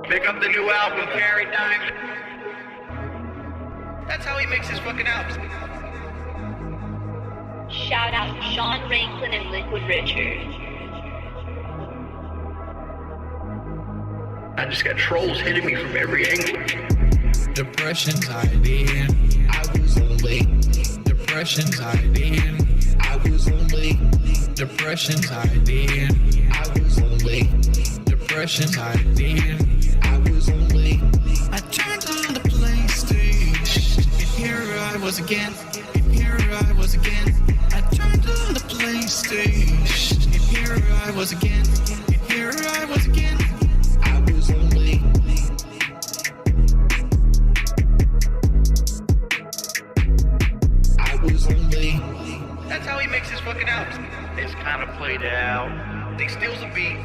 Pick up the new album, Carry Diamond. That's how he makes his fucking albums. Shout out Sean Ranklin and Liquid Richard. I just got trolls hitting me from every angle. Depression's hiding, I was lonely. Depression's hiding, I was lonely. Depression's hiding, I was lonely. Depression's hiding, I was lonely. I turned on the PlayStation, and here I was again, and here I was again. I turned on the PlayStation, and here I was again, and here I was again. I was lonely. I was lonely. That's how he makes his fucking albums. It's kind of played out. He steals a beat.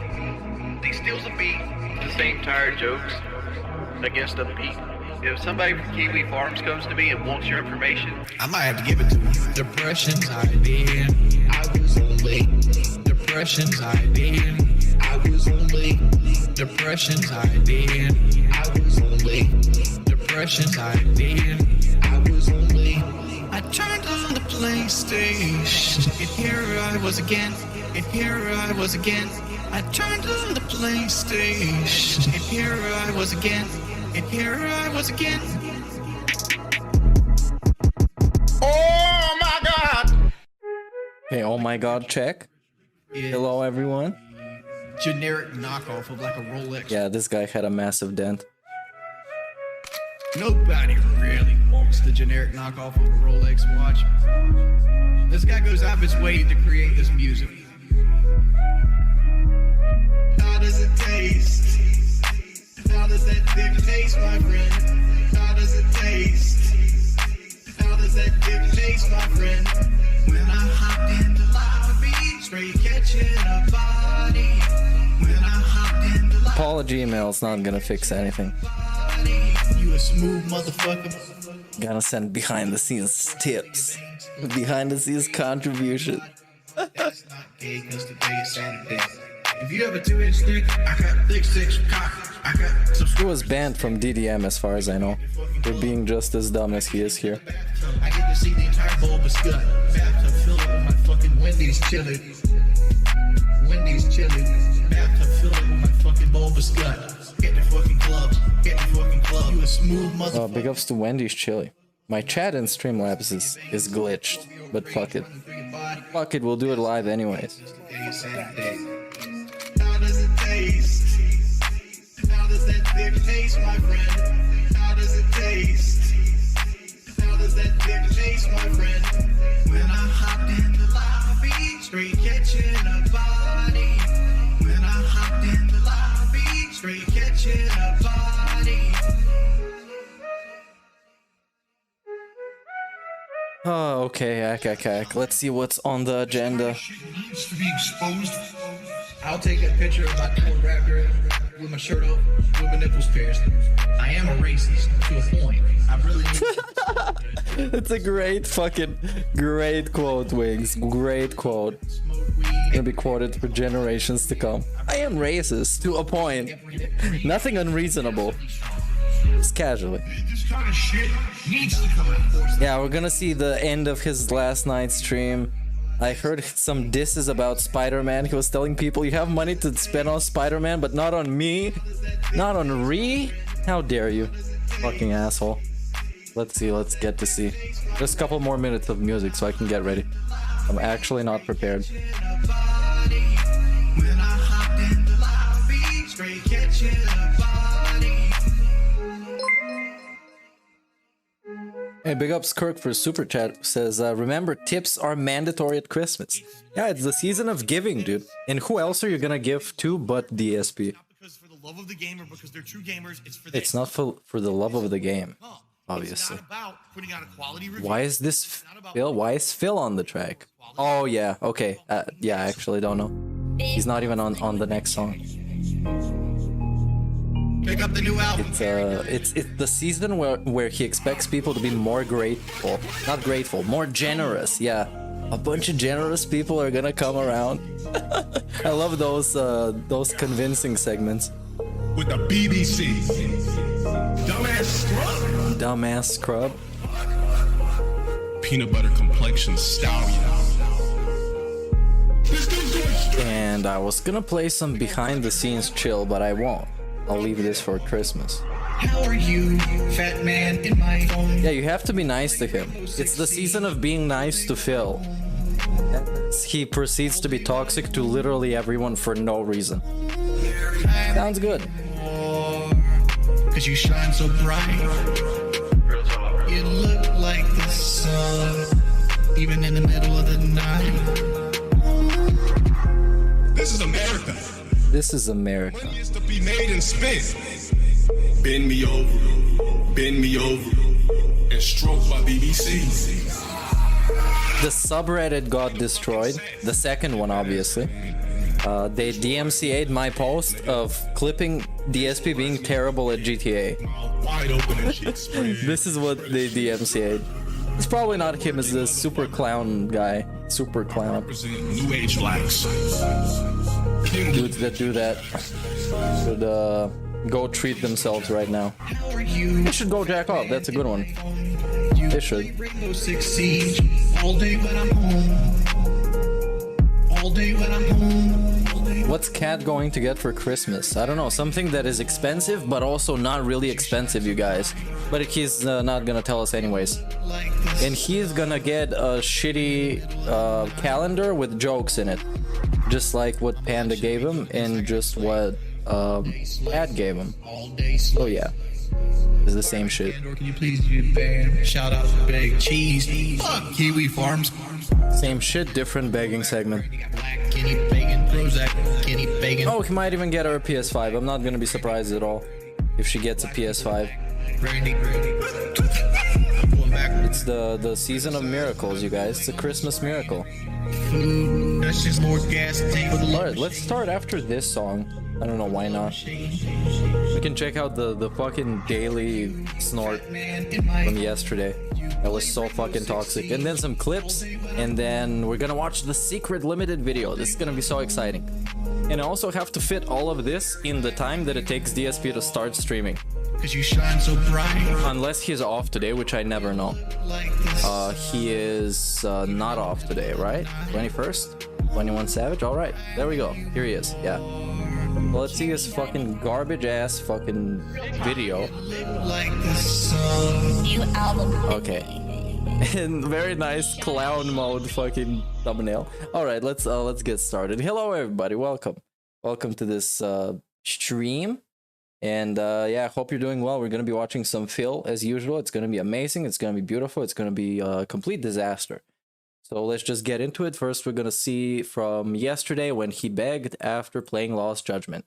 He steals a beat. The same tired jokes against a beat. If somebody from Kiwi Farms comes to me and wants your information, I might have to give it to him. Depression's hiding, I was lonely. Depression's hiding, I was lonely. Depression's hiding, I was lonely. Depression's hiding, I was lonely. I turned on the PlayStation, and here I was again, and here I was again. I turned on the PlayStation, and here I was again, and here I was again. oh my god! Hey, oh my god, check. Hello, everyone. Generic knockoff of like a Rolex. Yeah, this guy had a massive dent. Nobody really wants the generic knockoff of a Rolex watch. This guy goes out of his way to create this music. How does it taste? How does that dip taste, my friend? How does it taste? How does that dip taste, my friend? When I hopped in the lobby, straight catching a body. When I hopped in the lobby, Apology email's not gonna fix anything. you a smooth motherfucker. Gotta send behind the scenes tips. Behind the scenes contribution. That's not gay, cause today is Saturday. If you have a 2-inch stick, I got thick sticks from cock. I got some. He was banned from DDM as far as I know. For being just as dumb as he is here. I get to see the entire bulbous gut. Bathtub fill it with my fucking Wendy's chili. Wendy's chili. Bathtub fill it with my fucking bulbous gut. Get the fucking club. Get the fucking club. You a smooth motherfucker. Big ups to Wendy's Chili. My chat in Streamlabs is glitched, but fuck it. Fuck it, we'll do it live anyways. Today is Saturday. How does it taste? How does that dip taste, my friend? How does it taste? How does that dip taste, my friend? When I hopped in the lobby, straight catching a body. When I hopped in the lobby, straight catching a body. Oh, okay, ack. Let's see what's on the agenda. Needs to be exposed. I'll take that picture of my cold rapper with my shirt off, with my nipples pierced. I am a racist to a point. I really need It's a great quote, Wings. Great quote. Gonna be quoted for generations to come. I am racist to a point. Nothing unreasonable. Just casually. this kind of shit needs to come out. Yeah, we're gonna see the end of his last night's stream. I heard some disses about Spider-Man. He was telling people, you have money to spend on Spider-Man, but not on me? Not on Ree? How dare you? Fucking asshole. Let's see, let's get to see. Just a couple more minutes of music so I can get ready. I'm actually not prepared. When I hopped in the lobby, straight catching a body. Hey, big ups Kirk for super chat. Says, remember, tips are mandatory at Christmas. Yeah, it's the season of giving, dude. And who else are you gonna give to but DSP? Because for the love of the game or because they're true gamers, it's for It's not for the love of the game, obviously. It's not about putting out a quality review. Why is this Phil? Why is Phil on the track? Oh yeah, okay. Yeah, I actually don't know. He's not even on the next song. Pick up the new album. It's the season where he expects people to be more grateful. Not grateful, more generous. Yeah. A bunch of generous people are gonna come around. I love those convincing segments. with the BBC. Dumbass scrub. Dumbass scrub. Peanut butter complexion stallion. And I was gonna play some behind the scenes chill, but I won't. I'll leave this for Christmas. How are you, fat man in my phone? Yeah, you have to be nice to him. It's the season of being nice to Phil. He proceeds to be toxic to literally everyone for no reason. Sounds good. Cause you shine so bright. You look like the sun, even in the middle of the night. This is America. This is America. Money is to be made and spent. Bend me over, and stroke my BBC. The subreddit got destroyed. The second one, obviously. They DMCA'd my post of clipping DSP being terrible at GTA. Wide open and cheeks spread. This is what they DMCA'd. It's probably not him as the super clown guy. Super clown. Represent new age blacks. Dudes that do that should go treat themselves right now. How are you? They should go jack off. That's a good one. They should. Rainbow Six Siege all day when I'm home. All day when I'm home. What's Cat going to get for Christmas? I don't know. Something that is expensive, but also not really expensive, you guys. But he's not gonna tell us anyways. And he's gonna get a shitty calendar with jokes in it. Just like what Panda gave him and just what Cat gave him. Oh yeah. It's the same shit. Or can you please do it bad? Shout out to Big Cheese. Fuck Kiwi Farms. Same shit, different begging segment. Black Kenny Bacon, Prozac, Kenny Bacon. Oh, he might even get her a PS5. I'm not gonna be surprised at all if she gets a PS5. Randy. Going back. It's the season of miracles, you guys. It's a Christmas miracle. Food. That's just more gas to take for the Alright, let's start after this song. I don't know why not. We can check out the fucking daily snort from yesterday. That was so fucking toxic. And then some clips, and then we're gonna watch the secret limited video. This is gonna be so exciting. And I also have to fit all of this in the time that it takes DSP to start streaming. Cause you shine so bright. Unless he's off today, which I never know. Like this. He is not off today, right? 21st? 21 Savage? Alright, there we go. Here he is, yeah. Well, let's see his fucking garbage ass fucking video. Like the sun. New album. Okay. And very nice clown mode fucking thumbnail. Alright, let's get started. Hello everybody, welcome. Welcome to this stream. And yeah, I hope you're doing well. We're gonna be watching some Phil as usual. It's gonna be amazing, it's gonna be beautiful, it's gonna be a complete disaster. So let's just get into it. First, we're gonna see from yesterday when he begged after playing Lost Judgment.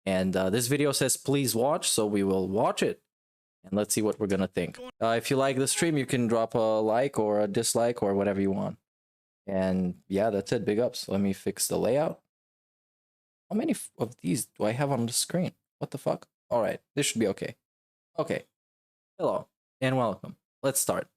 And this video says please watch, so we will watch it. And let's see what we're gonna think. If you like the stream, you can drop a like or a dislike or whatever you want. And yeah, that's it. Big ups. Let me fix the layout. How many of these do I have on the screen? What the fuck? Alright, this should be okay. Okay. Hello and welcome. Let's start.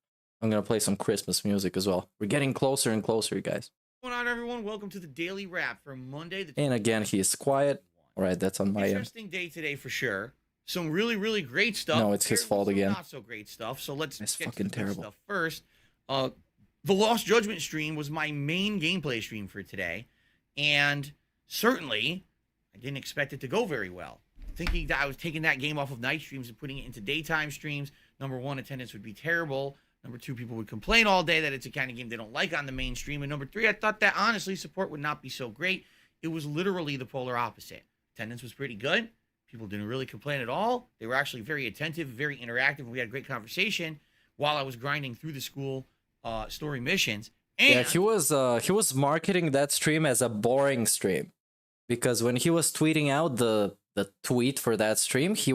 I'm gonna play some Christmas music as well. We're getting closer and closer, you guys. What's going on, everyone? Welcome to the Daily Wrap for Monday. And again, he is quiet. Alright, that's on my end. Interesting day today for sure. Some really great stuff. No, it's his fault Some again. Not so great stuff. So let's It's get fucking to the good terrible. stuff first. The Lost Judgment stream was my main gameplay stream for today, and certainly I didn't expect it to go very well. Thinking that I was taking that game off of night streams and putting it into daytime streams, number one, attendance would be terrible. Number two, people would complain all day that it's a kind of game they don't like on the mainstream. And number three, I thought that honestly support would not be so great. It was literally the polar opposite. Attendance was pretty good. People didn't really complain at all. They were actually very attentive, very interactive. And we had a great conversation while I was grinding through the school story missions. And Yeah, he was marketing that stream as a boring stream. Because when he was tweeting out the tweet for that stream, he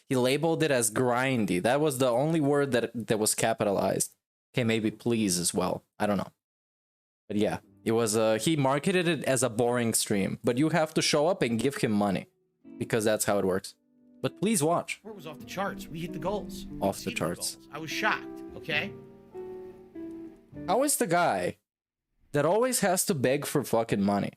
labeled it as grindy. That was the only word that was capitalized. Okay, maybe please as well. I don't know. But yeah, it was he marketed it as a boring stream. But you have to show up and give him money. Because that's how it works. But please watch. support was off the charts. We hit the goals. We Off the exceeded charts. goals. I was shocked, okay? How is the guy that always has to beg for fucking money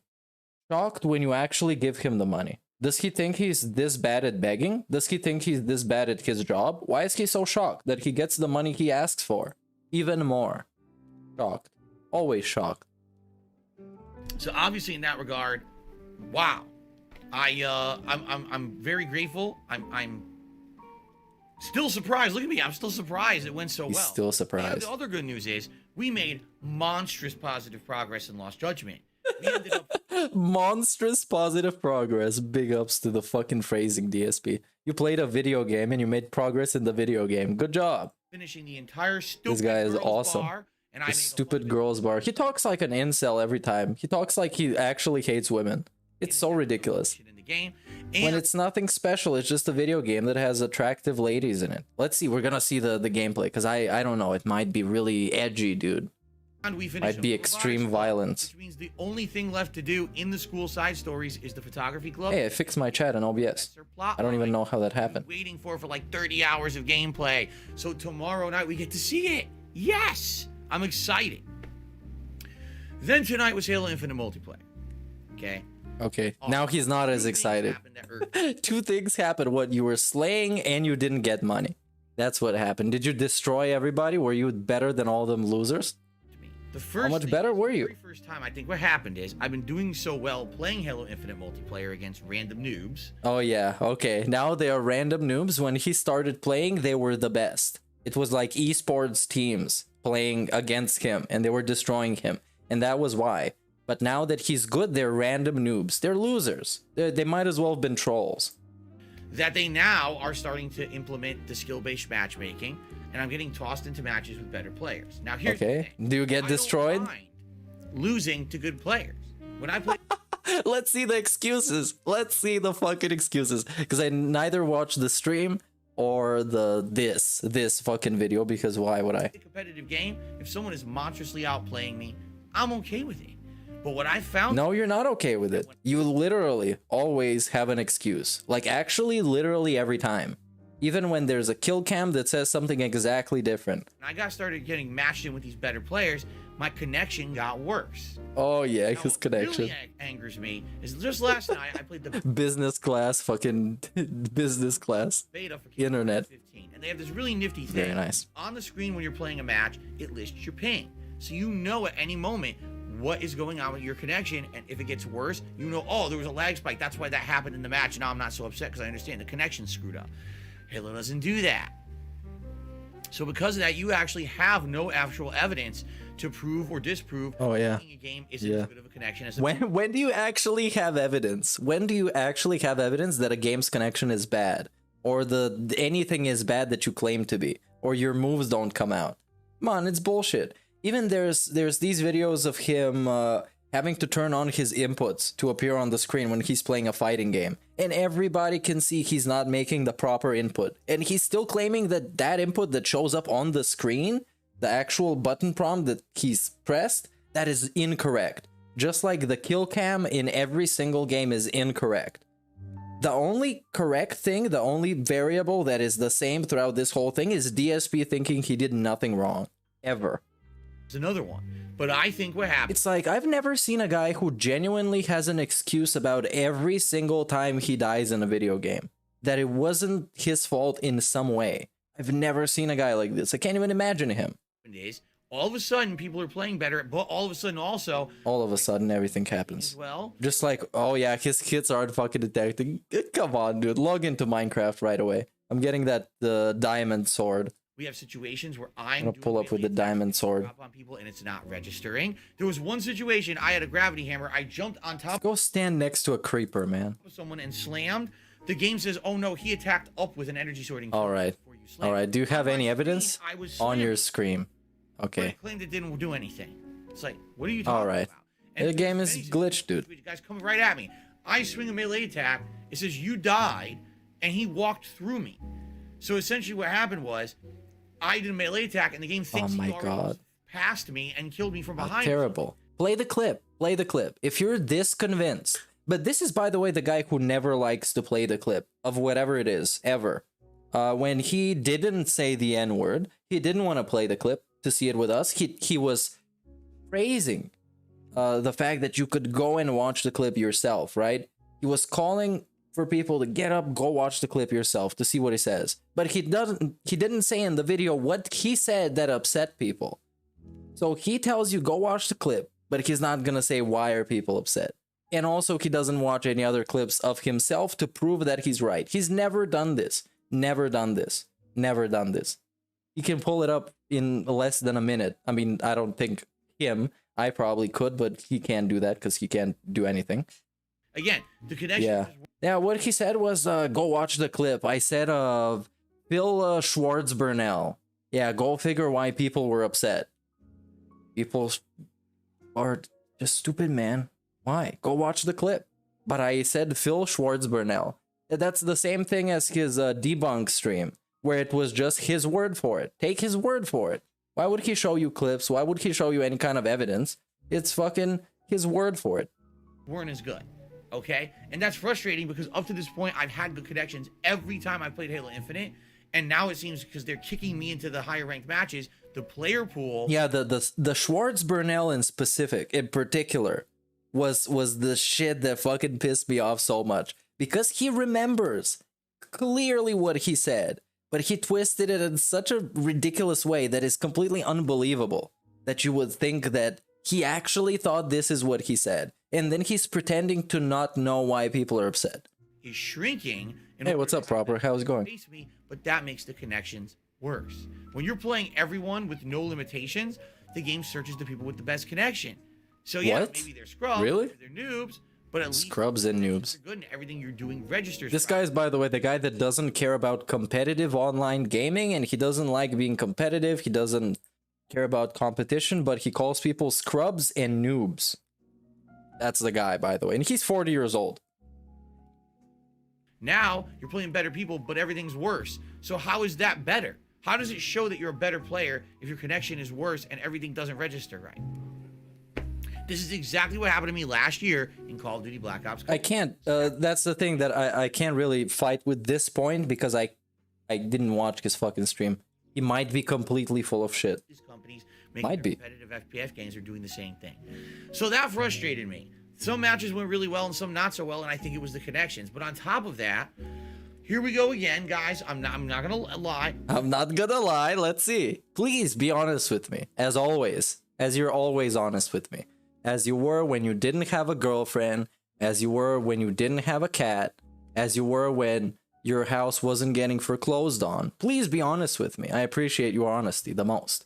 shocked when you actually give him the money? Does he think he's this bad at begging? Does he think he's this bad at his job? Why is he so shocked that he gets the money he asks for? Even more. Shocked. Always shocked. So obviously in that regard, wow. I'm very grateful. I'm still surprised. Look at me. I'm still surprised it went so He's well. still surprised. The other good news is we made monstrous positive progress in Lost Judgment. We ended up Monstrous positive progress. Big ups to the fucking phrasing, DSP. You played a video game and you made progress in the video game. Good job. finishing the entire stupid This guy is girls awesome. bar, and I The made stupid girls bar. He talks like an incel every time. He talks like he actually hates women. It's so ridiculous. in the game. When And it's nothing special, it's just a video game that has attractive ladies in it. Let's see, we're gonna see the gameplay, because I don't know, it might be really edgy, dude. we finished Might be a robotics extreme club, violence. which means the only thing left to do in the school side stories is the photography club. Hey, I fixed my chat in OBS. That's their plot I don't even line. know how that We've happened. been waiting for like 30 hours of gameplay. So tomorrow night we get to see it. Yes! I'm excited. Then tonight was Halo Infinite multiplayer. Okay. Okay, now he's not as Two things excited. happened that irked Two things happened. What, you were slaying and you didn't get money. That's what happened. Did you destroy everybody? Were you better than all them losers? me. The first much thing better is, were the you? very first time, I think what happened is I've been doing so well playing Halo Infinite multiplayer against random noobs. Oh yeah, okay. Now they are random noobs. When he started playing, they were the best. It was like esports teams playing against him, and they were destroying him. And that was why. But now that he's good, they're random noobs. They're losers. They might as well have been trolls. That they now are starting to implement the skill-based matchmaking, and I'm getting tossed into matches with better players. Now here's the Okay. thing. Do you get I destroyed? don't mind losing to good players. When I play Let's see the excuses. Let's see the fucking excuses. Because I neither watched the stream or this fucking video, because why would I? a competitive game, if someone is monstrously outplaying me, I'm okay with it. But what I found No, you're not okay with it. You literally always have an excuse. Like, actually, literally every time. Even when there's a kill cam that says something exactly different. when I started getting matched in with these better players, my connection got worse. Oh yeah, Now, his what connection. really angers me is just last night I played the Business class, fucking business class. beta for Internet. 15, and they have this really nifty thing. Very nice. On the screen when you're playing a match, it lists your ping. So you know at any moment what is going on with your connection, and if it gets worse, you know, oh, there was a lag spike. That's why that happened in the match, and now I'm not so upset because I understand the connection's screwed up. Halo doesn't do that. So because of that, you actually have no actual evidence to prove or disprove Oh, yeah. playing a game isn't Yeah. as good of a connection as a When do you actually have evidence? When do you actually have evidence that a game's connection is bad? Or anything is bad that you claim to be? Or your moves don't come out? Come on, it's bullshit. Even there's these videos of him having to turn on his inputs to appear on the screen when he's playing a fighting game. And everybody can see he's not making the proper input. And he's still claiming that that input that shows up on the screen, the actual button prompt that he's pressed, that is incorrect. Just like the kill cam in every single game is incorrect. The only correct thing, the only variable that is the same throughout this whole thing is DSP thinking he did nothing wrong. Ever. It's another one. But I think what happened It's like, I've never seen a guy who genuinely has an excuse about every single time he dies in a video game. That it wasn't his fault in some way. I've never seen a guy like this. I can't even imagine him. is all of a sudden people are playing better, but all of a sudden also All of a sudden, everything as happens. well. Just like, oh yeah, his kids aren't fucking detecting. Come on, dude. Log into Minecraft right away. I'm getting that diamond sword. We have situations where I'm gonna pull up with the diamond sword. drop on people and it's not registering. There was one situation I had a gravity hammer. I jumped on top Go stand next to a creeper, man. of someone and slammed. The game says, "Oh no, he attacked up with an energy sorting." All tool right. before you slammed." All right. Do you have On my any screen, evidence I was on your slammed, screen? but Okay. it claimed it didn't do anything. It's like, what are you talking All right. about? The game is many glitched, dude. situations, guys coming right at me. I swing a melee attack. It says you died, and he walked through me. So essentially, what happened was, I did a melee attack, and the game thinks Oh my he already God. was past me and killed me from How behind. terrible. Play the clip. Play the clip. If you're this convinced. But this is, by the way, the guy who never likes to play the clip of whatever it is, ever. When he didn't say the N-word, he didn't want to play the clip to see it with us. He was praising the fact that you could go and watch the clip yourself, right? He was calling for people to get up, go watch the clip yourself to see what he says. But he didn't say in the video what he said that upset people. So he tells you go watch the clip, but he's not gonna say why are people upset. And also he doesn't watch any other clips of himself to prove that he's right. He's never done this. Never done this. Never done this. He can pull it up in less than a minute. I mean, I don't think him. I probably could, but he can't do that because he can't do anything. Again, the connection. Yeah. Yeah, what he said was, go watch the clip. I said, Phil Schwartzburnell. Yeah, go figure why people were upset. People are just stupid, man. Why? Go watch the clip. But I said Phil Schwartzburnell. That's the same thing as his debunk stream, where it was just his word for it. Take his word for it. Why would he show you clips? Why would he show you any kind of evidence? It's fucking his word for it. Weren't as good. Okay? And that's frustrating because up to this point, I've had good connections every time I played Halo Infinite. And now it seems because they're kicking me into the higher ranked matches, the player pool. Yeah, the Schwartzburnell in particular was the shit that fucking pissed me off so much. Because he remembers clearly what he said, but he twisted it in such a ridiculous way that is completely unbelievable that you would think that he actually thought this is what he said. And then he's pretending to not know why people are upset. Is shrinking. Hey, what's up, Proper? How's it going? Me, but that makes the connections worse. When you're playing everyone with no limitations, the game searches the people with the best connection. So yeah, what? Maybe they're scrubs, really? Maybe they're noobs, but at least scrubs and noobs. good and everything you're doing registers. This guy is, by the way, the guy that doesn't care about competitive online gaming, and he doesn't like being competitive. He doesn't care about competition, but he calls people scrubs and noobs. That's the guy, by the way, and he's 40 years old. Now you're playing better people, but everything's worse. So how is that better? How does it show that you're a better player if your connection is worse and everything doesn't register right? This is exactly what happened to me last year in Call of Duty Black Ops. I can't. That's the thing that I can't really fight with this point because I didn't watch his fucking stream. He might be completely full of shit. These companies making might be. Competitive FPS games are doing the same thing. So that frustrated me. Some matches went really well and some not so well, and I think it was the connections. But on top of that, here we go again, guys. I'm not gonna lie. I'm not gonna lie. Let's see. Please be honest with me, as always. As you're always honest with me. As you were when you didn't have a girlfriend, as you were when you didn't have a cat, as you were when your house wasn't getting foreclosed on. Please be honest with me. I appreciate your honesty the most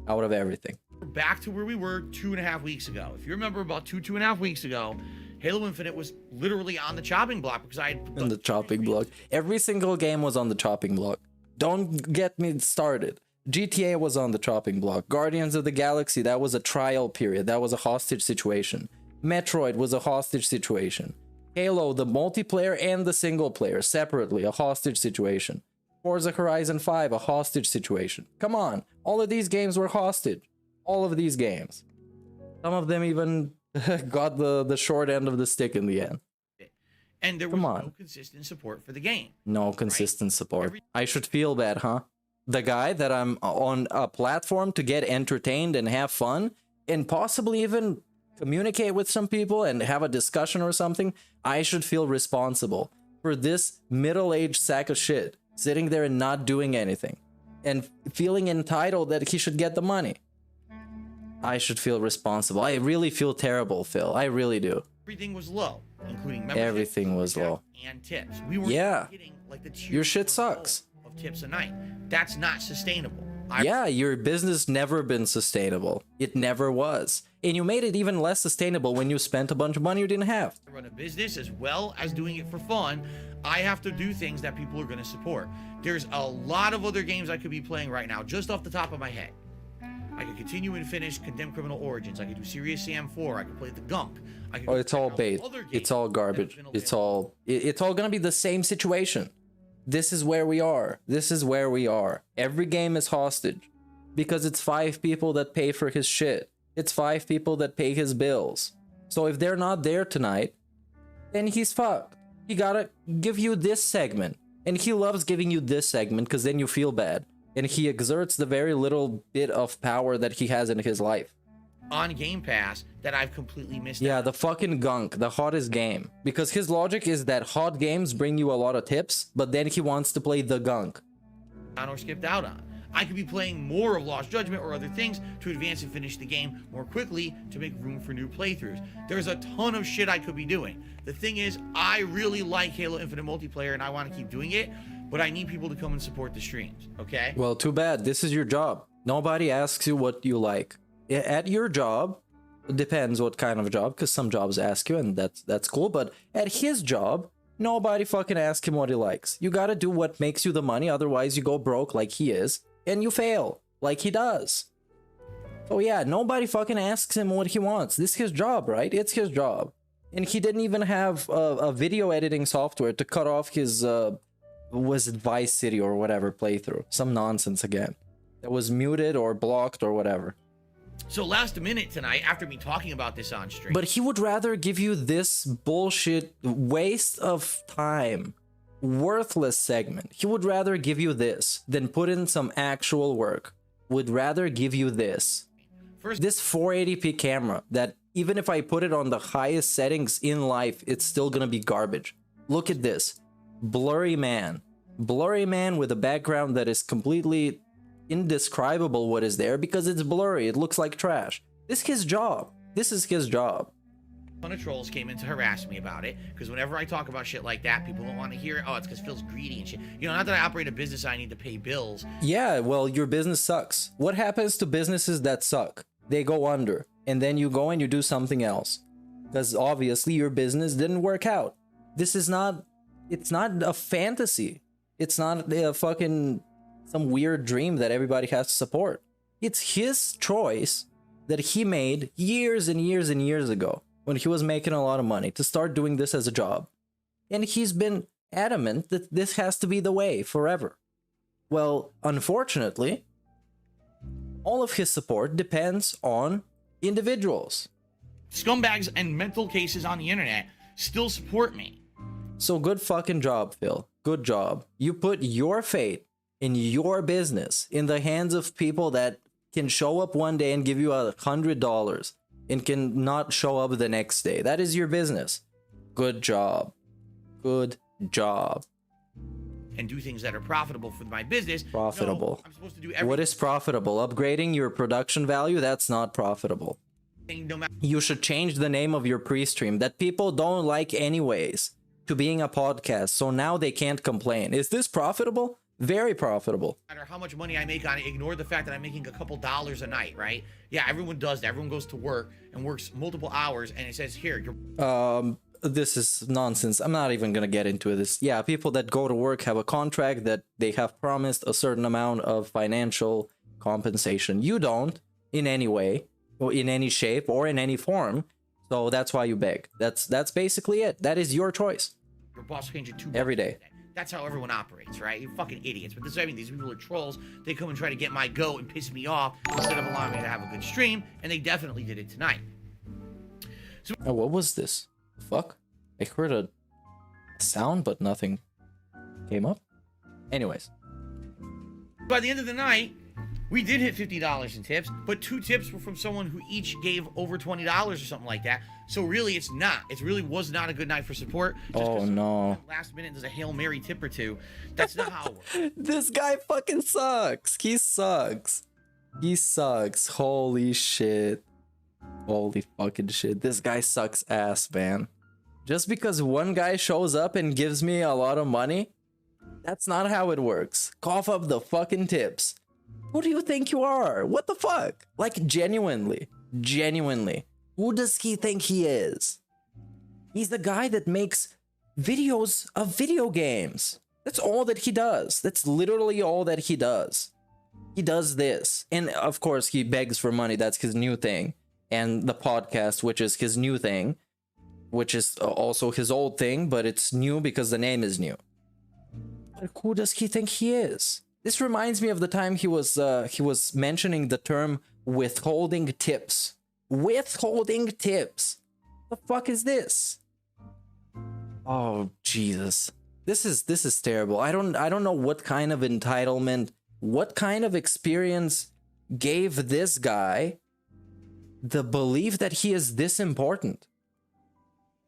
out of everything. We're back to where we were 2.5 weeks ago. If you remember, about 2.5 weeks ago, Halo Infinite was literally on the chopping block because I had... On the chopping block. Every single game was on the chopping block. Don't get me started. GTA was on the chopping block. Guardians of the Galaxy, that was a trial period. That was a hostage situation. Metroid was a hostage situation. Halo, the multiplayer and the single player, separately, a hostage situation. Forza Horizon 5, a hostage situation. Come on, all of these games were hostage. All of these games. Some of them even got the short end of the stick in the end. And there was no consistent support for the game. No consistent support. I should feel bad, huh? The guy that I'm on a platform to get entertained and have fun and possibly even communicate with some people and have a discussion or something, I should feel responsible for this middle-aged sack of shit sitting there and not doing anything and feeling entitled that he should get the money. I should feel responsible. I really feel terrible, Phil. I really do. Everything was low, including everything was low and tips. We were getting like the your shit sucks. Of tips a night. That's not sustainable. Yeah, your business never been sustainable. It never was. And you made it even less sustainable when you spent a bunch of money you didn't have. To run a business as well as doing it for fun, I have to do things that people are going to support. There's a lot of other games I could be playing right now, just off the top of my head. I could continue and finish Condemned Criminal Origins. I could do Serious Sam 4. I could play The Gunk. Oh, it's all bait. It's all garbage. It's all gonna be the same situation. This is where we are. This is where we are. Every game is hostage because it's 5 people that pay for his shit. It's 5 people that pay his bills. So if they're not there tonight, then he's fucked. He gotta give you this segment. And he loves giving you this segment because then you feel bad. And he exerts the very little bit of power that he has in his life. on Game Pass that I've completely missed. Yeah, out. the fucking gunk, the hottest game. Because his logic is that hot games bring you a lot of tips, but then he wants to play the gunk. Or skipped out on. I could be playing more of Lost Judgment or other things to advance and finish the game more quickly to make room for new playthroughs. There's a ton of shit I could be doing. The thing is, I really like Halo Infinite multiplayer and I want to keep doing it, but I need people to come and support the streams, okay? Well, too bad. This is your job. Nobody asks you what you like. At your job, it depends what kind of job, because some jobs ask you, and that's cool, but at his job, nobody fucking asks him what he likes. You gotta do what makes you the money, otherwise you go broke like he is, and you fail like he does. So yeah, nobody fucking asks him what he wants. This is his job, right? It's his job. And he didn't even have a video editing software to cut off his, was it Vice City or whatever playthrough? Some nonsense again. That was muted or blocked or whatever. So last minute tonight, after me talking about this on stream. But he would rather give you this bullshit waste of time, worthless segment. He would rather give you this than put in some actual work. Would rather give you this. First, This 480p camera that even if I put it on the highest settings in life, it's still gonna be garbage. Look at this. Blurry man. Blurry man with a background that is completely indescribable what is there because it's blurry. It looks like trash. This is his job. This is his job. a ton of trolls came in to harass me about it because whenever I talk about shit like that, people don't want to hear it. Oh, it's because Phil's greedy and shit. You know, not that I operate a business, I need to pay bills. Yeah, well, your business sucks. What happens to businesses that suck? They go under, and then you go and you do something else. Because obviously your business didn't work out. This is not, it's not a fantasy. It's not a fucking, some weird dream that everybody has to support. It's his choice that he made years and years and years ago when he was making a lot of money to start doing this as a job. And he's been adamant that this has to be the way forever. Well, unfortunately, all of his support depends on individuals. Scumbags and mental cases on the internet still support me. So good fucking job, Phil. Good job. You put your fate in your business in the hands of people that can show up one day and give you $100 and can not show up the next day. That is your business. Good job. Good job. And do things that are profitable for my business. Profitable. No, I'm supposed to do everything. What is profitable? Upgrading your production value? That's not profitable. No matter You should change the name of your pre-stream that people don't like anyways to being a podcast, so now they can't complain. Is this profitable? Very profitable. how much money I make on it, ignore the fact that I'm making a couple dollars a night, right? Yeah, everyone does that. Everyone goes to work and works multiple hours, and it says here, you're This is nonsense. I'm not even gonna get into this. Yeah, people that go to work have a contract that they have promised a certain amount of financial compensation. You don't, in any way, or in any shape, or in any form. So that's why you beg. That's basically it. That is your choice. your boss pays you $2 Every day. a day. That's how everyone operates, right? You're fucking idiots. But this, I mean, these people are trolls. They come and try to get my goat and piss me off instead of allowing me to have a good stream, and they definitely did it tonight. Oh, what was this? Fuck? I heard a sound, but nothing came up. Anyways. By the end of the night, we did hit $50 in tips, but 2 tips were from someone who each gave over $20 or something like that. So really, it's not. It really was not a good night for support. Just Oh, 'cause no. last minute, there's a Hail Mary tip or two. That's not how it works. This guy fucking sucks. He sucks. He sucks. Holy shit. Holy fucking shit. This guy sucks ass, man. Just because one guy shows up and gives me a lot of money, that's not how it works. Cough up the fucking tips. Who do you think you are? What the fuck? Like, genuinely. Genuinely. Who does he think he is? He's the guy that makes videos of video games. That's all that he does. That's literally all that he does. He does this. And of course, he begs for money. That's his new thing. And the podcast, which is his new thing, which is also his old thing, but it's new because the name is new. But who does he think he is? This reminds me of the time he was mentioning the term withholding tips. Withholding tips. The fuck is this? Oh Jesus. This is terrible. I don't know what kind of entitlement, what kind of experience gave this guy the belief that he is this important.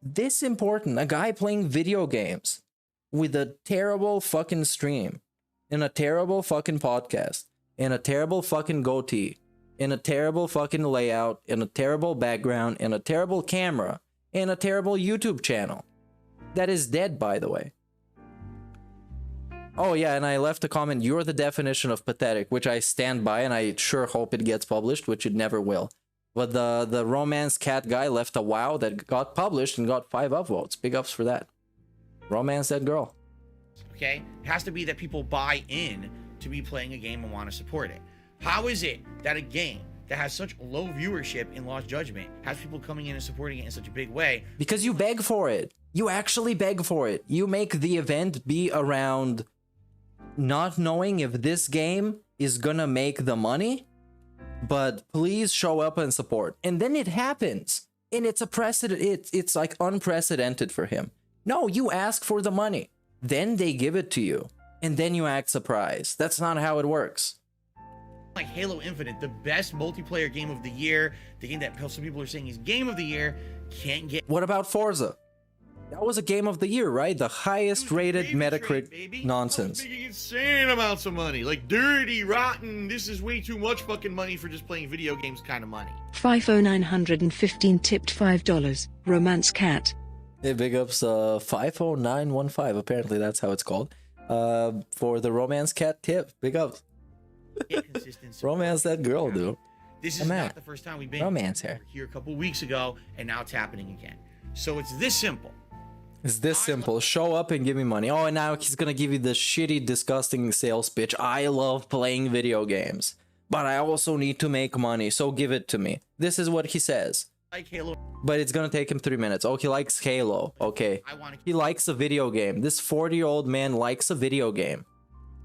This important. A guy playing video games with a terrible fucking stream, in a terrible fucking podcast, in a terrible fucking goatee, in a terrible fucking layout, in a terrible background, in a terrible camera, in a terrible YouTube channel. That is dead, by the way. Oh yeah, and I left a comment, you're the definition of pathetic, which I stand by, and I sure hope it gets published, which it never will. But the romance cat guy left a wow that got published and got 5 upvotes. Big ups for that. Romance that girl. Okay? It has to be that people buy in to be playing a game and want to support it. How is it that a game that has such low viewership in Lost Judgment has people coming in and supporting it in such a big way? Because you beg for it. You actually beg for it. You make the event be around not knowing if this game is gonna make the money, but please show up and support. And then it happens. And it's a precedent. It's like unprecedented for him. No, you ask for the money. Then they give it to you. And then you act surprised. That's not how it works. Like Halo Infinite, the best multiplayer game of the year, the game that some people are saying is game of the year, can't get... What about Forza? That was a game of the year, right? The highest rated Metacritic nonsense. Making insane amounts of money. Like dirty, rotten, this is way too much fucking money for just playing video games kind of money. 50915 tipped $5. Romance cat. Hey, big ups 50915. Apparently that's how it's called. For the romance cat tip. Big ups. Romance that girl, dude. This is not the first time we've been romance here a couple weeks ago, and now it's happening again. So it's this simple. It's this simple. Show up and give me money. Oh, and now he's gonna give you the shitty, disgusting sales pitch. I love playing video games, but I also need to make money, so give it to me. This is what he says. Like Halo. But it's gonna take him 3 minutes. Oh, he likes Halo. Okay. He likes a video game. This 40-year-old man likes a video game.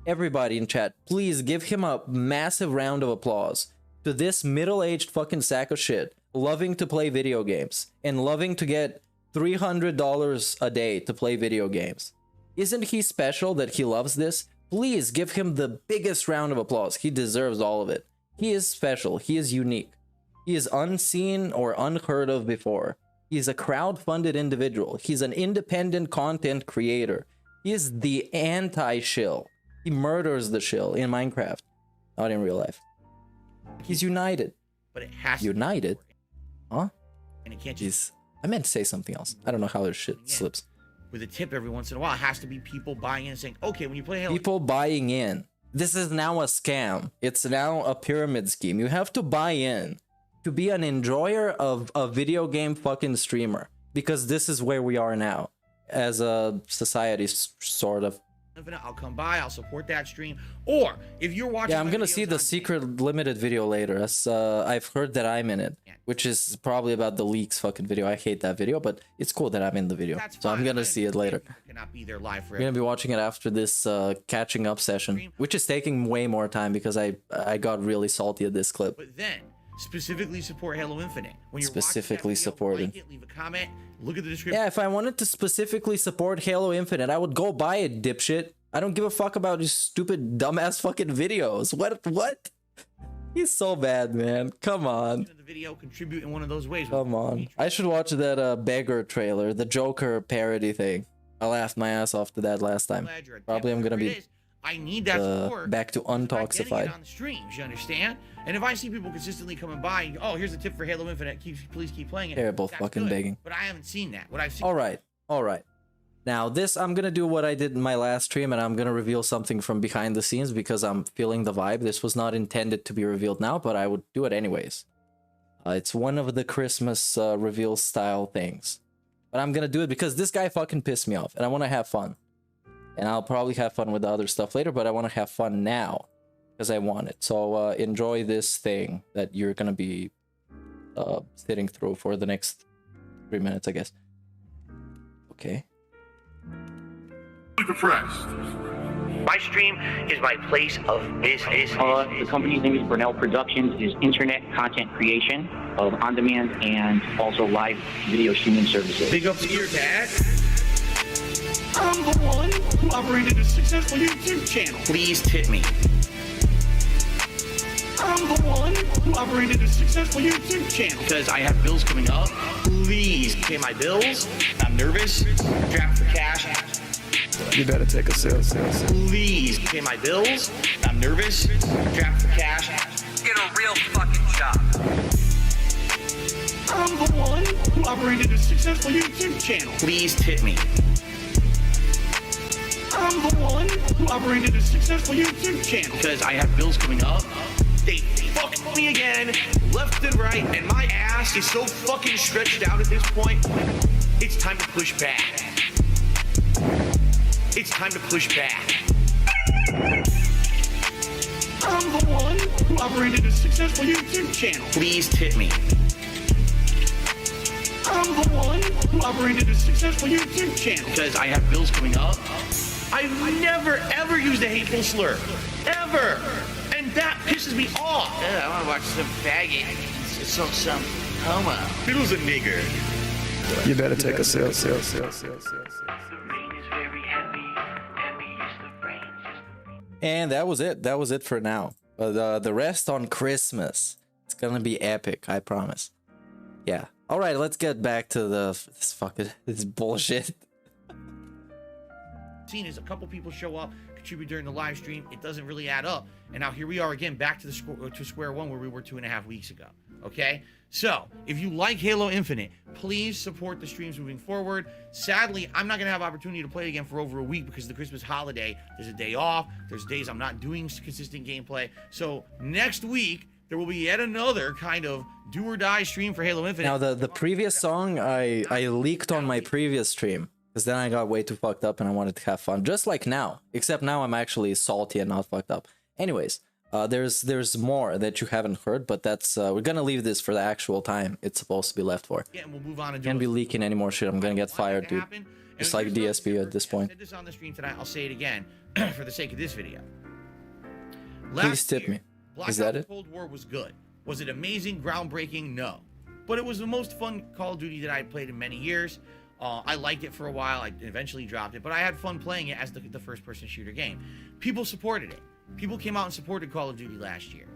Everybody in chat, please give him a massive round of applause to this middle-aged fucking sack of shit, loving to play video games and loving to get $300 a day to play video games. Isn't he special that he loves this? Please give him the biggest round of applause. He deserves all of it. He is special. He is unique. He is unseen or unheard of before. He is a crowd-funded individual. He's an independent content creator. He is the anti-shill. He murders the shill in Minecraft, not in real life. He's united. But it has united? Huh? And it can't just... I meant to say something else. I don't know how this shit slips. With a tip every once in a while, it has to be people buying in and saying, okay, when you play Halo... People buying in. This is now a scam. It's now a pyramid scheme. You have to buy in to be an enjoyer of a video game fucking streamer. Because this is where we are now. As a society, sort of. I'll come by, I'll support that stream. Or if you're watching, yeah, I'm gonna see the secret limited video later, as I've heard that I'm in it, which is probably about the leaks fucking video. I hate that video, but it's cool that I'm in the video. So I'm gonna see it later. Cannot be there live forever. We're gonna be watching it after this catching up session, which is taking way more time because I got really salty at this clip. But then specifically support Halo Infinite. When you're specifically supported. Like it, leave a comment, look at the description. Yeah, if I wanted to specifically support Halo Infinite, I would go buy it, dipshit. I don't give a fuck about these stupid dumbass fucking videos. What? He's so bad, man. Come on. The video contribute in one of those ways. Come on. I should watch that beggar trailer, the Joker parody thing. I laughed my ass off to that last time. Probably I'm gonna be I need that support. Back to untoxified. On the streams, you understand? And if I see people consistently coming by, oh, here's a tip for Halo Infinite. Please keep playing it. Terrible fucking begging. But I haven't seen that. What I've seen. All right. Now this, I'm gonna do what I did in my last stream, and I'm gonna reveal something from behind the scenes because I'm feeling the vibe. This was not intended to be revealed now, but I would do it anyways. It's one of the Christmas reveal style things, but I'm gonna do it because this guy fucking pissed me off, and I want to have fun. And I'll probably have fun with the other stuff later, but I want to have fun now because I want it. So enjoy this thing that you're gonna be sitting through for the next 3 minutes, I guess. Okay. Depressed. My stream is my place of business. The company's name is Brunel Productions. It is internet content creation of on-demand and also live video streaming services. Big up to your dad. I'm the one who operated a successful YouTube channel. Please tip me. I'm the one who operated a successful YouTube channel. Because I have bills coming up. Please pay my bills. I'm nervous. Strapped for cash. You better take a sip. Please pay my bills. I'm nervous. Strapped for cash. Get a real fucking job. I'm the one who operated a successful YouTube channel. Please tip me. I'm the one who operated a successful YouTube channel. Because I have bills coming up. They fucked me again, left and right, and my ass is so fucking stretched out at this point. It's time to push back. It's time to push back. I'm the one who operated a successful YouTube channel. Please tip me. I'm the one who operated a successful YouTube channel. Because I have bills coming up. I've never ever used a hateful slur. Ever. And that pisses me off. I want to watch some faggot. Some homo. Who's a nigger? You better take a sip. And that was it. That was it for now. The rest on Christmas. It's gonna be epic, I promise. Yeah. All right, let's get back to this bullshit. Seen is a couple people show up, contribute during the live stream. It doesn't really add up, and now here we are again, back to the square one where we were 2.5 weeks ago. Okay, so if you like Halo Infinite, please support the streams moving forward. Sadly, I'm not gonna have opportunity to play it again for over a week because of the Christmas holiday. There's a day off. There's days I'm not doing consistent gameplay. So next week there will be yet another kind of do or die stream for Halo Infinite. Now the previous song I leaked on my previous stream. Because then I got way too fucked up and I wanted to have fun. Just like now. Except now I'm actually salty and not fucked up. Anyways, there's more that you haven't heard. But that's we're gonna leave this for the actual time it's supposed to be left for. Yeah, and we'll move on and Can't be leaking any more shit. I'm gonna get fired, dude. Just like DSP at this point. I said this on the stream tonight. I'll say it again for the sake of this video. Please tip me. Is that it? Cold War was good. Was it amazing, groundbreaking? No. But it was the most fun Call of Duty that I had played in many years. I liked it for a while. I eventually dropped it, but I had fun playing it as the first-person shooter game. People supported it. People came out and supported Call of Duty last year.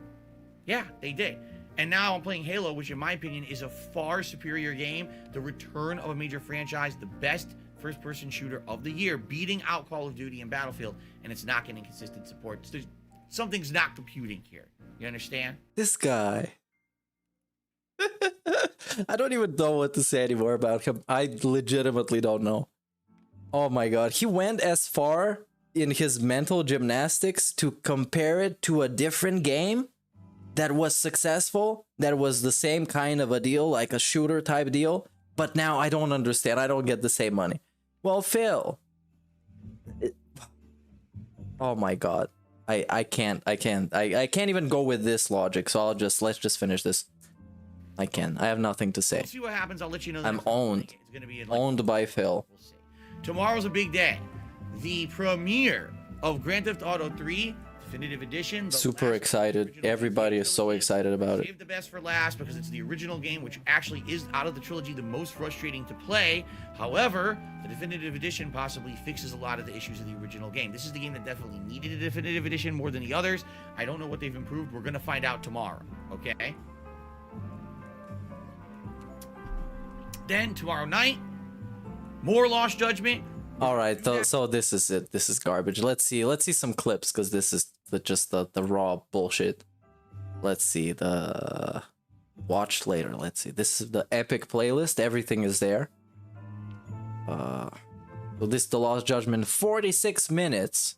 Yeah, they did. And now I'm playing Halo, which in my opinion is a far superior game. The return of a major franchise, the best first-person shooter of the year, beating out Call of Duty and Battlefield, and it's not getting consistent support. So something's not computing here. You understand? This guy. I don't even know what to say anymore about him. I legitimately don't know. Oh my god. He went as far in his mental gymnastics to compare it to a different game that was successful, that was the same kind of a deal, like a shooter type deal. But now I don't understand. I don't get the same money. Well, Phil. Oh my god. I can't even go with this logic. So let's just finish this. I can. I have nothing to say. We'll see what happens. I'll let you know. I'm owned. It's gonna be owned by Phil. We'll see. Tomorrow's a big day. The premiere of Grand Theft Auto 3 Definitive Edition. Super excited. Everybody is so excited about it. Save the best for last because it's the original game, which actually is out of the trilogy the most frustrating to play. However, the Definitive Edition possibly fixes a lot of the issues of the original game. This is the game that definitely needed a Definitive Edition more than the others. I don't know what they've improved. We're gonna find out tomorrow. Okay. Then tomorrow night, more Lost Judgment. All right, so this is it. This is garbage. Let's see some clips because this is just the raw bullshit. Let's see the watch later. Let's see. This is the epic playlist. Everything is there. So this is the Lost Judgment. 46 minutes.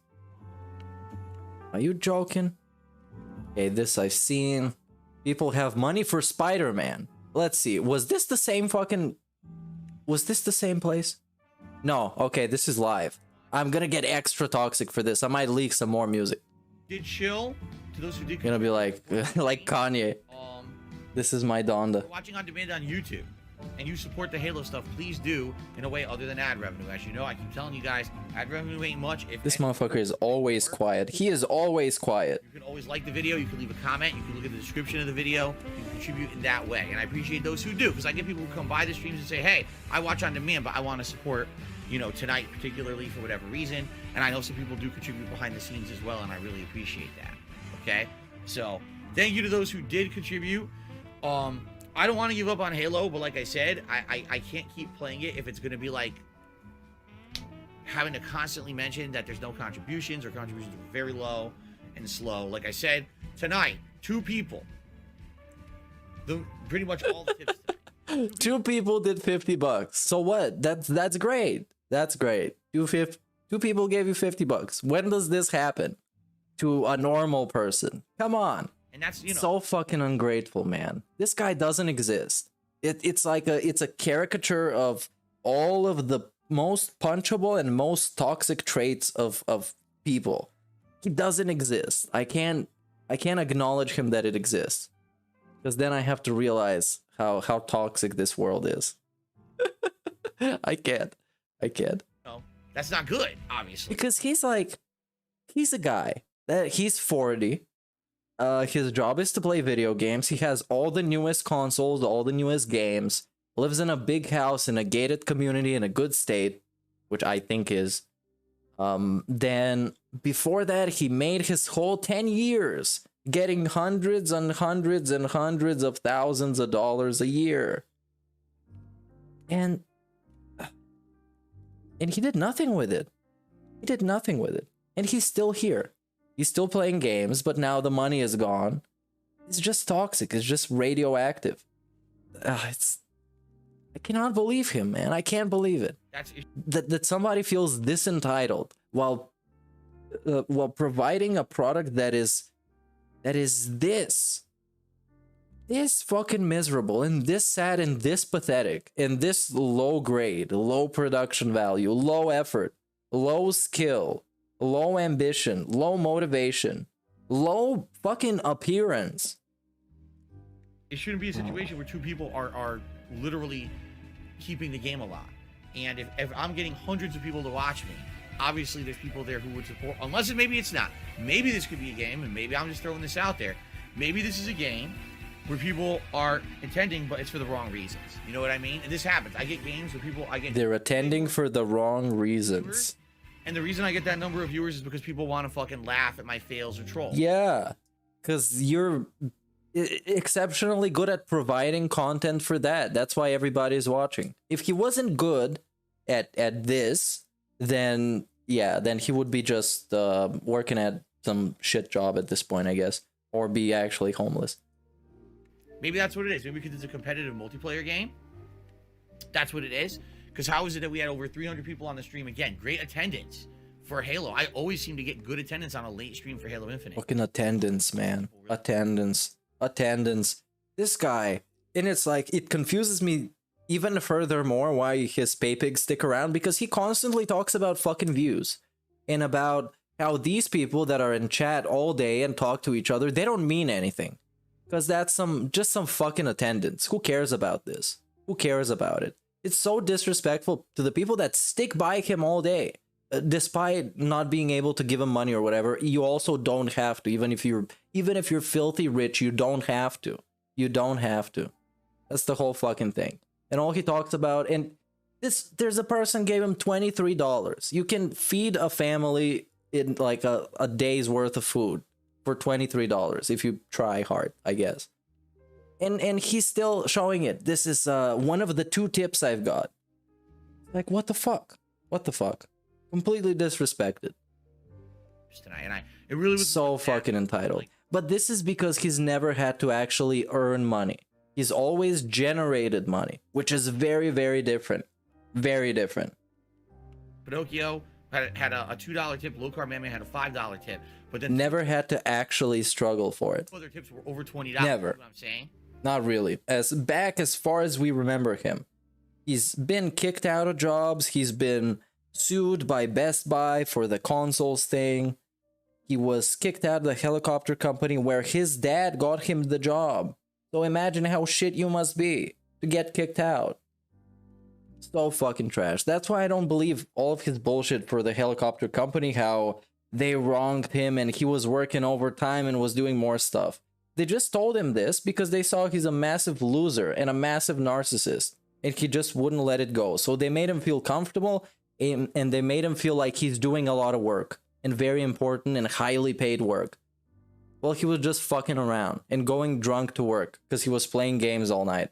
Are you joking? Okay, this I've seen. People have money for Spider-Man. Let's see. Was this the same place? No. Okay, this is live. I'm gonna get extra toxic for this. I might leak some more music. Did chill to those who did. Gonna be like Kanye. This is my Donda. Watching on demand on YouTube, and you support the Halo stuff, please do in a way other than ad revenue. As you know, I keep telling you guys, ad revenue ain't much. If this motherfucker is always quiet. He is always quiet. You can always like the video. You can leave a comment. You can look at the description of the video. You can contribute in that way, and I appreciate those who do, because I get people who come by the streams and say, "Hey, I watch on demand, but I want to support, you know, tonight particularly for whatever reason." And I know some people do contribute behind the scenes as well, and I really appreciate that. Okay, so Thank you to those who did contribute. I don't want to give up on Halo, but like I said, I can't keep playing it if it's going to be like having to constantly mention that there's no contributions or contributions are very low and slow. Like I said, tonight, 2 people. Pretty much all the tips tonight. 2 people did $50. So what? That's great. That's great. 2 people gave you $50. When does this happen to a normal person? Come on. And that's, you know, so fucking ungrateful, man. This guy doesn't exist. It's like it's a caricature of all of the most punchable and most toxic traits of people. He doesn't exist. I can't acknowledge him that it exists, because then I have to realize how toxic this world is. I can't. No, that's not good, obviously. Because he's a guy that he's 40. His job is to play video games. He has all the newest consoles, all the newest games. Lives in a big house in a gated community in a good state, which I think is. Then before that, he made his whole 10 years getting hundreds and hundreds and hundreds of thousands of dollars a year. And he did nothing with it. And he's still here. He's still playing games, but now the money is gone. It's just toxic. It's just radioactive. I cannot believe him, man. I can't believe it. That somebody feels this entitled while providing a product that is this fucking miserable and this sad and this pathetic and this low grade, low production value, low effort, low skill, low ambition, low motivation, low fucking appearance. It shouldn't be a situation where 2 people are literally keeping the game alive. And if I'm getting hundreds of people to watch me, obviously there's people there who would support, unless maybe it's not. Maybe this could be a game, and maybe I'm just throwing this out there. Maybe this is a game where people are attending, but it's for the wrong reasons. You know what I mean? And this happens. I get games where they're attending for the wrong reasons. And the reason I get that number of viewers is because people want to fucking laugh at my fails or troll. Yeah, because you're exceptionally good at providing content for that. That's why everybody's watching. If he wasn't good at this, then he would be just working at some shit job at this point, I guess, or be actually homeless. Maybe that's what it is. Maybe because it's a competitive multiplayer game. That's what it is. Because how is it that we had over 300 people on the stream? Again, great attendance for Halo. I always seem to get good attendance on a late stream for Halo Infinite. Fucking attendance, man. Attendance. This guy. And it's like, it confuses me even furthermore why his paypigs stick around, because he constantly talks about fucking views and about how these people that are in chat all day and talk to each other, they don't mean anything. Because that's just some fucking attendance. Who cares about this? Who cares about it? It's so disrespectful to the people that stick by him all day. Despite not being able to give him money or whatever, you also don't have to. Even if you're filthy rich, you don't have to. You don't have to. That's the whole fucking thing. And all he talks about, and there's a person gave him $23. You can feed a family in like a day's worth of food for $23 if you try hard, I guess. And he's still showing it. This is one of the 2 tips I've got. Like, what the fuck? What the fuck? Completely disrespected. And it really was so fucking entitled. But this is because he's never had to actually earn money. He's always generated money, which is very, very different. Very different. Pinocchio had a $2 tip. Low Carb Man had a $5 tip. But then never had to actually struggle for it. Other tips were over $20. Never. Is what I'm saying. Not really. As far as we remember him. He's been kicked out of jobs. He's been sued by Best Buy for the consoles thing. He was kicked out of the helicopter company where his dad got him the job. So imagine how shit you must be to get kicked out. So fucking trash. That's why I don't believe all of his bullshit for the helicopter company, how they wronged him and he was working overtime and was doing more stuff. They just told him this because they saw he's a massive loser and a massive narcissist, and he just wouldn't let it go. So they made him feel comfortable, and they made him feel like he's doing a lot of work and very important and highly paid work. Well, he was just fucking around and going drunk to work because he was playing games all night.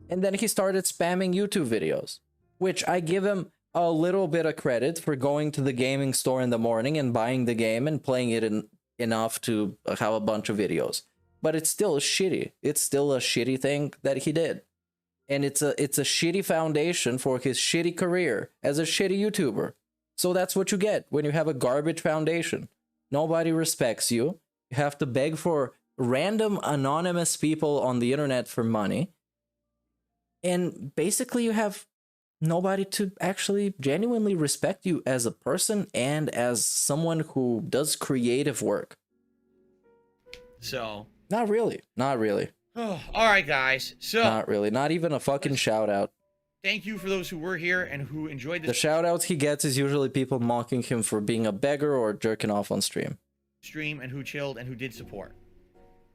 And then he started spamming YouTube videos, which I give him a little bit of credit for going to the gaming store in the morning and buying the game and playing it enough to have a bunch of videos. But it's still shitty. It's still a shitty thing that he did. And it's a shitty foundation for his shitty career as a shitty YouTuber. So that's what you get when you have a garbage foundation. Nobody respects you. You have to beg for random anonymous people on the internet for money. And basically you have nobody to actually genuinely respect you as a person and as someone who does creative work. So... Not really. Not really. Oh, all right, guys. So... Not really. Not even a fucking shout out. Thank you for those who were here and who enjoyed this. The shout outs he gets is usually people mocking him for being a beggar or jerking off on stream. And who chilled and who did support.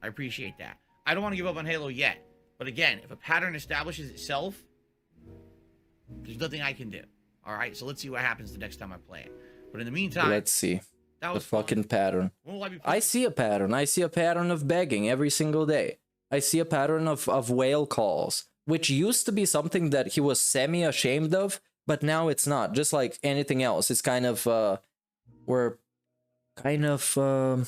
I appreciate that. I don't want to give up on Halo yet. But again, if a pattern establishes itself, there's nothing I can do. All right, so let's see what happens the next time I play it. But in the meantime, let's see the fucking pattern. When I see a pattern. I see a pattern of begging every single day. I see a pattern of whale calls, which used to be something that he was semi-ashamed of, but now it's not. Just like anything else, it's kind of we're kind of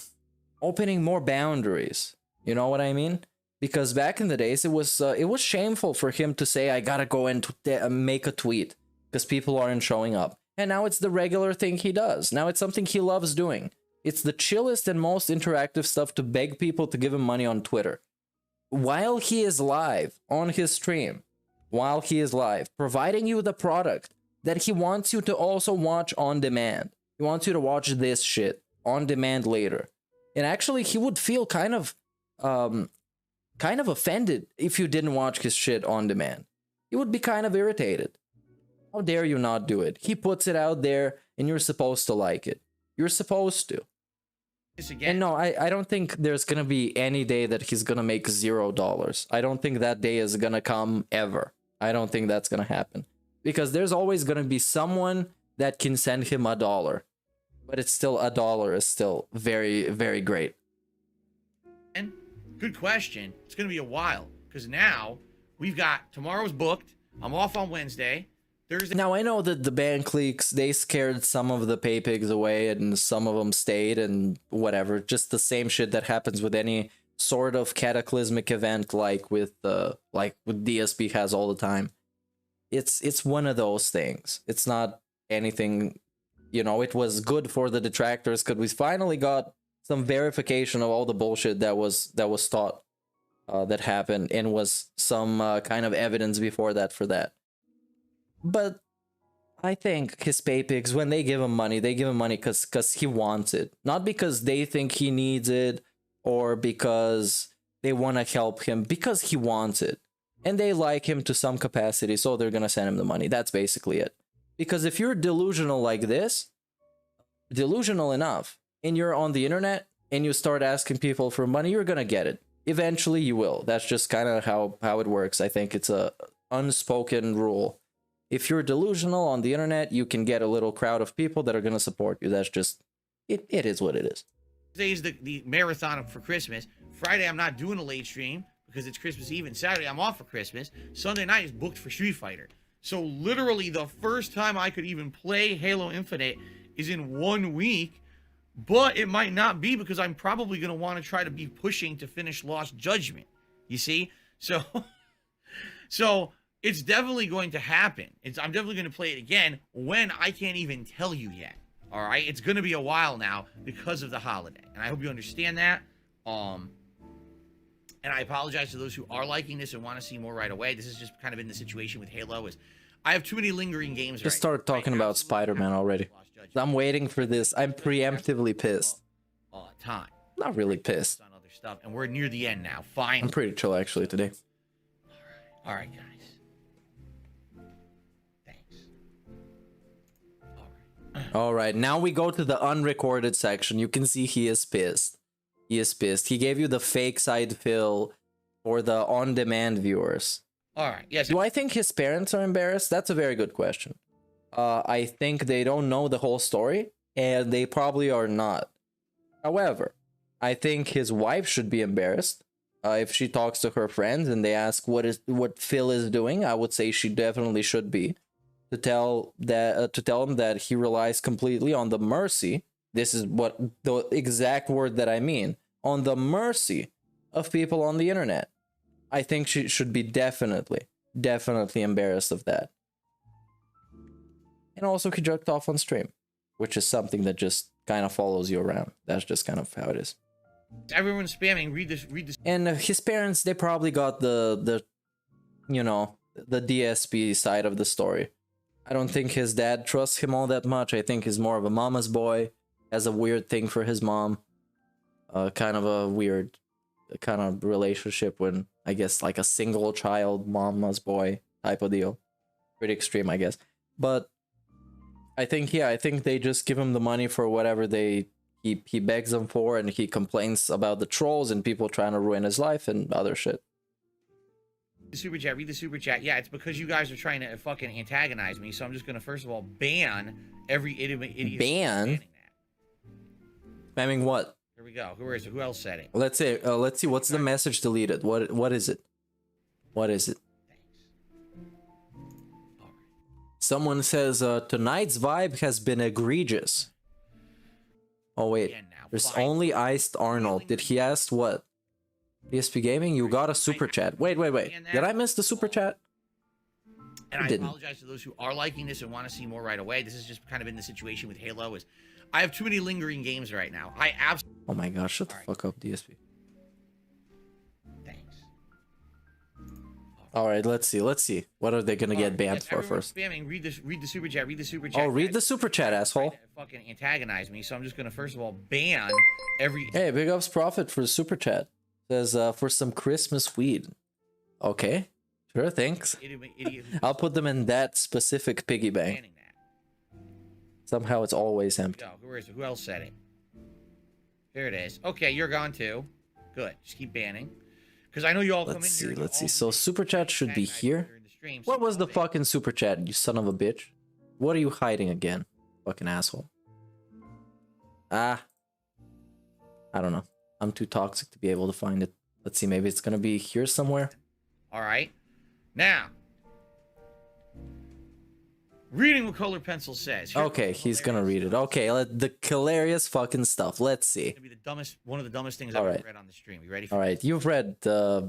opening more boundaries. You know what I mean? Because back in the days, it was shameful for him to say, I gotta go and make a tweet because people aren't showing up. And now it's the regular thing he does. Now it's something he loves doing. It's the chillest and most interactive stuff to beg people to give him money on Twitter. While he is live on his stream, while he is live, providing you the product that he wants you to also watch on demand. He wants you to watch this shit on demand later. And actually, he would feel kind of offended if you didn't watch his shit on demand. He would be kind of irritated. How dare you not do it? He puts it out there and you're supposed to like it. You're supposed to. And no, I don't think there's gonna be any day that he's gonna make $0. I don't think that day is gonna come ever. I don't think that's gonna happen. Because there's always gonna be someone that can send him $1. But it's still $1 is still very, very great. And good question. It's going to be a while because now we've got tomorrow's booked. I'm off on Wednesday. Thursday. Now I know that the bank leaks, they scared some of the pay pigs away and some of them stayed and whatever. Just the same shit that happens with any sort of cataclysmic event like with DSP has all the time. It's one of those things. It's not anything, you know, it was good for the detractors because we finally got some verification of all the bullshit that was thought that happened, and was some kind of evidence before that for that. But I think his pay pigs, when they give him money because he wants it, not because they think he needs it or because they want to help him, because he wants it and they like him to some capacity, so they're gonna send him the money. That's basically it. Because if you're delusional like this, delusional enough, and you're on the internet and you start asking people for money, you're gonna get it. Eventually you will. That's just kind of how it works. I think it's a unspoken rule. If you're delusional on the internet, you can get a little crowd of people that are gonna support you. That's just it is what it is. Today is the marathon for Christmas. Friday I'm not doing a late stream because it's Christmas Eve, and Saturday I'm off for Christmas. Sunday night is booked for Street Fighter. So literally the first time I could even play Halo Infinite is in 1 week, but it might not be because I'm probably going to want to try to be pushing to finish Lost Judgment. You see? So it's definitely going to happen. I'm definitely going to play it again when I can't even tell you yet. All right? It's going to be a while now because of the holiday. And I hope you understand that. And I apologize to those who are liking this and want to see more right away. This is just kind of in the situation with Halo. Is I have too many lingering games. Just start talking about Spider-Man already. I'm waiting for this. I'm preemptively pissed. Time. Not really pissed. On other stuff, and we're near the end now. Fine. I'm pretty chill actually today. All right, guys. Thanks. All right. Now we go to the unrecorded section. You can see he is pissed. He is pissed. He gave you the fake side fill for the on-demand viewers. All right. Yes. Do I think his parents are embarrassed? That's a very good question. I think they don't know the whole story, and they probably are not. However, I think his wife should be embarrassed. If she talks to her friends and they ask what Phil is doing, I would say she definitely should be. To tell him that he relies completely on the mercy. This is what the exact word that I mean. On the mercy of people on the internet. I think she should be definitely embarrassed of that. And also he jerked off on stream, which is something that just kind of follows you around. That's just kind of how it is. Everyone's spamming. Read this. And his parents, they probably got the you know, the DSP side of the story. I don't think his dad trusts him all that much. I think he's more of a mama's boy. Has a weird thing for his mom. Kind of a weird kind of relationship when, I guess, like a single child mama's boy type of deal. Pretty extreme, I guess. But I think, yeah, I think they just give him the money for whatever he begs them for, and he complains about the trolls and people trying to ruin his life and other shit. The super chat. Read the super chat. Yeah, it's because you guys are trying to fucking antagonize me, so I'm just gonna first of all ban every idiot. Ban? Spamming what? Here we go. Who else said it? Let's see. What's the message deleted? What is it? What is it? Someone says tonight's vibe has been egregious. Oh wait, there's only Iced Arnold. Did he ask what? DSPGaming, you got a super chat. Wait. Did I miss the super chat? And I apologize to those who are liking this and want to see more right away. This is just kind of in the situation with Halo. Is I have too many lingering games right now. I absolutely. Oh my gosh! Shut the fuck up, DSP. Thanks. All right, let's see. What are they gonna get banned for first? Spamming. Read the super chat. Read the super chat. Oh, read the super chat, asshole. Fucking antagonize me, so I'm just gonna first of all ban every. Hey, big ups Prophet for the super chat. Says for some Christmas weed. Okay, sure, thanks. I'll put them in that specific piggy bank. Somehow it's always empty. Who else said it? Here it is. Okay, you're gone too. Good. Just keep banning. Because I know you all come in here. Let's see. So super chat should be here. What was the fucking super chat, you son of a bitch? What are you hiding again? Fucking asshole. I don't know. I'm too toxic to be able to find it. Let's see, maybe it's gonna be here somewhere. All right. Now, reading what Color Pencil says. Okay, he's gonna read it. Okay, the hilarious fucking stuff. Let's see. It's gonna be one of the dumbest things I've ever read on the stream. You ready for All right, you've read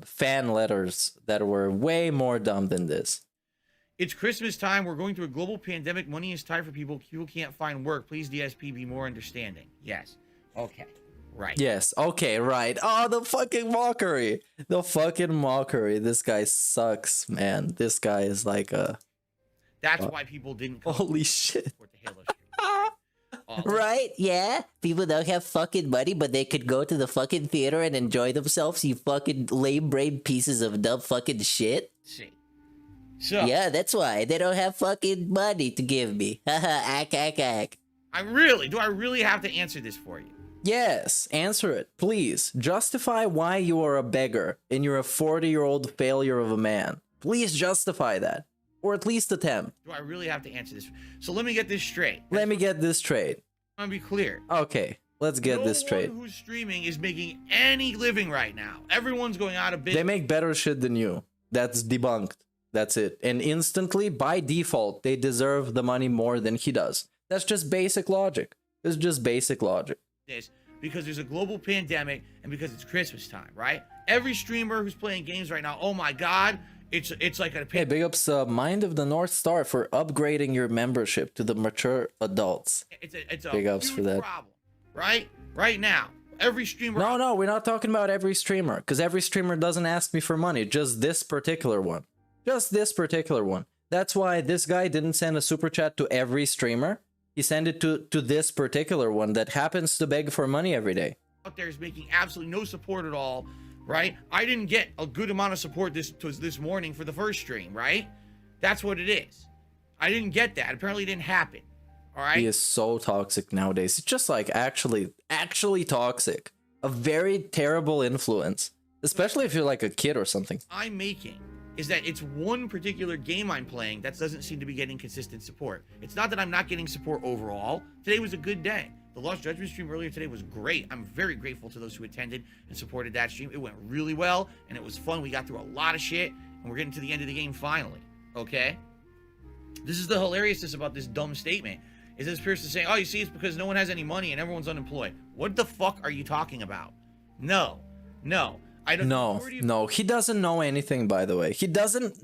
fan letters that were way more dumb than this. It's Christmas time. We're going through a global pandemic. Money is tight for people. People can't find work. Please, DSP, be more understanding. Yes. Okay. Right. Yes. Okay. Right. Oh, the fucking mockery. The fucking mockery. This guy sucks, man. This guy is like a. That's why people didn't come. Holy shit. Right? Yeah. People don't have fucking money, but they could go to the fucking theater and enjoy themselves. You fucking lame-brained pieces of dumb fucking shit. See. So. Yeah, that's why they don't have fucking money to give me. Haha. Ack. Do I really have to answer this for you? Yes, answer it, please. Justify why you are a beggar and you're a 40-year-old failure of a man. Please justify that. Or at least attempt. Do I really have to answer this? So let me get this straight. Let me get this straight. I want to be clear. Okay, let's get this straight. No one who's streaming is making any living right now. Everyone's going out of business. They make better shit than you. That's debunked. That's it. And instantly, by default, they deserve the money more than he does. That's just basic logic. It's just basic logic. This because there's a global pandemic and because it's Christmas time, right? Every streamer who's playing games right now, oh my god, it's like a hey, big ups Mind of the North Star for upgrading your membership to the mature adults. It's a big ups for that problem, right? Right now, every streamer. No, we're not talking about every streamer, because every streamer doesn't ask me for money. Just this particular one. Just this particular one. That's why this guy didn't send a super chat to every streamer. He sent it to this particular one that happens to beg for money every day. Out there is making absolutely no support at all, right? I didn't get a good amount of support this morning for the first stream, right? That's what it is. I didn't get that. Apparently it didn't happen. All right? He is so toxic nowadays. It's just like actually toxic. A very terrible influence. Especially if you're like a kid or something. I'm making is that it's one particular game I'm playing that doesn't seem to be getting consistent support. It's not that I'm not getting support overall. Today was a good day. The Lost Judgement stream earlier today was great. I'm very grateful to those who attended and supported that stream. It went really well, and it was fun. We got through a lot of shit, and we're getting to the end of the game finally, okay? This is the hilariousness about this dumb statement. Is this person saying, oh, you see, it's because no one has any money and everyone's unemployed. What the fuck are you talking about? No. I don't know. No, he doesn't know anything, by the way. He doesn't,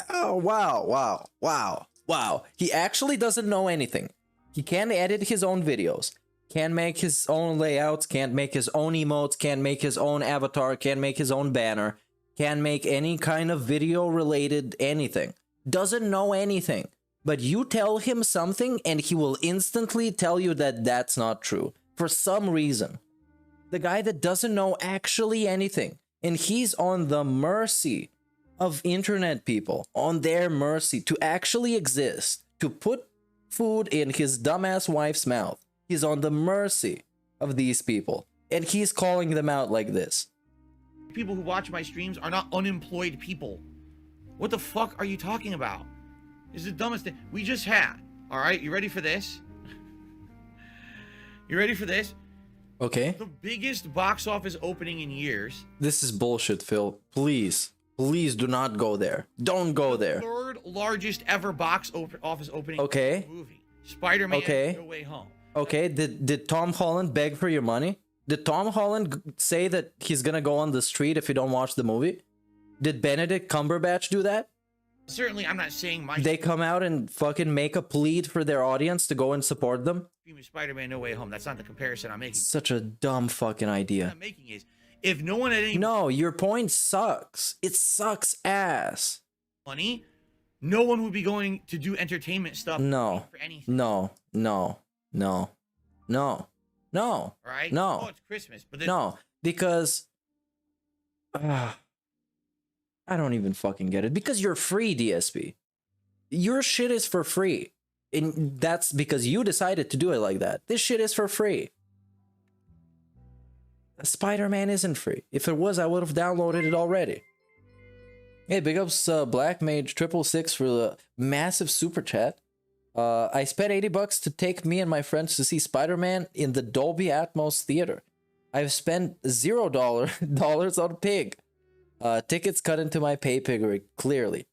oh, wow. He actually doesn't know anything. He can't edit his own videos, can't make his own layouts, can't make his own emotes, can't make his own avatar, can't make his own banner, can't make any kind of video related anything. Doesn't know anything. But you tell him something and he will instantly tell you that that's not true. For some reason. The guy that doesn't know actually anything. And he's on the mercy of internet people. On their mercy to actually exist. To put food in his dumbass wife's mouth. He's on the mercy of these people. And he's calling them out like this. People who watch my streams are not unemployed people. What the fuck are you talking about? This is the dumbest thing. We just had. Alright, you ready for this? You ready for this? Okay. The biggest box office opening in years. This is bullshit, Phil. Please do not go there. Don't go there. Third largest ever box office opening movie. Spider-Man No Way Home. Okay, did Tom Holland beg for your money? Did Tom Holland say that he's gonna go on the street if you don't watch the movie? Did Benedict Cumberbatch do that? Certainly, I'm not saying my... They come out and fucking make a plead for their audience to go and support them? Spider-Man No Way Home. That's not the comparison I'm making. Such a dumb fucking idea. What I'm making is, if no one had any... No, your point sucks. It sucks ass. Money, no one would be going to do entertainment stuff. No. For anything. No. Right? No. Oh, it's Christmas. But no, because... I don't even fucking get it. Because you're free, DSP. Your shit is for free. And that's because you decided to do it like that. This shit is for free. Spider-Man isn't free. If it was, I would have downloaded it already. Hey, big ups Black Mage 666 for the massive super chat. I spent $80 to take me and my friends to see Spider-Man in the Dolby Atmos theater. I've spent $0 on Pieg. Tickets cut into my pay piggery, clearly.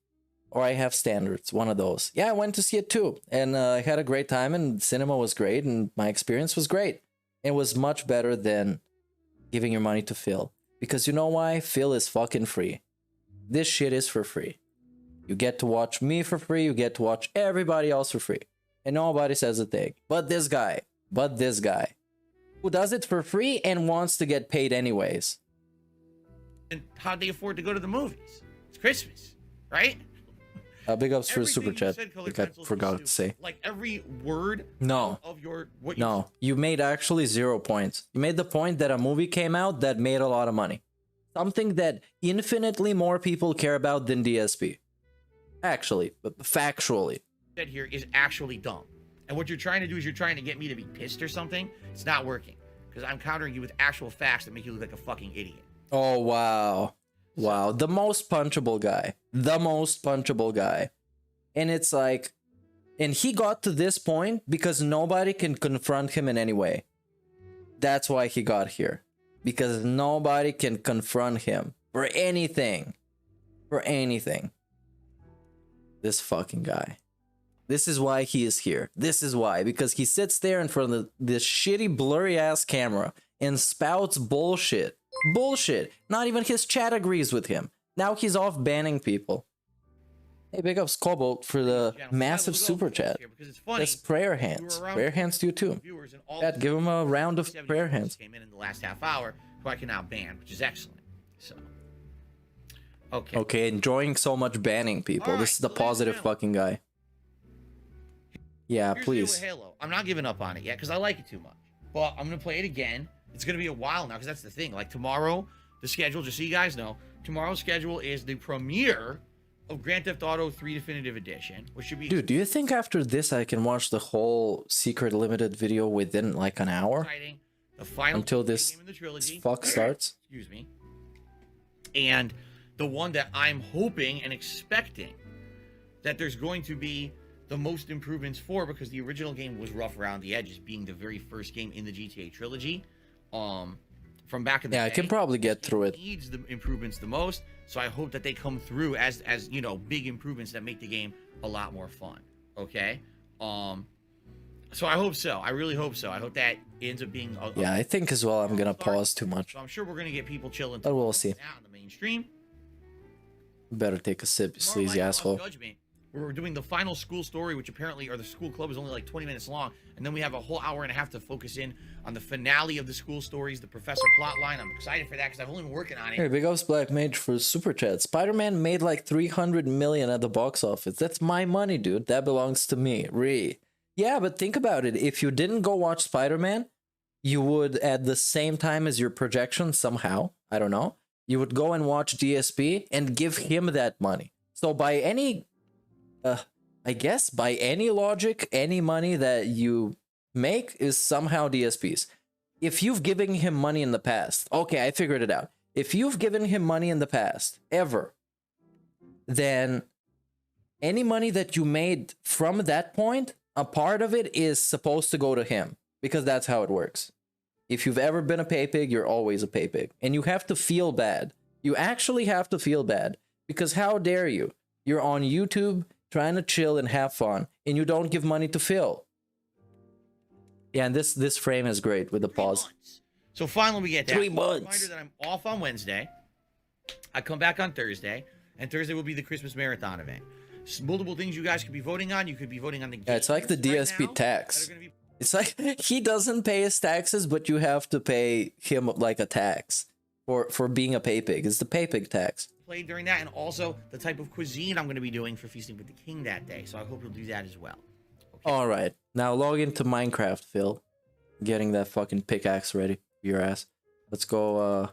Or I have standards, one of those. Yeah, I went to see it too. And I had a great time and cinema was great and my experience was great. It was much better than giving your money to Phil. Because you know why? Phil is fucking free. This shit is for free. You get to watch me for free, you get to watch everybody else for free. And nobody says a thing. But this guy. Who does it for free and wants to get paid anyways. And how'd they afford to go to the movies? It's Christmas, right? Big ups for the super chat. I forgot to say. Like every word of your... You made actually 0 points. You made the point that a movie came out that made a lot of money. Something that infinitely more people care about than DSP. Actually, but factually. Said here is actually dumb. And what you're trying to do is you're trying to get me to be pissed or something. It's not working. Because I'm countering you with actual facts that make you look like a fucking idiot. Oh, wow. Wow. The most punchable guy. And it's like... And he got to this point because nobody can confront him in any way. That's why he got here. Because nobody can confront him. For anything. This fucking guy. This is why he is here. This is why. Because he sits there in front of this shitty blurry ass camera and spouts bullshit. Bullshit. Not even his chat agrees with him. Now he's off banning people. Hey, big ups Cobalt for the massive super chat. That's prayer hands. Prayer hands to you too. Dad, give him a round of prayer hands. Came in the last half hour, who I can now ban, which is excellent. So, okay, enjoying so much banning people. This is the positive fucking guy. Yeah, please. Halo. I'm not giving up on it yet because I like it too much. But I'm gonna play it again. It's gonna be a while now because that's the thing. Like tomorrow, the schedule, just so you guys know, tomorrow's schedule is the premiere of Grand Theft Auto 3 Definitive Edition, which should be... Dude, do you think after this I can watch the whole secret limited video within like an hour? The final until this fuck starts? Excuse me. And the one that I'm hoping and expecting that there's going to be the most improvements for, because the original game was rough around the edges, being the very first game in the GTA trilogy. From back in the day. I can probably get through it. Needs the improvements the most, so I hope that they come through as you know, big improvements that make the game a lot more fun. Okay, so I hope so. I really hope so. I hope that ends up being. Yeah, I think as well. I'm gonna pause too much. So I'm sure we're gonna get people chilling. But we'll see. Now on the mainstream. Better take a sip, you sleazy asshole. Judgment, we're doing the final school story, which apparently, or the school club, is only like 20 minutes long, and then we have a whole hour and a half to focus in on the finale of the school stories, the professor plotline. I'm excited for that because I've only been working on it. Hey, big ups Black Mage for super chat. Spider-Man made like 300 million at the box office. That's my money, dude. That belongs to me. Yeah, but think about it. If you didn't go watch Spider-Man, you would, at the same time as your projection, somehow, I don't know, you would go and watch DSP and give him that money. So by any, I guess by any logic, any money that you make is somehow DSP's. If you've given him money in the past, okay, I figured it out. If you've given him money in the past, ever, then any money that you made from that point, a part of it is supposed to go to him, because that's how it works. If you've ever been a pay pig, you're always a pay pig. And you have to feel bad. You actually have to feel bad. Because how dare you? You're on YouTube trying to chill and have fun, and you don't give money to Phil. Yeah, and this frame is great with the pause. So finally we get that. 3 months. Reminder that I'm off on Wednesday. I come back on Thursday, and Thursday will be the Christmas marathon event. Multiple things you guys could be voting on. You could be voting on the Yeah, it's like the DSP tax. It's like he doesn't pay his taxes, but you have to pay him like a tax for being a pay pig. It's the pay pig tax. Played during that, and also the type of cuisine I'm going to be doing for Feasting with the King that day. So I hope you'll do that as well. Okay. All right, now log into Minecraft, Phil. Getting that fucking pickaxe ready for your ass. Let's go.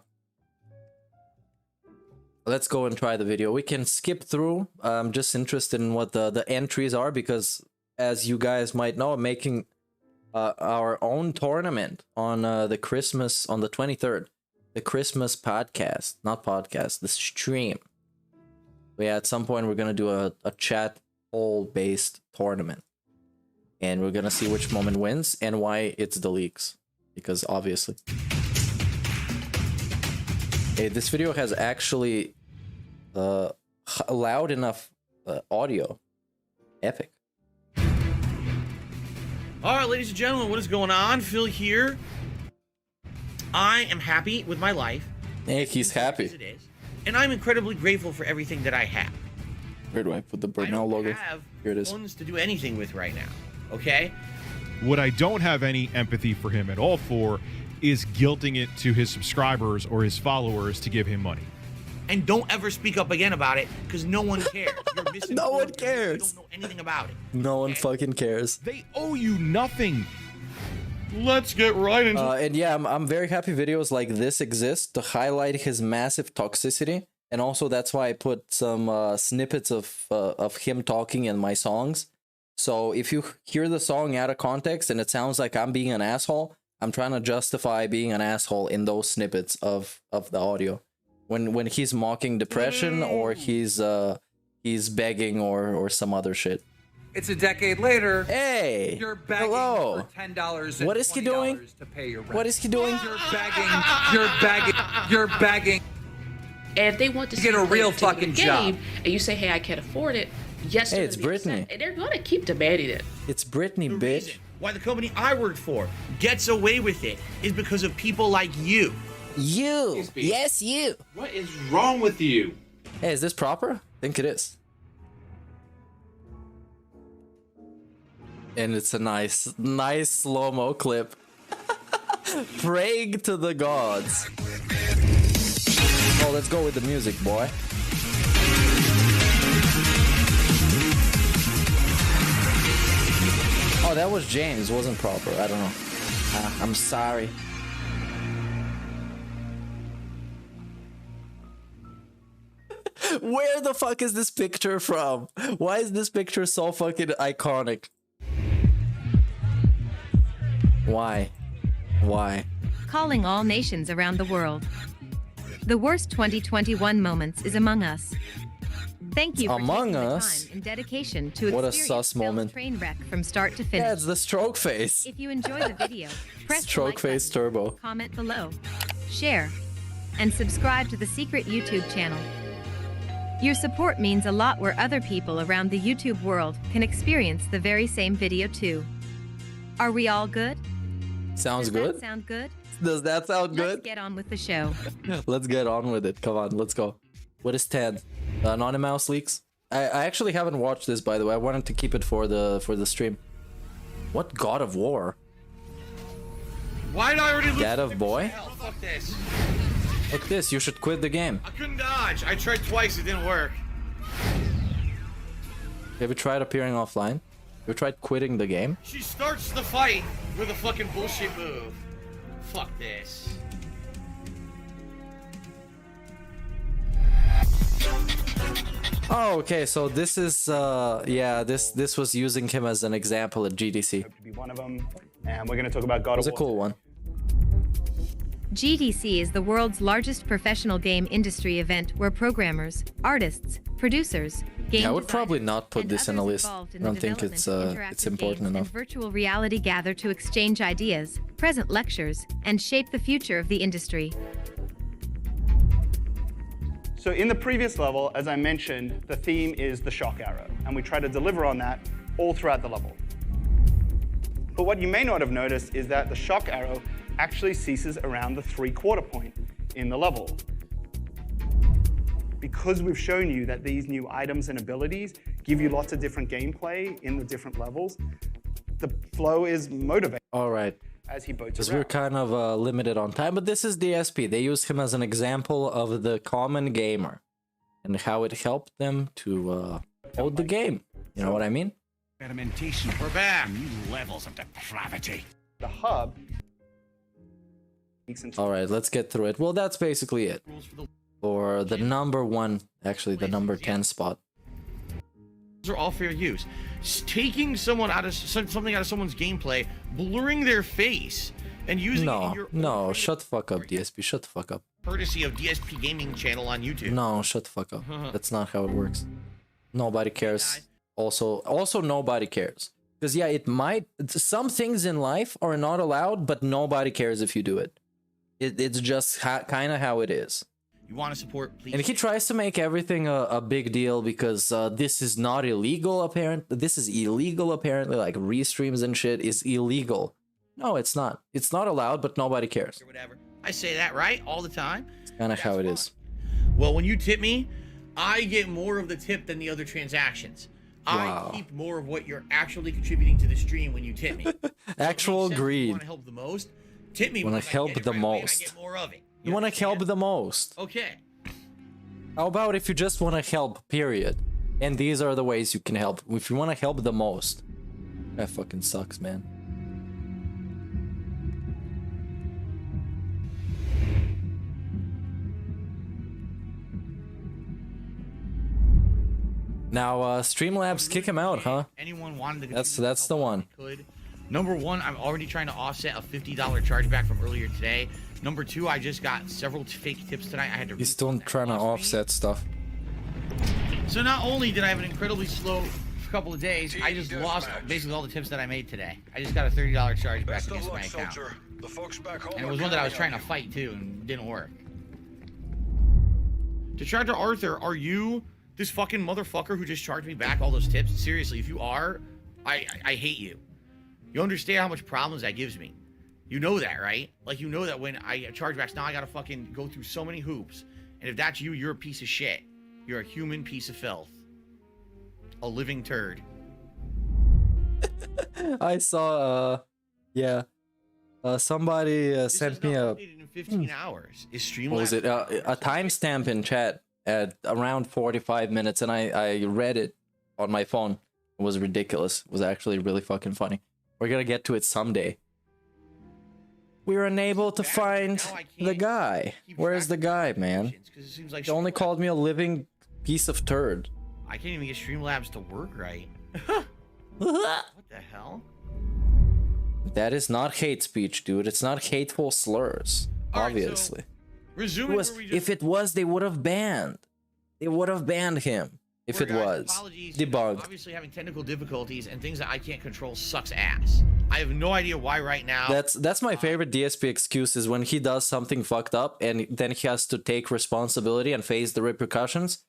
Let's go and try the video. We can skip through. I'm just interested in what the entries are, because as you guys might know, I'm making our own tournament on the Christmas, on the 23rd. The Christmas podcast, not podcast, the stream. But yeah, at some point we're gonna do a chat poll based tournament, and we're gonna see which moment wins and why it's the leaks, because obviously. Hey, this video has actually loud enough audio. Epic. All right, ladies and gentlemen, what is going on? Phil here. I am happy with my life. Hey, he's happy. As it is, and I'm incredibly grateful for everything that I have. Where do I put the Burnell logo? Here it is. Funds to do anything with right now. Okay. What I don't have any empathy for him at all for is guilting it to his subscribers or his followers to give him money. And don't ever speak up again about it, because no one cares. You're missing. No one cares. You don't know anything about it. No one fucking cares. They owe you nothing. Let's get right into and yeah, I'm very happy videos like this exist to highlight his massive toxicity, and also that's why I put some snippets of him talking in my songs. So if you hear the song out of context and it sounds like I'm being an asshole, I'm trying to justify being an asshole in those snippets of the audio. When he's mocking depression, or he's begging or some other shit. It's a decade later. Hey, you're begging hello. for $10 and what is he doing? To pay your rent. What is he doing? You're begging. You're begging. You're begging. And if they want to get a real fucking job, and you say, "Hey, I can't afford it," yes, hey, it's Brittany. And they're gonna keep demanding it. It's Brittany, bitch. Why the company I worked for gets away with it is because of people like you. You. Yes, you. What is wrong with you? Hey, is this proper? I think it is. And it's a nice slow-mo clip. Praying to the gods. Oh, let's go with the music, boy. Oh, that was James. Wasn't proper. I don't know. I'm sorry. Where the fuck is this picture from? Why is this picture so fucking iconic? Why? Calling all nations around the world. The worst 2021 moments is among us. Thank you for Among taking Us? the time and dedication to What a experience sus Phil's moment. train wreck from start to finish. Yeah, it's the stroke face. If you enjoy the video, press the Stroke like face button, turbo. comment below, share, and subscribe to the secret YouTube channel. Your support means a lot where other people around the YouTube world can experience the very same video too. Are we all good? Sounds Does good. that sound good? Does that sound Let's good? get on with the show. Let's get on with it. Come on, let's go. What is 10? Anonymous leaks? I actually haven't watched this, by the way. I wanted to keep it for the stream. What God of War? Why did I already lose? God of Boy? Hell, fuck this. Look this, you should quit the game. I couldn't dodge. I tried twice, it didn't work. Have you tried appearing offline? Have you tried quitting the game? She starts the fight with a fucking bullshit move. Fuck this. Oh, okay, so this is, yeah, this was using him as an example at GDC. To be one of them, and we're going to talk about God It was of a War. cool one. GDC is the world's largest professional game industry event where programmers, artists, producers, game Yeah, I would designers, probably not put and this in a others list. involved I in the don't think development of it's interactive important games enough. and virtual reality gather to exchange ideas, present lectures, and shape the future of the industry. So in the previous level, as I mentioned, the theme is the shock arrow, and we try to deliver on that all throughout the level. But what you may not have noticed is that the shock arrow actually ceases around the 3/4 point in the level. Because we've shown you that these new items and abilities give you lots of different gameplay in the different levels, the flow is motivating. All right. As he boats Because around. we're kind of limited on time, but this is DSP. They use him as an example of the common gamer and how it helped them to hold the game. You know what I mean? Experimentation. We're back. New levels of depravity. The hub. All right, let's get through it. Well, that's basically it for the number one, actually the number 10 spot. Those are all fair use. Taking someone out of something out of someone's gameplay, blurring their face, and using it in your No, shut the fuck up, DSP. Shut the fuck up. courtesy of DSP Gaming channel on YouTube. No, shut the fuck up. That's not how it works. Nobody cares. Also, nobody cares. Because yeah, it might. Some things in life are not allowed, but nobody cares if you do it. It's just kind of how it is. You want to support, please. And he tries to make everything a big deal because this is not illegal, apparently. This is illegal, apparently. Like, restreams and shit is illegal. No, it's not. It's not allowed, but nobody cares. Or whatever. I say that, right? All the time. It's kind of how it is. Well, when you tip me, I get more of the tip than the other transactions. Wow. I keep more of what you're actually contributing to the stream when you tip me. Actual greed. Want to help the most? Tip me. Want when to I help get it the right away and I most. get more of it. You want to help the most. Okay. How about if you just want to help, period? And these are the ways you can help. If you want to help the most. That fucking sucks, man. Now, Streamlabs kick him out, huh? Anyone wanted to That's the one. could. Number one, I'm already trying to offset a $50 chargeback from earlier today. Number two, I just got several fake tips tonight. I had to. He's still trying to offset stuff. So not only did I have an incredibly slow couple of days, I just lost basically all the tips that I made today. I just got a $30 chargeback against my account. And it was one that I was trying to fight too, and didn't work. Detractor Arthur, are you this fucking motherfucker who just charged me back all those tips? Seriously, if you are, I hate you. You understand how much problems that gives me. You know that, right? Like, you know that when I charge backs, now I gotta fucking go through so many hoops. And if that's you, you're a piece of shit. You're a human piece of filth. A living turd. I saw, yeah. Somebody sent me a... In 15 hours. Is Streamlabs... What was it? A timestamp in chat at around 45 minutes, and I read it on my phone. It was ridiculous. It was actually really fucking funny. We're gonna get to it someday. We're unable to find the guy. Where's the guy, man? He only called me a living piece of turd. I can't even get Streamlabs to work right. What the hell? That is not hate speech, dude. It's not hateful slurs. Obviously. Resuming If it was, they would have banned. They would have banned him. If it was. Apologies. Debunked. Obviously having technical difficulties and things that I can't control sucks ass. I have no idea why right now. That's my favorite DSP excuse is when he does something fucked up and then he has to take responsibility and face the repercussions.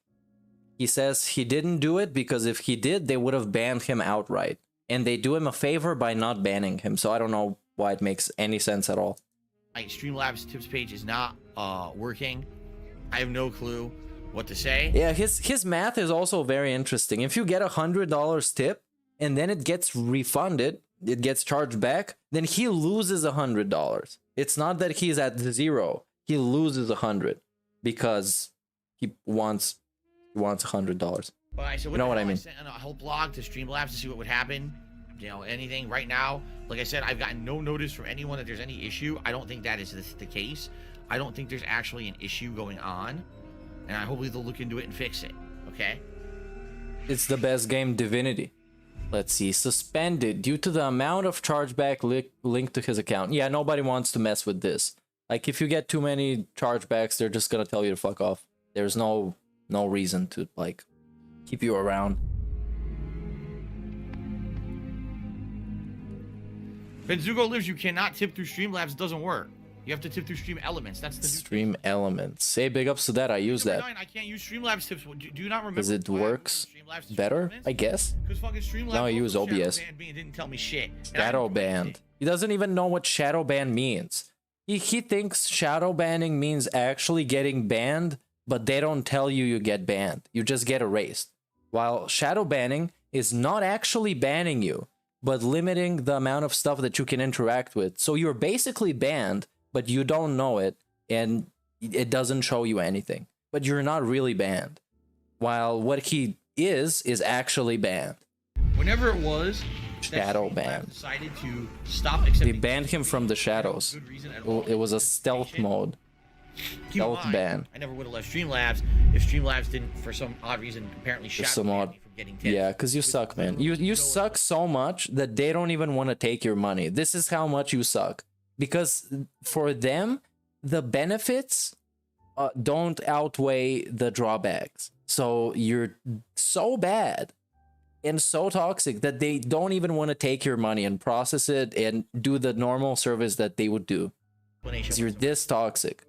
He says he didn't do it because if he did, they would have banned him outright. And they do him a favor by not banning him. So I don't know why it makes any sense at all. My Streamlabs tips page is not working. I have no clue what to say. Yeah, his math is also very interesting. If you get $100 tip and then it gets refunded, it gets charged back, then he loses $100. It's not that he's at 0. He loses 100 because he wants $100. But so you know what I mean? I sent a whole blog to Streamlabs to see what would happen. You know, anything right now. Like I said, I've gotten no notice from anyone that there's any issue. I don't think that is the case. I don't think there's actually an issue going on. And I hopefully they'll look into it and fix it. Okay? It's the best game, Divinity. Let's see. Suspended due to the amount of chargeback linked to his account. Yeah, nobody wants to mess with this. Like, if you get too many chargebacks, they're just gonna tell you to fuck off. There's no reason to, like, keep you around. Benzugo lives, you cannot tip through Streamlabs. It doesn't work. You have to tip through Stream Elements. That's the Stream Elements. Say big ups to that. I use that. I can't use Streamlabs tips. Do you not remember? Because it works better, I guess. Because fucking Streamlabs. Now I use OBS. Didn't tell me shit. Shadow banned. He doesn't even know what shadow ban means. He thinks shadow banning means actually getting banned, but they don't tell you you get banned. You just get erased. While shadow banning is not actually banning you, but limiting the amount of stuff that you can interact with. So you're basically banned, but you don't know it, and it doesn't show you anything. But you're not really banned. While what he is actually banned. Whenever it was, shadow ban. Decided to stop accepting. They banned him from the shadows. It was a stealth mode. Stealth ban. I never would have left Streamlabs if Streamlabs didn't, for some odd reason, apparently shadow ban me from getting tips. Yeah, because you suck, man. You suck so much that they don't even want to take your money. This is how much you suck. Because for them, the benefits don't outweigh the drawbacks. So you're so bad and so toxic that they don't even want to take your money and process it and do the normal service that they would do. Because you're this toxic.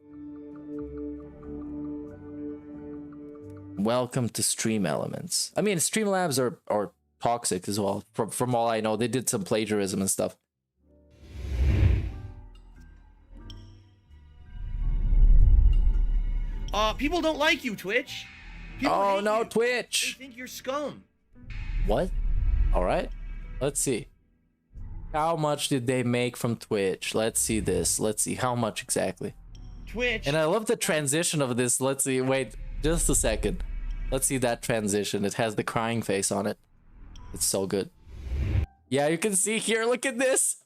Welcome to Stream Elements. I mean, Streamlabs are toxic as well. From all I know, they did some plagiarism and stuff. People don't like you, Twitch. Oh no, Twitch. They think you're scum. What? All right. Let's see. How much did they make from Twitch? Let's see this. Let's see how much exactly. Twitch. And I love the transition of this. Let's see. Wait, just a second. Let's see that transition. It has the crying face on it. It's so good. Yeah, you can see here. Look at this.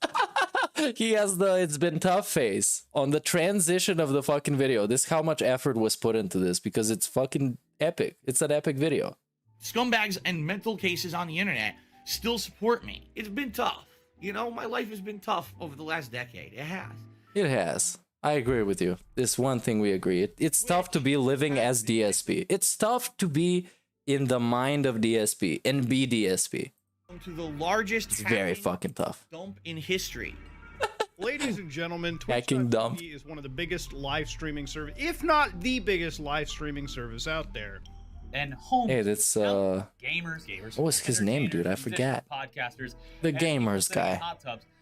He has the "it's been tough" face on the transition of the fucking video. This how much effort was put into this because it's fucking epic. It's an epic video. Scumbags and mental cases on the internet still support me. It's been tough. You know, my life has been tough over the last decade. It has. It has. I agree with you. This one thing we agree. It's tough to be living as DSP. It's tough to be in the mind of DSP and be DSP. To the largest it's very fucking tough. Dump in history. Ladies and gentlemen, Twitch.tv is one of the biggest live streaming service, if not the biggest live streaming service out there. And home. Hey, that's gamers. What was his name, dude? I forgot. Podcasters. The gamers guy.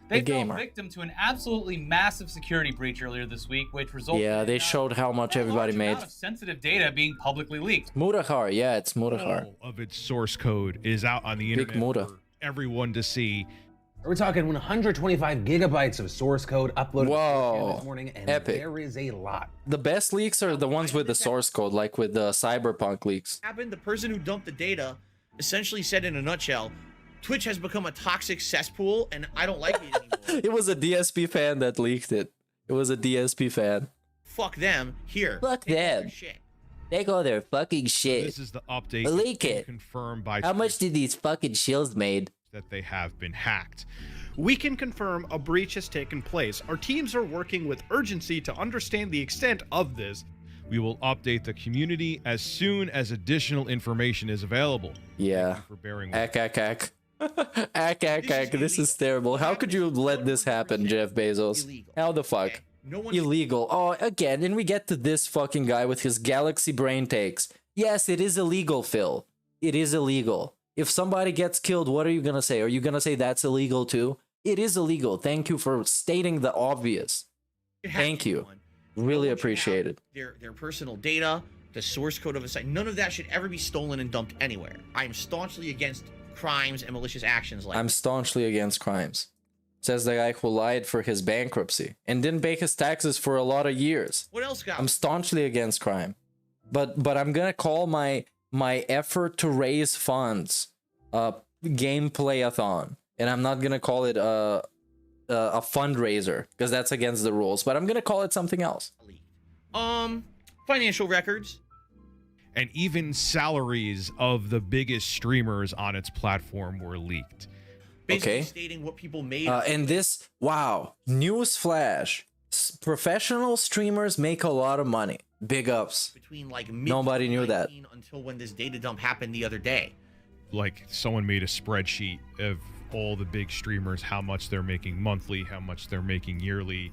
They fell victim to an absolutely massive security breach earlier this week, which resulted in they showed how much everybody made. Of sensitive data being publicly leaked. Mudahar, yeah, it's Mudahar. All of its source code is out on the internet for everyone to see. We're talking 125 gigabytes of source code uploaded this morning, and epic. There is a lot. The best leaks are the ones with the source code, like with the Cyberpunk leaks. The person who dumped the data essentially said in a nutshell, Twitch has become a toxic cesspool, and I don't like it anymore. It was a DSP fan that leaked it. It was a DSP fan. Fuck them. Here. Fuck them. They go their fucking shit. This is the update. Leak it. Confirmed by how much did these fucking shields made? That they have been hacked. We can confirm a breach has taken place. Our teams are working with urgency to understand the extent of this. We will update the community as soon as additional information is available. Yeah. For bearing with This is terrible. How could you let this happen, Jeff Bezos? How the fuck? Illegal. Oh, again, and we get to this fucking guy with his galaxy brain takes. Yes, it is illegal, Phil. It is illegal. If somebody gets killed, what are you gonna say? Are you gonna say that's illegal too? It is illegal. Thank you for stating the obvious. Thank you. Really appreciate it. Their personal data, the source code of a site, none of that should ever be stolen and dumped anywhere. I am staunchly against crimes and malicious actions like I'm staunchly against crimes. Says the guy who lied for his bankruptcy and didn't pay his taxes for a lot of years. What else got? I'm staunchly against crime. But I'm gonna call my effort to raise funds a gameplay-a-thon. And I'm not gonna call it a fundraiser because that's against the rules, but I'm gonna call it something else. Financial records. And even salaries of the biggest streamers on its platform were leaked. Basically stating what people made. And this, wow, news flash. Professional streamers make a lot of money. Big ups. Between like nobody knew that until when this data dump happened the other day. Like someone made a spreadsheet of all the big streamers, how much they're making monthly, how much they're making yearly.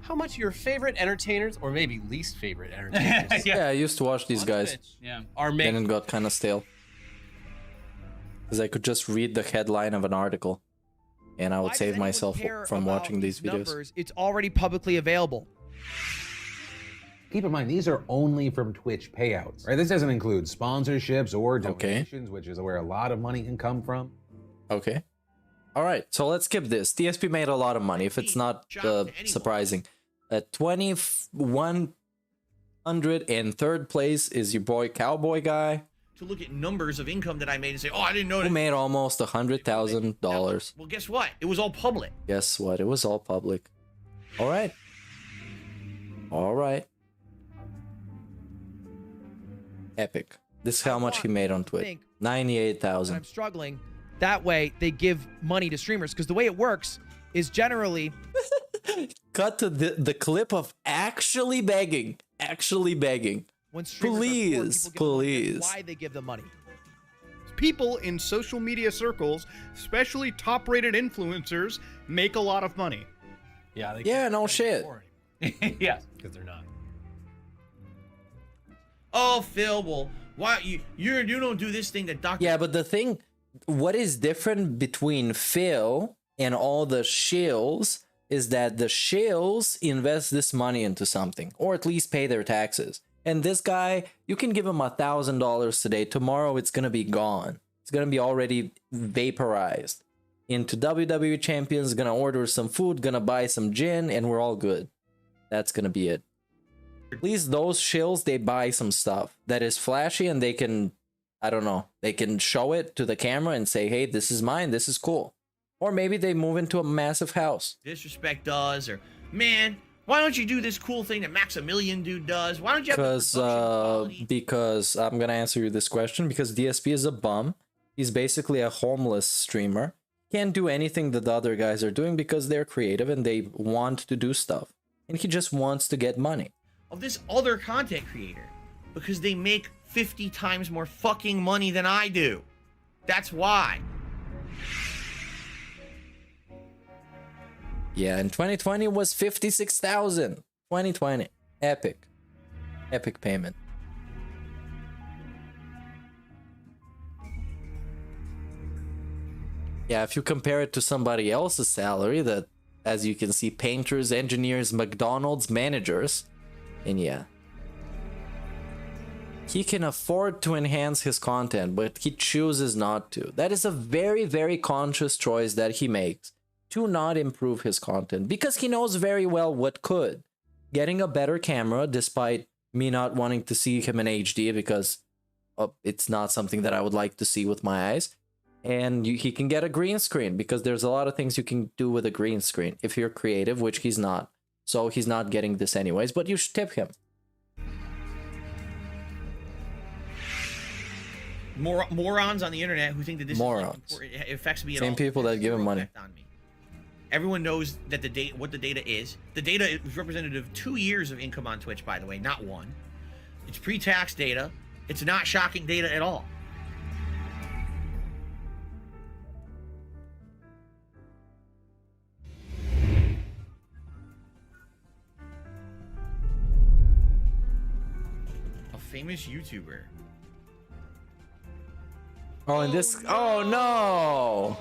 How much your favorite entertainers, or maybe least favorite entertainers, yeah, I used to watch these guys. are making. Then it got kind of stale. Because I could just read the headline of an article. And I would save myself from watching these videos. Numbers, it's already publicly available. Keep in mind, these are only from Twitch payouts, right? This doesn't include sponsorships or donations, which is where a lot of money can come from. Okay. All right, so let's skip this. DSP made a lot of money, if it's not surprising. At 2103rd place is your boy Cowboy Guy. To look at numbers of income that I made and say, oh, I didn't know that. Who made almost $100,000. Well, guess what? It was all public. Guess what? It was all public. All right. All right. Epic. This is how much he made on Twitch. 98,000. I'm struggling. That way, they give money to streamers because the way it works is generally. Cut to the clip of actually begging. Actually begging. When please, please. Why they give them money? People in social media circles, especially top-rated influencers, make a lot of money. Yeah. Yeah. No shit. Yes, because they're not. Oh, Phil, well, why you don't do this thing that Dr. Yeah, but the thing, what is different between Phil and all the shills is that the shills invest this money into something, or at least pay their taxes. And this guy, you can give him $1,000 today. Tomorrow, it's gonna be gone. It's gonna be already vaporized into WWE champions. Gonna order some food, gonna buy some gin, and we're all good. That's gonna be it. At least those shills, they buy some stuff that is flashy and they can, I don't know, they can show it to the camera and say, hey, this is mine, this is cool. Or maybe they move into a massive house. Disrespect does, or man, why don't you do this cool thing that Maximilian dude does? Why don't you have because I'm gonna answer you this question, because DSP is a bum. He's basically a homeless streamer. Can't do anything that the other guys are doing because they're creative and they want to do stuff. And he just wants to get money. Of this other content creator, because they make 50 times more fucking money than I do. That's why. Yeah, in 2020 was 56,000. 2020. Epic. Epic payment. Yeah, if you compare it to somebody else's salary, that, as you can see, painters, engineers, McDonald's, managers, and yeah. He can afford to enhance his content, but he chooses not to. That is a very, very conscious choice that he makes to not improve his content, because he knows very well what could. Getting a better camera, despite me not wanting to see him in HD because it's not something that I would like to see with my eyes. And he can get a green screen, because there's a lot of things you can do with a green screen if you're creative, which he's not. So he's not getting this anyways, but you should tip him. Morons on the internet who think that this is like, it affects me at all. Same people that give him money. Everyone knows that what the data is. The data is representative of 2 years of income on Twitch, by the way, not 1. It's pre-tax data. It's not shocking data at all. A famous YouTuber. Oh, and this. Oh no!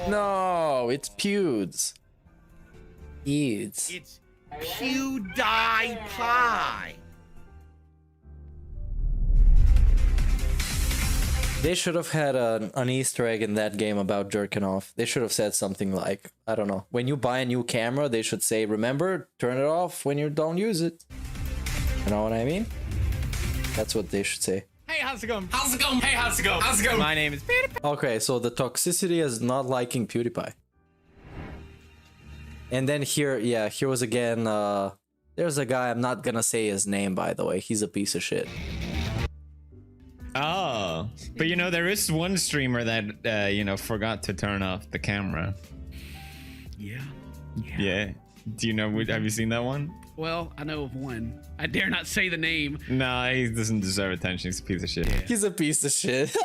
No, it's Pewds. It's PewDiePie. They should have had an Easter egg in that game about jerking off. They should have said something like, I don't know, when you buy a new camera, they should say, remember, turn it off when you don't use it. You know what I mean? That's what they should say. Hey, how's it going? How's it going? Hey, how's it going? How's it going? My name is PewDiePie. Okay, so the toxicity is not liking PewDiePie. And then here, yeah, here was again, there's a guy, I'm not gonna say his name, by the way. He's a piece of shit. Oh, but you know, there is one streamer that, you know, forgot to turn off the camera. Yeah. Do you know, have you seen that one? Well, I know of one. I dare not say the name. No, he doesn't deserve attention. He's a piece of shit. Yeah. He's a piece of shit.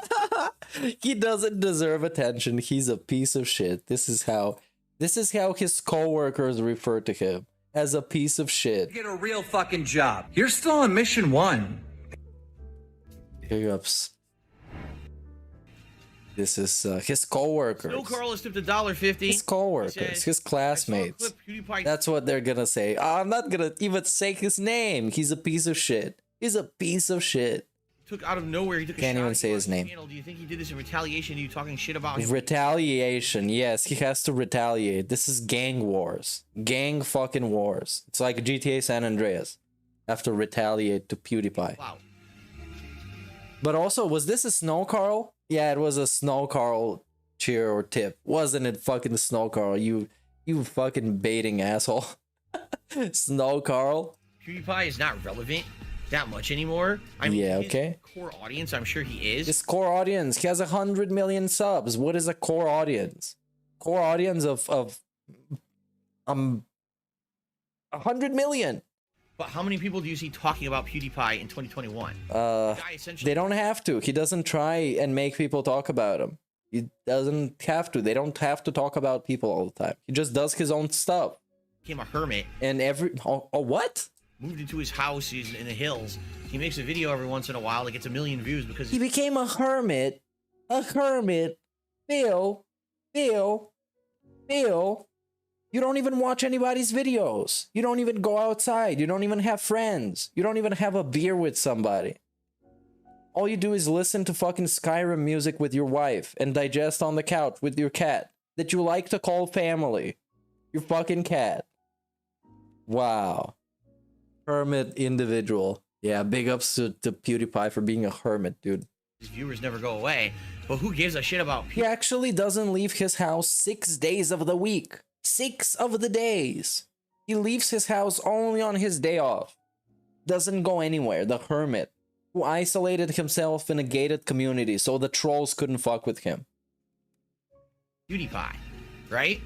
He doesn't deserve attention. He's a piece of shit. This is how his co-workers refer to him, as a piece of shit. Get a real fucking job. You're still on mission 1. Big ups. This is his co-workers. Snow Carl has tipped $1.50. His co-workers, his classmates. That's what they're gonna say. I'm not gonna even say his name. He's a piece of shit. He's a piece of shit. Took out of nowhere. He took Can't even say his name. Do you think he did this in retaliation? Are you talking shit about him? Retaliation. Yes, he has to retaliate. This is gang wars. Gang fucking wars. It's like GTA San Andreas. Have to retaliate to PewDiePie. Wow. But also, was this a Snow Carl? Yeah, it was a Snow Carl cheer or tip. Wasn't it fucking Snow Carl? You fucking baiting asshole. Snow Carl? PewDiePie is not relevant that much anymore. I mean, yeah, his okay. Core audience, I'm sure he is. His core audience. He has 100 million subs. What is a core audience? Core audience of 100 million. But how many people do you see talking about PewDiePie in 2021? They don't have to. He doesn't try and make people talk about him. He doesn't have to. They don't have to talk about people all the time. He just does his own stuff. Became a hermit. And what? Moved into his house. He's in the hills. He makes a video every once in a while that gets 1 million views because he became a hermit. A hermit. Phil. You don't even watch anybody's videos. You don't even go outside. You don't even have friends. You don't even have a beer with somebody. All you do is listen to fucking Skyrim music with your wife and digest on the couch with your cat that you like to call family. Your fucking cat. Wow. Hermit individual. Yeah, big ups to PewDiePie for being a hermit, dude. His viewers never go away, but who gives a shit about PewDiePie? He actually doesn't leave his house 6 days of the week. 6 of the days. He leaves his house only on his day off. Doesn't go anywhere. The hermit, who isolated himself in a gated community so the trolls couldn't fuck with him. PewDiePie, right?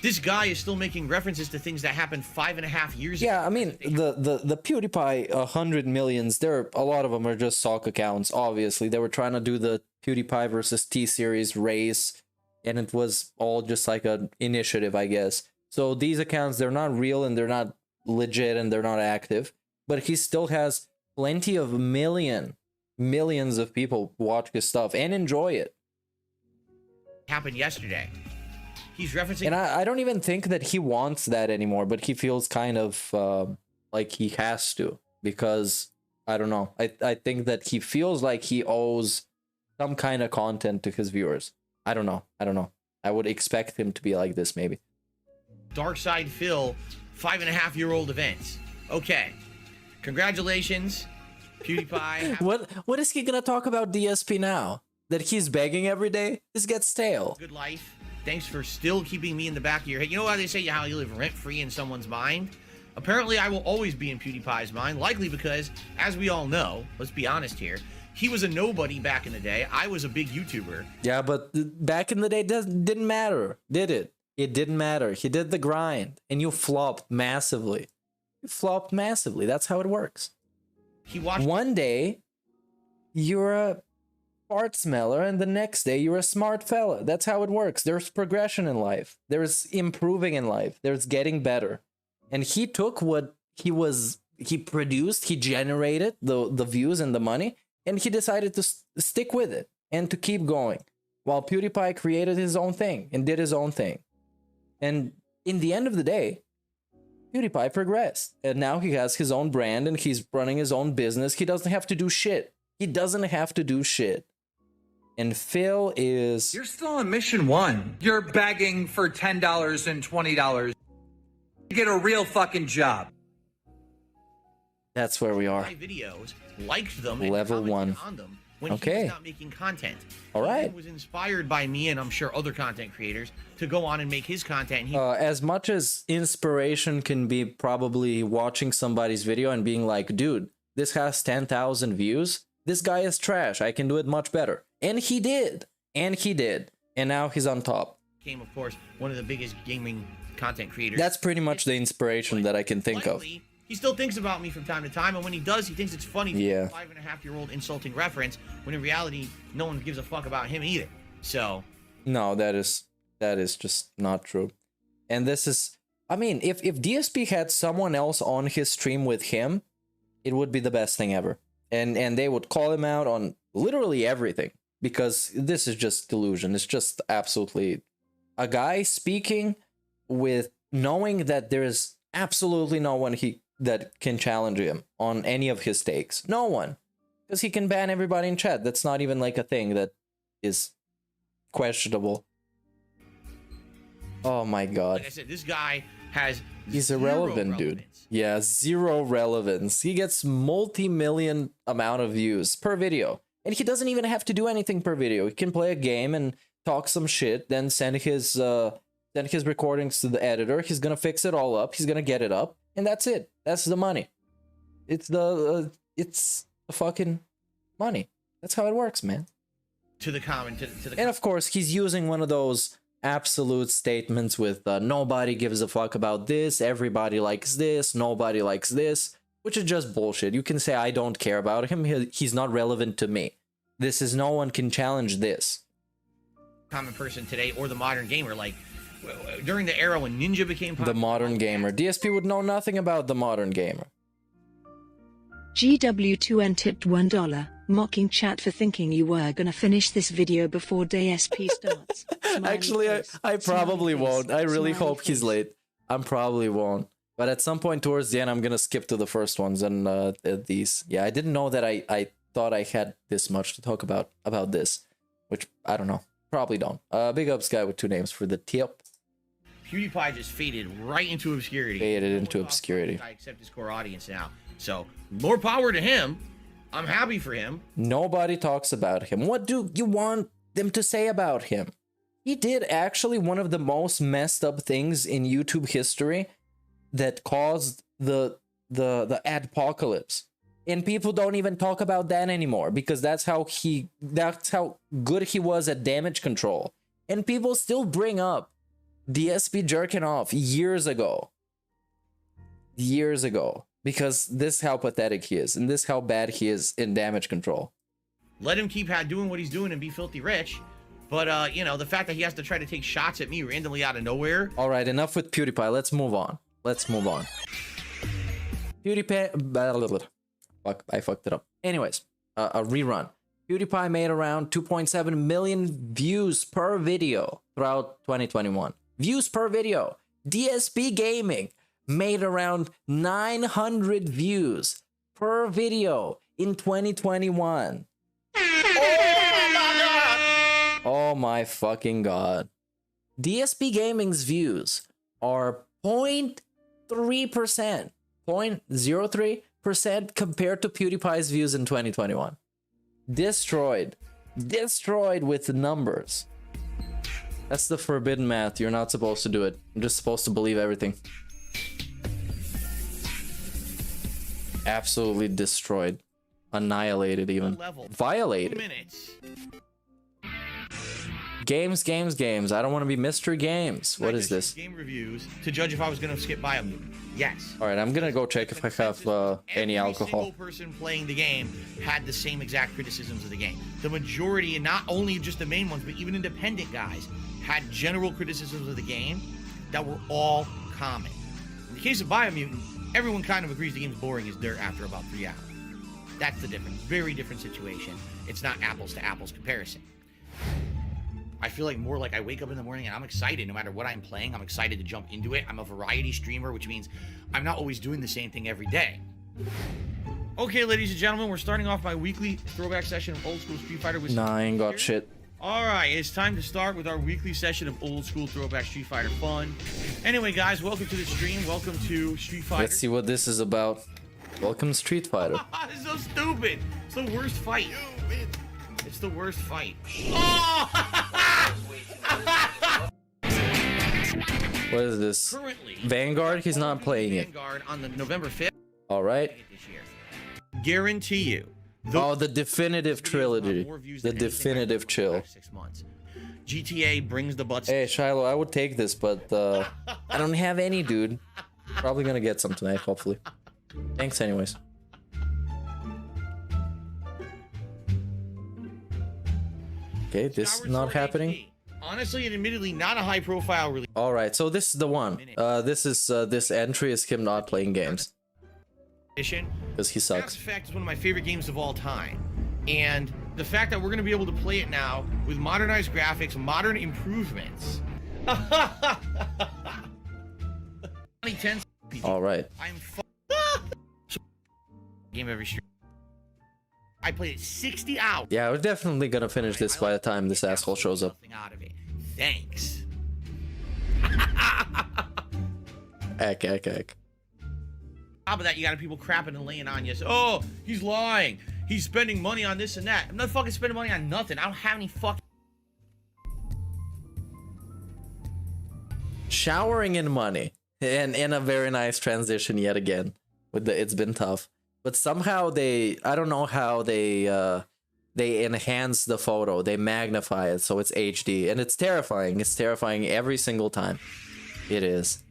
This guy is still making references to things that happened 5.5 years ago. Yeah, I mean, the PewDiePie 100 millions, a lot of them are just sock accounts, obviously. They were trying to do the PewDiePie versus T-Series race, and it was all just like an initiative, I guess. So these accounts, they're not real and they're not legit and they're not active, but he still has plenty of millions of people watch his stuff and enjoy it. Happened yesterday. He's referencing, and I don't even think that he wants that anymore, but he feels kind of like he has to, because I don't know. I think that he feels like he owes some kind of content to his viewers. I don't know. I would expect him to be like this, maybe. Dark Side Phil, 5.5-year-old events. Okay, congratulations, PewDiePie. What is he gonna talk about DSP now? That he's begging every day? This gets stale. Good life. Thanks for still keeping me in the back of your head. You know how they say how you live rent-free in someone's mind? Apparently, I will always be in PewDiePie's mind, likely because, as we all know, let's be honest here, he was a nobody back in the day. I was a big YouTuber. Yeah, but back in the day didn't matter, did it? It didn't matter. He did the grind, and you flopped massively. You flopped massively. That's how it works. He watched. One day, you're a fart smeller, and the next day, you're a smart fella. That's how it works. There's progression in life. There's improving in life. There's getting better. And he took what he produced, he generated the views and the money, and he decided to stick with it and to keep going, while PewDiePie created his own thing and did his own thing. And in the end of the day, PewDiePie progressed, and now he has his own brand and he's running his own business. He doesn't have to do shit. He doesn't have to do shit. And Phil is... You're still on mission 1. You're begging for $10 and $20. Get a real fucking job. That's where we are. My videos, liked them, and Level 1. on them when okay. he was not making content. All right. He was inspired by me and I'm sure other content creators to go on and make his content. As much as inspiration can be probably watching somebody's video and being like, dude, this has 10,000 views. This guy is trash. I can do it much better. And he did. And he did. And now he's on top. Became, of course, one of the biggest gaming content creators. That's pretty much the inspiration that I can think of. He still thinks about me from time to time, and when he does, he thinks it's funny. Yeah. 5.5-year-old insulting reference, when in reality, no one gives a fuck about him either. So. No, that is just not true. And this is, I mean, if DSP had someone else on his stream with him, it would be the best thing ever. And they would call him out on literally everything, because this is just delusion. It's just absolutely a guy speaking with knowing that there is absolutely no one that can challenge him on any of his takes. No one. Because he can ban everybody in chat. That's not even like a thing that is questionable. Oh my god. Like I said, this guy has He's irrelevant, dude. Yeah, zero relevance. He gets multi-million amount of views per video. And he doesn't even have to do anything per video. He can play a game and talk some shit, then send his recordings to the editor. He's gonna fix it all up. He's gonna get it up. And that's it. That's the money. It's the fucking money. That's how it works, man. To the comment, and of course, he's using one of those absolute statements with nobody gives a fuck about this, everybody likes this, nobody likes this, which is just bullshit. You can say I don't care about him. He's not relevant to me. This is no one can challenge this. Common person today or the modern gamer, like during the era when Ninja became popular. The modern gamer. DSP would know nothing about the modern gamer. GW2N tipped $1, mocking chat for thinking you were gonna finish this video before DSP starts. Actually, I probably won't. I really hope he's late. I probably won't. But at some point towards the end, I'm gonna skip to the first ones and these. Yeah, I didn't know that I thought I had this much to talk about this, which I don't know. Probably don't. Big ups guy with 2 names for the tip. PewDiePie just faded right into obscurity. Faded into obscurity. I accept his core audience now. So, more power to him. I'm happy for him. Nobody talks about him. What do you want them to say about him? He did actually one of the most messed up things in YouTube history that caused the adpocalypse. And people don't even talk about that anymore because that's how good he was at damage control. And people still bring up DSP jerking off years ago. Because this is how pathetic he is, and this is how bad he is in damage control. Let him keep doing what he's doing and be filthy rich. But, you know, the fact that he has to try to take shots at me randomly out of nowhere. All right, enough with PewDiePie. Let's move on. PewDiePie... Fuck, I fucked it up. Anyways, a rerun. PewDiePie made around 2.7 million views per video throughout 2021. Views per video. DSPGaming made around 900 views per video in 2021. Oh my fucking god. DSPGaming's views are 0.3%. 0.03% compared to PewDiePie's views in 2021. Destroyed with the numbers. That's the forbidden math. You're not supposed to do it. You're just supposed to believe everything. Absolutely destroyed. Annihilated even. Violated. Games. I don't want to be Mr. Games. What is this? Game reviews to judge if I was going to skip Biomutant. Yes. All right, I'm gonna go check if I have any alcohol. Every single person playing the game had the same exact criticisms of the game. The majority, and not only just the main ones, but even independent guys, had general criticisms of the game that were all common. In the case of Biomutant, everyone kind of agrees the game's boring as dirt after about 3 hours. That's the difference. Very different situation. It's not apples to apples comparison. I feel like more like I wake up in the morning and I'm excited no matter what I'm playing. I'm excited to jump into it. I'm a variety streamer, which means I'm not always doing the same thing every day. Okay, ladies and gentlemen, we're starting off my weekly throwback session of old school Street Fighter with... Nah, I ain't got shit. All right, it's time to start with our weekly session of old school throwback Street Fighter fun. Anyway, guys, welcome to the stream. Welcome to Street Fighter. Let's see what this is about. Welcome, Street Fighter. This is so stupid. It's the worst fight. It's the worst fight. Oh! What is this? Currently, Vanguard? He's not playing it. Vanguard on the November 5th. All right. Guarantee you. Oh, the definitive trilogy. The definitive chill. 6 months. GTA brings the butts. Hey, Shiloh, I would take this, but I don't have any, dude. Probably gonna get some tonight, hopefully. Thanks, anyways. Okay, this not happening. Honestly and admittedly, not a high-profile release. All right, so this is the one. This entry is him not playing games because he sucks. Mass Effect is one of my favorite games of all time, and the fact that we're going to be able to play it now with modernized graphics, modern improvements. All right. I'm game every stream. I played it 60 hours. Yeah, we're definitely gonna finish this by the time this asshole shows up. Out of it. Thanks. Eck. Top of that, you got people crapping and laying on you. So, oh, he's lying. He's spending money on this and that. I'm not fucking spending money on nothing. I don't have any fucking... Showering in money. And in a very nice transition yet again. With the it's been tough. But somehow I don't know how they enhance the photo. They magnify it so it's HD. And it's terrifying. It's terrifying every single time. It is.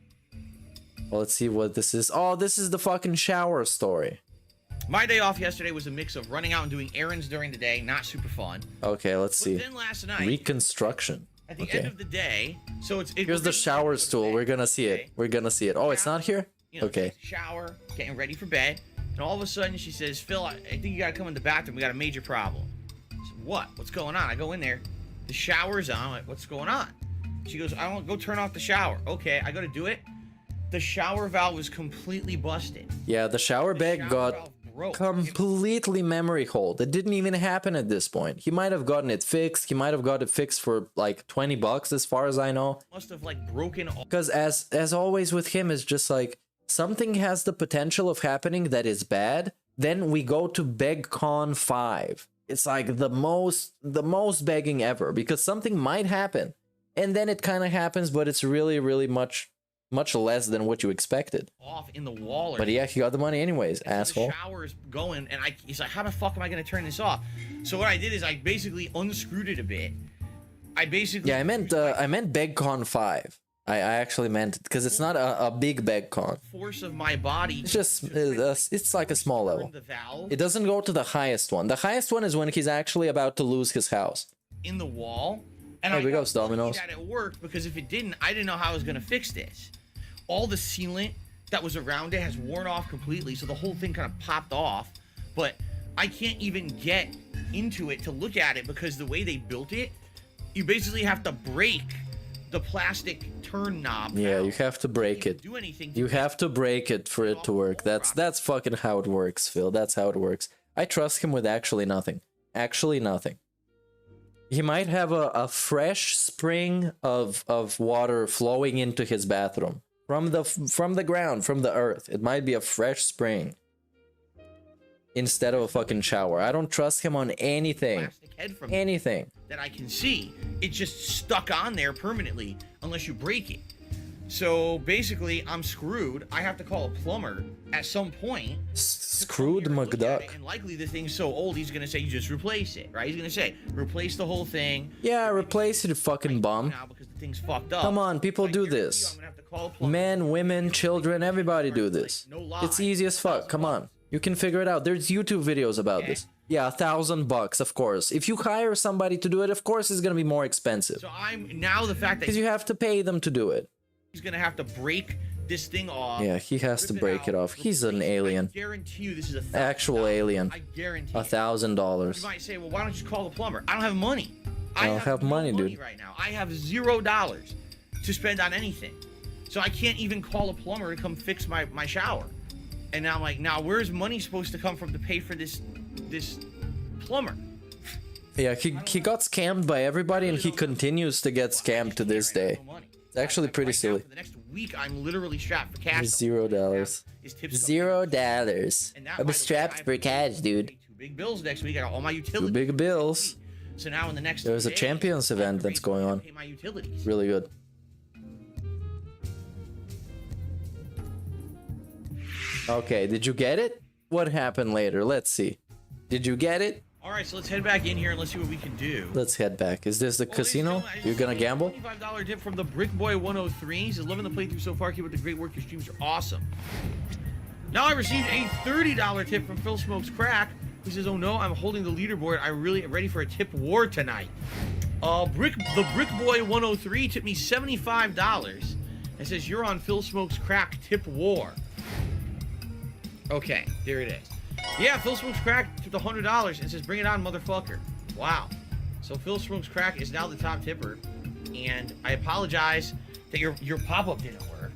Well, let's see what this is. Oh, this is the fucking shower story. My day off yesterday was a mix of running out and doing errands during the day. Not super fun. Okay, let's see. But then last night... Reconstruction. At the end of the day... So Here's the shower stool. We're gonna see it. We're gonna see it. Oh, it's not here? Okay. Shower, getting ready for bed. And all of a sudden she says, Phil, I think you gotta come in the bathroom. We got a major problem. I said, what? What's going on? I go in there. The shower's on. I'm like, what's going on? She goes, I want to go turn off the shower. Okay, I go to do it. The shower valve was completely busted. Yeah, the shower bag got completely memory hold. It didn't even happen at this point. He might have gotten it fixed. He might have got it fixed for like $20 as far as I know. Must have like broken. Because as always with him, it's just like something has the potential of happening that is bad. Then we go to BegCon 5. It's like the most begging ever because something might happen. And then it kind of happens, but it's really, really much less than what you expected. Off in the wall. But yeah, he got the money anyways, asshole. The shower's going, and he's like, how the fuck am I going to turn this off? So what I did is I basically unscrewed it a bit. Yeah, I meant BegCon 5. I actually meant it because it's not a big BegCon. Force of my body. It's just it's like a small level. It doesn't go to the highest one. The highest one is when he's actually about to lose his house. In the wall. And there we go, Domino's. That it worked because if it didn't, I didn't know how I was going to fix this. All the sealant that was around it has worn off completely, so the whole thing kind of popped off. But I can't even get into it to look at it because the way they built it, you basically have to break the plastic turn knob. Yeah, you have to break it. You have to break it for it to work. That's fucking how it works, Phil. That's how it works. I trust him with actually nothing. Actually nothing. He might have a fresh spring of water flowing into his bathroom from the ground, from the earth. It might be a fresh spring instead of a fucking shower. I don't trust him on anything. Anything that I can see. It's just stuck on there permanently unless you break it. So basically, I'm screwed. I have to call a plumber at some point. Screwed McDuck. And likely the thing's so old, he's gonna say, you just replace it, right? He's gonna say, replace the whole thing. Yeah, replace it, fucking bum. Now because the thing's fucked up. Come on, people do this. Men, women, children, everybody do this. It's easy as fuck. Come on. You can figure it out. There's YouTube videos about this. Yeah, $1,000, of course. If you hire somebody to do it, of course it's gonna be more expensive. So I'm now the fact that because you have to pay them to do it. He's gonna have to break this thing off. Yeah, he has to break it off. He's an alien. I guarantee you this is a actual alien. I guarantee $1,000. You might say, well, why don't you just call the plumber? I don't have money. I don't have money, dude. Right now, I have $0 to spend on anything, so I can't even call a plumber to come fix my shower. And now I'm like, now where's money supposed to come from to pay for this plumber? Yeah, he got scammed by everybody, and he continues to get scammed to this day. It's actually pretty silly. For the next week, I'm literally strapped for cash. $0. $0. I'm strapped for cash, dude. 2 big bills next week. I got all my utilities. 2 big bills. So now in the next there's a champions event that's going on. Pay my utilities. Really good. Okay, did you get it? What happened later? Let's see. Did you get it? All right, so let's head back in here and let's see what we can do. Let's head back. Is this the casino? You're gonna gamble? $25 tip from the Brickboy103. He says, loving the playthrough so far. Keep up the great work. Your streams are awesome. Now I received a $30 tip from Phil Smokes Crack, who says, oh no, I'm holding the leaderboard. I'm really ready for a tip war tonight. The Brickboy103 tipped me $75 and says, you're on Phil Smokes Crack tip war. Okay, there it is. Yeah, Phil Smokes Crack tipped $100 and says, bring it on, motherfucker. Wow. So Phil Smokes Crack is now the top tipper. And I apologize that your pop-up didn't work.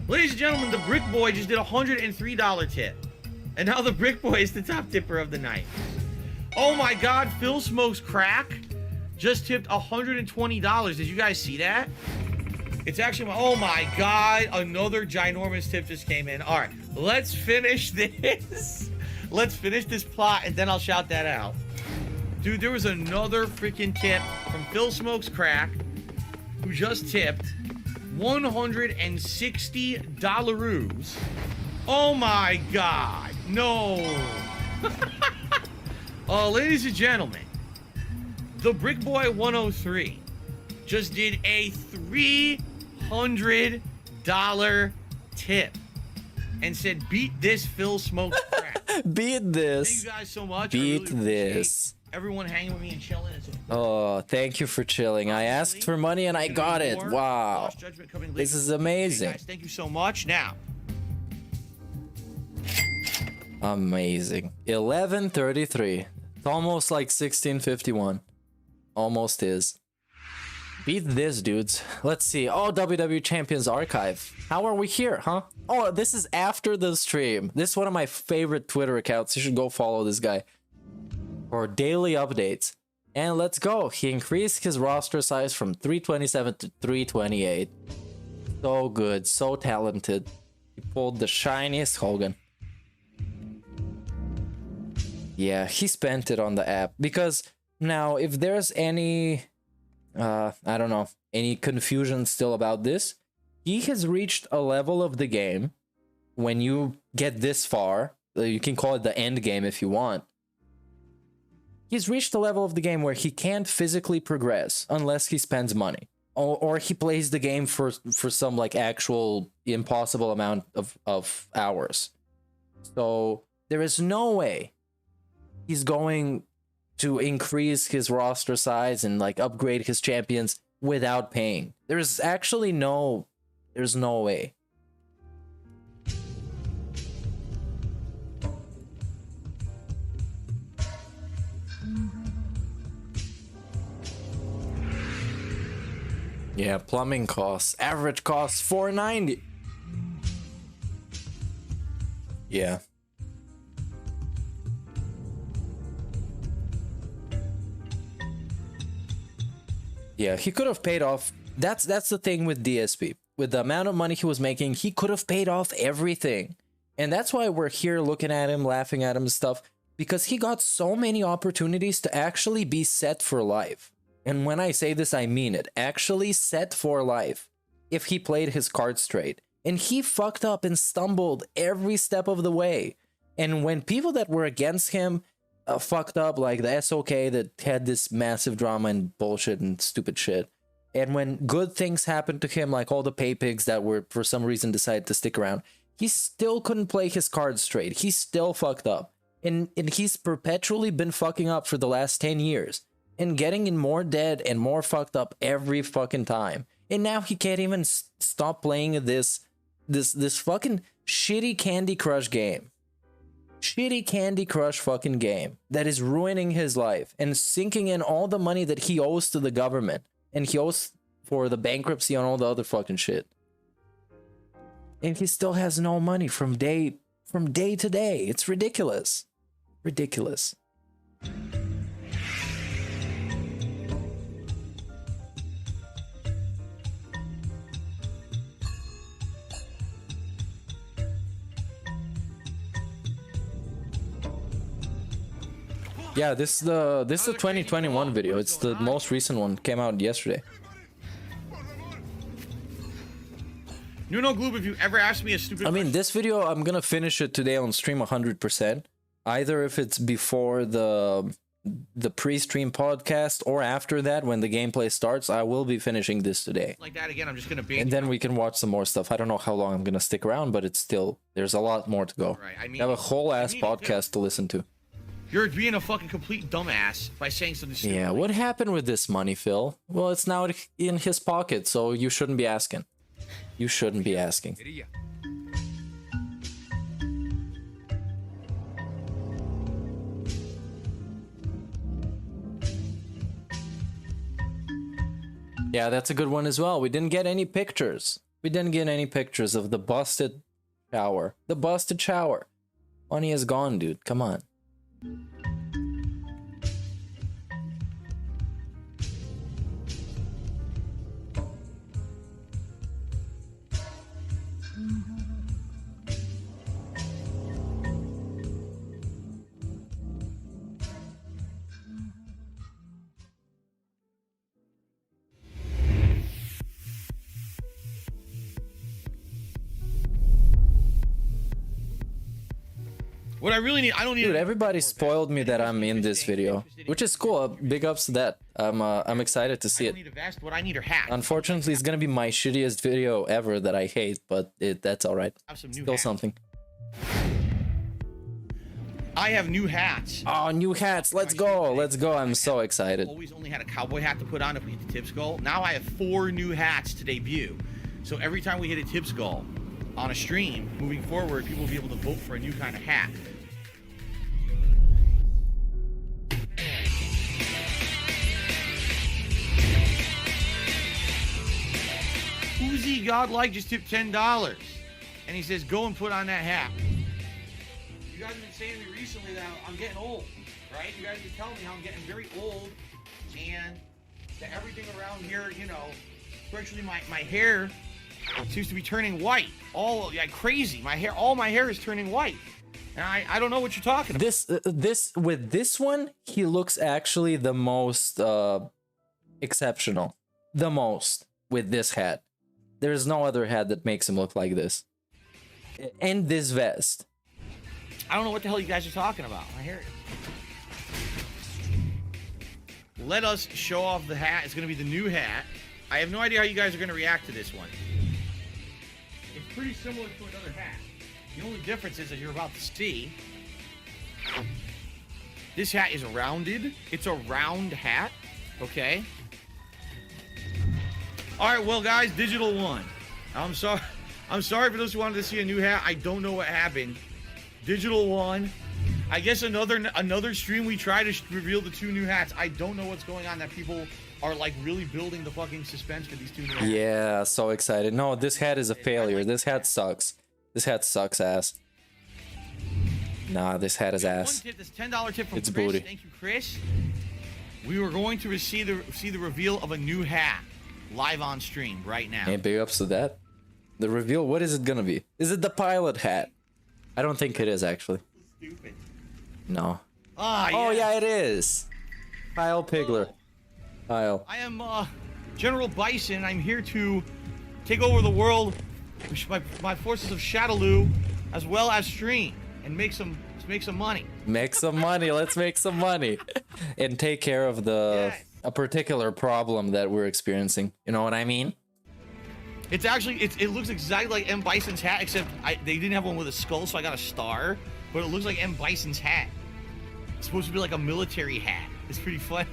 Ladies and gentlemen, the Brick Boy just did a $103 tip. And now the Brick Boy is the top tipper of the night. Oh my god, Phil Smokes Crack just tipped $120. Did you guys see that? It's actually oh my god, another ginormous tip just came in. All right, let's finish this. Let's finish this plot, and then I'll shout that out. Dude, there was another freaking tip from Phil Smokes Crack, who just tipped $160. Oh my god, no. Ladies and gentlemen, the Brick Boy 103 just did a $300 tip and said, beat this Phil Smokes Crack. Beat this. Thank you guys so much. Beat this. Everyone hanging with me and chilling. Oh, thank you for chilling. I asked for money and I got it. Wow. This is amazing. Guys, thank you so much. Now. Amazing. 11:33. It's almost like 16:51. Almost is. Beat this, dudes. Let's see. Oh, WWE Champions Archive. How are we here, huh? Oh, this is after the stream. This is one of my favorite Twitter accounts. You should go follow this guy for daily updates. And let's go. He increased his roster size from 327 to 328. So good. So talented. He pulled the shiniest Hogan. Yeah, he spent it on the app. Because now, if there's any... I don't know, any confusion still about this, he has reached a level of the game when you get this far, you can call it the end game if you want. He's reached a level of the game where he can't physically progress unless he spends money. Or he plays the game for some like actual impossible amount of hours. So there is no way he's going to increase his roster size and like upgrade his champions without paying. There's actually there's no way. Yeah, plumbing costs. Average costs $4.90. Yeah. Yeah, he could have paid off. That's the thing with DSP. With the amount of money he was making, he could have paid off everything. And that's why we're here looking at him, laughing at him and stuff. Because he got so many opportunities to actually be set for life. And when I say this, I mean it. Actually set for life. if he played his cards straight. And he fucked up and stumbled every step of the way. And when people that were against him fucked up, like the SOK that had this massive drama and bullshit and stupid shit, and when good things happened to him, like all the pay pigs that were for some reason decided to stick around, he still couldn't play his cards straight. He still fucked up. And he's perpetually been fucking up for the last 10 years. And getting in more dead and more fucked up every fucking time. And now he can't even stop playing this fucking shitty Candy Crush game. Shitty Candy Crush fucking game that is ruining his life and sinking in all the money that he owes to the government. And he owes for the bankruptcy and all the other fucking shit. And he still has no money from day to day. It's ridiculous. Ridiculous. Yeah, this is the 2021 video. It's the most recent one. Came out yesterday. Nuno Gloob, if you ever asked me a stupid I mean, this video, I'm gonna finish it today on stream 100%. Either if it's before the pre-stream podcast or after that when the gameplay starts, I will be finishing this today. Like that again, I'm just gonna ban. And then we can watch some more stuff. I don't know how long I'm gonna stick around, but it's still, there's a lot more to go. Right, I mean, you have a whole ass podcast to listen to. You're being a fucking complete dumbass by saying something stupid. Yeah, what happened with this money, Phil? Well, it's now in his pocket, so you shouldn't be asking. You shouldn't be asking. Yeah, that's a good one as well. We didn't get any pictures. We didn't get any pictures of the busted shower. The busted shower. Money is gone, dude. Come on. What I really need, I don't need. Dude, everybody spoiled me that I'm in this video, which is cool. Big ups to that. I'm excited to see I it. don't need a vest. What I need are hats. Unfortunately, it's gonna be my shittiest video ever that I hate, but that's all right. Have some new Still hats. something. I have new hats. Oh, new hats! Let's go! Let's go! I'm so excited. Always only had a cowboy hat to put on if we hit the tip skull. Now I have 4 new hats to debut. So every time we hit a tip skull on a stream, moving forward, people will be able to vote for a new kind of hat. Uzi Godlike just tipped $10. And he says, go and put on that hat. You guys have been saying to me recently that I'm getting old, right? You guys have been telling me how I'm getting very old and that everything around here, you know, especially my hair seems to be turning white. All like crazy. My hair, all my hair is turning white. And I don't know what you're talking about. With this one, he looks actually the most exceptional. The most with this hat. There's no other hat that makes him look like this. And this vest. I don't know what the hell you guys are talking about. My hair. Let us show off the hat. It's going to be the new hat. I have no idea how you guys are going to react to this one. It's pretty similar to another hat. The only difference is, as you're about to see, this hat is rounded. It's a round hat, okay? All right, well, guys, digital one. I'm sorry for those who wanted to see a new hat. I don't know what happened. Digital one. I guess another stream we try to reveal the 2 new hats. I don't know what's going on that people are like really building the fucking suspense for these 2 new hats. Yeah, so excited. No, this hat is a failure. This hat sucks. This hat sucks ass. Nah, this hat is ass. This $10 tip from It's Chris. booty. Thank you, Chris. We were going to see the reveal of a new hat live on stream right now. Hey, big ups to that. The reveal, what is it gonna be? Is it the pilot hat? I don't think it is, actually. Stupid. No. Ah, Oh, yeah, it is. Kyle Pigler. Kyle. I am General Bison. I'm here to take over the world, my forces of Shadowloo, as well as stream and make some money. Make some money. Let's make some money, and take care of a particular problem that we're experiencing. You know what I mean? It's actually it looks exactly like M. Bison's hat, except they didn't have one with a skull, so I got a star. But it looks like M. Bison's hat. It's supposed to be like a military hat. It's pretty fun.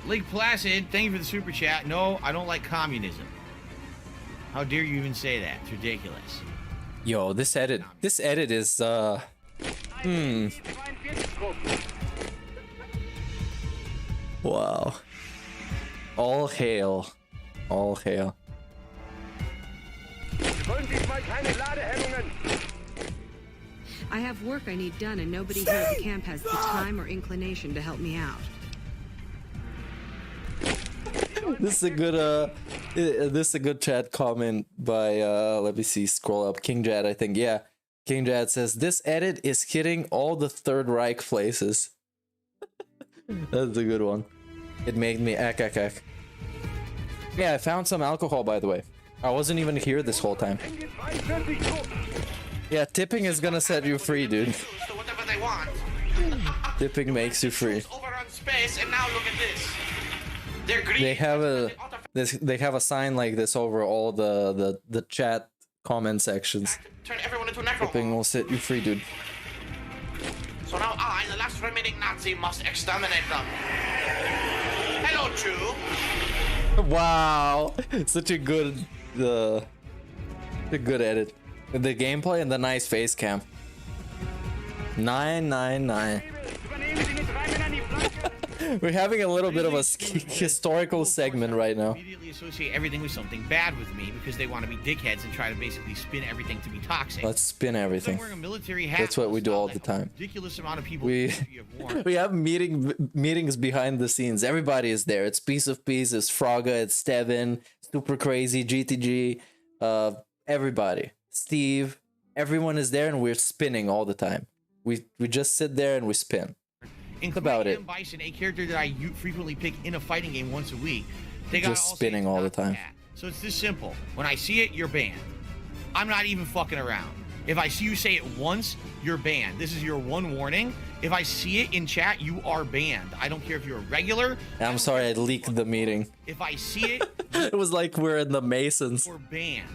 Lake Placid, thank you for the super chat. No, I don't like communism. How dare you even say that? It's ridiculous. Yo, this edit is Wow. All hail. All hail. I have work I need done, and nobody here at the camp has the time or inclination to help me out. This is a good chat comment by let me see, scroll up. King Jad, I think. Yeah. King Jad says this edit is hitting all the Third Reich places. That's a good one. It made me ack. Yeah, I found some alcohol, by the way. I wasn't even here this whole time. Yeah, tipping is gonna set you free, dude. Whatever they want. Tipping makes you free. Overrun space, and now look at this. They're green. They have a sign like this over all the chat comment sections. Turn everyone into necro. Tipping will set you free, dude. So now I, the last remaining Nazi, must exterminate them. Hello, Chew. Wow, such a good edit. The gameplay and the nice face cam. 999. We're having a little bit of a historical segment right now. Immediately associate everything with something bad with me because they want to be dickheads and try to basically spin everything to be toxic. Let's spin everything. I'm wearing a military hat. That's what we do all the time. Ridiculous amount of people. We have meetings behind the scenes. Everybody is there. It's Piece of Peace, it's Frogga, it's Steven, Suprcrzy, GTG, everybody. Steve, everyone is there, and we're spinning all the time. We just sit there and we spin. Think about it. Bison, a character that I frequently pick in a fighting game once a week. They got just spinning all the time. So it's this simple. When I see it, you're banned. I'm not even fucking around. If I see you say it once, you're banned. This is your one warning. If I see it in chat, you are banned. I don't care if you're a regular. I'm sorry I leaked the meeting. If I see it, it was like we're in the Masons. You're banned.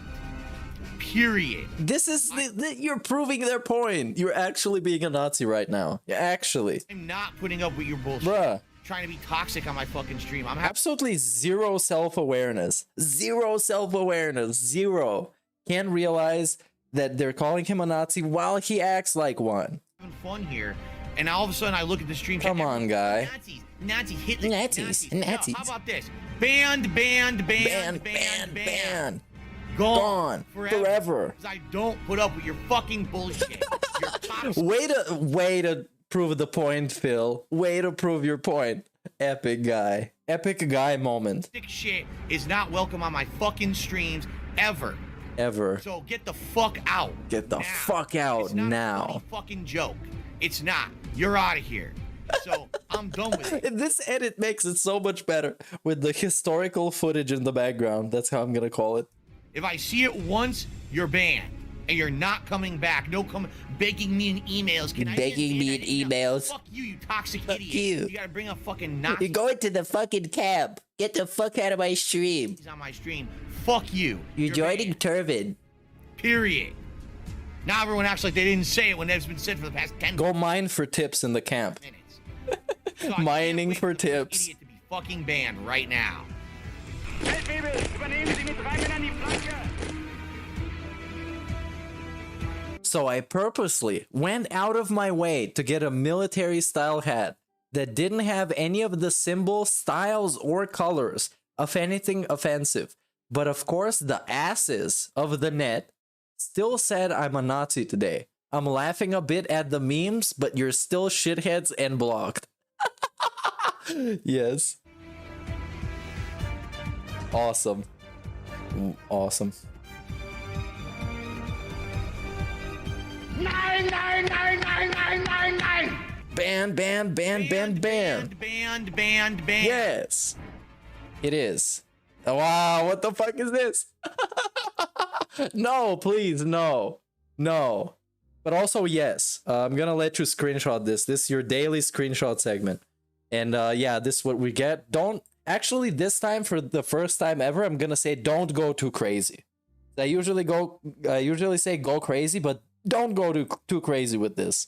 Period. This is you're proving their point. You're actually being a Nazi right now. You're actually. I'm not putting up with your bullshit. Bruh. Trying to be toxic on my fucking stream. I'm absolutely zero self-awareness. Zero self-awareness. Zero. Can't realize that they're calling him a Nazi while he acts like one. Having fun here, and all of a sudden I look at the stream. Come on, guy. Nazis, Hitler, Nazis. No, how about this? Banned. Gone forever. I don't put up with your fucking bullshit. Way to prove the point, Phil. Way to prove your point. Epic guy moment. Sick shit is not welcome on my fucking streams ever. So get the fuck out. Get the fuck out it's not now. A funny fucking joke. It's not. You're out of here. So I'm done with it. This edit makes it so much better with the historical footage in the background. That's how I'm gonna call it. If I see it once, you're banned. And you're not coming back. No begging me in emails. Begging me in emails. Fuck you, you toxic fuck idiot. You gotta bring a fucking Nazi. You're going to the fucking camp. Get the fuck out of my stream. He's on my stream. Fuck you. You're joining Tervine. Period. Now everyone acts like they didn't say it when it's been said for the past 10 Go mine for tips in the camp. So mining for tips. Idiot to be fucking banned right now. So I purposely went out of my way to get a military style hat that didn't have any of the symbols, styles, or colors of anything offensive. But of course, the asses of the net still said I'm a Nazi today. I'm laughing a bit at the memes, but you're still shitheads and blocked. Yes. Awesome. Awesome. Banned. Yes. It is. Wow, what the fuck is this? No, please, no. No. But also, yes. I'm gonna let you screenshot this. This is your daily screenshot segment. And yeah, this is what we get. Don't... Actually, this time, for the first time ever, I'm gonna say don't go too crazy. I usually say go crazy, but don't go too crazy with this.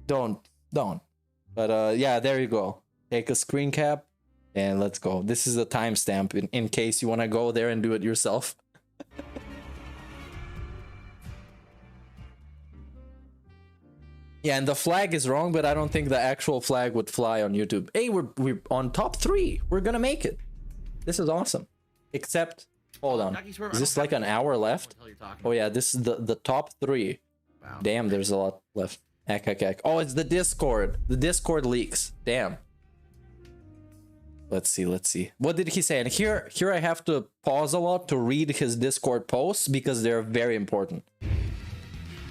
Don't. But yeah, there you go. Take a screen cap and let's go. This is a timestamp in case you want to go there and do it yourself. Yeah, and the flag is wrong, but I don't think the actual flag would fly on YouTube. Hey, we're on top 3. We're gonna make it. This is awesome. Except, hold on. Is this like an hour left? Oh yeah, this is the top 3. Wow. Damn, there's a lot left. Heck. Oh, it's the Discord. The Discord leaks. Damn. Let's see. What did he say? And here I have to pause a lot to read his Discord posts because they're very important.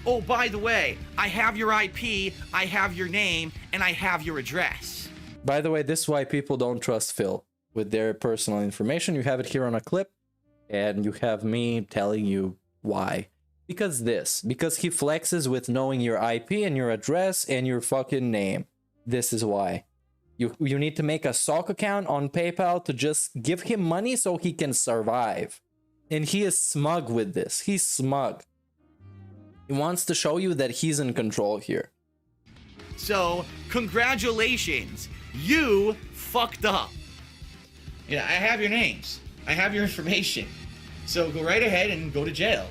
Oh, by the way, I have your IP, I have your name, and I have your address. By the way, this is why people don't trust Phil with their personal information. You have it here on a clip, and you have me telling you why. Because he flexes with knowing your IP and your address and your fucking name. This is why. You need to make a sock account on PayPal to just give him money so he can survive. And he is smug with this. He's smug. He wants to show you that he's in control here. So, congratulations. You fucked up. Yeah, I have your names. I have your information. So go right ahead and go to jail.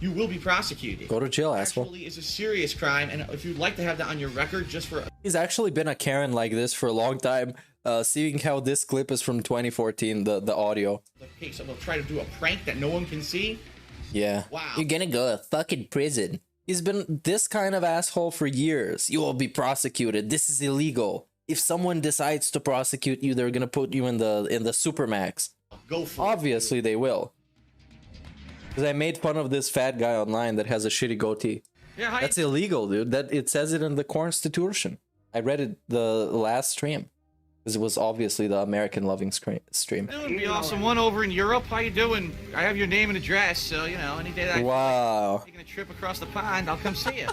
You will be prosecuted. Go to jail, asshole. Actually, it's a serious crime, and if you'd like to have that on your record just for... He's actually been a Karen like this for a long time. Seeing how this clip is from 2014, the audio. Okay, so we'll try to do a prank that no one can see. Yeah. Wow. You're gonna go to fucking prison. He's been this kind of asshole for years. You will be prosecuted. This is illegal. If someone decides to prosecute you, they're gonna put you in the Supermax. Go for Obviously, they will. Because I made fun of this fat guy online that has a shitty goatee. Yeah, that's illegal, dude. It says it in the Constitution. I read it the last stream. Because it was obviously the American loving stream. It'd be awesome. One over in Europe. How you doing? I have your name and address, so you know, any day that I'm taking a trip across the pond, I'll come see you.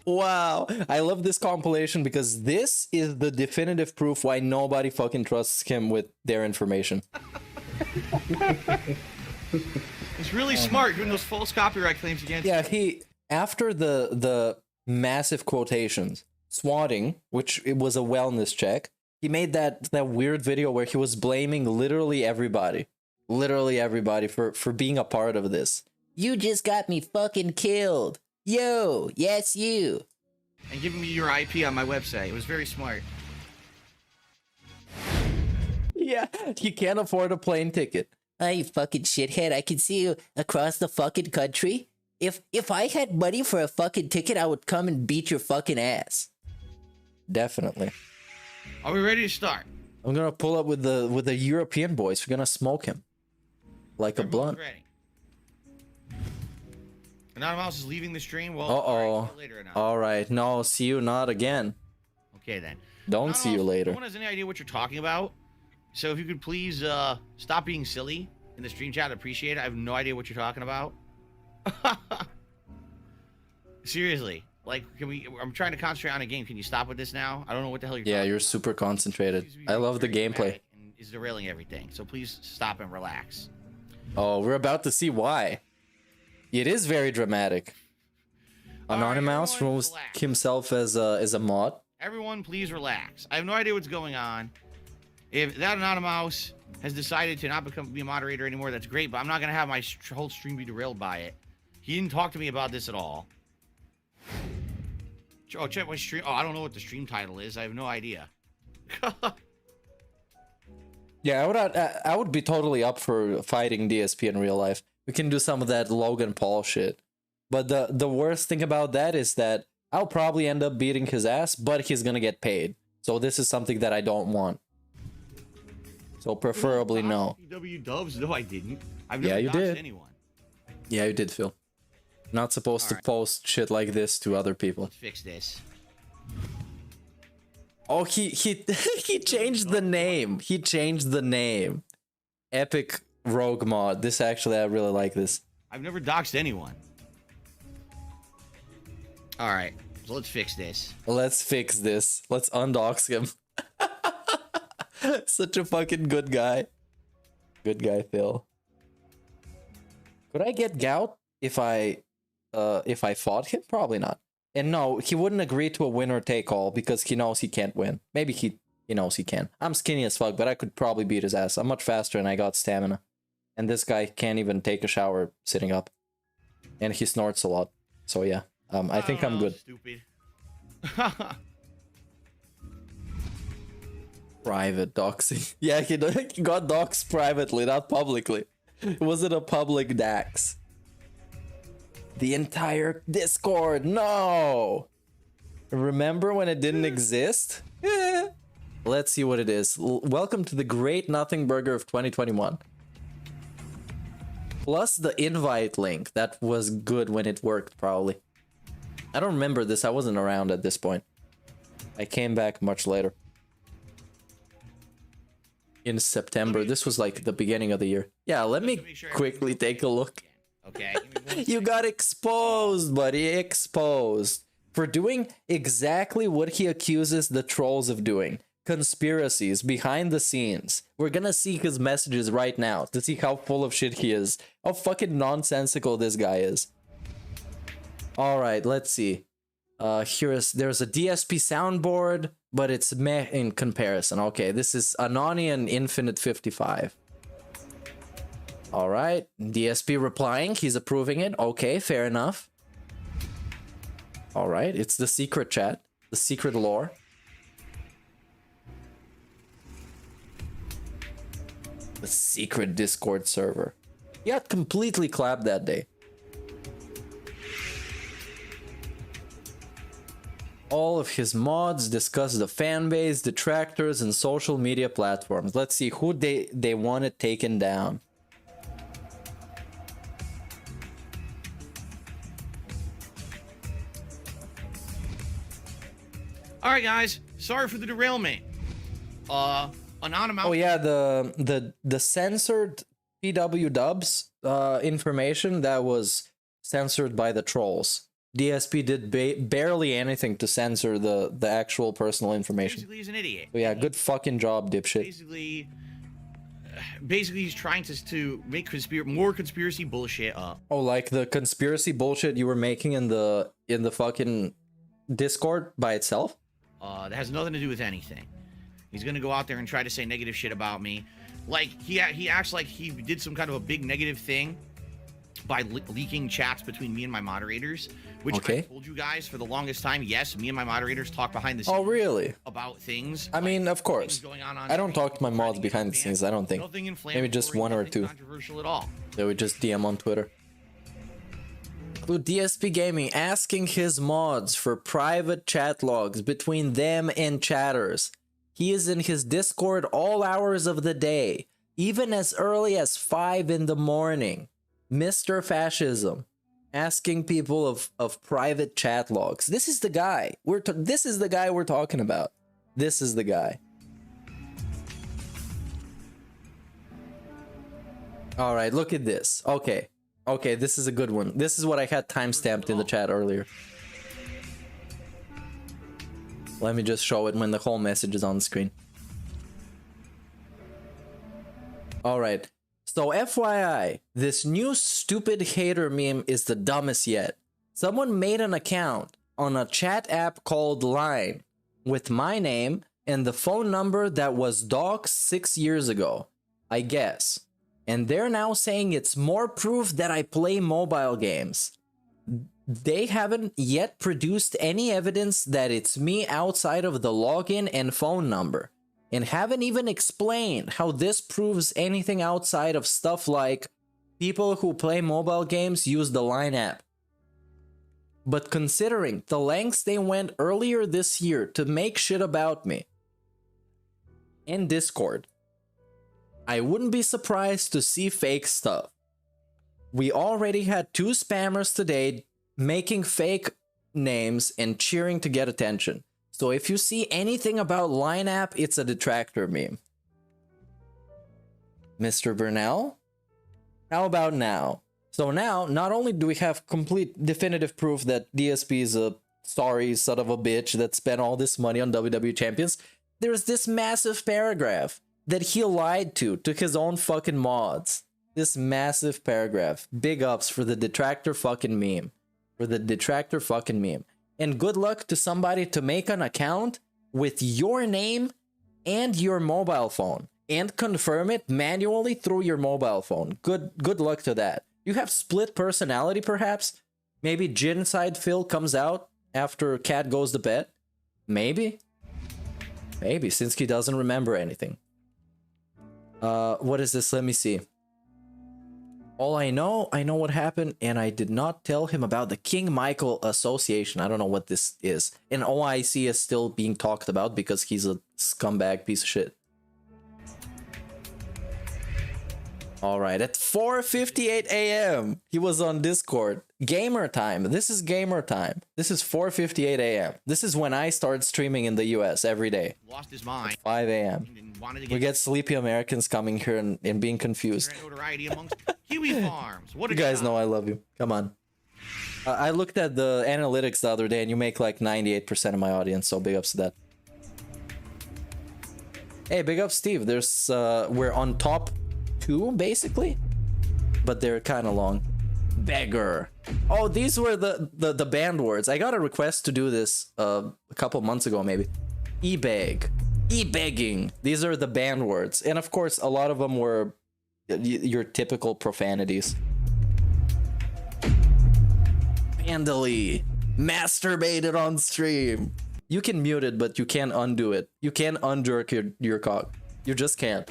Wow. I love this compilation because this is the definitive proof why nobody fucking trusts him with their information. It's really smart doing those false copyright claims against. Yeah, after the massive quotations, swatting, which it was a wellness check, he made that weird video where he was blaming literally everybody for being a part of this. You just got me fucking killed. Yo, yes you. And giving me your IP on my website. It was very smart. Yeah, you can't afford a plane ticket. Oh, you fucking shithead. I can see you across the fucking country. If I had money for a fucking ticket, I would come and beat your fucking ass. Definitely. Are we ready to start? I'm gonna pull up with the European boys. We're gonna smoke him like a blunt. Ready. Anonymous is leaving the stream. Well, all right. No, see you not again. Okay then. Don't see you later. No one has any idea what you're talking about. So if you could please stop being silly in the stream chat, I'd appreciate it. I have no idea what you're talking about. Seriously. Like, I'm trying to concentrate on a game. Can you stop with this now? I don't know what the hell you're talking about. Yeah, you're super concentrated. I love the gameplay. And is derailing everything. So please stop and relax. Oh, we're about to see why. It is very dramatic. Anonymous removes himself as a mod. Everyone, please relax. I have no idea what's going on. If that Anonymous has decided to not be a moderator anymore, that's great. But I'm not going to have my whole stream be derailed by it. He didn't talk to me about this at all. Oh, check my stream. Oh, I don't know what the stream title is. I have no idea. Yeah, I would be totally up for fighting DSP in real life. We can do some of that Logan Paul shit. But the worst thing about that is that I'll probably end up beating his ass, but he's gonna get paid. So this is something that I don't want. So preferably no. PW dubs? No, I didn't. I've Yeah, never you doxed did. anyone. Yeah, you did, Phil. Not supposed to post shit like this to other people. Let's fix this. Oh, he he changed the name. He changed the name. Epic rogue mod. This actually, I really like this. I've never doxed anyone. All right, so let's fix this. Let's fix this. Let's undox him. Such a fucking good guy. Good guy, Phil. Could I get gout if I fought him? Probably not. And no, he wouldn't agree to a winner take all because he knows he can't win. Maybe he knows he can. I'm skinny as fuck, but I could probably beat his ass. I'm much faster and I got stamina. And this guy can't even take a shower sitting up. And he snorts a lot. So yeah, I think I'm good. Stupid. Private doxing. Yeah, he got doxed privately, not publicly. It wasn't a public dax. The entire Discord, no! Remember when it didn't exist? Let's see what it is. Welcome to the great nothing burger of 2021. Plus the invite link. That was good when it worked, probably. I don't remember this. I wasn't around at this point. I came back much later. In September. This was like the beginning of the year. Yeah, let me quickly take a look. Okay. You got exposed, buddy. Exposed. For doing exactly what he accuses the trolls of doing. Conspiracies behind the scenes. We're gonna see his messages right now to see how full of shit he is. How fucking nonsensical this guy is. Alright, let's see. There's a DSP soundboard, but it's meh in comparison. Okay, this is Anonian Infinite 55. Alright, DSP replying, he's approving it. Okay, fair enough. Alright, it's the secret chat, the secret lore. The secret Discord server. He got completely clapped that day. All of his mods discuss the fan base, detractors, and social media platforms. Let's see who they want it taken down. All right, guys. Sorry for the derailment. Anonymous. Oh yeah, the censored PW dubs information that was censored by the trolls. DSP did barely anything to censor the actual personal information. Basically, he's an idiot. So yeah, good fucking job, dipshit. Basically, he's trying to make more conspiracy bullshit up. Oh, like the conspiracy bullshit you were making in the fucking Discord by itself? That has nothing to do with anything. He's gonna go out there and try to say negative shit about me. Like, he acts like he did some kind of a big negative thing by leaking chats between me and my moderators, which I told you guys for the longest time. Yes, me and my moderators talk behind the scenes. Oh, really? About things. I mean, of course. I don't talk to my mods behind the scenes, I don't think. Maybe just one or two. Controversial at all. They would just DM on Twitter. Include DSPGaming asking his mods for private chat logs between them and chatters. He is in his Discord all hours of the day, even as early as 5 in the morning. Mr. Fascism, asking people of private chat logs. This is the guy. This is the guy we're talking about. This is the guy. All right, look at this. Okay, this is a good one. This is what I had timestamped in the chat earlier. Let me just show it when the whole message is on the screen. All right. So FYI, this new stupid hater meme is the dumbest yet. Someone made an account on a chat app called Line with my name and the phone number that was doxed 6 years ago, I guess. And they're now saying it's more proof that I play mobile games. They haven't yet produced any evidence that it's me outside of the login and phone number, and haven't even explained how this proves anything outside of stuff like people who play mobile games use the Line app. But considering the lengths they went earlier this year to make shit about me in Discord, I wouldn't be surprised to see fake stuff. We already had 2 spammers today making fake names and cheering to get attention. So if you see anything about lineup, it's a detractor meme. Mr. Burnell? How about now? So now, not only do we have complete definitive proof that DSP is a sorry son of a bitch that spent all this money on WWE champions, there's this massive paragraph that he lied to his own fucking mods. This massive paragraph. Big ups for the detractor fucking meme. For the detractor fucking meme. And good luck to somebody to make an account with your name and your mobile phone and confirm it manually through your mobile phone. Good luck to that. You have split personality, perhaps? Maybe Genocide Phil comes out after Cat goes to bed? Maybe? Maybe, since he doesn't remember anything. What is this? Let me see. All I know what happened, and I did not tell him about the King Michael Association. I don't know what this is. And OIC is still being talked about because he's a scumbag piece of shit. Alright, at 4:58 a.m. he was on Discord. Gamer time. This is gamer time. This is 4:58 a.m. This is when I start streaming in the US every day. Lost his mind. 5 a.m. We get sleepy Americans coming here and being confused. Notoriety amongst Kiwi farms. What You guys know I love you. Come on. I looked at the analytics the other day and you make like 98% of my audience, so big ups to that. Hey, big up Steve. There's we're on top 2 basically, but they're kind of long. Beggar. Oh, these were the banned words. I got a request to do this a couple months ago maybe. E-beg. E-begging. These are the banned words, and of course a lot of them were your typical profanities. Pandally. Masturbated on stream. You can mute it, but you can't undo it. You can't unjerk your cock. You just can't.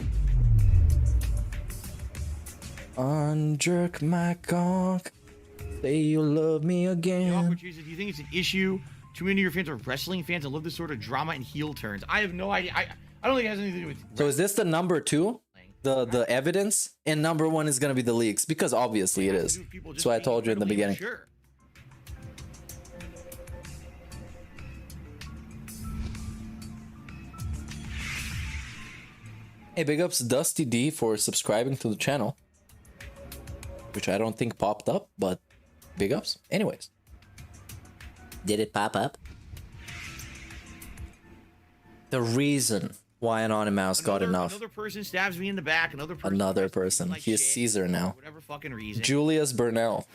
Unjerk my cock. Say you love me again. Do you think it's an issue? Too many of your fans are wrestling fans and love this sort of drama and heel turns. I have no idea. I don't think it has anything to do with. So is this the number 2? The evidence? And number 1 is gonna be the leaks, because obviously it is. So I told you in the beginning. Sure. Hey, big ups Dusty D for subscribing to the channel, which I don't think popped up, but big ups. Anyways. Did it pop up? The reason why Anonymous got enough. Another person stabs me in the back. Another person. Like he is Caesar now. Whatever fucking reason. Julius Burnell.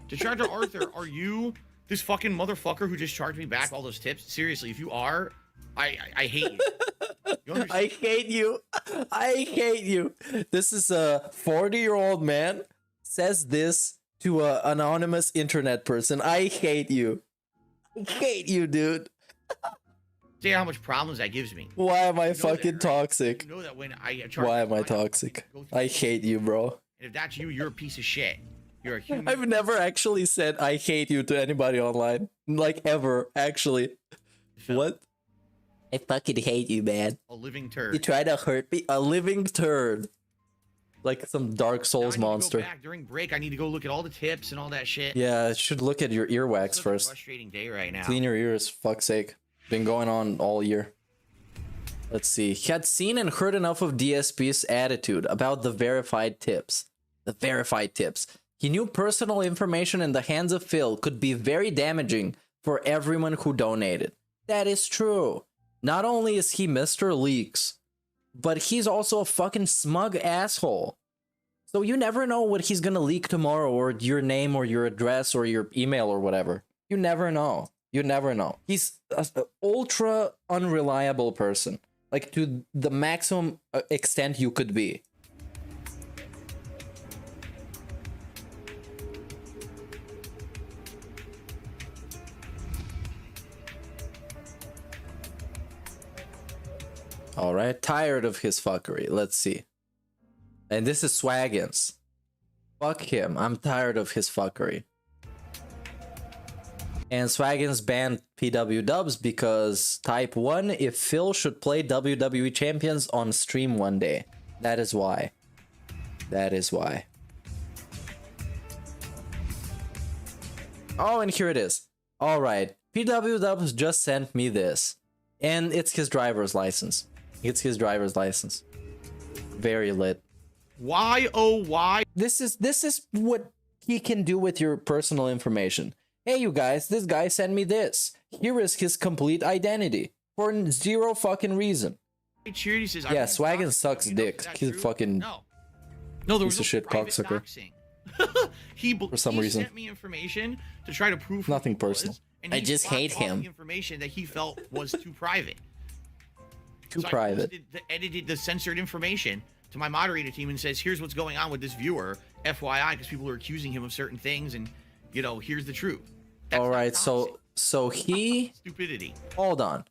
Detractor Arthur, are you this fucking motherfucker who just charged me back all those tips? Seriously, if you are, I hate you. I hate you. I hate you. This is a 40-year-old man says this to an anonymous internet person. I hate you. I hate you, dude. See how much problems that gives me. Why am I fucking toxic? You know that when I Why am I toxic? I hate you, bro. And if that's you, you're a piece of shit. You're a human. I've never actually said I hate you to anybody online. Like, ever, actually. What? I fucking hate you, man. A living turd. You try to hurt me? A living turd. Like some Dark Souls monster. Go back during break. I need to go look at all the tips and all that shit. Yeah, I should look at your earwax first. Frustrating day right now. Clean your ears, fuck's sake. Been going on all year. Let's see. He had seen and heard enough of DSP's attitude about the verified tips. The verified tips. He knew personal information in the hands of Phil could be very damaging for everyone who donated. That is true. Not only is he Mr. Leaks, but he's also a fucking smug asshole. So you never know what he's gonna leak tomorrow, or your name or your address or your email or whatever. You never know. You never know. He's an ultra unreliable person. Like, to the maximum extent you could be. Alright, tired of his fuckery. Let's see. And this is Swaggins. Fuck him. I'm tired of his fuckery. And Swaggins banned PW Dubs because type 1 if Phil should play WWE Champions on stream one day. That is why. That is why. Oh, and here it is. Alright. PW Dubs just sent me this, and it's his driver's license. It's his driver's license. Very lit. Why, oh, why? This is what he can do with your personal information. Hey, you guys, this guy sent me this. Here is his complete identity for zero fucking reason. Charity says, yeah, Swaggin sucks dick. He's a fucking no, there was piece of shit cocksucker. For some reason. Sent me information to try to prove nothing personal. And I just hate him. The information that he felt was too private. Too private. I edited the censored information to my moderator team and says, "Here's what's going on with this viewer, FYI, because people are accusing him of certain things, and you know, here's the truth." All right, so he stupidity. Hold on.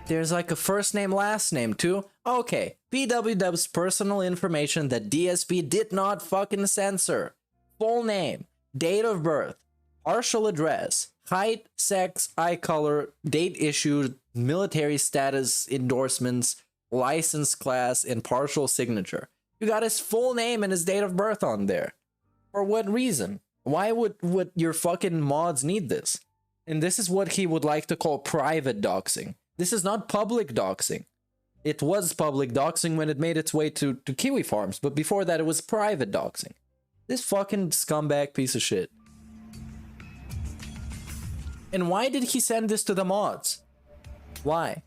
There's like a first name, last name too. Okay, PWW's personal information that DSP did not fucking censor. Full name, date of birth, partial address, height, sex, eye color, date issued, military status, endorsements, license class, and partial signature. You got his full name and his date of birth on there. For what reason? Why would your fucking mods need this? And this is what he would like to call private doxing. This is not public doxing. It was public doxing when it made its way to Kiwi Farms, but before that it was private doxing. This fucking scumbag piece of shit. And why did he send this to the mods? Why?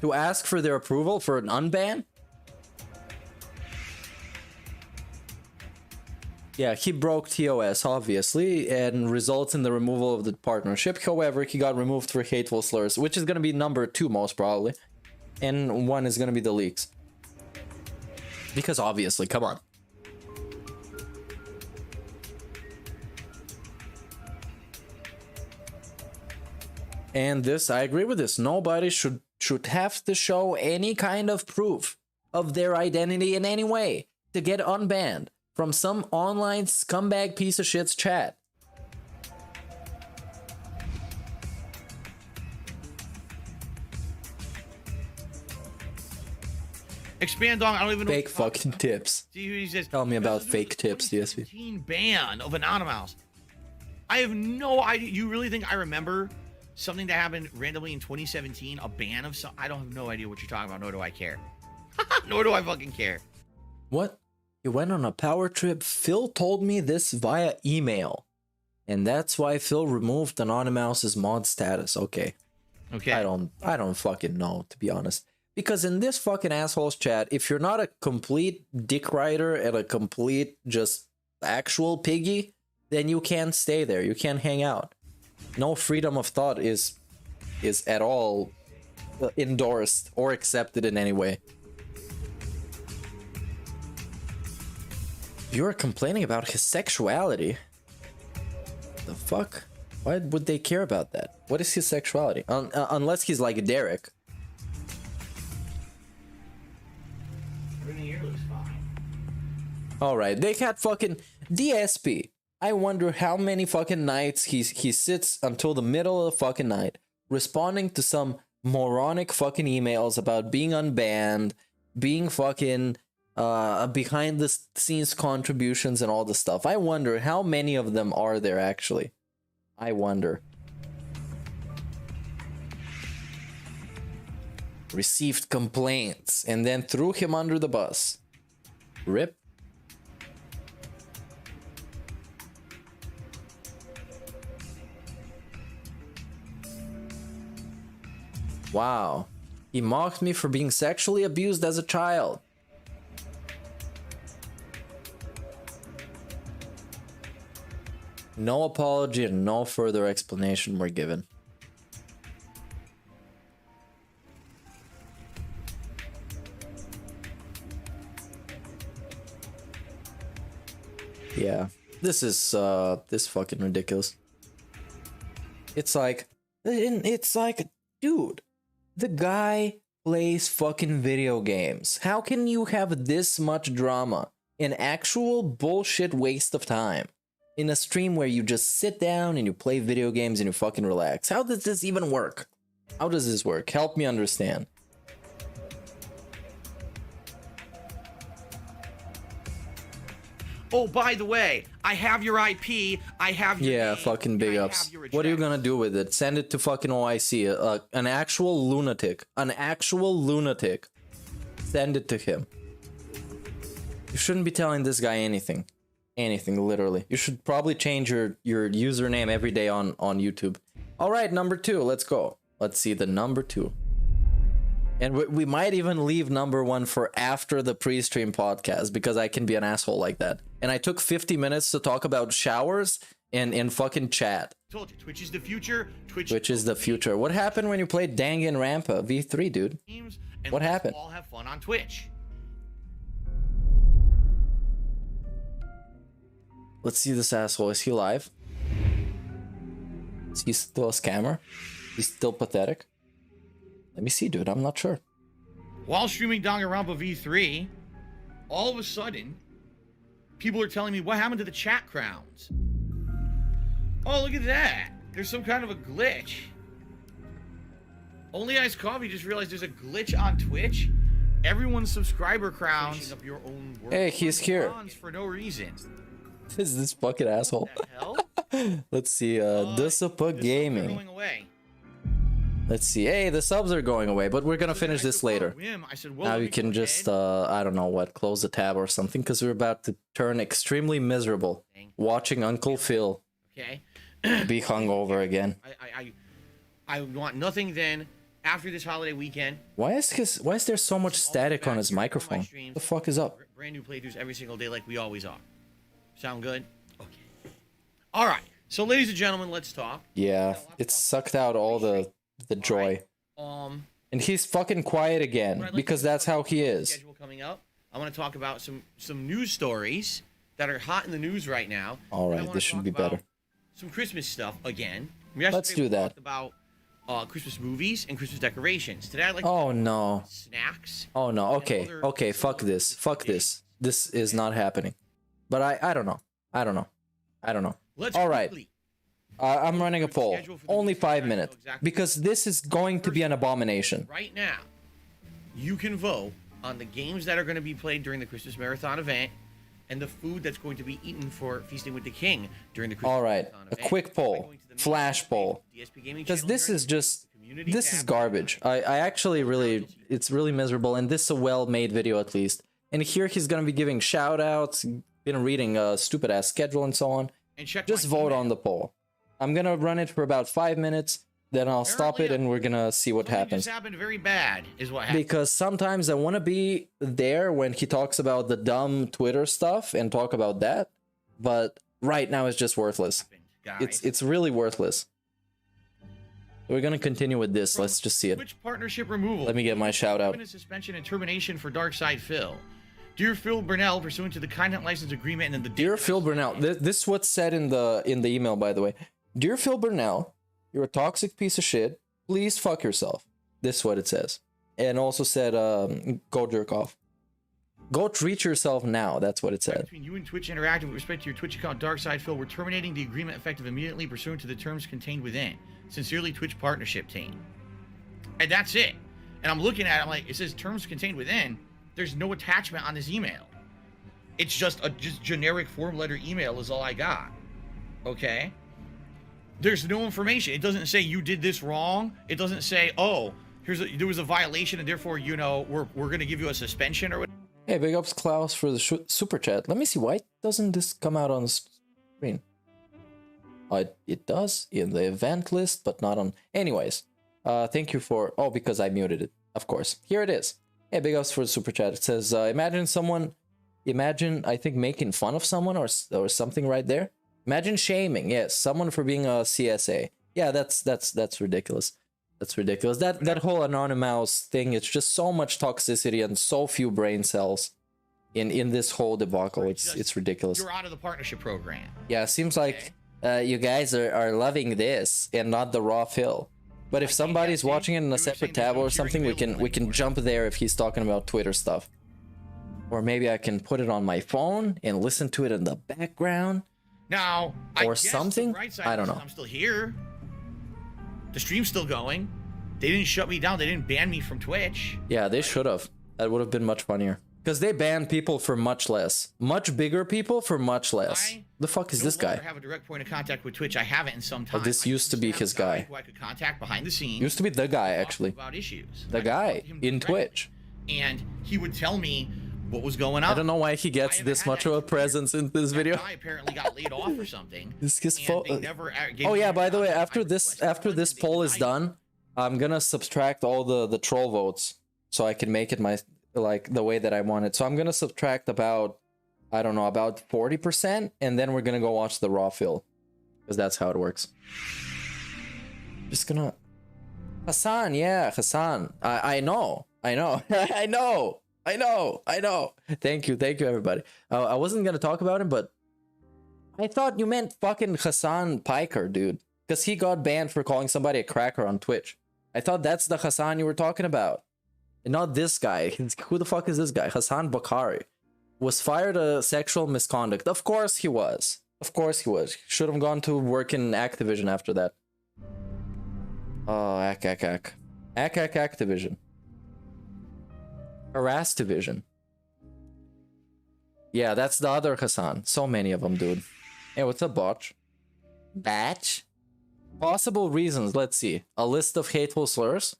To ask for their approval for an unban? Yeah, he broke TOS, obviously, and results in the removal of the partnership. However, he got removed for hateful slurs, which is going to be number 2 most probably. And 1 is going to be the leaks. Because obviously, come on. And this, I agree with this. Nobody should have to show any kind of proof of their identity in any way to get unbanned from some online scumbag piece of shit's chat. Expand on, I don't even know. Fake fucking tips. He says, tell me about fake tips, DSP. Ban of Anonymous. I have no idea. You really think I remember something that happened randomly in 2017? A ban of some? I don't have no idea what you're talking about, nor do I care. Nor do I fucking care. What? He went on a power trip. Phil told me this via email. And that's why Phil removed Anonymous's mod status. Okay. Okay. I don't fucking know, to be honest. Because in this fucking asshole's chat, if you're not a complete dick rider and a complete just actual piggy, then you can't stay there. You can't hang out. No freedom of thought is at all endorsed or accepted in any way. You're complaining about his sexuality? The fuck? Why would they care about that? What is his sexuality? Unless he's like Derek. Alright, they had fucking DSP. I wonder how many fucking nights he sits until the middle of the fucking night responding to some moronic fucking emails about being unbanned, being fucking behind the scenes contributions and all this stuff. I wonder how many of them are there actually. I wonder. Received complaints and then threw him under the bus. Rip. Wow. He mocked me for being sexually abused as a child. No apology and no further explanation were given. Yeah, this is this fucking ridiculous. It's like, dude, the guy plays fucking video games. How can you have this much drama? An actual bullshit waste of time in a stream where you just sit down and you play video games and you fucking relax. How does this even work? How does this work? Help me understand. oh, by the way, I have your IP. I have your name, fucking big ups. What are you gonna do with it? Send it to fucking OIC. An actual lunatic. An actual lunatic. Send it to him. You shouldn't be telling this guy anything. Anything, literally. You should probably change your username every day on YouTube. All right, number 2. Let's go. Let's see the number 2. And we might even leave number 1 for after the pre-stream podcast because I can be an asshole like that. And I took 50 minutes to talk about showers and fucking chat. Told you, Twitch is the future. Twitch is the future. What happened when you played Danganronpa V3, dude? What happened? All have fun on Twitch. Let's see this asshole. Is he live? Is he still a scammer? He's still pathetic? Let me see, dude. I'm not sure. While streaming Danganronpa V3, all of a sudden, people are telling me, what happened to the chat crowns? Oh, look at that. There's some kind of a glitch. Only Iced Coffee just realized there's a glitch on Twitch. Everyone's subscriber crowns. Up your own hey, he's here. For no reason. Is this fucking asshole? Let's see. DSPGaming. Let's see. Hey, the subs are going away, but we're gonna finish this later. Now you can just, I don't know what, close the tab or something, because we're about to turn extremely miserable watching Uncle Phil be hungover again. I want nothing then after this holiday weekend. Why is there so much static on his microphone? What the fuck is up? Brand new playthroughs every single day like we always are. Sound good? Okay. All right. So, ladies and gentlemen, let's talk. Yeah, it sucked out all the joy. Right. And he's fucking quiet again because that's how he is. Schedule coming up. I want to talk about some news stories that are hot in the news right now. All right, this should be better. Some Christmas stuff again. Let's do that. About Christmas movies and Christmas decorations. Today I'd like to talk about snacks. Oh no. Okay, fuck this. Fuck this. This is not happening. But I don't know. I don't know. All right. I'm running a poll. Only 5 minutes. Because this is going to be an abomination. Right now, you can vote on the games that are going to be played during the Christmas Marathon event and the food that's going to be eaten for Feasting with the King during the Christmas Marathon event. A quick poll. Flash poll. Because this is just... This is garbage. I actually really... It's really miserable, and this is a well-made video at least. And here he's going to be giving shout-outs, been reading a stupid-ass schedule and so on. Just vote on the poll. I'm going to run it for about 5 minutes, then I'll stop it, and we're going to see what happens. This happened very bad, is what happened. Because sometimes I want to be there when he talks about the dumb Twitter stuff and talk about that, but right now it's just worthless. It's really worthless. We're going to continue with this. Let's just see it. Twitch partnership removal. Let me get my shout-out. Suspension and termination for Darkside Phil. Dear Phil Burnell, pursuant to the content license agreement and the Dear Phil Burnell, this is what's said in the email, by the way. Dear Phil Burnell, you're a toxic piece of shit. Please fuck yourself. This is what it says. And also said, go jerk off. Go treat yourself now. That's what it said. Between you and Twitch Interactive with respect to your Twitch account, Darkside Phil, we're terminating the agreement effective immediately pursuant to the terms contained within. Sincerely, Twitch partnership team. And that's it. And I'm looking at it, I'm like, it says terms contained within. There's no attachment on this email. It's just a generic form letter email is all I got. Okay? There's no information. It doesn't say you did this wrong. It doesn't say, oh, there was a violation and therefore, you know, we're going to give you a suspension or whatever. Hey, big ups Klaus for the super chat. Let me see, why doesn't this come out on the screen? It does in the event list, but not on... Anyways, thank you for... Oh, because I muted it, of course. Here it is. Hey, big ups for the super chat. It says, imagine, I think, making fun of someone or something right there. Imagine shaming, yes, someone for being a CSA. Yeah, that's ridiculous. That's ridiculous. That whole Anonymous thing, it's just so much toxicity and so few brain cells in this whole debacle. It's ridiculous. You're out of the partnership program. Yeah, it seems like you guys are loving this and not the raw Phil. But if somebody's watching it in a separate tab or something, we can jump there if he's talking about Twitter stuff. Or maybe I can put it on my phone and listen to it in the background. Now, or something. I don't know. I'm still here. The stream's still going. They didn't shut me down. They didn't ban me from Twitch. Yeah, they should have. That would have been much funnier. Because they ban people for much less. Much bigger people for much less. The fuck is this guy? I have a direct point of contact with Twitch. I haven't in some time. Oh, this used to be his guy. Who I could contact behind the scenes. Used to be the guy, actually. About issues. The guy in Twitch. And he would tell me what was going on. I don't know why he gets this much of a presence in this video. I apparently got laid off or something. This is oh yeah, by the way, after this poll is done, I'm gonna subtract all the troll votes so I can make it my the way that I want it. So I'm gonna subtract about, I don't know, about 40%, and then we're gonna go watch the raw fill, because that's how it works. Just gonna Hassan, yeah, Hassan. I know. I know. Thank you, everybody. I wasn't gonna talk about him, but I thought you meant fucking Hassan Piker, dude, because he got banned for calling somebody a cracker on Twitch. I thought that's the Hassan you were talking about, and not this guy. Who the fuck is this guy? Hassan Bakari was fired a sexual misconduct. Of course he was. Should have gone to work in Activision after that. Oh, Activision. Harass Division. Yeah, that's the other Hassan. So many of them, dude. Hey, what's up, Botch? Batch? Possible reasons, let's see. A list of hateful slurs?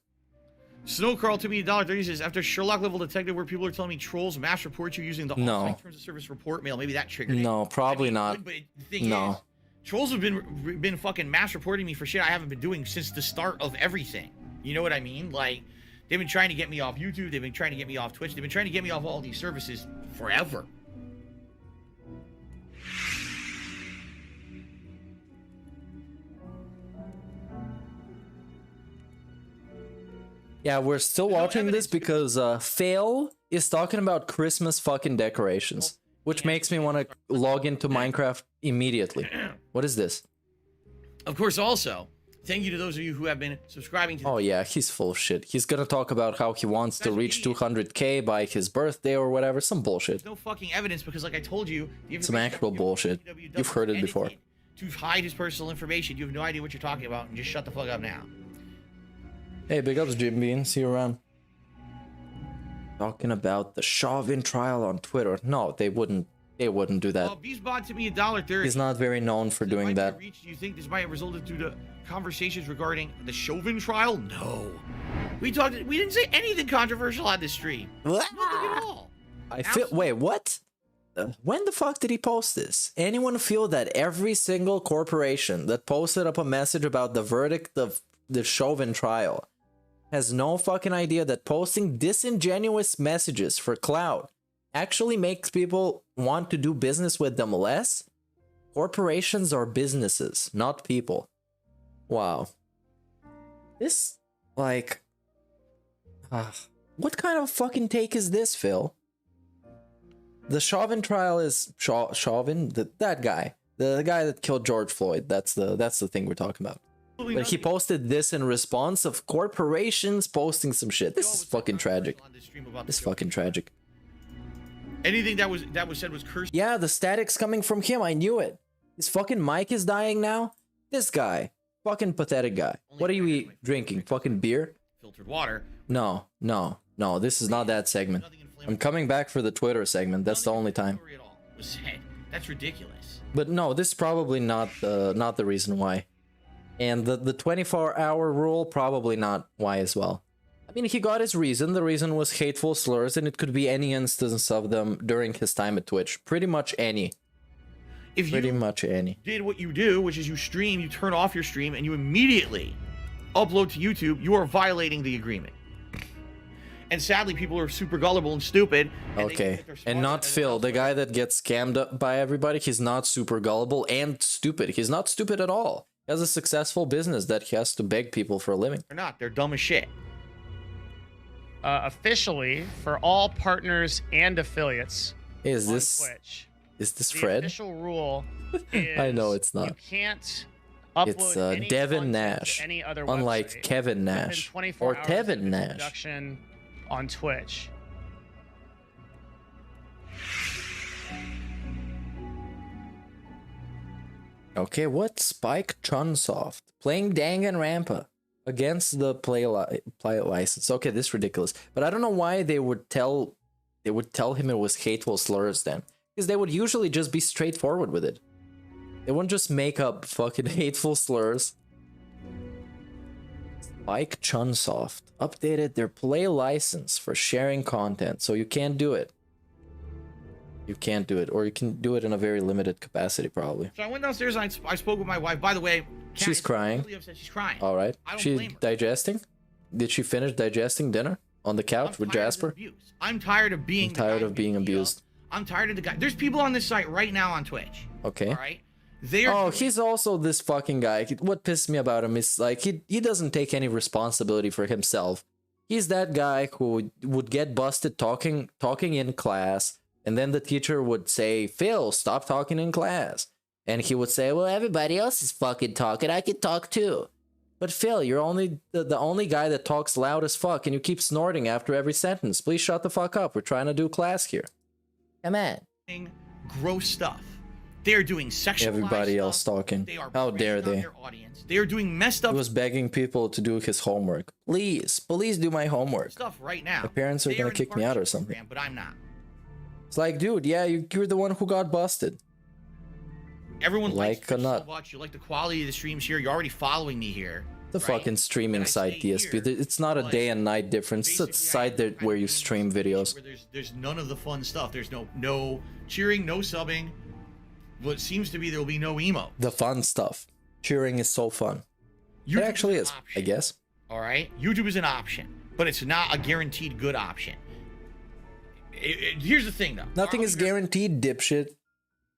Snowcrawl to me $1.30 says, after Sherlock level detective where people are telling me trolls mass report you using the offline terms of service report mail, maybe that triggered it. No, probably not. But the thing is, trolls have been fucking mass reporting me for shit I haven't been doing since the start of everything. You know what I mean? Like, they've been trying to get me off YouTube, they've been trying to get me off Twitch, they've been trying to get me off all these services forever. Yeah, we're still watching this because Fail is talking about Christmas fucking decorations, which makes me want to log into Minecraft immediately. What is this? Of course, also, thank you to those of you who have been subscribing to... Oh yeah, he's full of shit. He's gonna talk about how he wants to reach 200k by his birthday or whatever. Some bullshit. There's no fucking evidence because, like I told you... Some actual bullshit. You've heard it before. To hide his personal information. You have no idea what you're talking about, and just shut the fuck up now. Hey, big ups, Jim Bean. See you around. Talking about the Chauvin trial on Twitter. No, they wouldn't do that. Beesbot to me $1.30. He's not very known for doing that. Do you think this might have resulted due to conversations regarding the Chauvin trial? No. We didn't say anything controversial on this stream. Nothing at all. Wait, what? When the fuck did he post this? Anyone feel that every single corporation that posted up a message about the verdict of the Chauvin trial has no fucking idea that posting disingenuous messages for clout actually makes people want to do business with them less? Corporations are businesses, not people. Wow. This, like... what kind of fucking take is this, Phil? The Chauvin trial is... Chauvin? That guy. The guy that killed George Floyd. That's the thing we're talking about. But he posted this in response of corporations posting some shit. This is fucking tragic. This is fucking tragic. Anything that was said was cursed. Yeah, the static's coming from him. I knew it. His fucking mic is dying now. This guy. Fucking pathetic guy. What are you drinking? Fucking beer? Filtered water. No. This is not that segment. I'm coming back for the Twitter segment. That's the only time. That's ridiculous. But no, this is probably not the reason why. And the 24-hour rule, probably not why as well. I mean, he got his reason. The reason was hateful slurs, and it could be any instance of them during his time at Twitch. Pretty much any. If you did what you do, which is you stream, you turn off your stream, and you immediately upload to YouTube, you are violating the agreement. And sadly, people are super gullible and stupid. And okay, and not Phil, the guy that gets scammed up by everybody. He's not super gullible and stupid. He's not stupid at all. He has a successful business that he has to beg people for a living. They're not. They're dumb as shit. Officially, for all partners and affiliates is on this Twitch, is this the Fred? official rule is I know it's not. You can't upload any Devin content Nash, to any other unlike website Kevin Nash within 24 or hours Tevin of its Nash. Production on Twitch. Okay, what? Spike Chunsoft playing Danganronpa against the play license. Okay, this is ridiculous. But I don't know why they would tell they would tell him it was hateful slurs then. Because they would usually just be straightforward with it. They wouldn't just make up fucking hateful slurs. Spike Chunsoft updated their play license for sharing content, so you can't do it. You can't do it, or you can do it in a very limited capacity, probably. So I went downstairs and I spoke with my wife. By the way, She's crying. Really upset. She's crying. All right. I don't She's blame her. digesting? Did she finish digesting dinner on the couch with Jasper? I'm tired of being. I'm tired of being abused. I'm tired of the guy. There's people on this site right now on Twitch. Okay. All right. They are. Oh, he's also this fucking guy. What pissed me about him is like he doesn't take any responsibility for himself. He's that guy who would get busted talking in class, and then the teacher would say, "Phil, stop talking in class." And he would say, "Well, everybody else is fucking talking. I could talk too." But Phil, you're only the only guy that talks loud as fuck, and you keep snorting after every sentence. Please shut the fuck up. We're trying to do class here. Come on. Gross stuff. They are doing sexual. Everybody else talking. How dare they? They are doing messed up. He was begging people to do his homework. Please do my homework. Stuff right now. My parents are gonna kick me out or something. But I'm not. It's like, dude, yeah, you're the one who got busted. Everyone likes a nut. so much. You like the quality of the streams here. You're already following me here. The fucking streaming site, DSP. It's not a day and night difference. It's a site that where you stream videos. Where there's none of the fun stuff. There's no cheering, no subbing. What seems to be there will be no emo. The fun stuff. Cheering is so fun. It actually is, I guess. All right, YouTube is an option, but it's not a guaranteed good option. Here's the thing, though. Nothing is guaranteed, dipshit.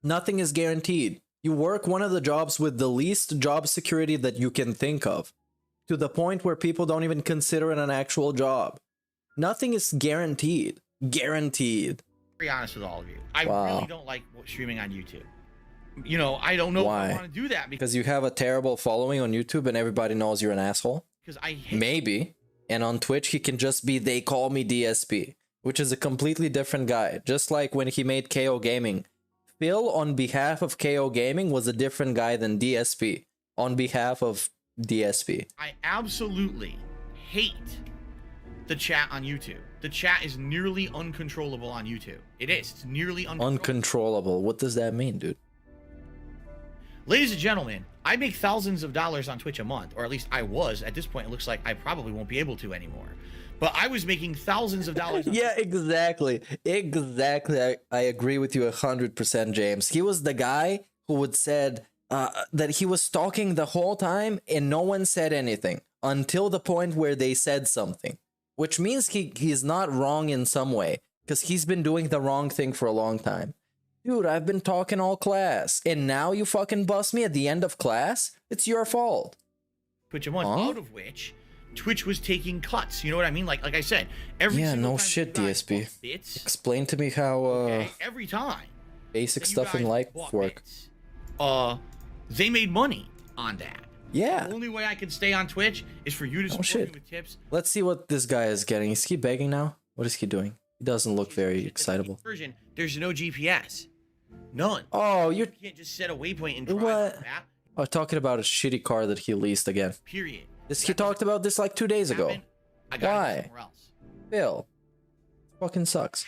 Nothing is guaranteed. You work one of the jobs with the least job security that you can think of, to the point where people don't even consider it an actual job. Nothing is guaranteed. Guaranteed. Be honest with all of you. I really don't like streaming on YouTube. You know, I don't know if I want to do that because you have a terrible following on YouTube and everybody knows you're an asshole. Because I hate maybe. And on Twitch he can just be they call me DSP, which is a completely different guy. Just like when he made KO Gaming. Phil on behalf of KO Gaming was a different guy than DSP on behalf of DSP. I absolutely hate the chat on YouTube. The chat is nearly uncontrollable on YouTube. It is. It's nearly uncontrollable. What does that mean, dude? Ladies and gentlemen, I make thousands of dollars on Twitch a month, or at least I was. At this point, it looks like I probably won't be able to anymore. But I was making thousands of dollars. Yeah, exactly. Exactly. I agree with you 100%, James. He was the guy who would said that he was talking the whole time and no one said anything until the point where they said something, which means he's not wrong in some way because he's been doing the wrong thing for a long time. Dude, I've been talking all class, and now you fucking bust me at the end of class? It's your fault. Twitch a month, out of which Twitch was taking cuts. You know what I mean? Like I said, every no shit, DSP. Explain to me how every time basic stuff in life work. They made money on that. Yeah. The only way I can stay on Twitch is for you to support me with tips. Let's see what this guy is getting. Is he begging now? What is he doing? He doesn't look very excitable. There's no GPS. None. Oh, you can't just set a waypoint and drive what? on that. Oh, talking about a shitty car that he leased again. Period. He talked about this like 2 days ago. Why? Phil. Fucking sucks.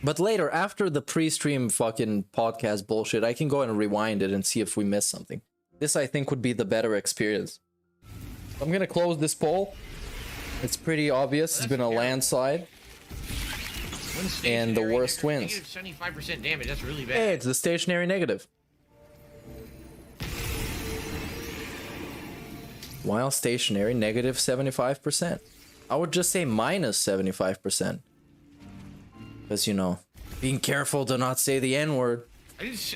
But later, after the pre-stream fucking podcast bullshit, I can go and rewind it and see if we missed something. This, I think, would be the better experience. I'm gonna close this poll. It's pretty obvious. It's been a landslide. And the worst wins. 75% damage, that's really bad. Hey, it's the stationary negative. While stationary, negative 75%. I would just say minus 75%. Because, you know, being careful to not say the N-word.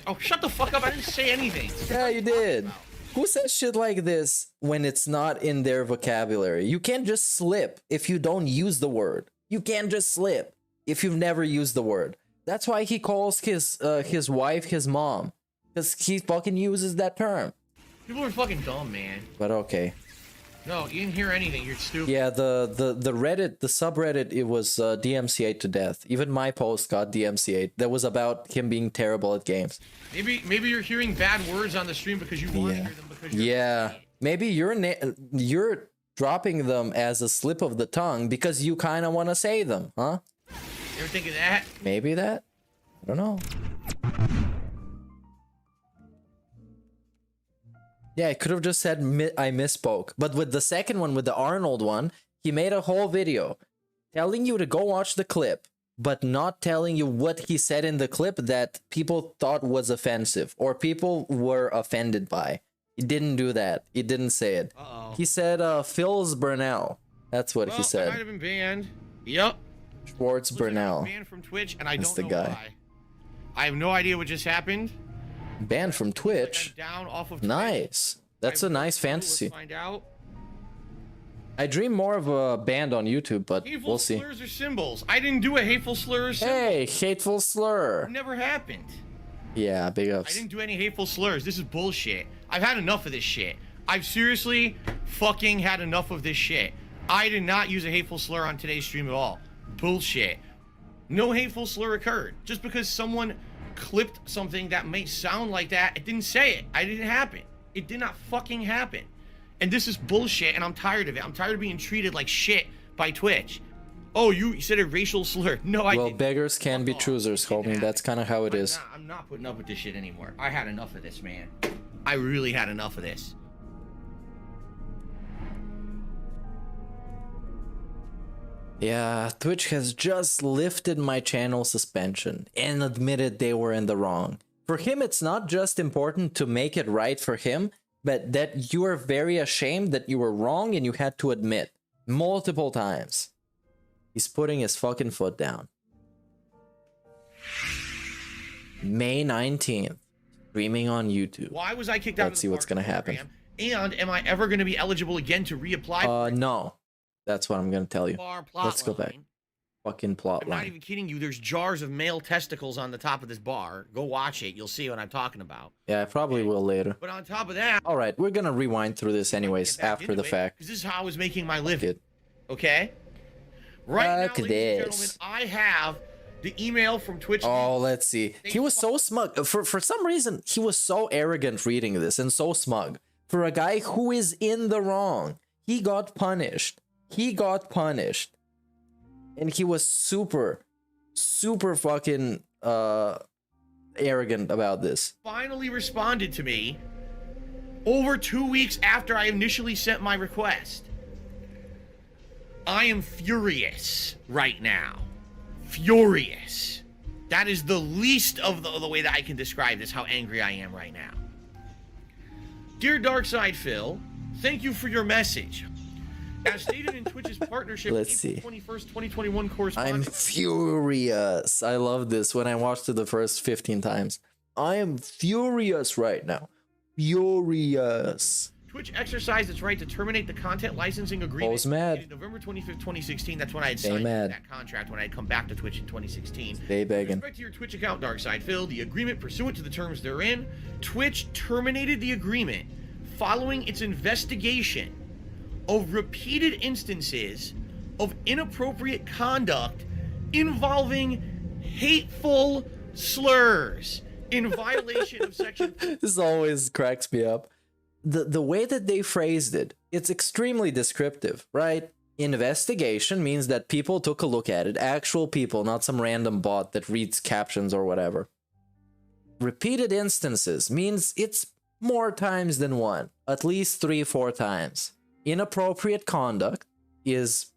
Oh, shut the fuck up, I didn't say anything. Yeah, you did. Who says shit like this when it's not in their vocabulary? You can't just slip if you don't use the word. You can't just slip if you've never used the word. That's why he calls his wife his mom. Because he fucking uses that term. People are fucking dumb, man. But okay. No, you didn't hear anything. You're stupid. Yeah, the Reddit, the subreddit, it was DMCA'd to death. Even my post got DMCA'd. That was about him being terrible at games. Maybe you're hearing bad words on the stream because you want to hear them because you're maybe you're dropping them as a slip of the tongue because you kind of want to say them, huh? You ever think of that? Maybe that? I don't know. Yeah, I could have just said I misspoke. But with the second one, with the Arnold one, he made a whole video telling you to go watch the clip, but not telling you what he said in the clip that people thought was offensive or people were offended by. He didn't do that. He didn't say it. He said Phil's Burnell. That's what he said. I might have been banned. Yep. Schwartz Burnell. Banned from Twitch, and I That's don't the know guy. why. I have no idea what just happened. Banned from Twitch. Down off of Twitch. Nice. That's a nice fantasy. Let's find out. I dream more of a band on YouTube, but Hateful we'll see. slurs or symbols. I didn't do a hateful slur or symbol. Hey, hateful slur. It never happened. Yeah, big I ups. didn't do any hateful slurs. This is bullshit. I've had enough of this shit. I've seriously fucking had enough of this shit. I did not use a hateful slur on today's stream at all. Bullshit. No hateful slur occurred. Just because someone clipped something that may sound like that, it didn't say it. It didn't happen. It did not fucking happen. And this is bullshit, and I'm tired of it. I'm tired of being treated like shit by Twitch. Oh, you said a racial slur. No, I Well, didn't. beggars can be choosers, homie. That's kind of how it is. I'm not putting up with this shit anymore. I had enough of this, man. I really had enough of this. Yeah, Twitch has just lifted my channel suspension and admitted they were in the wrong. For him, it's not just important to make it right for him, but that you are very ashamed that you were wrong and you had to admit multiple times. He's putting his fucking foot down. May 19th, streaming on YouTube. Why was I kicked out? Let's see what's gonna happen. And am I ever going to be eligible again to reapply? No. That's what I'm gonna tell you. Plot Let's go back. line. Fucking plot I'm not line. even kidding you. There's jars of male testicles on the top of this bar. Go watch it. You'll see what I'm talking about. Yeah, I probably will later. But on top of that, All right, we're gonna rewind through this anyways after the fact. because this is how I was making my living. Okay? Right now, Fuck ladies and gentlemen, this. I have the email from Twitch. Oh, let's see. He was so smug. For some reason, he was so arrogant reading this and so smug. For a guy who is in the wrong, he got punished. He got punished. And he was super fucking arrogant about this. Finally responded to me over 2 weeks after I initially sent my request. I am furious right now. Furious. That is the least of the way that I can describe this, how angry I am right now. Dear Darkside Phil, thank you for your message. As stated in Twitch's partnership, Let's April see. 21st, 2021 I'm correspondence. furious. I love this when I watched it the first 15 times. I am furious right now. Furious. Twitch exercised its right to terminate the content licensing agreement. Paul's mad. dated November 25th, 2016. That's when I had Stay signed mad. that contract when I had come back to Twitch in 2016. Stay begging. With respect to your Twitch account, Darkside Phil, the agreement pursuant to the terms therein, Twitch terminated the agreement following its investigation of repeated instances of inappropriate conduct involving hateful slurs in violation of section. This always cracks me up. The way that they phrased it, it's extremely descriptive, right? Investigation means that people took a look at it, actual people, not some random bot that reads captions or whatever. Repeated instances means it's more times than one, at least 3-4 times. Inappropriate conduct is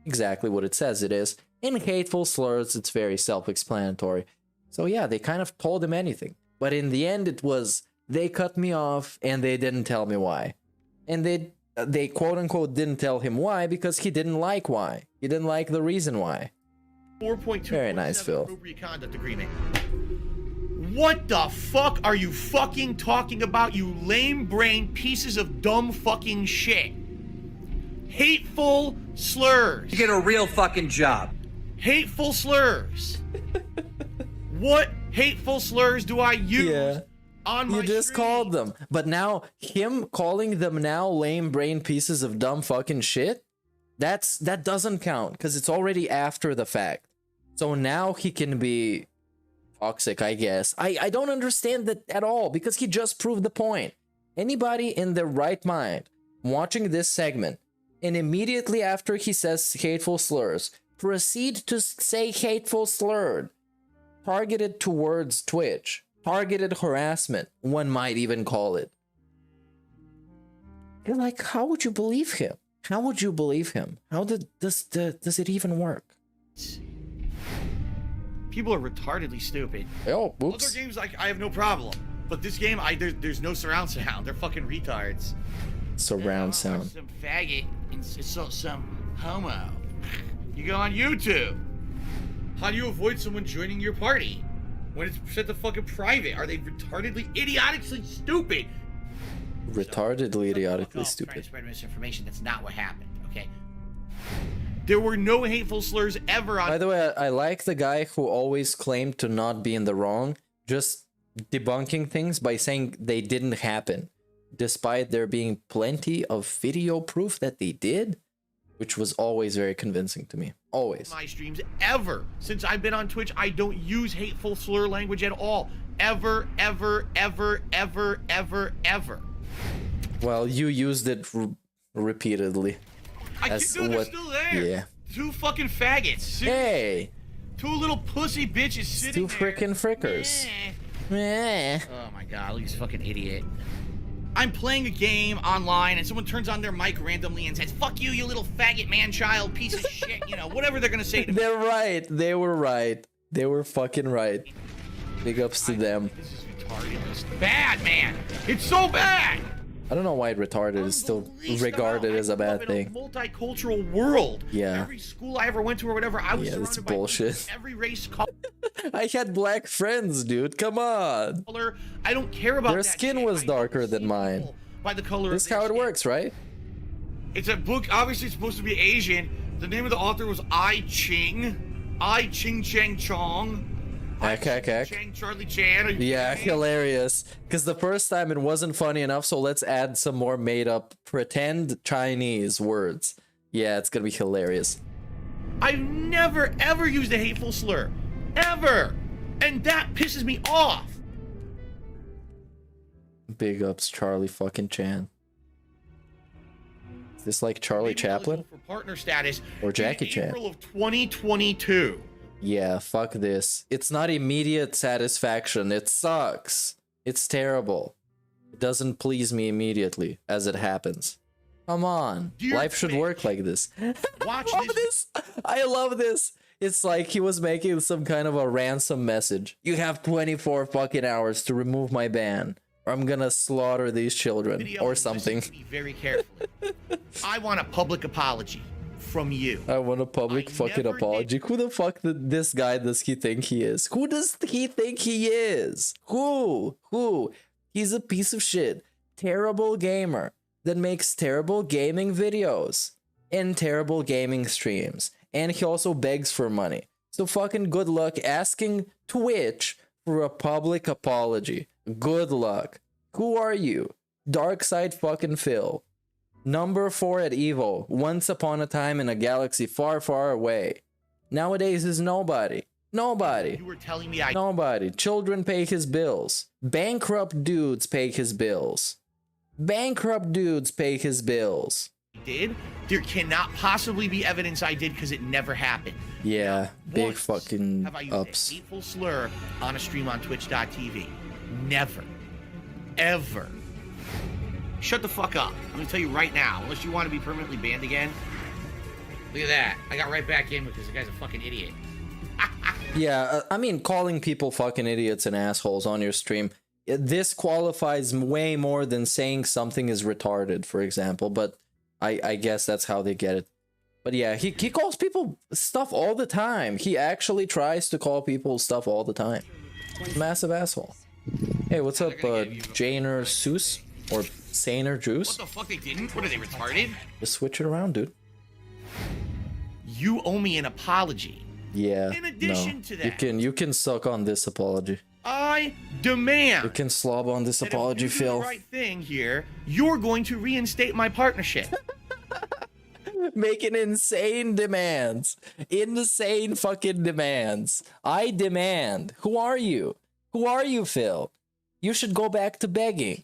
exactly what it says it is. In hateful slurs, it's very self-explanatory. So yeah, they kind of told him anything. But in the end, it was, they cut me off and they didn't tell me why. And they quote-unquote didn't tell him why because he didn't like why. He didn't like the reason why. 4.2 Very nice, Phil. appropriate conduct agreement. What the fuck are you fucking talking about, you lame-brained pieces of dumb fucking shit? Hateful slurs. You get a real fucking job. Hateful slurs. What hateful slurs do I use on my You just stream? called them. But now, him calling them now lame brain pieces of dumb fucking shit, that doesn't count, because it's already after the fact. So now he can be toxic, I guess. I don't understand that at all, because he just proved the point. Anybody in their right mind watching this segment, and immediately after he says hateful slurs, proceed to say hateful slur targeted towards Twitch, targeted harassment, one might even call it. You're like, how would you believe him? How would you believe him? How does it even work? People are retardedly stupid. Oh, oops. Other games, like, I have no problem. But this game, there's no surround sound. They're fucking retards. Surround sound. Some faggot insult some homo. You go on YouTube. How do you avoid someone joining your party when it's set to fucking private? Are they retardedly, idiotically stupid? Retardedly, idiotically stupid. Trying to spread misinformation. That's not what happened. Okay. There were no hateful slurs ever on. By the way, I like the guy who always claimed to not be in the wrong, just debunking things by saying they didn't happen, despite there being plenty of video proof that they did, which was always very convincing to me. Always. My streams ever. Since I've been on Twitch, I don't use hateful slur language at all. Ever, ever, ever, ever, ever, ever. Well, you used it repeatedly. They're still there. Yeah. Two fucking faggots. Seriously. Hey. Two little pussy bitches sitting there. Two frickin' frickers. Oh my god, look at this fucking idiot. I'm playing a game online and someone turns on their mic randomly and says, "Fuck you, you little faggot man-child piece of shit," you know, whatever they're gonna say to me. They're right. They were right. They were fucking right. Big ups to them. This is retarded. It's bad, man. It's so bad. I don't know why retarded is still regarded as a bad thing. Multicultural world. Yeah. Every school I ever went to or whatever, I was that's surrounded bullshit. by every race, I had black friends, dude. Come on. color. I don't care about Their that skin shit. was darker than mine. By the color. This is how it works, right? It's a book. Obviously, it's supposed to be Asian. The name of the author was I Ching Chang Chong. Heck. Charlie Chan. Yeah, hilarious. Because the first time it wasn't funny enough, so let's add some more made-up pretend Chinese words. Yeah, it's gonna be hilarious. I've never ever used a hateful slur, ever, and that pisses me off. Big ups, Charlie fucking Chan. Is this like Charlie Chaplin? For partner status or Jackie Chan? April of 2022. Yeah, fuck this. It's not immediate satisfaction. It sucks. It's terrible. It doesn't please me immediately as it happens. Come on. Life should work like this. Watch this. I love this. It's like he was making some kind of a ransom message. You have 24 fucking hours to remove my ban, or I'm gonna slaughter these children, or something. Be very carefully. I want a public apology from you. I want a public fucking apology. Who the fuck this guy does he think he is? Who does he think he is? Who? He's a piece of shit. Terrible gamer that makes terrible gaming videos and terrible gaming streams. And he also begs for money. So fucking good luck asking Twitch for a public apology. Good luck. Who are you? Darkside fucking Phil. Number 4 at Evo, once upon a time in a galaxy far, far away. Nowadays is nobody. Nobody. You were telling me Nobody. Children pay his bills. Bankrupt dudes pay his bills. Bankrupt dudes pay his bills. Did? There cannot possibly be evidence I did because it never happened. Yeah, big fucking have I used ups. a hateful slur on a stream on twitch.tv. Never. Ever. Shut the fuck up. I'm gonna tell you right now, unless you want to be permanently banned again. Look at that. I got right back in because the guy's a fucking idiot. Yeah, I mean, calling people fucking idiots and assholes on your stream, this qualifies way more than saying something is retarded, for example, but I guess that's how they get it. But yeah, he calls people stuff all the time. He actually tries to call people stuff all the time. Massive asshole. Hey, what's up, Janer Seuss? Or Saner Juice? What the fuck, they didn't? What, are they retarded? Just switch it around, dude. You owe me an apology. Yeah, in addition to that, you can suck on this apology. I demand you can slob on this apology, Phil. The right thing here. You're going to reinstate my partnership. Making insane demands. Insane fucking demands. I demand. Who are you? Who are you, Phil? You should go back to begging.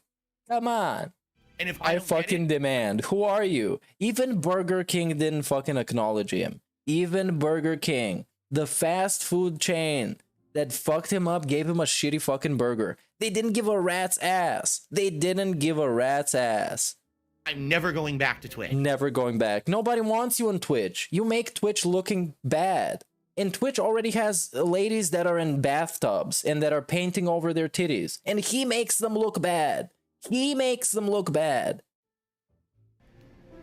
Come on. And if I fucking demand. Who are you? Even Burger King didn't fucking acknowledge him. Even Burger King, the fast food chain that fucked him up, gave him a shitty fucking burger. They didn't give a rat's ass. They didn't give a rat's ass. I'm never going back to Twitch. Never going back. Nobody wants you on Twitch. You make Twitch looking bad. And Twitch already has ladies that are in bathtubs and that are painting over their titties. And he makes them look bad. He makes them look bad.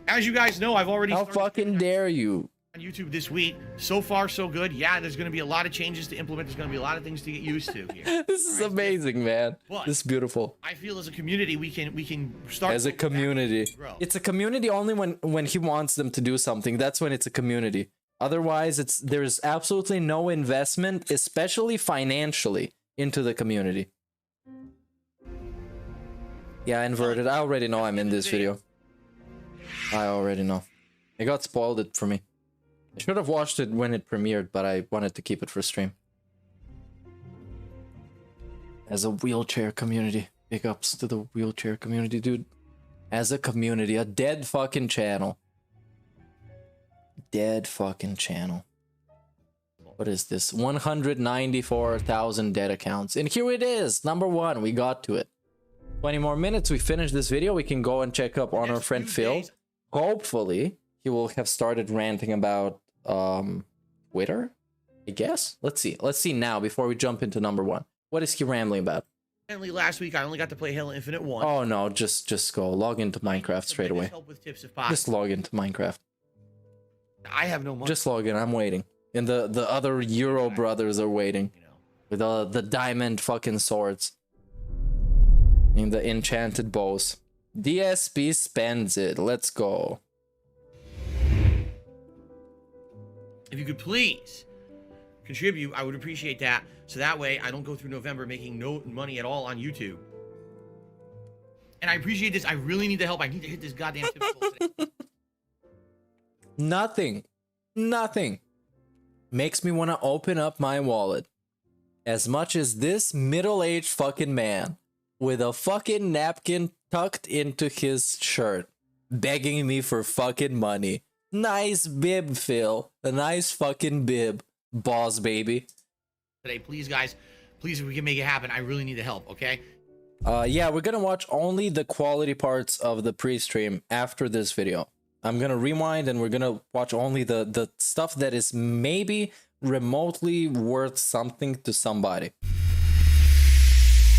As you guys know, I've already How fucking dare you? On YouTube this week. So far, so good. Yeah, there's going to be a lot of changes to implement. There's going to be a lot of things to get used to here. This is amazing, man. But this is beautiful. I feel as a community, we can start as a community. It's a community only when he wants them to do something. That's when it's a community. Otherwise, there's absolutely no investment, especially financially, into the community. Yeah, inverted. I already know I'm in this video. I already know. It got spoiled it for me. I should have watched it when it premiered, but I wanted to keep it for stream. As a wheelchair community. Big ups to the wheelchair community, dude. As a community, a dead fucking channel. Dead fucking channel. What is this? 194,000 dead accounts. And here it is, number 1. We got to it. 20 more minutes, we finish this video. We can go and check up on our friend Phil. Hopefully, he will have started ranting about Twitter, I guess. Let's see. Let's see now before we jump into number 1. What is he rambling about? Apparently last week I only got to play Halo Infinite 1. Oh no, just go. Log into Minecraft straight away. Just log into Minecraft. I have no money. Just log in. I'm waiting. And the other Euro brothers are waiting. With the diamond fucking swords. And the enchanted bows. DSP spends it. Let's go. If you could please contribute, I would appreciate that. So that way I don't go through November making no money at all on YouTube. And I appreciate this. I really need the help. I need to hit this goddamn tip goal today. Nothing makes me want to open up my wallet as much as this middle-aged fucking man with a fucking napkin tucked into his shirt begging me for fucking money. Nice bib, Phil. A nice fucking bib, boss baby. Today, please, guys. Please, if we can make it happen, I really need the help, okay? Yeah, we're gonna watch only the quality parts of the pre-stream after this video. I'm gonna rewind and we're gonna watch only the stuff that is maybe remotely worth something to somebody.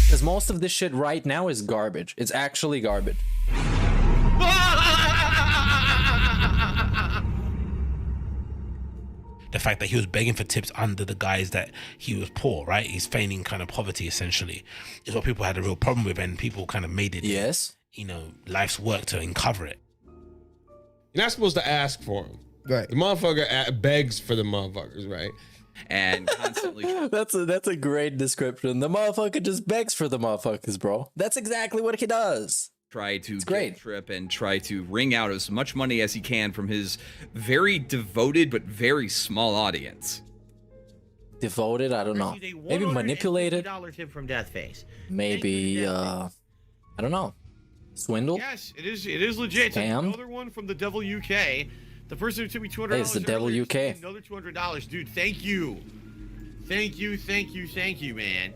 Because most of this shit right now is garbage. It's actually garbage. The fact that he was begging for tips under the guise that he was poor, right? He's feigning kind of poverty, essentially, is what people had a real problem with, and people kind of made it, you know, life's work to uncover it. You're not supposed to ask for him. Right. The motherfucker begs for the motherfuckers, right? And constantly. That's a great description. The motherfucker just begs for the motherfuckers, bro. That's exactly what he does. Try to guilt trip and try to wring out as much money as he can from his very devoted but very small audience. Devoted? I don't know. Maybe manipulated? Tip from Deathface. Maybe, I don't know. Swindle? Yes, it is legit. It's another one from the Devil UK. The person who took me $200. Hey, it's the Devil UK. Another $200, dude. Thank you, man.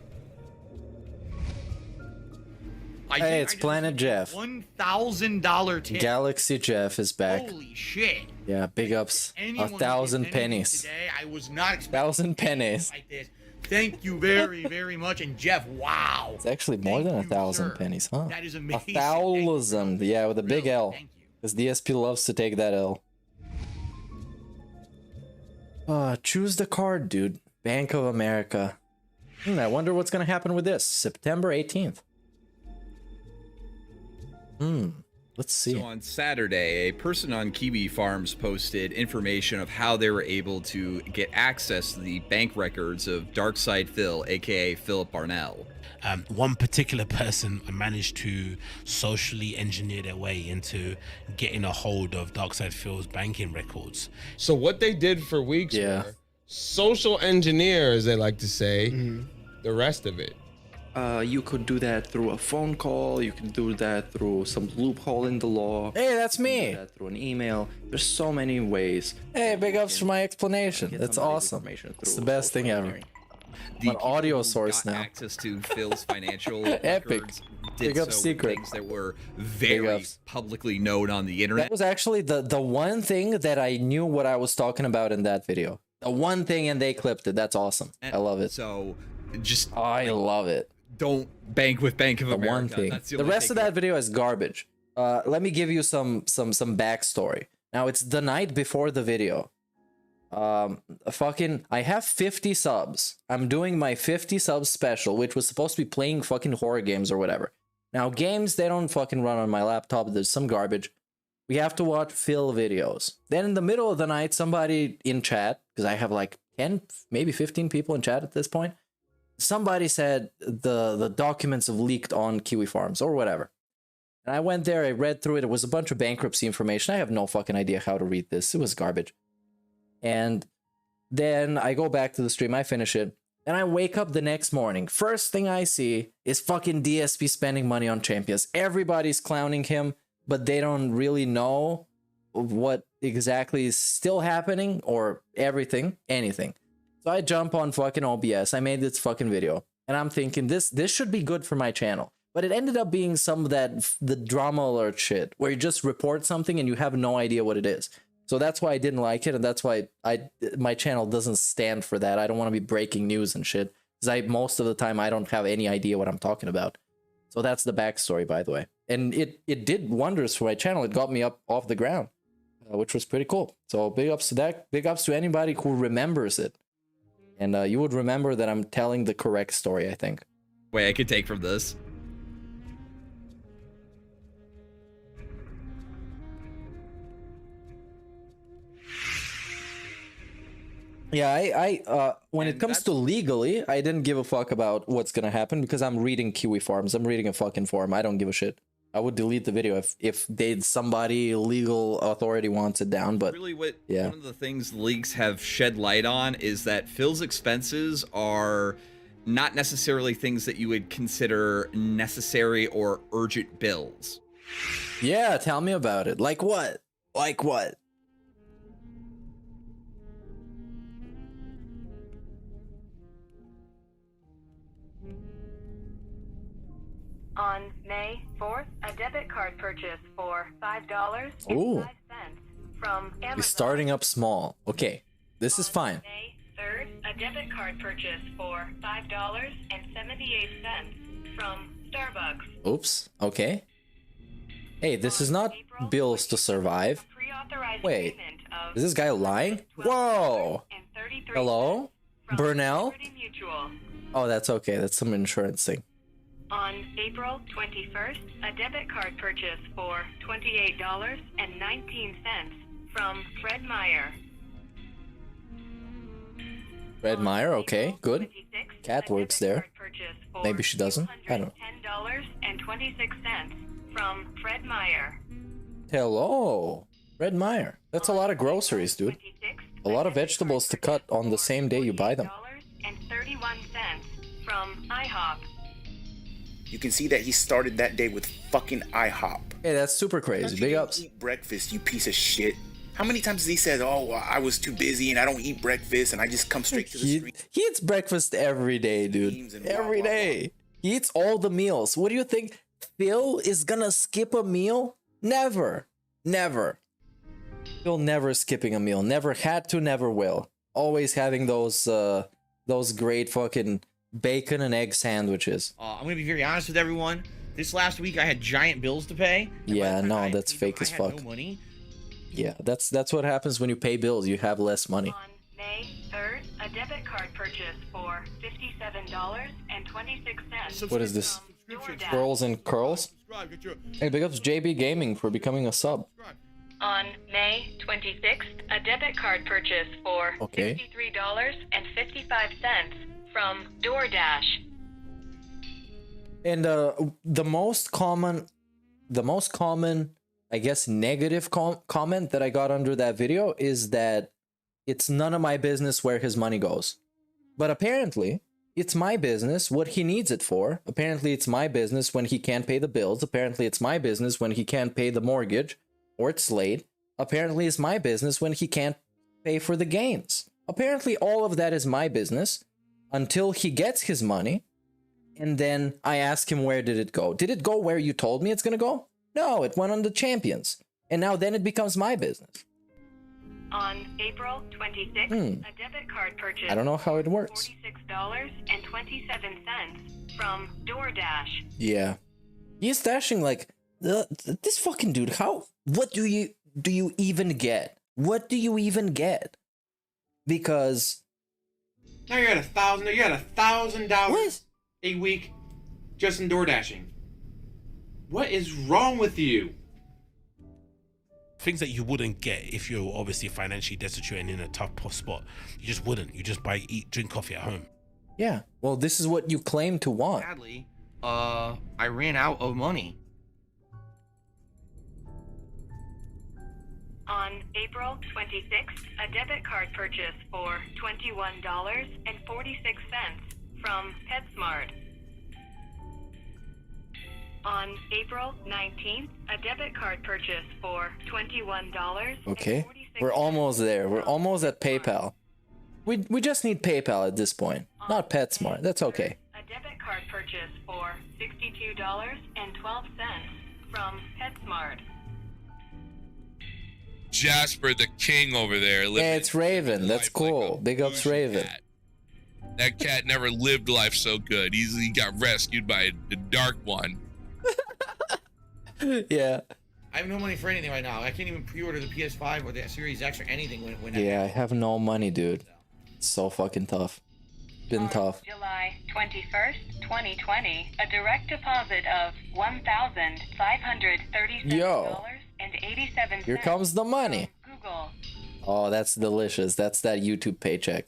Hey, it's Planet Jeff. $1,000 tip. Galaxy Jeff is back. Holy shit. Yeah, big ups. 1,000 pennies. Today, I was not expecting 1,000 pennies. Like this. Thank you very, very much. And Jeff, wow. It's actually more than 1,000 pennies, huh? That is amazing. 1,000. Yeah, with a big L. Because DSP loves to take that L. Choose the card, dude. Bank of America. I wonder what's going to happen with this. September 18th. Let's see. So on Saturday, a person on Kiwi Farms posted information of how they were able to get access to the bank records of Darkside Phil, aka Philip Barnell. One particular person managed to socially engineer their way into getting a hold of Darkside Phil's banking records. So what they did for weeks were social engineer, as they like to say, the rest of it. You could do that through a phone call. You can do that through some loophole in the law. Hey, that's me. Do that through an email. There's so many ways. Hey, big ups for my explanation. That's awesome. It's the best thing ever. I'm an audio source now. Access to Phil's financial Epic. records Big did up so secret. things that were very publicly known on the internet. That was actually the one thing that I knew what I was talking about in that video. The one thing, and they clipped it. That's awesome. I love it. So, just I love it. Don't bank with Bank of America. One thing. That's The only rest of that video is garbage. Let me give you some backstory. Now, it's the night before the video. I have 50 subs. I'm doing my 50 subs special, which was supposed to be playing fucking horror games or whatever. Now, games, they don't fucking run on my laptop. There's some garbage. We have to watch Phil videos. Then in the middle of the night, somebody in chat, because I have like 10, maybe 15 people in chat at this point, somebody said the documents have leaked on Kiwi Farms or whatever. And I went there, I read through it. It was a bunch of bankruptcy information. I have no fucking idea how to read this. It was garbage. And then I go back to the stream, I finish it, and I wake up the next morning. First thing I see is fucking DSP spending money on champions. Everybody's clowning him, but they don't really know what exactly is still happening or anything. So I jump on fucking OBS. I made this fucking video, and I'm thinking this should be good for my channel. But it ended up being some of the drama alert shit, where you just report something and you have no idea what it is. So that's why I didn't like it, and that's why my channel doesn't stand for that. I don't want to be breaking news and shit, because most of the time I don't have any idea what I'm talking about. So that's the backstory, by the way. And it did wonders for my channel. It got me up off the ground, which was pretty cool. So big ups to that. Big ups to anybody who remembers it. And you would remember that I'm telling the correct story, I think. Way I could take from this. Yeah, I when it comes to legally, I didn't give a fuck about what's gonna happen because I'm reading Kiwi Farms. I'm reading a fucking forum. I don't give a shit. I would delete the video if somebody legal authority wants it down. But really, one yeah, of the things leaks have shed light on is that Phil's expenses are not necessarily things that you would consider necessary or urgent bills. Yeah, tell me about it. Like what? Like what? On May 4th, a debit card purchase for $5.05 from Amazon. We're starting up small. Okay, this is fine. May 3rd, a debit card purchase for $5.78 from Starbucks. Oops. Okay. Hey, this is not bills to survive. Wait, is this guy lying? Whoa. Hello? Burnell? Oh, that's okay. That's some insurance thing. On April 21st, a debit card purchase for $28.19 from Fred Meyer. Fred Meyer, okay, good. Cat works there. Maybe she doesn't. I don't know. $10.26 from Fred Meyer. Hello, Fred Meyer. That's a lot of groceries, dude. A lot of vegetables to cut on the same day you buy them. $31 from IHOP. You can see that he started that day with fucking IHOP. Hey, that's super crazy. Big ups. Eat breakfast, you piece of shit. How many times has he said, "Oh, I was too busy and I don't eat breakfast and I just come straight to the street"? He eats breakfast every day, dude. Every day. He eats all the meals. What do you think? Phil is gonna skip a meal? Never. Never. Phil never skipping a meal. Never had to, never will. Always having those great fucking bacon and egg sandwiches. I'm gonna be very honest with everyone. This last week I had giant bills to pay. Yeah, no, that's fake as fuck. No money. Yeah, that's what happens when you pay bills. You have less money. On May 3rd, a debit card purchase for $57.26. What is this? Swirls and curls? Hey, big ups JB Gaming for becoming a sub. On May 26th, a debit card purchase for $53.55 from DoorDash. And the most common, I guess, negative comment that I got under that video is that it's none of my business where his money goes. But apparently, it's my business what he needs it for. Apparently, it's my business when he can't pay the bills. Apparently, it's my business when he can't pay the mortgage or it's late. Apparently, it's my business when he can't pay for the games. Apparently, all of that is my business until he gets his money. And then I ask him, where did it go? Did it go where you told me it's going to go? No, it went on the champions. And now then it becomes my business. On April 26th, a debit card purchase. I don't know how it works. $46.27 from DoorDash. Yeah. He's dashing like this fucking dude. What do you even get? What do you even get? Because now you're at $1,000. You got $1,000 a week just in door dashing. What is wrong with you? Things that you wouldn't get if you're obviously financially destitute and in a tough spot. You just wouldn't. You just eat, drink coffee at home. Yeah. Well, this is what you claim to want. Sadly, I ran out of money. On April 26th, a debit card purchase for $21.46 from PetSmart. On April 19th, a debit card purchase for $21. Okay, we're almost there. We're almost at PayPal. We just need PayPal at this point, not PetSmart. That's okay. A debit card purchase for $62.12 from PetSmart. Jasper the King over there. Yeah, it's Raven. That's cool. Big ups, Raven. That cat never lived life so good. He got rescued by the Dark One. Yeah. I have no money for anything right now. I can't even pre-order the PS5 or the Series X or anything when Yeah, I have no money, dude. It's so fucking tough. Been tough. July 21st, 2020, a direct deposit of $1,537.87. Here comes the money. Google. Oh, that's delicious. That's that YouTube paycheck.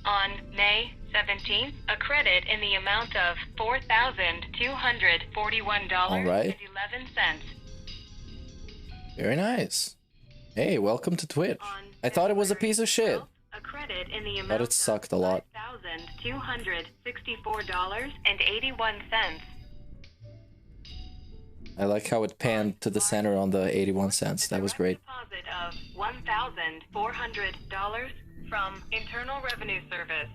On May 17th, a credit in the amount of $4,241.11. Very nice. Hey, welcome to Twitch. I thought it was a piece of shit. A credit in the amount But it sucked a lot. of $1,264.81. I like how it panned to the center on the 81 cents. That was great. Deposit of $1,400 from Internal Revenue Service.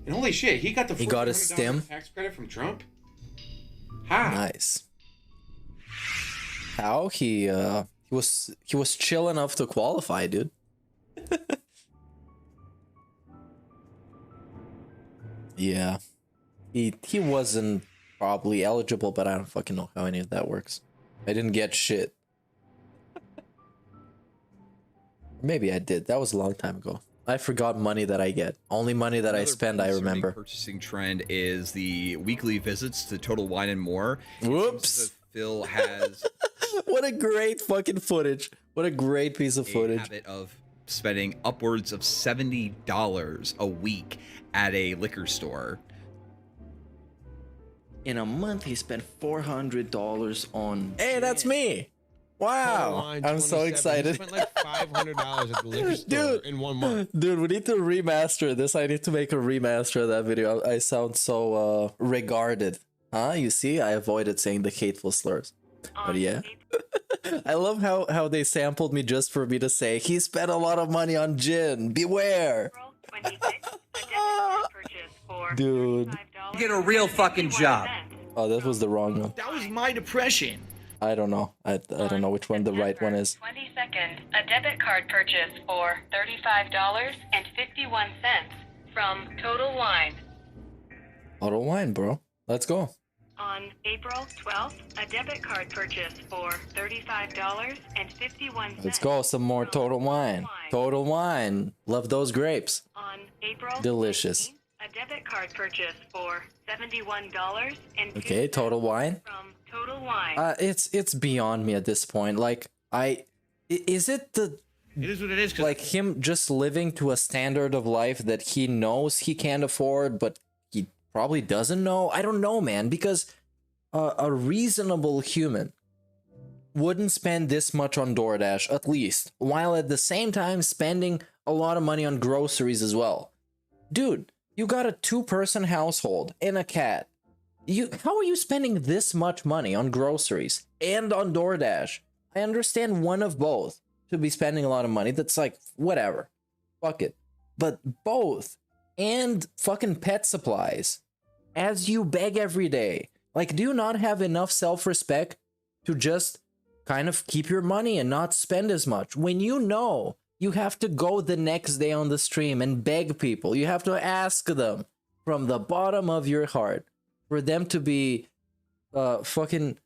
And holy shit, he got the He got his $400 stim. tax credit from Trump? How? Nice. How he was chill enough to qualify, dude. Yeah. He wasn't probably eligible, but I don't fucking know how any of that works. I didn't get shit. Maybe I did. That was a long time ago. I forgot money that I get. Only money that I spend, I remember. Purchasing trend is the weekly visits to Total Wine and More. Whoops. Phil has what a great fucking footage. What a great piece of footage. Habit of spending upwards of $70 a week at a liquor store. In a month, he spent $400 on. Hey, that's me. Wow, I'm so excited. He spent like $500 at the liquor store in 1 month. Dude, we need to remaster this. I need to make a remaster of that video. I sound so regarded. Huh? You see, I avoided saying the hateful slurs. But yeah. I love how they sampled me just for me to say, he spent a lot of money on gin. Beware. Dude. Get a real fucking job. Oh, that was the wrong one. That was my depression. I don't know. I don't know which one the right one is. 22nd, a debit card purchase for $35.51 from Total Wine. Total Wine, bro. Let's go. On April 12th, a debit card purchase for $35.51. Let's go. Some more Total Wine. Total Wine. Love those grapes. On April delicious. 15th, a debit card purchase for $71. Okay, Total Wine. From Total Wine. It's beyond me at this point. Like, is it the... It is what it is. Like him just living to a standard of life that he knows he can't afford, but he probably doesn't know. I don't know, man, because a reasonable human wouldn't spend this much on DoorDash, at least, while at the same time spending a lot of money on groceries as well. Dude, you got a 2-person household and a cat. How are you spending this much money on groceries and on DoorDash? I understand one of both to be spending a lot of money. That's like, whatever. Fuck it. But both and fucking pet supplies as you beg every day. Like, do you not have enough self-respect to just kind of keep your money and not spend as much when you know you have to go the next day on the stream and beg people? You have to ask them from the bottom of your heart for them to be fucking,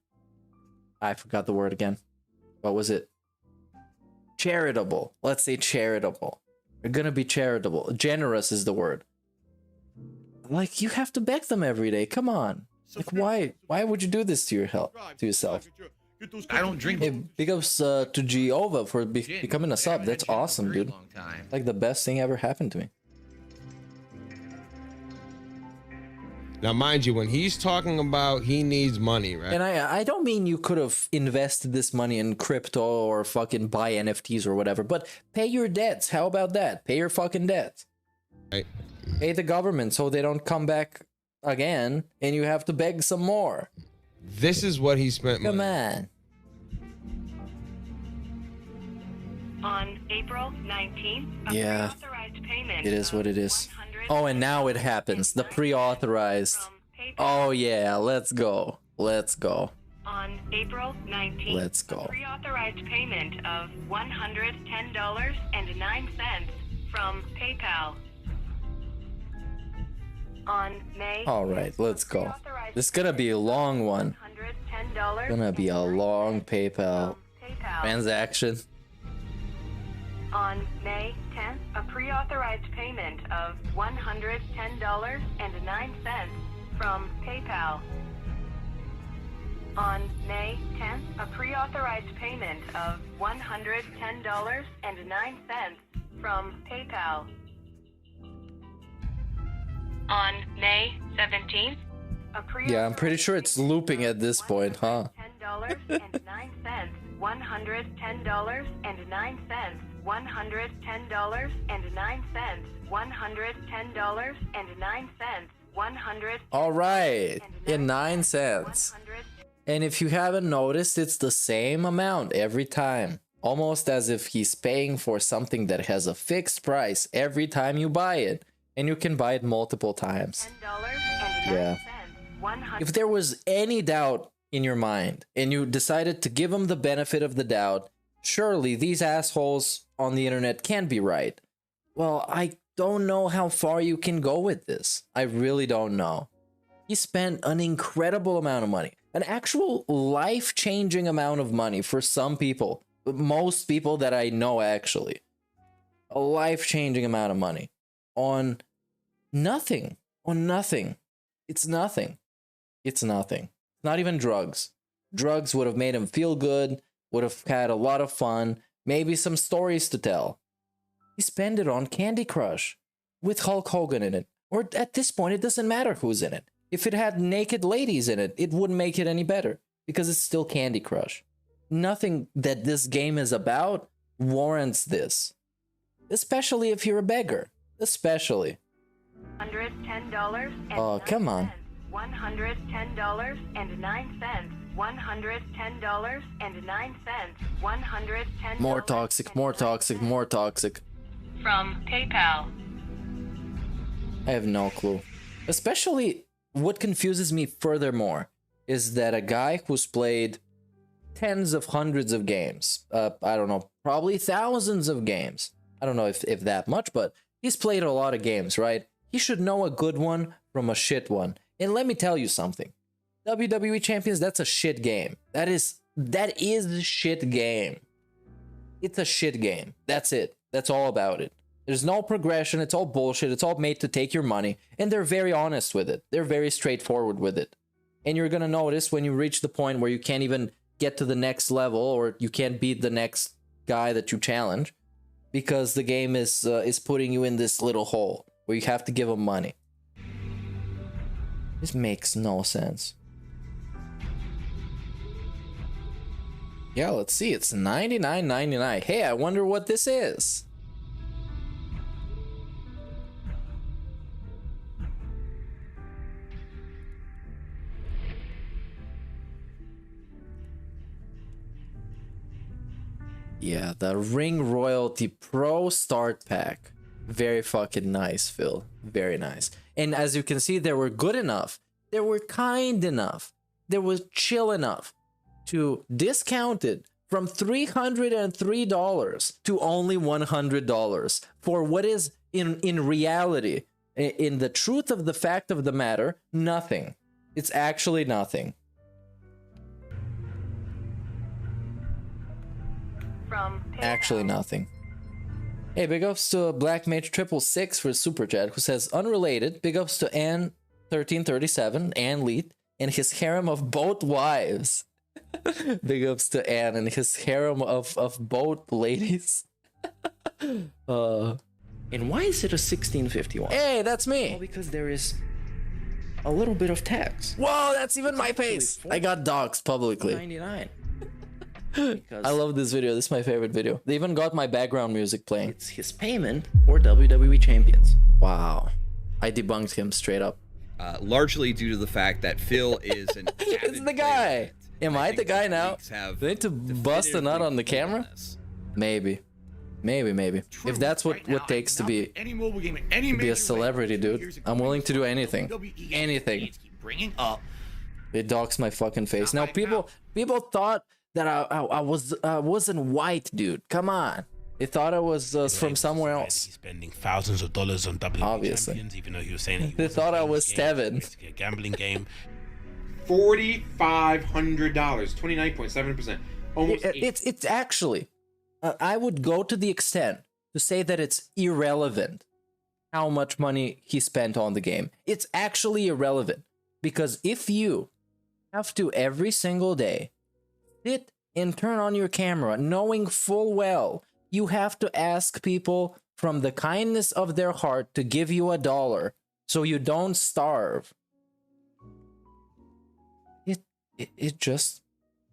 I forgot the word again. What was it? Charitable. Let's say charitable. You're gonna be charitable. Generous is the word. Like, you have to beg them every day. Come on. Like, why would you do this to yourself? I don't drink. Hey, big ups to Jehovah for becoming a sub. That's awesome, dude. Like the best thing ever happened to me. Now, mind you, when he's talking about he needs money, right? And I don't mean you could have invested this money in crypto or fucking buy NFTs or whatever, but pay your debts. How about that? Pay your fucking debts. Right. Pay the government so they don't come back again and you have to beg some more. This is what he spent money. Come on. On April 19th, Yeah, pre-authorized payment it is what it is. Oh, and now it happens. The pre-authorized. Oh yeah, let's go. Let's go. On April 19th, Let's go. pre-authorized payment of $110.09 from PayPal. On May All right, let's go. This is gonna be a long one. Gonna be a long PayPal transaction. On May 10th, a pre-authorized payment of $110.09 from PayPal. On May 10th, a pre-authorized payment of $110.09 from PayPal. On May 17th, a Yeah, I'm pretty sure it's looping at this point, huh? $110.09, $110.09, $110.09, $110.09, $100. All right, in 9 cents. And if you haven't noticed, it's the same amount every time. Almost as if he's paying for something that has a fixed price every time you buy it. And you can buy it multiple times. Yeah. If there was any doubt in your mind and you decided to give them the benefit of the doubt, surely these assholes on the internet can be right. Well, I don't know how far you can go with this. I really don't know. He spent an incredible amount of money, an actual life-changing amount of money for some people, most people that I know actually. A life-changing amount of money on nothing, on nothing. It's nothing. It's nothing. Not even drugs. Drugs would have made him feel good, would have had a lot of fun, maybe some stories to tell. He spent it on Candy Crush with Hulk Hogan in it. Or at this point, it doesn't matter who's in it. If it had naked ladies in it, it wouldn't make it any better because it's still Candy Crush. Nothing that this game is about warrants this. Especially if you're a beggar. Especially. $110. Oh, come on. $110.09. $110.09. $110. More toxic, more toxic, more toxic. From PayPal. I have no clue. Especially, what confuses me furthermore is that a guy who's played tens of hundreds of games, I don't know, probably thousands of games. I don't know if that much, but he's played a lot of games, right? He should know a good one from a shit one. And let me tell you something. WWE Champions, that's a shit game. That is a shit game. It's a shit game. That's it. That's all about it. There's no progression. It's all bullshit. It's all made to take your money. And they're very honest with it. They're very straightforward with it. And you're going to notice when you reach the point where you can't even get to the next level or you can't beat the next guy that you challenge because the game is putting you in this little hole where you have to give them money. This makes no sense. Yeah, let's see. It's $99.99. Hey, I wonder what this is. Yeah, the Ring Royalty Pro Start Pack. Very fucking nice, Phil. Very nice. And as you can see, they were good enough. They were kind enough. They were chill enough to discount it from $303 to only $100 for what is in reality, in the truth of the fact of the matter, nothing. It's actually nothing. Actually nothing. Hey, big ups to Black Mage 666 for Super Chat, who says, unrelated, big ups to Ann1337, Ann Leet, and his harem of both wives. Big ups to Ann and his harem of both ladies. And why is it a 1651? Hey, that's me! Well, because there is a little bit of tax. Whoa, that's even my face! I got doxxed publicly. 99. I love this video. This is my favorite video. They even got my background music playing. It's his payment for WWE champions. Wow. I debunked him straight up. Largely due to the fact that Phil is an It's the guy! Am I the guy now? Do I need to bust a nut on the camera? Maybe. Maybe. If that's what takes to be a celebrity, dude, I'm willing to do anything. Anything. It docks my fucking face. Now people thought that I wasn't white, dude. Come on. They thought I was from somewhere else. He's spending thousands of dollars on WWE champions, even though he was saying they thought I was Steven. A gambling game. $4,500, 29.7%. Almost. It's actually. I would go to the extent to say that it's irrelevant how much money he spent on the game. It's actually irrelevant because if you have to every single day sit and turn on your camera knowing full well you have to ask people from the kindness of their heart to give you $1 so you don't starve. It just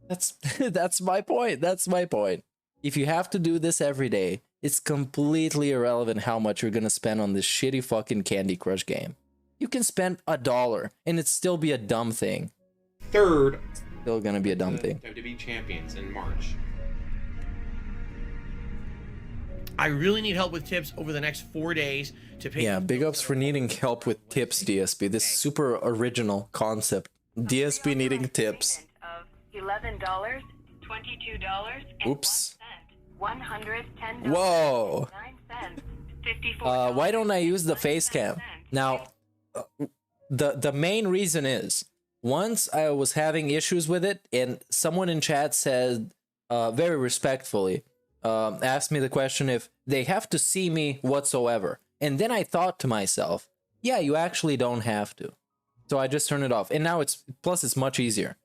that's my point. That's my point. If you have to do this every day, it's completely irrelevant how much you're gonna spend on this shitty fucking Candy Crush game. You can spend $1 and it still be a dumb thing. Third, still gonna be a dumb thing. WWE champions in March. I really need help with tips over the next 4 days to pay. Yeah, big ups for needing help with tips, DSP. This super original concept. DSP needing tips. $11, $22, and oops. $110. Whoa. 9 $54. Why don't I use the face cam? Now, the main reason is once I was having issues with it, and someone in chat said very respectfully, asked me the question if they have to see me whatsoever. And then I thought to myself, yeah, you actually don't have to. So I just turned it off. And now it's much easier.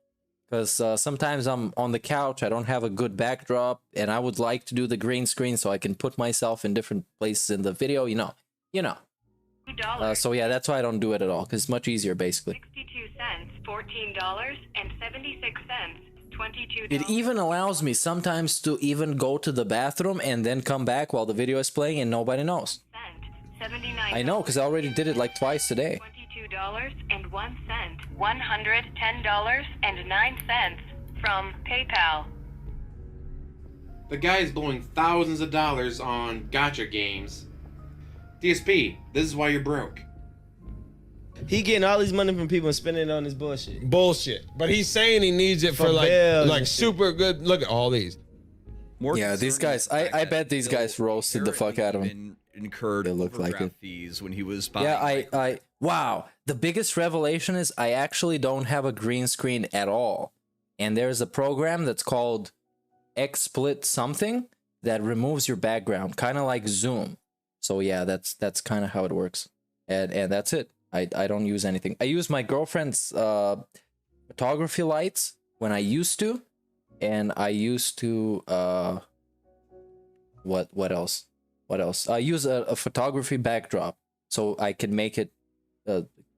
Because sometimes I'm on the couch, I don't have a good backdrop, and I would like to do the green screen so I can put myself in different places in the video, you know. So yeah, that's why I don't do it at all, because it's much easier, basically. 62 cents, $14, and 76 cents, $22. It even allows me sometimes to even go to the bathroom and then come back while the video is playing and nobody knows. I know, because I already did it like twice today. $22.01, $110.09 from PayPal. The guy is blowing thousands of dollars on gacha games. DSP, this is why you're broke. He getting all his money from people and spending it on his bullshit. Bullshit. But he's saying he needs it for like super good. Look at all these. Yeah, these guys. I bet these guys roasted the fuck out of him. Incurred they look like it. Fees when he was buying. Yeah, wow. The biggest revelation is I actually don't have a green screen at all. And there's a program that's called XSplit something that removes your background, kind of like Zoom. So yeah, that's kind of how it works. And that's it. I don't use anything. I use my girlfriend's photography lights when I used to, and I used to what else? I use a photography backdrop so I can make it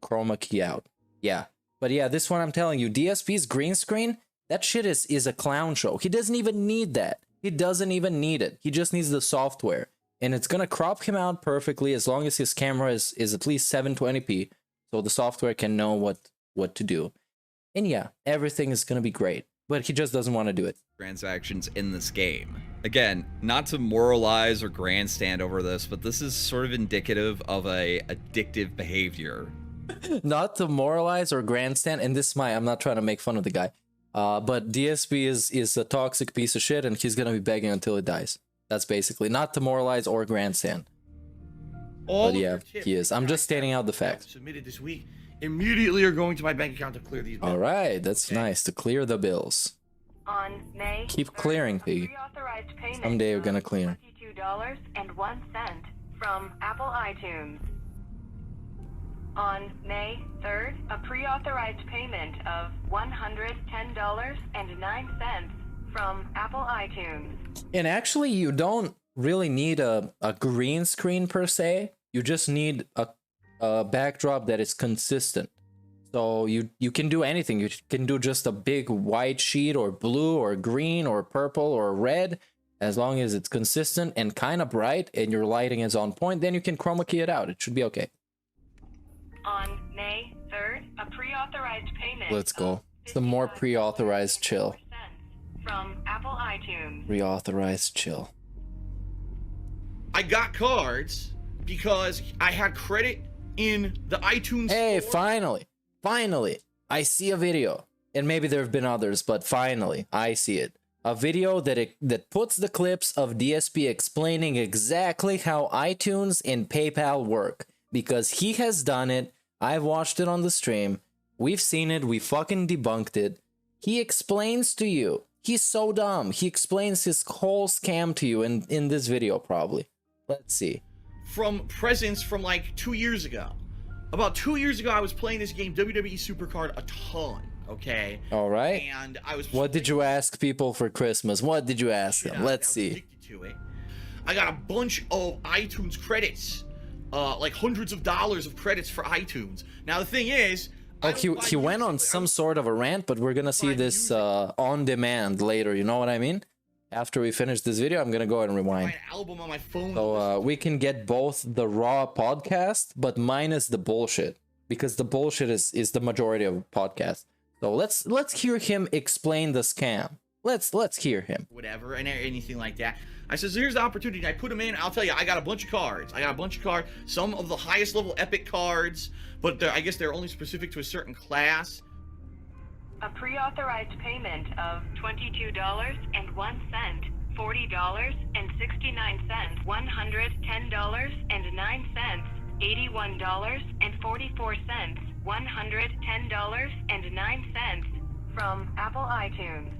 chroma key out. Yeah. But yeah, this one I'm telling you, DSP's green screen, that shit is a clown show. He doesn't even need that. He doesn't even need it. He just needs the software. And it's gonna crop him out perfectly as long as his camera is at least 720p, so the software can know what to do. And yeah, everything is gonna be great. but he just doesn't want to do it. Transactions in this game. Again, not to moralize or grandstand over this, but this is sort of indicative of a addictive behavior. Not to moralize or grandstand, and this is I'm not trying to make fun of the guy, but DSP is a toxic piece of shit, and he's gonna be begging until he dies. That's basically not to moralize or grandstand. But yeah, he is. I'm just stating out the fact. Submitted this week immediately are going to my bank account to clear these bills. All right, that's nice to clear the bills. On May Keep clearing, Pieg. pre-authorized payment Someday you're gonna clear. $22.01 from Apple iTunes. On May 3rd, a pre-authorized payment of $110.09 from Apple iTunes. And actually, you don't really need a green screen per se. You just need a backdrop that is consistent. So you can do anything. You can do just a big white sheet or blue or green or purple or red. As long as it's consistent and kind of bright and your lighting is on point, then you can chroma key it out. It should be okay. On May 3rd, a pre-authorized payment. Let's go. Some more pre-authorized chill. From Apple iTunes. Pre-authorized chill. I got cards because I had credit in the iTunes Hey, store. finally, I see a video. And maybe there have been others, but finally, I see it. A video that puts the clips of DSP explaining exactly how iTunes and PayPal work. Because he has done it. I've watched it on the stream. We've seen it. We fucking debunked it. He explains to you. He's so dumb. He explains his whole scam to you in this video, probably. Let's see. From presents from like 2 years ago. About 2 years ago, I was playing this game, WWE Supercard, a ton. Okay. All right. And I was. What did you ask people for Christmas? What did you ask them? Let's see. To it. I got a bunch of iTunes credits. Like hundreds of dollars of credits for iTunes. Now the thing is, oh, he went on some sort of a rant, but we're gonna see this on demand later. You know what I mean? After we finish this video, I'm gonna go ahead and rewind. My album on my phone. So we can get both the raw podcast, but minus the bullshit, because the bullshit is the majority of podcasts. So let's hear him explain the scam. Let's hear him. Whatever, and anything like that. I says, here's the opportunity. I put them in. I'll tell you, I got a bunch of cards. Some of the highest level epic cards, but I guess they're only specific to a certain class. A pre-authorized payment of $22.01, $40.69, $110.09, $81.44, $110.09 from Apple iTunes.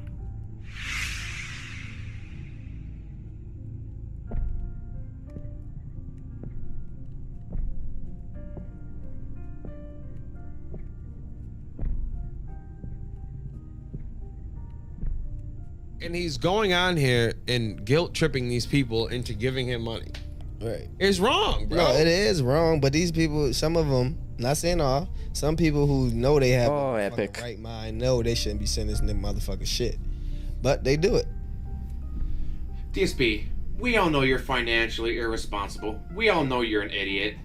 And he's going on here and guilt tripping these people into giving him money. Right. It's wrong, bro. No, it is wrong. But these people, some of them, not saying all, some people who know they have a epic right mind know they shouldn't be sending this motherfucking shit, but they do it. DSP, we all know you're financially irresponsible. We all know you're an idiot.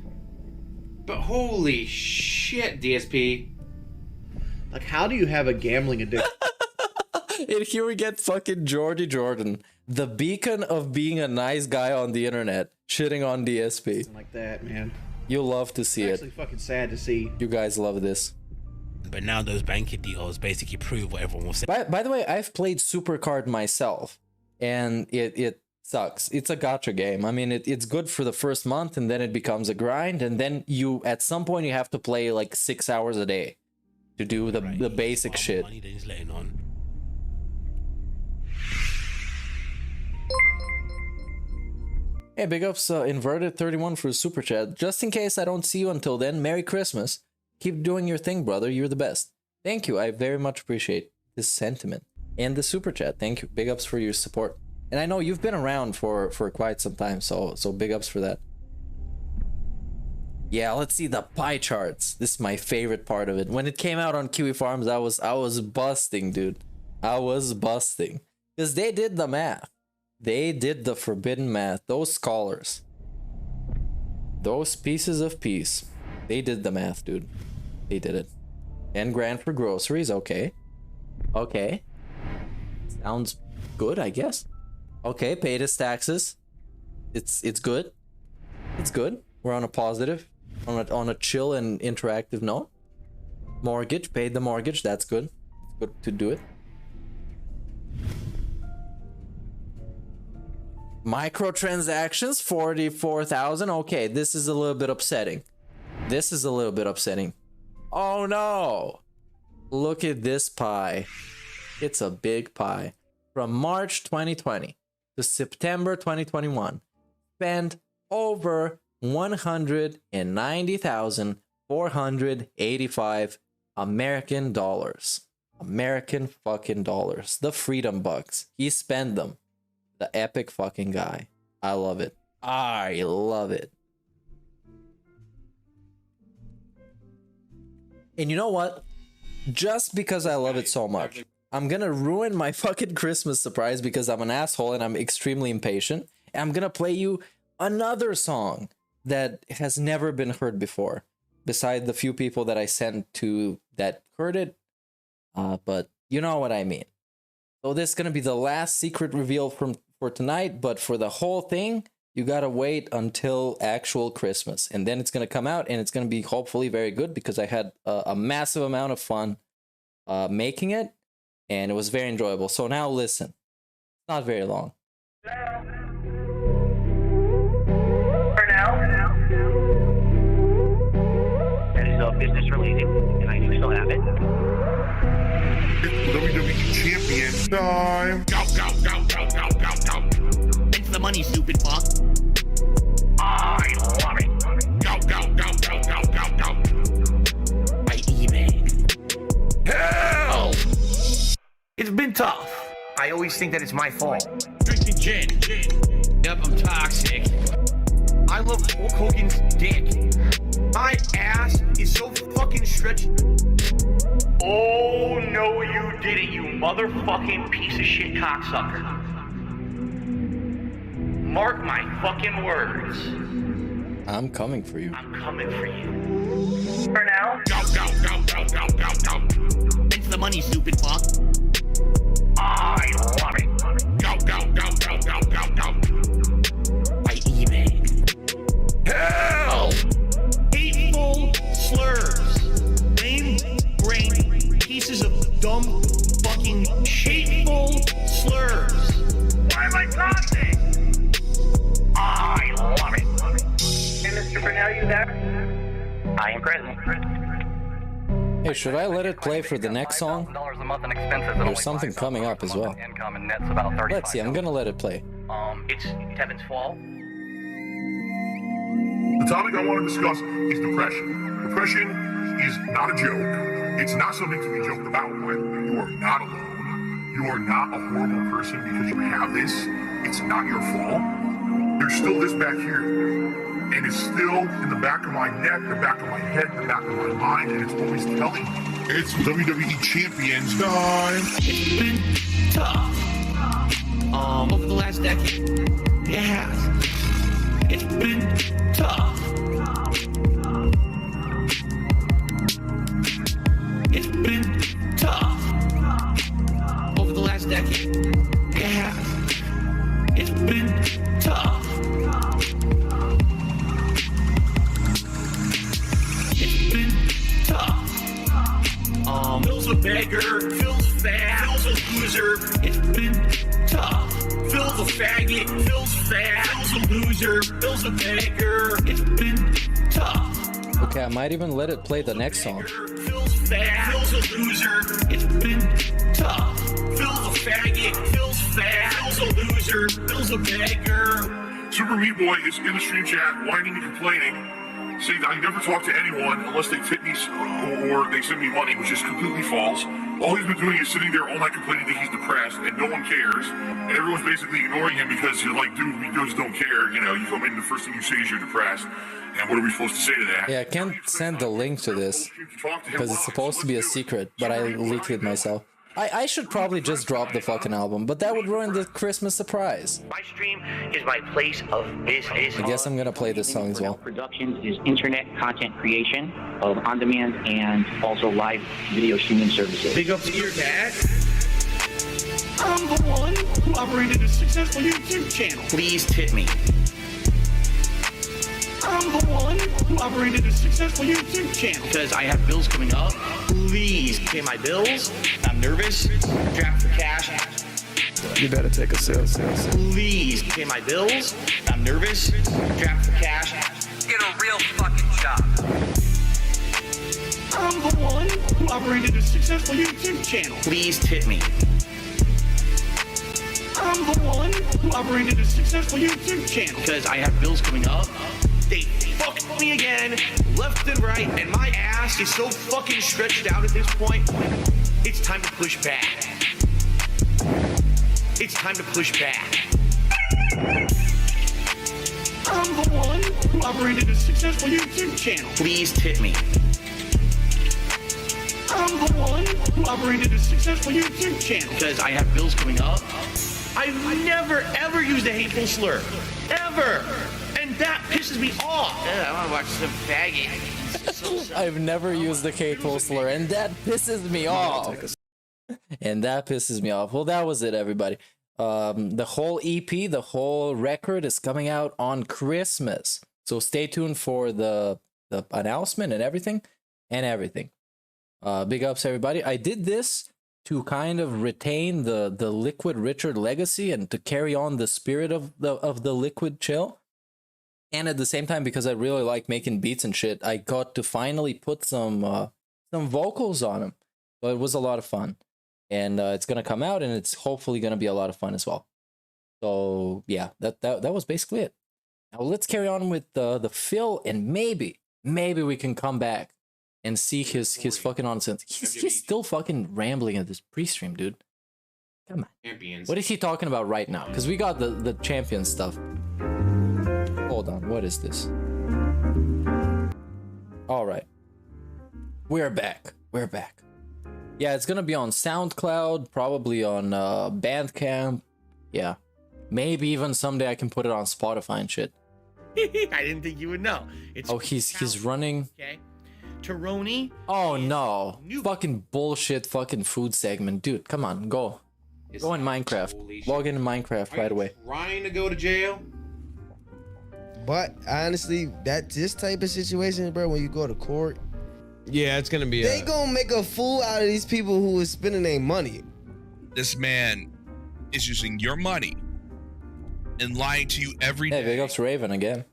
But holy shit, DSP. Like, how do you have a gambling addiction? And here we get fucking Jordy Jordan, the beacon of being a nice guy on the internet, shitting on DSP. Like that, man. You'll love to see It's it. actually fucking sad to see. You guys love this. But now those banking deals basically prove what everyone was saying. By the way, I've played Supercard myself, and it sucks. It's a gacha game. I mean, it's good for the first month, and then it becomes a grind, and then you, at some point, you have to play like 6 hours a day to do the basic shit. Money, then he's letting on. Hey, big ups, Inverted 31 for super chat. Just in case I don't see you until then, Merry Christmas. Keep doing your thing, brother. You're the best. Thank you. I very much appreciate this sentiment and the super chat. Thank you. Big ups for your support. And I know you've been around for quite some time, so big ups for that. Yeah, let's see the pie charts. This is my favorite part of it. When it came out on Kiwi Farms, I was busting, dude. I was busting. Because they did the math. They did the forbidden math. Those scholars. Those pieces of peace. They did the math, dude. They did it. 10 grand for groceries. Okay. Okay. Sounds good, I guess. Okay, paid his taxes. It's good. It's good. We're on a positive, on a chill and interactive note. Mortgage, paid the mortgage. That's good. It's good to do it. Microtransactions, 44,000. Okay, this is a little bit upsetting. This is a little bit upsetting. Oh no! Look at this pie. It's a big pie. From March 2020 to September 2021, spent over 190,485 American dollars. American fucking dollars. The freedom bucks. He spent them. The epic fucking guy. I love it. I love it. And you know what? Just because I love it so much, I'm gonna ruin my fucking Christmas surprise because I'm an asshole and I'm extremely impatient. And I'm gonna play you another song that has never been heard before, beside the few people that I sent to that heard it. But you know what I mean. So this is gonna be the last secret reveal for tonight, but for the whole thing, you gotta wait until actual Christmas, and then it's gonna come out, and it's gonna be hopefully very good because I had a massive amount of fun making it, and it was very enjoyable. So now listen, it's not very long. For now, that is business related, and I do still have it. WWE champion time. Go, go, go, go, go, go, go. It's the money, stupid fuck. I love it. Go, go, go, go, go, go, go. By eBay. Hell! It's been tough. I always think that it's my fault. Drinking gin. Yep, I'm toxic. I love Hulk Hogan's dick. My ass is so fucking stretched. Oh, no, you didn't, you motherfucking piece of shit cocksucker. Mark my fucking words. I'm coming for you. I'm coming for you. For now, go, go, go, go, go, go, go. It's the money, stupid fuck. I love it. Go, go, go, go, go, go, go. By eBay. Hell! Hateful slurs. Lame brain pieces of dumb fucking hateful slurs. Why am I toxic? I love it. Hey, Mr. Burnell, you there? I am present. Hey, should I let it play for the next song? There's something coming up as well. Let's see, I'm gonna let it play. It's Tevin's fault. The topic I want to discuss is depression. Depression is not a joke. It's not something to be joked about with. You are not alone. You are not a horrible person because you have this. It's not your fault. There's still this back here. And it's still in the back of my neck, the back of my head, the back of my mind, and it's always telling me. It's WWE Champions time. It's been tough. Over the last decade. It has. It's been tough. It's been tough. Over the last decade. It has. It's been tough. It's been tough. Phil's a beggar, Phil's fat, Phil's a loser. It's been tough. Phil's a faggot, Phil's fat, Phil's a loser, Phil's a beggar. It's been tough. Okay, I might even let it play the next song. Phil's fat, Phil's a loser. It's been tough. Phil's a faggot, Phil's fat, Phil's a loser, Phil's a beggar. Super Meat Boy is in the stream chat whining and complaining, saying that I never talk to anyone unless they tip me or they send me money, which is completely false. All he's been doing is sitting there all night complaining that he's depressed and no one cares. And everyone's basically ignoring him because you're like, dude, we just don't care. You know, you come in, the first thing you say is you're depressed. And what are we supposed to say to that? Yeah, I can't send the link to this because it's supposed to be a secret, but I leaked it myself. I should probably just drop the fucking album, but that would ruin the Christmas surprise. My stream is my place of business. I guess I'm gonna play this song as well. Productions is internet content creation of on-demand and also live video streaming services. Big up to your dad. I'm the one who operated a successful YouTube channel. Please tip me. I'm the one who operated a successful YouTube channel. Because I have bills coming up. Please pay my bills. I'm nervous. Draft for cash. You better take a sale. Please pay my bills. I'm nervous. Draft for cash. Get a real fucking job. I'm the one who operated a successful YouTube channel. Please tip me. I'm the one who operated a successful YouTube channel. Because I have bills coming up. They fucked me again, left and right, and my ass is so fucking stretched out at this point. It's time to push back. It's time to push back. I'm the one who operated a successful YouTube channel. Please tip me. I'm the one who operated a successful YouTube channel. Because I have bills coming up. I've never ever used a hateful slur. Ever. And that pisses me off. I want to watch some faggot. I've never used the hateful slur, and that pisses me off. And that pisses me off. Well, that was it, everybody. The whole EP, the whole record is coming out on Christmas. So stay tuned for the announcement and everything. Big ups, everybody. I did this to kind of retain the Liquid Richard legacy and to carry on the spirit of the Liquid chill. And at the same time, because I really like making beats and shit, I got to finally put some vocals on them. So it was a lot of fun. And it's gonna come out, and it's hopefully gonna be a lot of fun as well. So yeah, that was basically it. Now let's carry on with the Phil, and maybe we can come back and see his fucking nonsense. He's still fucking rambling at this pre-stream, dude. Come on. Champions. What is he talking about right now? Because we got the champion stuff. Hold on, what is this? All right, we're back. Yeah, it's gonna be on SoundCloud, probably on Bandcamp. Yeah, maybe even someday I can put it on Spotify and shit. I didn't think you would know. It's he's running. Okay. Taroni. Oh no! Fucking bullshit! Fucking food segment, dude. Come on, go in Minecraft. Log into Minecraft right away. Trying to go to jail. But honestly, this type of situation, bro, when you go to court, yeah, it's gonna be. They gonna make a fool out of these people who is spending their money. This man is using your money and lying to you every day. Hey, big ups Raven again.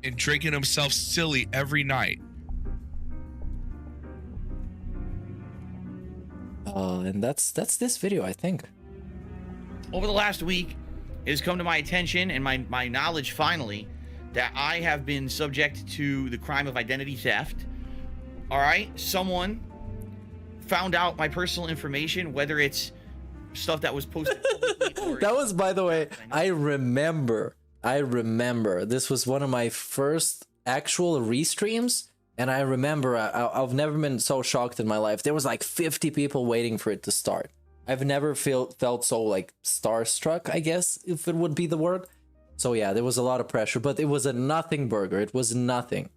And drinking himself silly every night. And that's this video, I think. Over the last week, it has come to my attention and my knowledge finally that I have been subject to the crime of identity theft. All right, someone found out my personal information, whether it's stuff that was posted publicly or that was, by the way, I remember this was one of my first actual restreams, and I remember I've never been so shocked in my life. There was like 50 people waiting for it to start. I've never felt so like starstruck, I guess, if it would be the word. So yeah, there was a lot of pressure, but it was a nothing burger. It was nothing.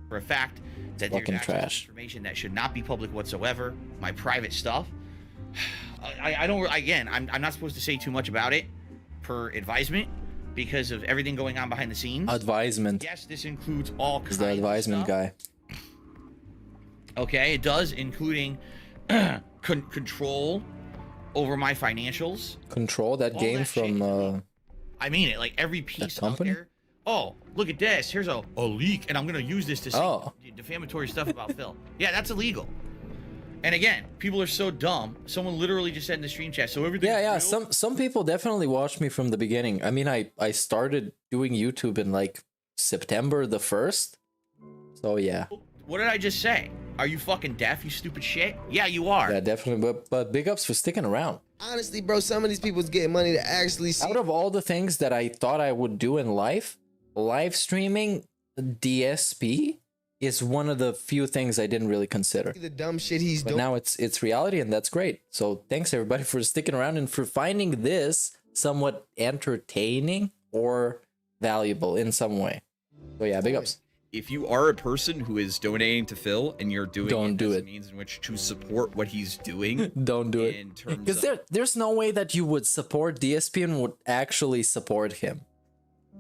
For a fact that there's trash information that should not be public whatsoever, my private stuff. I don't, again, I'm not supposed to say too much about it per advisement because of everything going on behind the scenes. Advisement. Yes, this includes all kinds of stuff. Is the advisement guy. Okay, it does, including control over my financials. Control that game from I mean it, like every piece out there. Oh, look at this. Here's a leak, and I'm gonna use this to say defamatory stuff about Phil. Yeah, that's illegal. And again, people are so dumb. Someone literally just said in the stream chat, so everything. Yeah. Some people definitely watched me from the beginning. I mean, I started doing YouTube in like September the 1st. So yeah. What did I just say? Are you fucking deaf, you stupid shit? Yeah, you are. Yeah, definitely. But big ups for sticking around. Honestly, bro, some of these people's getting money to actually see. Out of all the things that I thought I would do in life, live streaming DSP is one of the few things I didn't really consider. The dumb shit he's doing. But now it's reality, and that's great. So thanks everybody for sticking around and for finding this somewhat entertaining or valuable in some way. So yeah, big ups. if you are a person who is donating to Phil and you're doing Don't do as it. a means in which to support what he's doing, Don't do it. in terms Because there's no way that you would support DSP and would actually support him.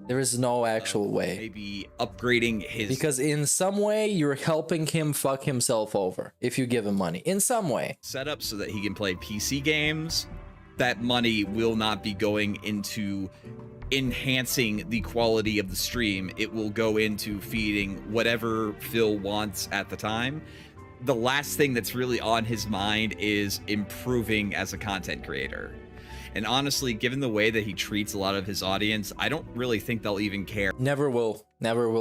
There is no actual way. Maybe upgrading his... Because in some way, you're helping him fuck himself over if you give him money. In some way. Setup so that he can play PC games. That money will not be going into enhancing the quality of the stream. It will go into feeding whatever Phil wants at the time. The last thing that's really on his mind is improving as a content creator. And honestly, given the way that he treats a lot of his audience, I don't really think they'll even care. Never will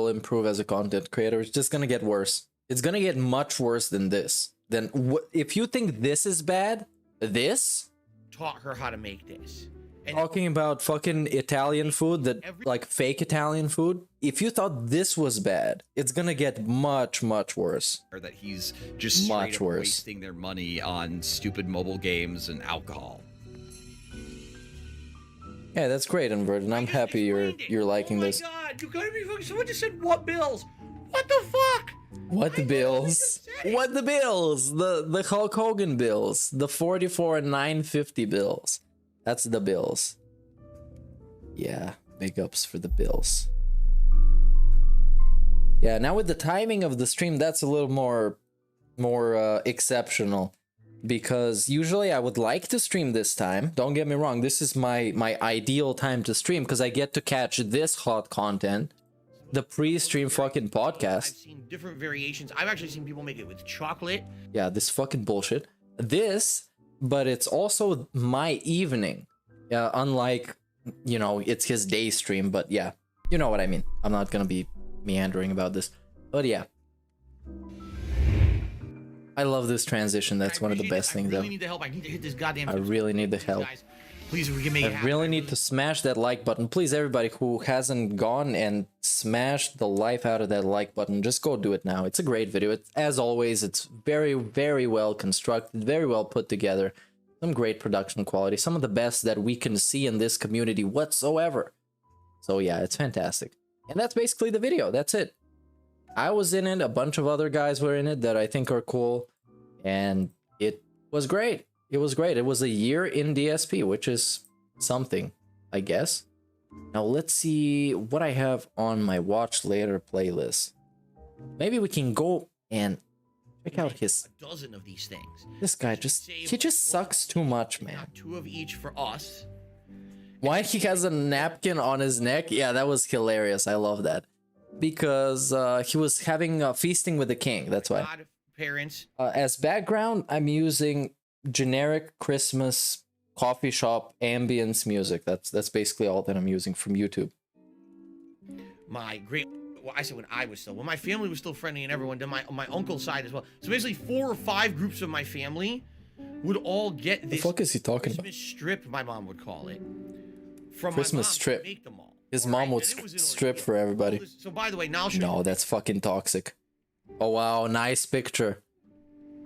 improve as a content creator. It's just gonna get worse. It's gonna get much worse than this. Then if you think this is bad, this? Taught her how to make this. And Talking about fucking Italian food, that like fake Italian food. If you thought this was bad, it's gonna get much, much worse. Or that he's just straight up wasting their money on stupid mobile games and alcohol. Yeah, that's great, Invert, and I'm happy you're liking this. God, you gotta be fucking. Someone just said what bills? What the fuck? What the bills? What the bills? The Hulk Hogan bills. The 44 and 950 bills. That's the bills. Yeah, big ups for the bills. Yeah, now with the timing of the stream, that's a little more exceptional. Because usually I would like to stream this time. Don't get me wrong, this is my ideal time to stream because I get to catch this hot content. The pre-stream fucking podcast. I've seen different variations. I've actually seen people make it with chocolate. Yeah, this fucking bullshit. This, but it's also my evening. Unlike, you know, it's his day stream, but yeah. You know what I mean. I'm not gonna be meandering about this. But yeah. I love this transition. That's one of the best things. I really need the help. I need to hit this goddamn. I really need the help. Guys, please give me. I really need to smash that like button. Please, everybody who hasn't gone and smashed the life out of that like button, just go do it now. It's a great video. As always, it's very, very well constructed, very well put together. Some great production quality, some of the best that we can see in this community whatsoever. So yeah, it's fantastic. And that's basically the video. That's it. I was in it, a bunch of other guys were in it that I think are cool, and it was great. It was great. It was a year in DSP, which is something, I guess. Now let's see what I have on my watch later playlist. Maybe we can go and check out his... A dozen of these things. This guy just... He just sucks too much, man. 2 of each for us. Why he has a napkin on his neck? Yeah, that was hilarious. I love that. Because he was having feasting with the king. That's why. Parents. As background, I'm using generic Christmas coffee shop ambience music. That's basically all that I'm using from YouTube. My great. Well, I said when I was still. When my family was still friendly and everyone, then my uncle's side as well. So basically, 4 or 5 groups of my family would all get this. The fuck is he talking about? Christmas strip, my mom would call it. From Christmas my mom strip. To make them all. His mom would strip for everybody. So by the way, now no, that's fucking toxic. Oh wow, nice picture.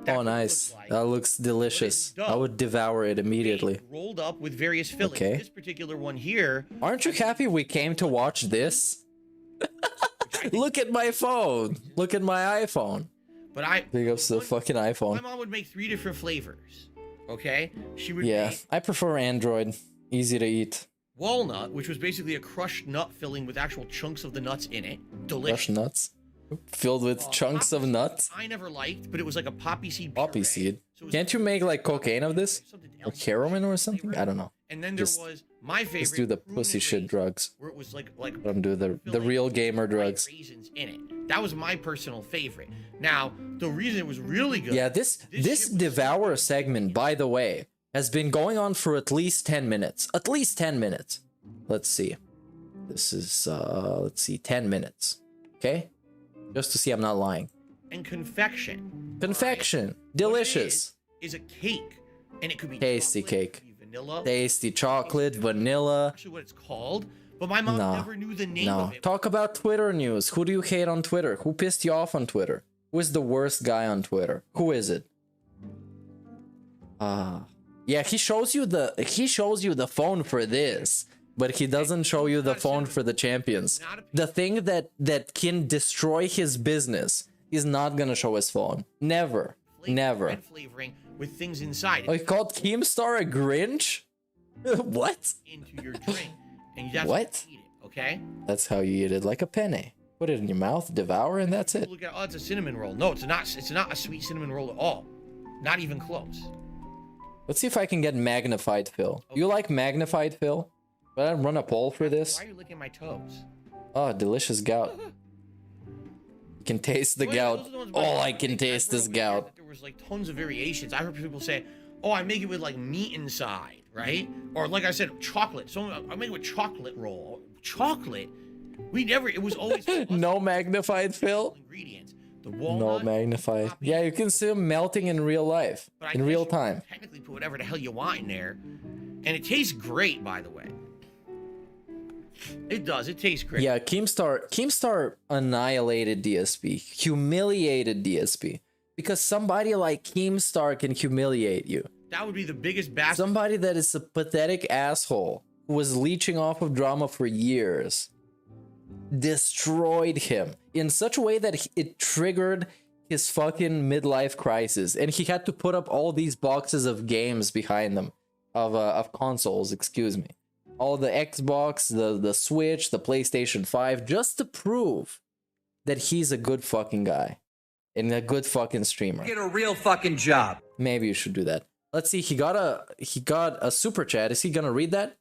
Oh nice. That looks delicious. I would devour it immediately. Rolled up with various fillings. Okay. This particular one here. Aren't you happy we came to watch this? Look at my phone. Look at my iPhone. But I big ups to the fucking iPhone. My mom would make 3 different flavors. Okay? She would make I prefer Android. Easy to eat. Walnut, which was basically a crushed nut filling with actual chunks of the nuts in it. Delicious. Crushed nuts? Filled with chunks of nuts? I never liked, but it was like a poppy seed. Poppy seed? Can't you make like cocaine of this? Or heroin or something? I don't know. And then there was my favorite. Just do the pussy shit drugs. Where it was like don't do the real gamer drugs. Raisins in it. That was my personal favorite. Now, the reason it was really good. Yeah, this Devour segment, by the way, has been going on for at least 10 minutes. At least 10 minutes. Let's see. This is, let's see, 10 minutes. Okay? Just to see I'm not lying. And confection. Confection. Right? Delicious. Is a cake. And it could be tasty chocolate, cake. Vanilla. Tasty chocolate, vanilla. Actually what it's called. But my mom never knew the name of it. Talk about Twitter news. Who do you hate on Twitter? Who pissed you off on Twitter? Who is the worst guy on Twitter? Who is it? Yeah, he shows you the phone for this. but he doesn't show you the phone for the champions. The thing that can destroy his business, he's not gonna show his phone. Never. Never. Red flavoring with things inside. Oh, he called Keemstar a Grinch? What? Into your drink, and that's What? Eat it, okay? That's how you eat it, like a penne. Put it in your mouth, devour, and that's it. Look at, oh, it's a cinnamon roll. No, it's not. It's not a sweet cinnamon roll at all. Not even close. Let's see if I can get magnified Phil. You like magnified Phil? But I run a poll for this. Why are you licking my toes? Oh, delicious gout. You can taste the gout. All I can taste is gout. There was like tons of variations. I heard people say, "Oh, I make it with like meat inside, right?" Or like I said, chocolate. So I make it with chocolate roll. Chocolate. We never. It was always no magnified Phil. Ingredients. The No walnut. magnified. Yeah, you can see them melting in real life, in real time. Technically, put whatever the hell you want in there, and it tastes great. By the way, it does. It tastes great. Yeah, Keemstar annihilated DSP, humiliated DSP, because somebody like Keemstar can humiliate you. That would be the biggest bastard. Somebody that is a pathetic asshole who was leeching off of drama for years destroyed him in such a way that it triggered his fucking midlife crisis, and he had to put up all these boxes of games behind them, of consoles, excuse me, all the Xbox, the Switch, the PlayStation 5, just to prove that he's a good fucking guy and a good fucking streamer. Get a real fucking job. Maybe you should do that. Let's see. He got a super chat. Is he gonna read that?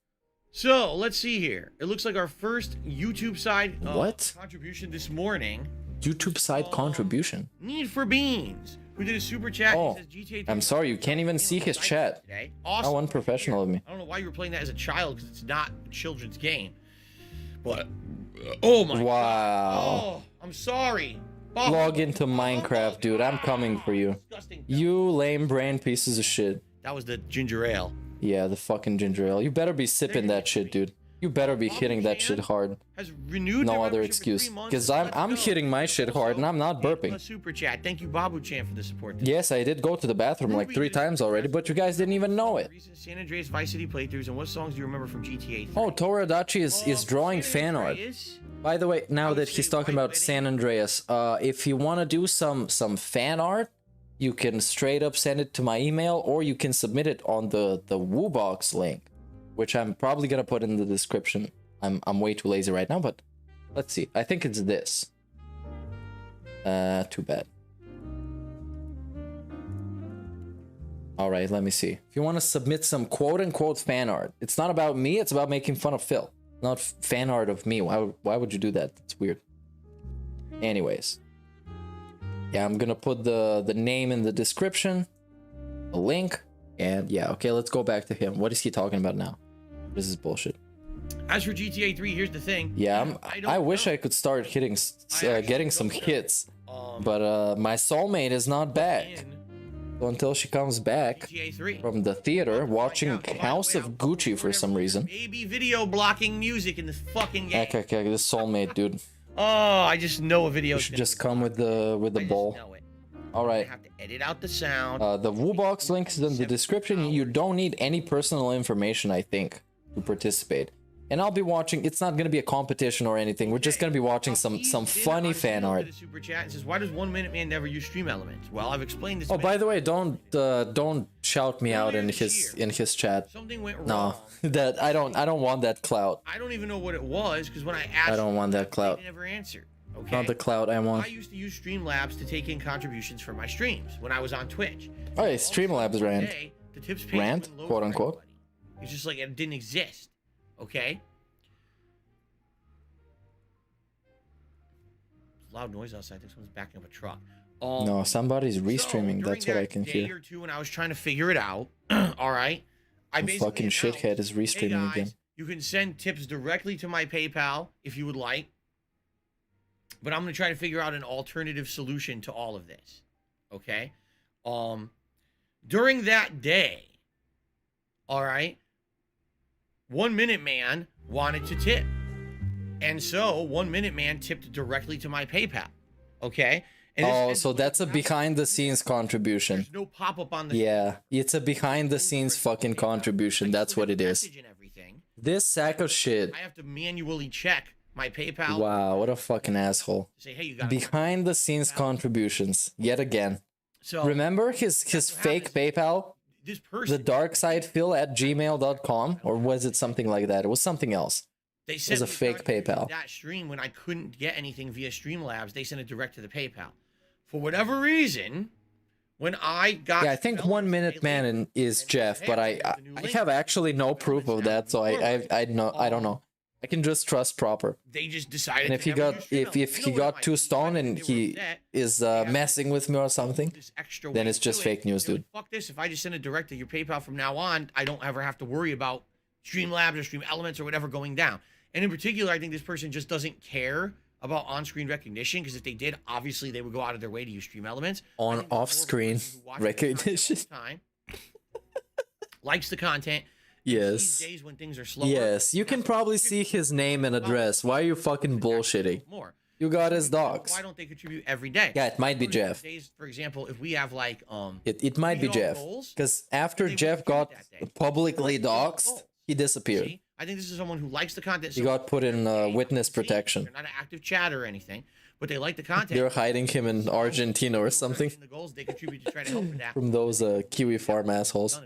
So let's see here. It looks like our first YouTube side What? contribution this morning. YouTube side contribution. Need for Beans, who did a super chat. Oh, He says GTA I'm sorry, you can't even see his chat. today. How Awesome. unprofessional of me. I don't know why you were playing that as a child, because it's not a children's game. But oh my Wow. Oh, I'm sorry. Oh, Log into Minecraft, dude. I'm coming for you. You lame brain pieces of shit. that was the ginger ale. Yeah, the fucking ginger ale. You better be sipping that shit, dude. You better be hitting that shit hard. Has renewed No their other membership for 3 excuse. months. Because I'm hitting my shit hard and I'm not A burping. super chat. Thank you, Babu Chan, for the support. Yes, I did go to the bathroom like 3 times already, but you guys didn't even know it. Recent San Andreas Vice City playthroughs, and what songs do you remember from GTA 3? Oh, Toradachi is drawing fan art. By the way, now that he's talking about San Andreas, if you want to do some fan art, you can straight up send it to my email, or you can submit it on the Woobox link, which I'm probably gonna put in the description. I'm way too lazy right now, but let's see. I think it's this. Too bad. All right, let me see. If you want to submit some quote-unquote fan art, it's not about me. It's about making fun of Phil, not fan art of me. Why would you do that? It's weird. Anyways. Yeah, I'm gonna put the name in the description, the link, and yeah, okay, let's go back to him. What is he talking about now? This is bullshit. As for GTA 3, here's the thing. Yeah, I wish I could start hitting, getting some hits, but my soulmate is not back. So until she comes back from the theater, watching House of Gucci for some reason. Baby video blocking music in this fucking game. Okay, this soulmate, dude. Oh, I just know a video. You should just come with the bowl. All right. Have to edit out the sound. The Woobox link is in the description. You don't need any personal information, I think, to participate. And I'll be watching. It's not gonna be a competition or anything. We're just gonna be watching some funny fan art. Super chat and says, "Why does 1 Minute Man never use stream elements?" Well, I've explained this. Oh, by the way, don't shout me out in his chat. Something went No, wrong. that I don't want that clout. I don't even know what it was, because when I asked, I don't want that clout. they never answered. Okay. Not the clout I want. I used to use Streamlabs to take in contributions for my streams when I was on Twitch. Oh, hey, Streamlabs rant. Today, the tips page Rant, went low quote for unquote. everybody. It's just like it didn't exist. Okay. Loud noise outside. This one's backing up a truck. No, somebody's restreaming. During That's what I that can day hear. or two when I was trying to figure it out. All right. I The basically fucking announced, shithead is "Hey restreaming guys, again. you can send tips directly to my PayPal if you would like. But I'm going to try to figure out an alternative solution to all of this. Okay? During that day, all right, 1 Minute Man wanted to tip. And so 1 Minute Man tipped directly to my PayPal. Okay? And So that's a behind the scenes contribution. no pop-up on the Yeah, it's a behind the scenes fucking contribution. That's what it is. This sack of shit. I have to manually check my PayPal. Wow, what a fucking asshole. Say, hey, you got behind the scenes contributions yet again. So remember his fake PayPal? This person, the darksidefil@gmail.com, or was it something like that? It was something else. They it was a fake PayPal. That stream when I couldn't get anything via Streamlabs, they sent it direct to the PayPal. For whatever reason, when I got I think 1 Minute Man is Jeff, but I have actually no proof of that, so I don't know. I can just trust proper. They just decided. And if he got he got too stoned and he is messing with me or something, then it's just fake news, dude. Fuck this! If I just send it direct to your PayPal from now on, I don't ever have to worry about Streamlabs or Stream Elements or whatever going down. And in particular, I think this person just doesn't care about on-screen recognition, because if they did, obviously they would go out of their way to use Stream Elements. On off-screen recognition. Likes the content. Yes. These days when things are slower, yes, you can probably see his name and address. Why are you fucking bullshitting? You got his docs. Why don't they contribute every day? Yeah, it might be Jeff. Days, for example, if we have like it might be Jeff, because after Jeff got publicly doxxed, he disappeared. See? I think this is someone who likes the content. He got put in witness protection. They're not an active chatter or anything, but they like the content. They're hiding him in Argentina or something. The goals they contribute to try to help with that. From those Kiwi farm assholes.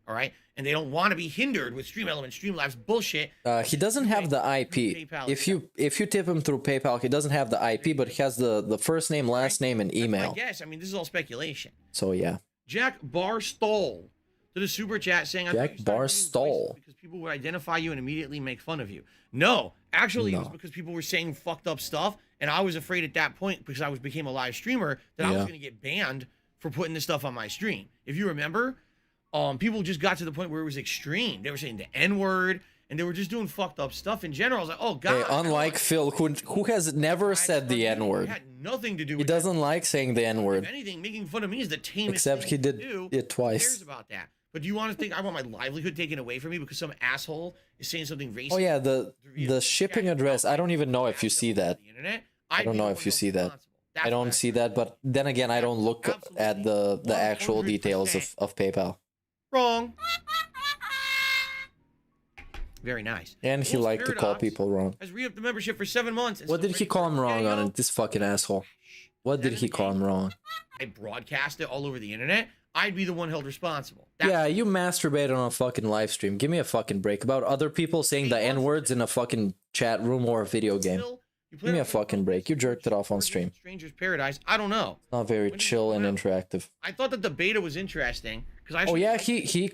All right, and they don't want to be hindered with Stream Elements, Streamlabs bullshit. He doesn't have the IP. If you tip him through PayPal, he doesn't have the IP, but he has the first name, last name, and email. I guess. I mean, this is all speculation. So yeah. Jack Barstol to the super chat saying, Jack Barstol, because people would identify you and immediately make fun of you. No, actually, it was because people were saying fucked up stuff, and I was afraid at that point, because I became a live streamer, that I was going to get banned for putting this stuff on my stream. If you remember, people just got to the point where it was extreme. They were saying the N-word, and they were just doing fucked up stuff in general. I was like, oh god. Hey, unlike Phil, who has never said the N-word. Had nothing to do with He doesn't like saying the N-word. If anything, making fun of me is the tamest Except he did it twice. Who cares about that? But do you want to think I want my livelihood taken away from me because some asshole is saying something racist? Oh yeah, the shipping address. I don't even know if you see that. I don't know if you see that. I don't see that, but then again, I don't look at the actual details of PayPal. Wrong. Very nice. And he liked to call people wrong. Has re-upped the membership for 7 months. What did he call him wrong on it? This fucking asshole. What did he call him wrong? I broadcast it all over the internet. I'd be the one held responsible. Yeah, you masturbated on a fucking live stream. Give me a fucking break about other people saying the N-words in a fucking chat room or a video game. Give me a fucking break. You jerked it off on stream. Stranger's Paradise. I don't know. Not very chill and interactive. I thought that the beta was interesting because Oh yeah, he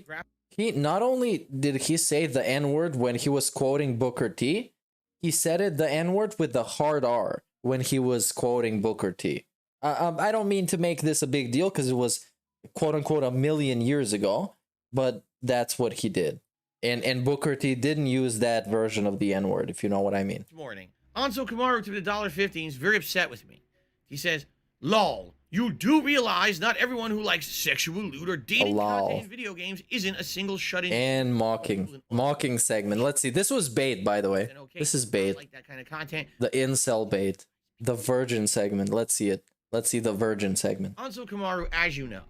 not only did he say the N-word when he was quoting Booker T, he said it the N-word with the hard R when he was quoting Booker T. I don't mean to make this a big deal because it was quote unquote a million years ago, but that's what he did. And Booker T didn't use that version of the N-word, if you know what I mean. This morning. Anso Kamaru to the $1.50 is very upset with me. He says, lol, you do realize not everyone who likes sexual loot or dating content in video games isn't a single shut-in. And mocking segment. Let's see. This was bait, by the way. This is bait. Like that kind of content. The incel bait. The virgin segment. Let's see it. Let's see the virgin segment. Anso Kamaru, as you know,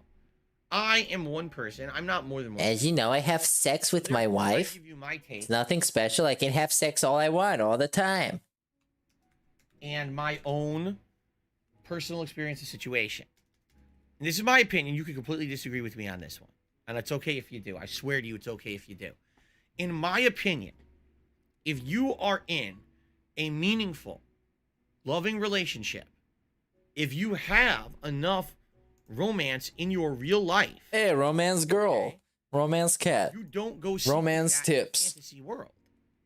I am one person. I'm not more than one. As you know, I have sex with my wife. It's nothing special. I can have sex all I want all the time. And my own personal experience and situation. And this is my opinion. You can completely disagree with me on this one. And it's okay if you do. I swear to you, it's okay if you do. In my opinion, if you are in a meaningful, loving relationship, if you have enough romance in your real life. Hey, romance girl. Romance cat. You don't go see romance tips. Fantasy world.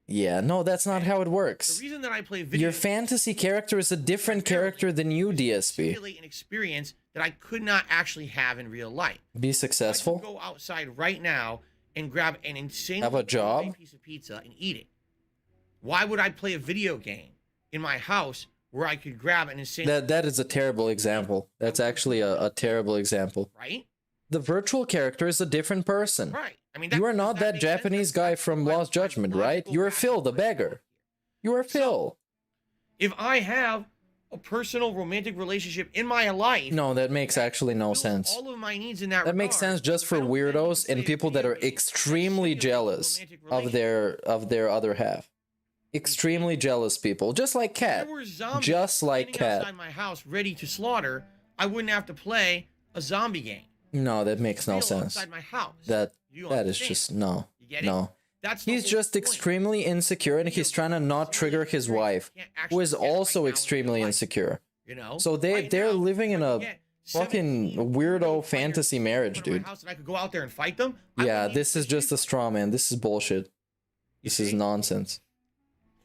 Yeah, no, that's not how it works. The reason that I play video Your fantasy character is a different character than you, DSP. Really an experience that I could not actually have in real life. Be successful. I could go outside right now and grab an insane have a job piece of pizza and eat it. Why would I play a video game in my house where I could grab an insane... That is a terrible example. That's actually a terrible example. Right? The virtual character is a different person. Right. I mean, you are not that Japanese guy from Lost Judgement, right? You are Phil the beggar. You are Phil. If I have a personal romantic relationship in my life. No, that makes actually no sense. All of my needs in that That makes sense just for weirdos and people that are extremely jealous of their other half. Extremely jealous people, just like Cat. Just like Cat. Outside my house, ready to slaughter, I wouldn't have to play a zombie game. No, that makes no sense. Outside my house. That is just no. get it? No. That's He's just extremely insecure and he's trying to not trigger his wife, who is also extremely insecure. You know? So they're living in a fucking weirdo fantasy marriage, dude. House and I could go out there and fight them. Yeah, this is just a straw man. This is bullshit. This is nonsense.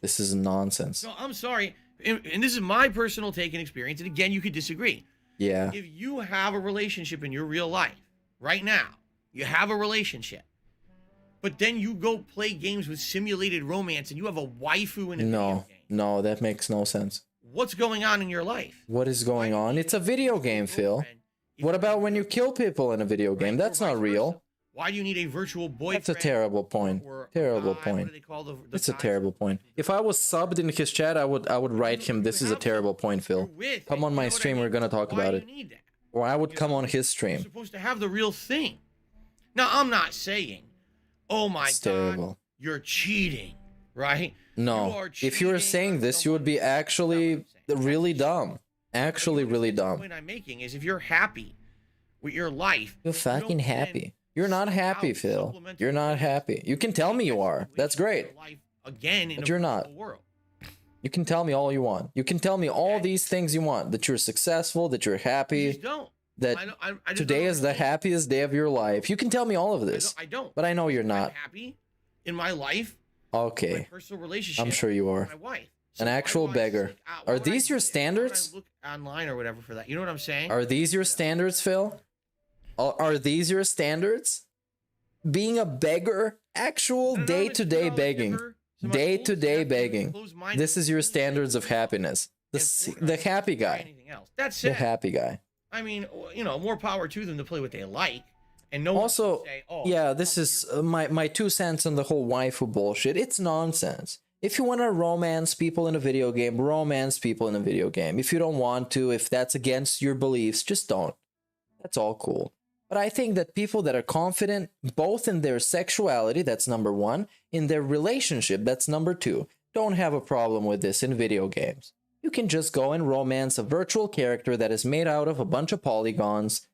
This is nonsense. No, I'm sorry. And this is my personal take and experience. And again, you could disagree. Yeah. If you have a relationship in your real life, right now, you have a relationship, but then you go play games with simulated romance and you have a waifu in a video game. No, that makes no sense. What's going on in your life? What is going on? It's a video game, Phil. What about when you kill people in a video game? That's not real. Why do you need a virtual boyfriend? That's a terrible point. Terrible point. It's a terrible point. If I was subbed in his chat, I would write him, this is a terrible point, Phil. Come on my stream, we're gonna talk about it. Or I would come on his stream. You're supposed to have the real thing. Now, I'm not saying, oh my God, terrible. You're cheating, right? No, if you were saying this, you would be actually really dumb. Actually really dumb. The point I'm making is if you're happy with your life, you're fucking happy. You're not happy, Phil. You're not happy. You can tell me you are. That's great. again, but you're not. You can tell me all you want. You can tell me all these things you want. That you're successful, that you're happy, that today is the happiest day of your life. You can tell me all of this. I don't. But I know you're not. I'm happy in my life. Okay. My personal relationship. I'm sure you are. My wife. An actual beggar. Are these your standards? Look online or whatever for that. You know what I'm saying? Are these your standards, Phil? Are these your standards? Being a beggar, actual day-to-day begging. Day-to-day begging. This is your standards of happiness. The happy guy. That's the it. happy guy. I mean, you know, more power to them to play what they like. And no also, one can say, oh, yeah, this is my 2 cents on the whole waifu bullshit. It's nonsense. If you want to romance people in a video game, romance people in a video game. If you don't want to, if that's against your beliefs, just don't. That's all cool. But I think that people that are confident, both in their sexuality, that's number 1, in their relationship, that's number 2, don't have a problem with this in video games. You can just go and romance a virtual character that is made out of a bunch of polygons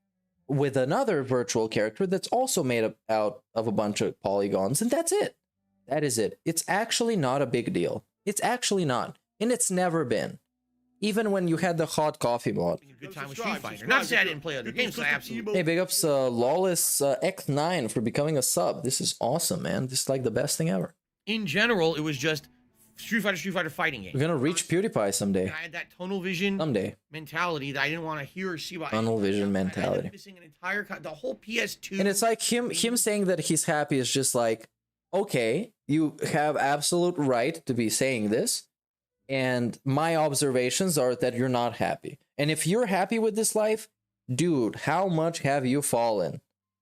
with another virtual character that's also made out of a bunch of polygons, and that's it. That is it. It's actually not a big deal. It's actually not. And it's never been. Even when you had the hot coffee mod. Good time with Street Fighter. Not to say I didn't play other games, I absolutely. Hey, big ups Lawless X9 for becoming a sub. This is awesome, man. This is like the best thing ever. In general, it was just Street Fighter fighting game. We're gonna reach PewDiePie someday. I had that tunnel vision mentality that I didn't want to hear or see about. Tunnel vision mentality. Missing an entire the whole PS2. And it's like him saying that he's happy is just like, okay, you have absolute right to be saying this, and my observations are that you're not happy. And if you're happy with this life, dude, how much have you fallen?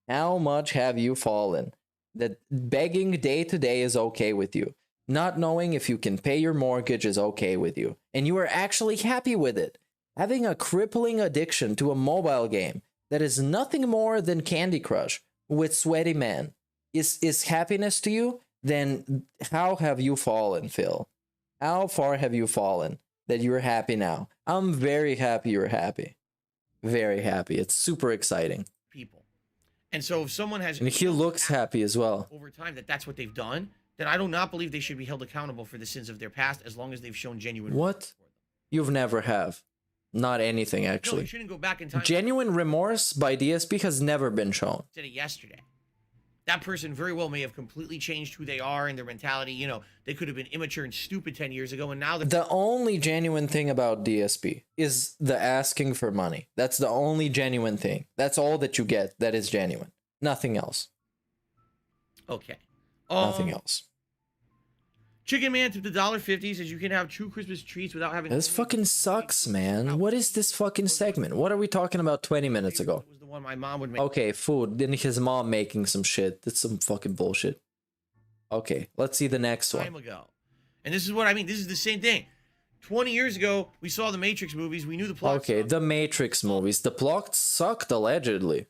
How much have you fallen? That begging day to day is okay with you. Not knowing if you can pay your mortgage is okay with you. And you are actually happy with it. Having a crippling addiction to a mobile game that is nothing more than Candy Crush with Sweaty Man is happiness to you, then how have you fallen, Phil? How far have you fallen that you're happy now? I'm very happy you're happy. Very happy. It's super exciting. People. And so if someone has... And he looks happy as well. Over time that's what they've done, then I do not believe they should be held accountable for the sins of their past as long as they've shown genuine... What? You've never have. Not anything, actually. No, you shouldn't go back in time. Genuine remorse by DSP has never been shown. Did it yesterday. That person very well may have completely changed who they are and their mentality. You know, they could have been immature and stupid 10 years ago, and now they're... The only genuine thing about DSP is the asking for money. That's the only genuine thing. That's all that you get that is genuine. Nothing else. Okay. Nothing else. Chicken Man tipped $1.50 says you can have 2 Christmas treats without having... This fucking sucks, man. What is this fucking segment? What are we talking about 20 minutes ago? Was the one my mom would make. Okay, food. Then his mom making some shit. That's some fucking bullshit. Okay, let's see the next one. Time ago. And this is what I mean. This is the same thing. 20 years ago, we saw the Matrix movies. We knew the plot. Okay, the Matrix movies. The plot sucked allegedly.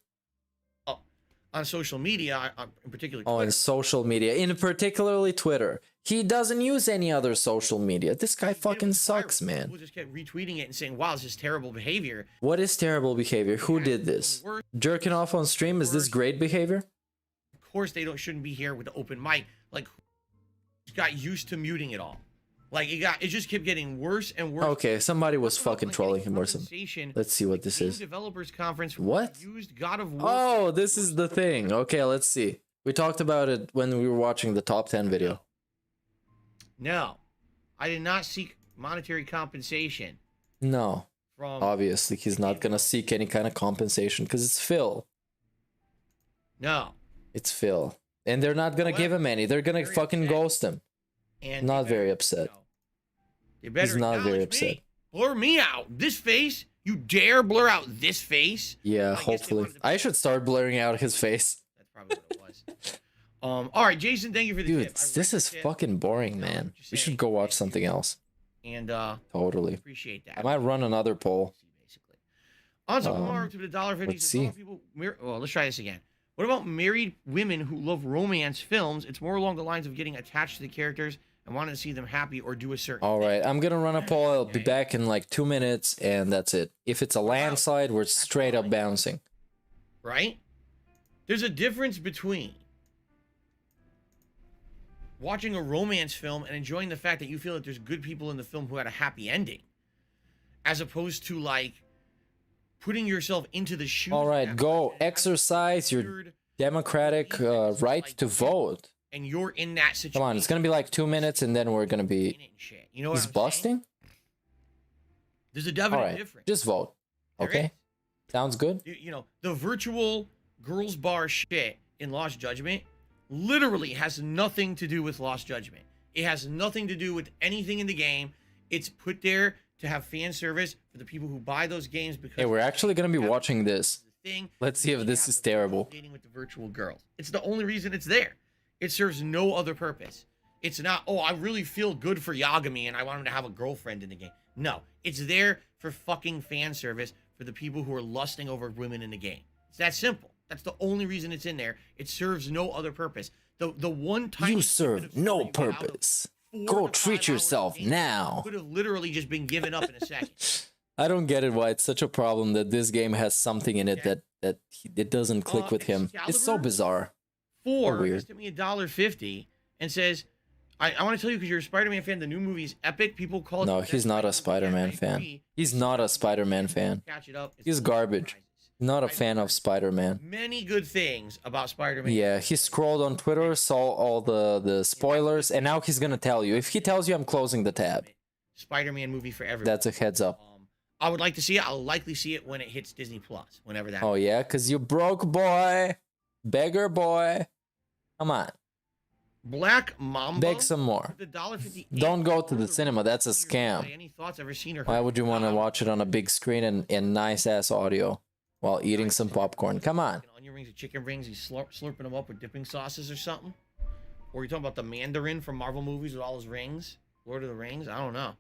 On social media, in particular. Oh, in social media, in particularly Twitter. He doesn't use any other social media. This guy fucking sucks, man. People just kept retweeting it and saying, "Wow, this is terrible behavior." What is terrible behavior? Who did this? Jerking off on stream? Is this great behavior? Of course, they shouldn't be here with the open mic. Like, got used to muting it all. Like it just kept getting worse and worse. Okay, somebody was fucking trolling him or something. Let's see what this is. Developers conference. What? Used God of War. Oh, this is the thing. Okay, let's see. We talked about it when we were watching the top 10 video. No, I did not seek monetary compensation. No. Obviously, he's not gonna seek any kind of compensation because it's Phil. No. It's Phil. And they're not gonna give him any. They're gonna fucking ghost him. And not very upset. He's not very upset. Blur me out. This face? You dare blur out this face? Yeah, hopefully. I should start blurring out his face. That's probably what it was. All right, Jason, thank you for the Dude, tip. this is fucking boring, man. We should go watch something else. And totally. Appreciate that. I might run another poll. Also, Kumar to the $1.50. Let's see. Well, let's try this again. What about married women who love romance films? It's more along the lines of getting attached to the characters and wanting to see them happy or do a certain All right, I'm gonna run a poll. I'll be back in like 2 minutes, and that's it. If it's a landslide, we're straight up bouncing. Right? There's a difference between watching a romance film and enjoying the fact that you feel that there's good people in the film who had a happy ending, as opposed to like putting yourself into the shoes. All right, go exercise your democratic right to vote. And you're in that situation. Come on, it's gonna be like 2 minutes, and then we're gonna be. You know what He's I'm busting. There's a definite All right, difference. just vote. Okay, sounds good. You know, the virtual girls bar shit in Lost Judgment literally has nothing to do with Lost Judgment. It has nothing to do with anything in the game. It's put there to have fan service for the people who buy those games because. Hey, we're actually gonna be watching this. Let's see if this is terrible. Dating with the virtual girls. It's the only reason it's there. It serves no other purpose. It's not, oh, I really feel good for Yagami and I want him to have a girlfriend in the game. No, it's there for fucking fan service for the people who are lusting over women in the game. It's that simple. That's the only reason it's in there. It serves no other purpose. The one time You serve no purpose. Go treat yourself now. Could have literally just been given up in a second. I don't get it why it's such a problem that this game has something in it that it doesn't click with him. It's so bizarre. Four weird. just sent me $1.50 and says, I want to tell you because you're a Spider-Man fan, the new movie is epic. People call it. No, he's not a Spider-Man fan. He's not a Spider-Man fan. Catch it up. He's garbage. Not a fan of Spider-Man. Many good things about Spider-Man. Yeah, he scrolled on Twitter, saw all the spoilers, and now he's gonna tell you. If he tells you, I'm closing the tab. Spider-Man movie for everyone. That's a heads up. I would like to see it. I'll likely see it when it hits Disney Plus, whenever that. Oh yeah, cause you broke boy, beggar boy. Come on. Black Mamba. Beg some more. Don't go to the cinema. That's a scam. Any thoughts ever seen or heard? Why would you want to watch it on a big screen and nice ass audio while eating some popcorn? Come on. Onion rings and chicken rings. He's slurping them up with dipping sauces or something. Or are you talking about the Mandarin from Marvel movies with all his rings? Lord of the Rings? I don't know.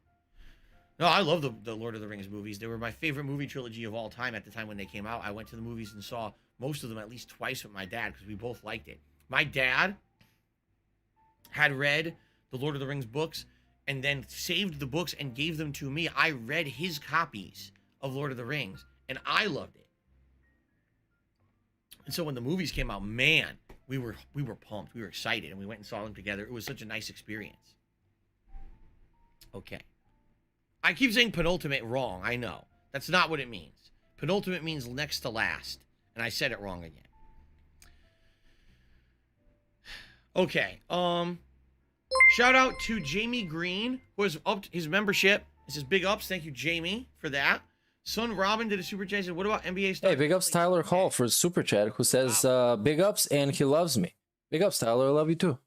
No, I love the Lord of the Rings movies. They were my favorite movie trilogy of all time at the time when they came out. I went to the movies and saw most of them at least twice with my dad because we both liked it. My dad had read the Lord of the Rings books and then saved the books and gave them to me. I read his copies of Lord of the Rings and I loved it. And so when the movies came out, man, we were pumped. We were excited and we went and saw them together. It was such a nice experience. Okay. I keep saying penultimate wrong. I know. That's not what it means. Penultimate means next to last. And I said it wrong again. Okay. Shout out to Jamie Green, who has upped his membership. It says big ups. Thank you, Jamie, for that. Son Robin did a super chat. Said, what about NBA stars? Hey, big ups Tyler Hall for his super chat, who says big ups and he loves me. Big ups, Tyler. I love you too.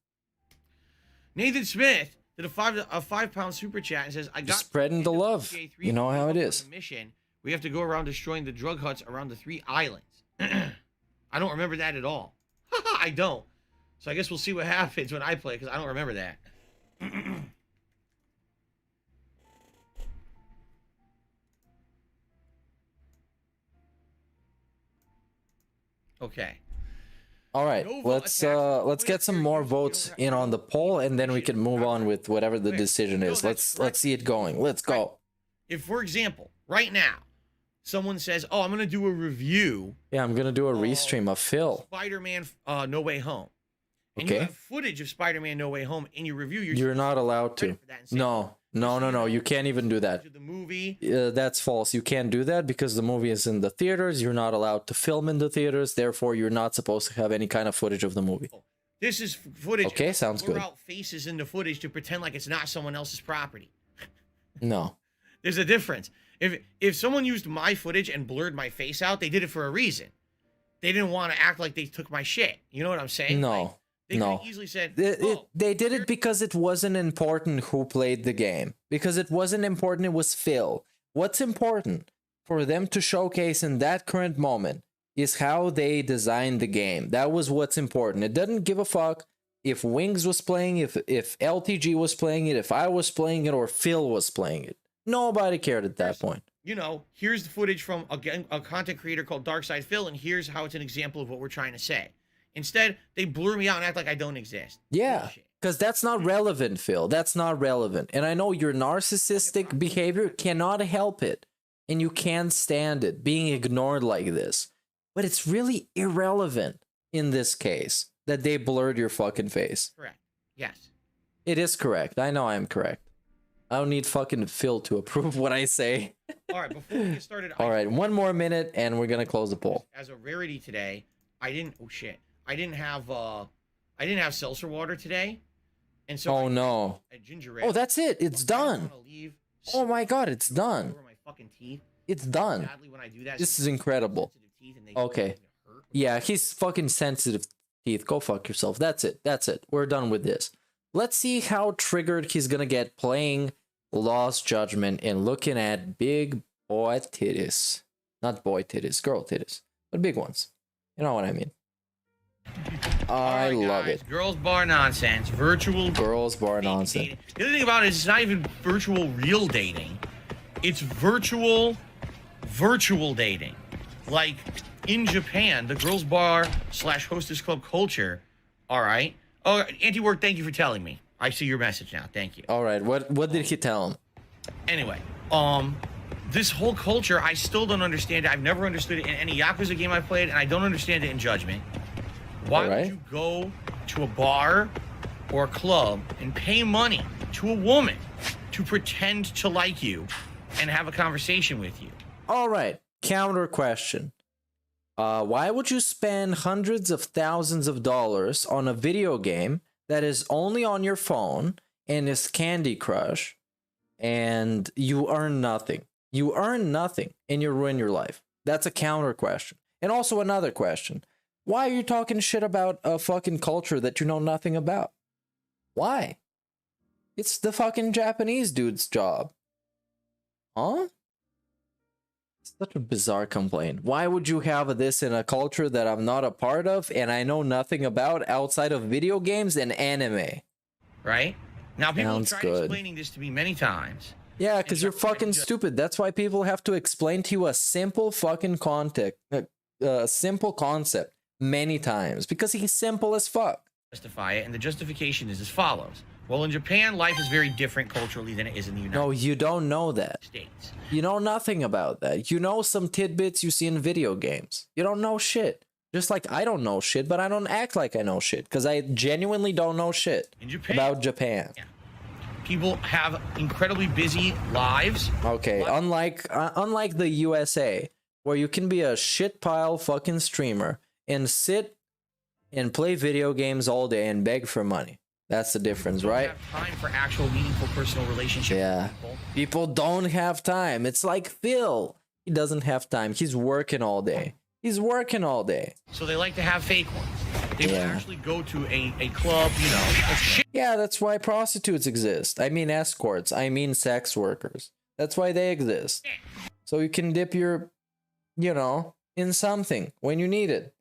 Nathan Smith did a 5-pound super chat and says, I got spreading the love. You know how it is. Mission. We have to go around destroying the drug huts around the 3 islands. I don't remember that at all. I don't. So I guess we'll see what happens when I play because I don't remember that. Okay. All right, let's get some more votes in on the poll, and then we can move on with whatever the decision is. Let's see it going. Let's go. If, for example, right now, someone says, "Oh, I'm gonna do a review." Yeah, I'm gonna do a restream of Phil. Spider-Man No Way Home. And Okay. you have footage of Spider-Man No Way Home in your review. You're not allowed to. No. You can't even do that. The movie. That's false. You can't do that because the movie is in the theaters. You're not allowed to film in the theaters. Therefore, you're not supposed to have any kind of footage of the movie. This is footage. Okay, sounds good. Out faces in the footage to pretend like it's not someone else's property. No. There's a difference. If someone used my footage and blurred my face out, they did it for a reason. They didn't want to act like they took my shit. You know what I'm saying? No. They no. could easily said, they did it because it wasn't important who played the game. Because it wasn't important, it was Phil. What's important for them to showcase in that current moment is how they designed the game. That was what's important. It doesn't give a fuck if Wings was playing, if LTG was playing it, if I was playing it, or Phil was playing it. Nobody cared at that point. You know, here's the footage from a content creator called Darkside Phil, and here's how it's an example of what we're trying to say. Instead, they blur me out and act like I don't exist. Yeah, because that's not relevant, Phil. That's not relevant. And I know your narcissistic behavior cannot help it. And you can't stand it being ignored like this. But it's really irrelevant in this case that they blurred your fucking face. Correct. Yes. It is correct. I know I'm correct. I don't need fucking Phil to approve what I say. All right, before we get started. All right, one more minute and we're going to close the poll. As a rarity today, I didn't have seltzer water today, and so oh no! Ginger ale. Oh, that's it. It's done. Oh my god, it's done. My fucking teeth. It's done. When I do that, this is incredible. Okay. Yeah, he's fucking sensitive teeth. Go fuck yourself. That's it. That's it. We're done with this. Let's see how triggered he's gonna get playing Lost Judgment and looking at big boy titties. Not boy titties, girl titties, but big ones. You know what I mean. I love it. Girls bar nonsense. Virtual girls bar nonsense. Dating. The other thing about it is it's not even virtual real dating. It's virtual dating. Like in Japan, the girls bar / hostess club culture. All right. Oh, anti-work. Thank you for telling me. I see your message now. Thank you. All right. What did he tell him? Anyway, this whole culture, I still don't understand it. I've never understood it in any Yakuza game I played, and I don't understand it in Judgment. Why would you go to a bar or a club and pay money to a woman to pretend to like you and have a conversation with you? All right. Counter question. Why would you spend hundreds of thousands of dollars on a video game that is only on your phone and is Candy Crush and you earn nothing? You earn nothing and you ruin your life. That's a counter question. And also another question. Why are you talking shit about a fucking culture that you know nothing about? Why? It's the fucking Japanese dude's job. Huh? Such a bizarre complaint. Why would you have this in a culture that I'm not a part of and I know nothing about outside of video games and anime? Right? Now, people have tried good. explaining this to me many times. Yeah, because you're fucking stupid. That's why people have to explain to you a simple fucking simple concept many times. Because he's simple as fuck. Justify it, and the justification is as follows. Well, in Japan, life is very different culturally than it is in the United States. No, you don't know that. You know nothing about that. You know some tidbits you see in video games. You don't know shit. Just like I don't know shit, but I don't act like I know shit. Because I genuinely don't know shit about Japan. Yeah. People have incredibly busy lives. Okay, unlike the USA, where you can be a shit pile fucking streamer and sit and play video games all day and beg for money. That's the difference, right? Have time for actual meaningful personal relationships. Yeah. People don't have time. It's like Phil. He doesn't have time. He's working all day. He's working all day. So they like to have fake ones. They would actually go to a club, you know. Yeah, that's why prostitutes exist. I mean escorts. I mean sex workers. That's why they exist. So you can dip your, you know, in something when you need it.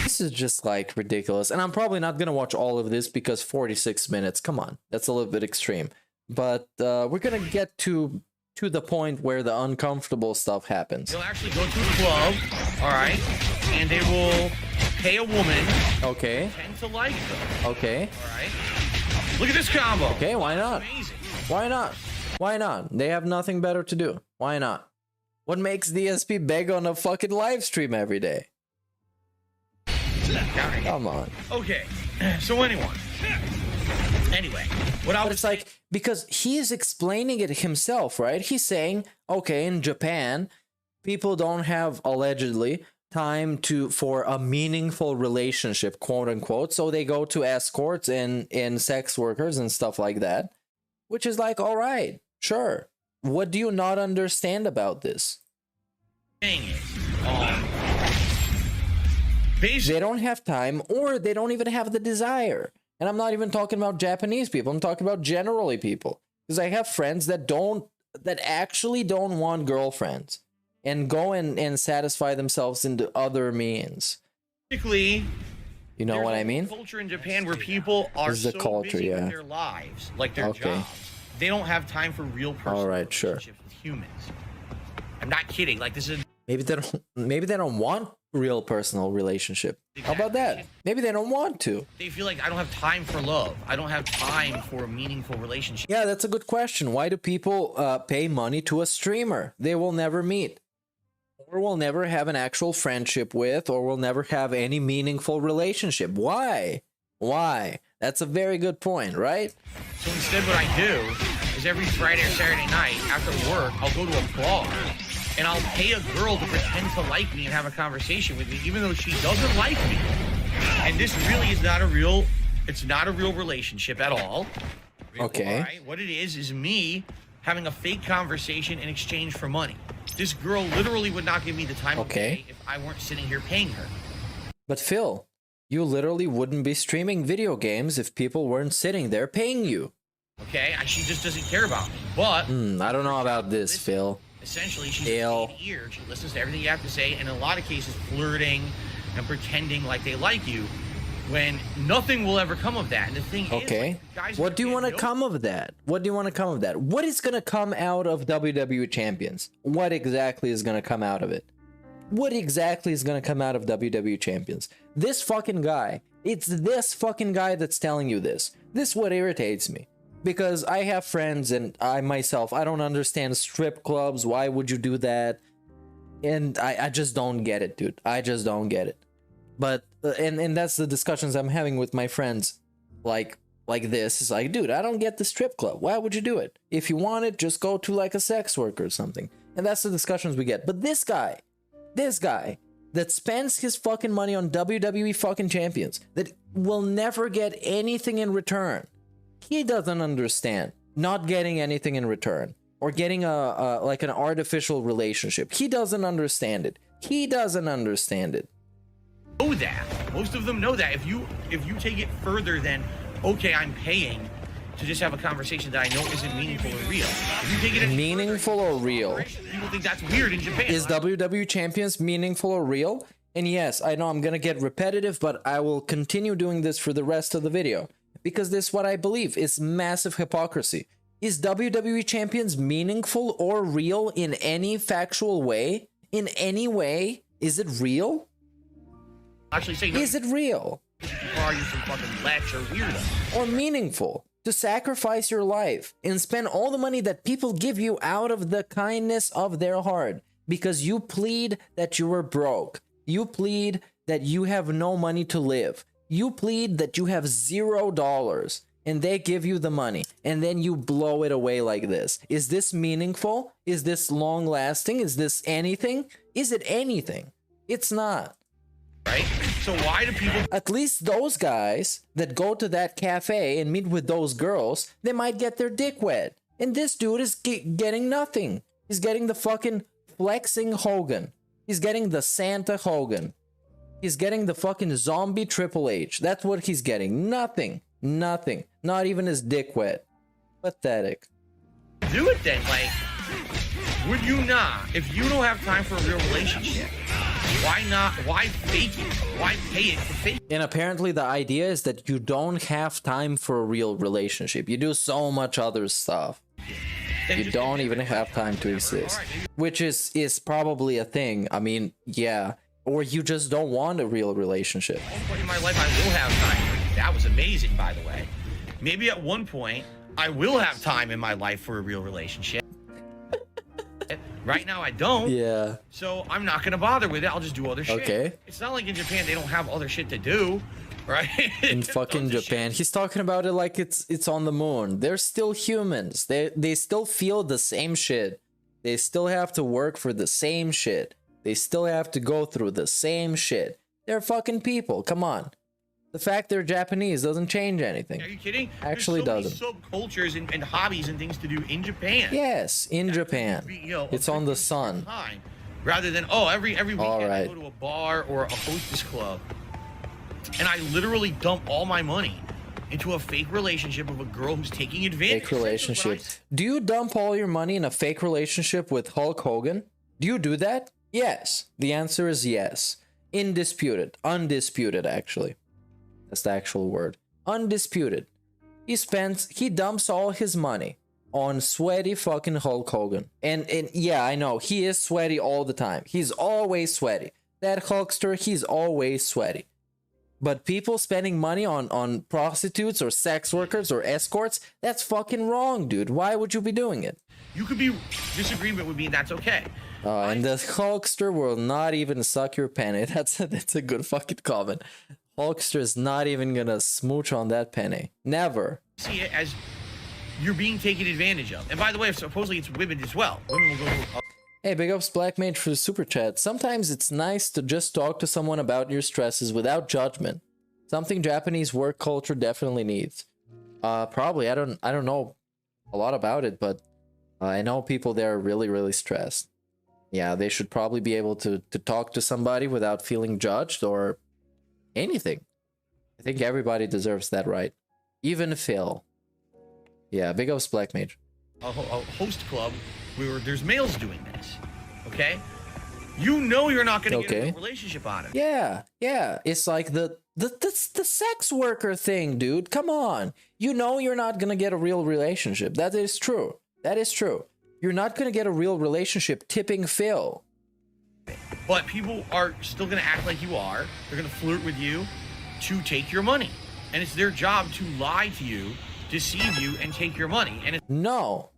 This is just like ridiculous. And I'm probably not going to watch all of this because 46 minutes. Come on. That's a little bit extreme. But we're going to get to to the point where the uncomfortable stuff happens. They'll actually go to a club, all right, and they will pay a woman. Okay. Tend to like them. Okay. All right. Look at this combo. Okay, why not? Amazing. Why not? Why not? They have nothing better to do. Why not? What makes DSP beg on a fucking live stream every day? Come on. Okay. So anyway, what I was it's like, because he's explaining it himself, right? He's saying, okay, in Japan, people don't have allegedly time for a meaningful relationship, quote unquote, so they go to escorts and sex workers and stuff like that, which is like, all right, sure. What do you not understand about this? saying is, they don't have time, or they don't even have the desire. And I'm not even talking about Japanese people. I'm talking about generally people, because I have friends that actually don't want girlfriends and go and satisfy themselves into other means. Basically, you know what I mean? Culture in Japan where people are This is so the culture, busy yeah. with their lives, like their Okay. jobs, they don't have time for real personal All right, sure. relationships with humans. I'm not kidding. Like, this is Maybe they don't want real personal relationship. How about that? Maybe they don't want to. they feel like I don't have time for love. I don't have time for a meaningful relationship. Yeah, that's a good question. Why do people pay money to a streamer they will never meet, or will never have an actual friendship with, or will never have any meaningful relationship? Why? Why? That's a very good point, right? So instead, what I do is every Friday or Saturday night after work, I'll go to a bar and I'll pay a girl to pretend to like me and have a conversation with me, even though she doesn't like me. And this really is not a real, it's not a real relationship at all. Okay. Why? What it is me having a fake conversation in exchange for money. This girl literally would not give me the time of day if I weren't sitting here paying her. But Phil, you literally wouldn't be streaming video games if people weren't sitting there paying you. Okay, she just doesn't care about me. But I don't know about this, Phil. essentially, she's Hiel. a ear. She listens to everything you have to say, and in a lot of cases, flirting and pretending like they like you, when nothing will ever come of that. And the thing is, Okay. like, guys What do you want to come of that? What do you want to come of that? What is going to come out of WWE Champions? What exactly is going to come out of it? What exactly is going to come out of WWE Champions? This fucking guy. It's this fucking guy that's telling you this. This is what irritates me. Because I have friends, and I myself, I don't understand strip clubs. Why would you do that? And I just don't get it, dude. I just don't get it. But and that's the discussions I'm having with my friends, like this. It's like, dude, I don't get the strip club. Why would you do it? If you want it, just go to like a sex worker or something. And that's the discussions we get. But this guy that spends his fucking money on WWE fucking champions, that will never get anything in return. He doesn't understand not getting anything in return, or getting a like an artificial relationship. He doesn't understand it. He doesn't understand it. Know that. Most of them know that. If you take it further than, okay, I'm paying to just have a conversation that I know isn't meaningful or real. If you take it meaningful or real, people think that's weird in Japan. Is WWE Champions meaningful or real? And yes, I know I'm gonna get repetitive, but I will continue doing this for the rest of the video, because this is what I believe is massive hypocrisy. Is WWE Champions meaningful or real in any factual way? In any way? Is it real? Actually say no. Is it real? Are you some fucking lech or weirdo? Or meaningful? To sacrifice your life and spend all the money that people give you out of the kindness of their heart, because you plead that you were broke. You plead that you have no money to live. You plead that you have $0, and they give you the money, and then you blow it away like this. Is this meaningful? Is this long lasting? Is this anything? Is it anything? It's not. Right? So why do people... At least those guys that go to that cafe and meet with those girls, they might get their dick wet. And this dude is getting nothing. He's getting the fucking flexing Hogan. He's getting the Santa Hogan. He's getting the fucking zombie Triple H. That's what he's getting. Nothing. Nothing. Not even his dick wet. Pathetic. Do it then. Like, would you not? If you don't have time for a real relationship, why not? Why fake it? Why pay it to fake it? And apparently the idea is that you don't have time for a real relationship. You do so much other stuff. You don't even have time to exist. Which is probably a thing. I mean, yeah. Or you just don't want a real relationship. At one point in my life, I will have time. That was amazing, by the way. Maybe at one point, I will have time in my life for a real relationship. Right now, I don't. Yeah. So I'm not gonna bother with it. I'll just do other shit. Okay. It's not like in Japan they don't have other shit to do, right? In fucking Japan, he's talking about it like it's on the moon. They're still humans. They still feel the same shit. They still have to work for the same shit. They still have to go through the same shit. They're fucking people. Come on. The fact they're Japanese doesn't change anything. Are you kidding? Actually There's doesn't. many subcultures and hobbies and things to do in Japan. Yes, in Japan. You know, It's on the sun. time, rather than every weekend I Alright. go to a bar or a hostess club, and I literally dump all my money into a fake relationship of a girl who's taking advantage. Fake relationship. Do you dump all your money in a fake relationship with Hulk Hogan? Do you do that? Yes. The answer is yes. Indisputed. Undisputed, actually. That's the actual word. Undisputed. He dumps all his money on sweaty fucking Hulk Hogan. And yeah, I know, he is sweaty all the time. He's always sweaty. That Hulkster, he's always sweaty. But people spending money on prostitutes or sex workers or escorts, that's fucking wrong, dude. Why would you be doing it? You could be disagreement with me, and that's okay. And the Hulkster will not even suck your penny. That's a good fucking comment. Hulkster is not even gonna smooch on that penny. Never. See it as you're being taken advantage of. And by the way, supposedly it's women as well. Women will go to Hey, big ups Black Mage for the super chat. Sometimes it's nice to just talk to someone about your stresses without judgment. Something Japanese work culture definitely needs. Probably. I don't know a lot about it, but I know people there are really, really stressed. Yeah, they should probably be able to talk to somebody without feeling judged or anything. I think everybody deserves that right. Even Phil. Yeah, big ups Black Mage. a host club where there's males doing this, okay? You know you're not going to get a relationship on it. Yeah, yeah. It's like the sex worker thing, dude. Come on. You know you're not going to get a real relationship. That is true. That is true. You're not going to get a real relationship tipping Phil. But people are still going to act like you are. They're going to flirt with you to take your money. And it's their job to lie to you, deceive you, and take your money. And No.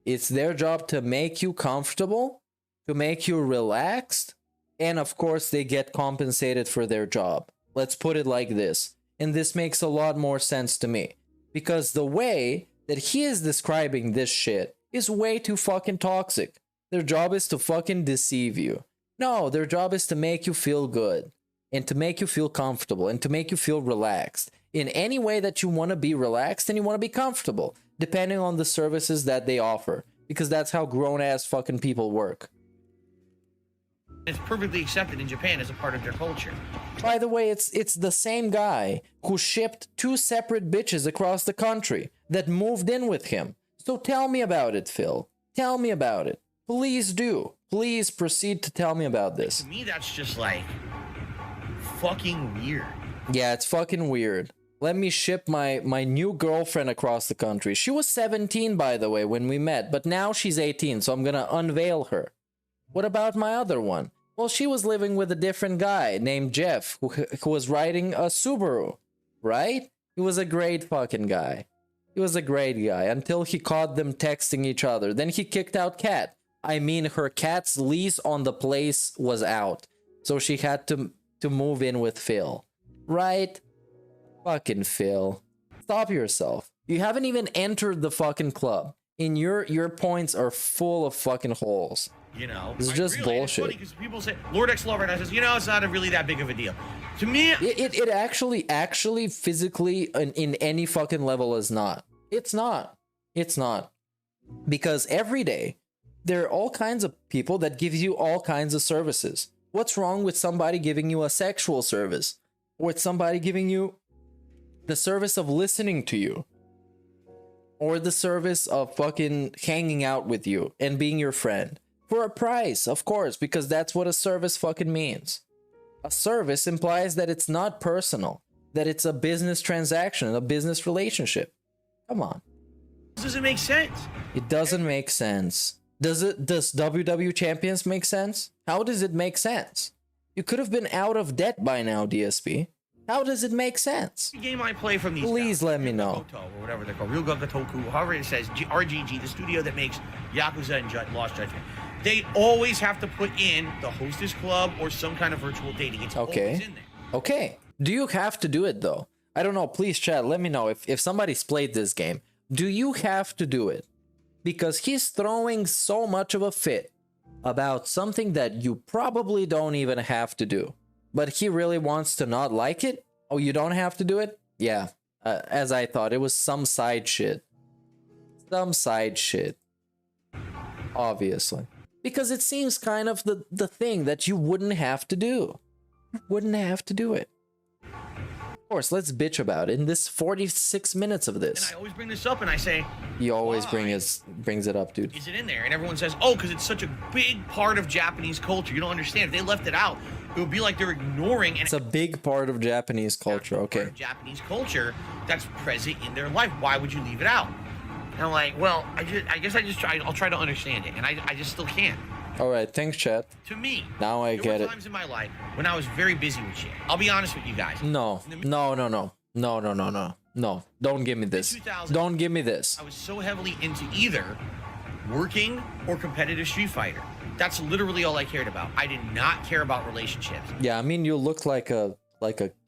It's their job to make you comfortable, to make you relaxed, and of course they get compensated for their job. Let's put it like this. And this makes a lot more sense to me. Because the way that he is describing this shit is way too fucking toxic. Their job is to fucking deceive you. No, their job is to make you feel good. And to make you feel comfortable. And to make you feel relaxed. In any way that you want to be relaxed and you want to be comfortable. Depending on the services that they offer. Because that's how grown-ass fucking people work. it's perfectly accepted in Japan as a part of their culture. By the way, it's the same guy who shipped 2 separate bitches across the country that moved in with him. So tell me about it, Phil. Tell me about it. Please do. Please proceed to tell me about this. To me, that's just like fucking weird. Yeah, it's fucking weird. Let me ship my new girlfriend across the country. She was 17, by the way, when we met, but now she's 18, so I'm gonna unveil her. What about my other one? Well, she was living with a different guy named Jeff, who was riding a Subaru, right? He was a great fucking guy. He was a great guy until he caught them texting each other. Then he kicked out Kat. I mean, her cat's lease on the place was out, so she had to move in with Phil, right? Fucking Phil. Stop yourself. You haven't even entered the fucking club. And your points are full of fucking holes. You know, This is just bullshit. It's funny because people say Lord X Lover, and I says, you know, it's not really that big of a deal. To me, it actually physically in any fucking level is not. It's not. It's not. Because every day there are all kinds of people that give you all kinds of services. What's wrong with somebody giving you a sexual service? Or with somebody giving you the service of listening to you? Or the service of fucking hanging out with you and being your friend? For a price, of course, because that's what a service fucking means. A service implies that it's not personal, that it's a business transaction, a business relationship. Come on. This doesn't make sense. It doesn't make sense. Does WW Champions make sense? How does it make sense? You could have been out of debt by now, DSP. How does it make sense? The game I play from these Please let me know. Or whatever they're called, Ryuga Gotoku, however it says, RGG, the studio that makes Yakuza and Lost Judgment. They always have to put in the Hostess Club or some kind of virtual dating. It's always in there. Okay. Do you have to do it though? I don't know. Please chat. Let me know if somebody's played this game. Do you have to do it? Because he's throwing so much of a fit about something that you probably don't even have to do. But he really wants to not like it? Oh, you don't have to do it? Yeah. As I thought, it was some side shit. Some side shit. Obviously. Because it seems kind of the thing that you wouldn't have to do. Wouldn't have to do it. Of course, let's bitch about it in this 46 minutes of this. And I always bring this up and I say, He always brings it up, dude. is it in there? And everyone says, oh, because it's such a big part of Japanese culture. You don't understand. If they left it out, it would be like they're ignoring. And It's a big part of Japanese culture, okay. Japanese culture that's present in their life. Why would you leave it out? And I'm like, well, I'll try to understand it, and I just still can't. All right, thanks, chat. To me, now I get there were it. times in my life when I was very busy with shit. I'll be honest with you guys. No, don't give me this. Don't give me this. I was so heavily into either working or competitive Street Fighter. That's literally all I cared about. I did not care about relationships. Yeah, I mean, you look like a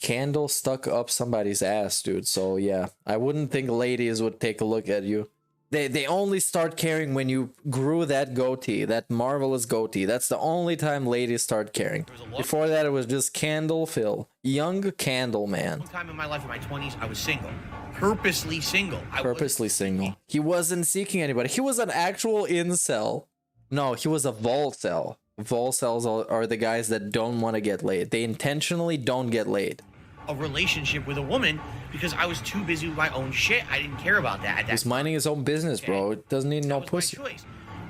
candle stuck up somebody's ass, dude. So yeah, I wouldn't think ladies would take a look at you. They only start caring when you grew that goatee, that marvelous goatee. That's the only time ladies start caring. Before that, it was just Candle Phil, young Candle man. One time in my life, in my 20s, I was single, purposely single. Purposely single. He wasn't seeking anybody. He was an actual incel. No, he was a volcel. Volcels are the guys that don't want to get laid. They intentionally don't get laid. A relationship with a woman because I was too busy with my own shit. I didn't care about that. He's minding his own business, bro. It doesn't need no pussy.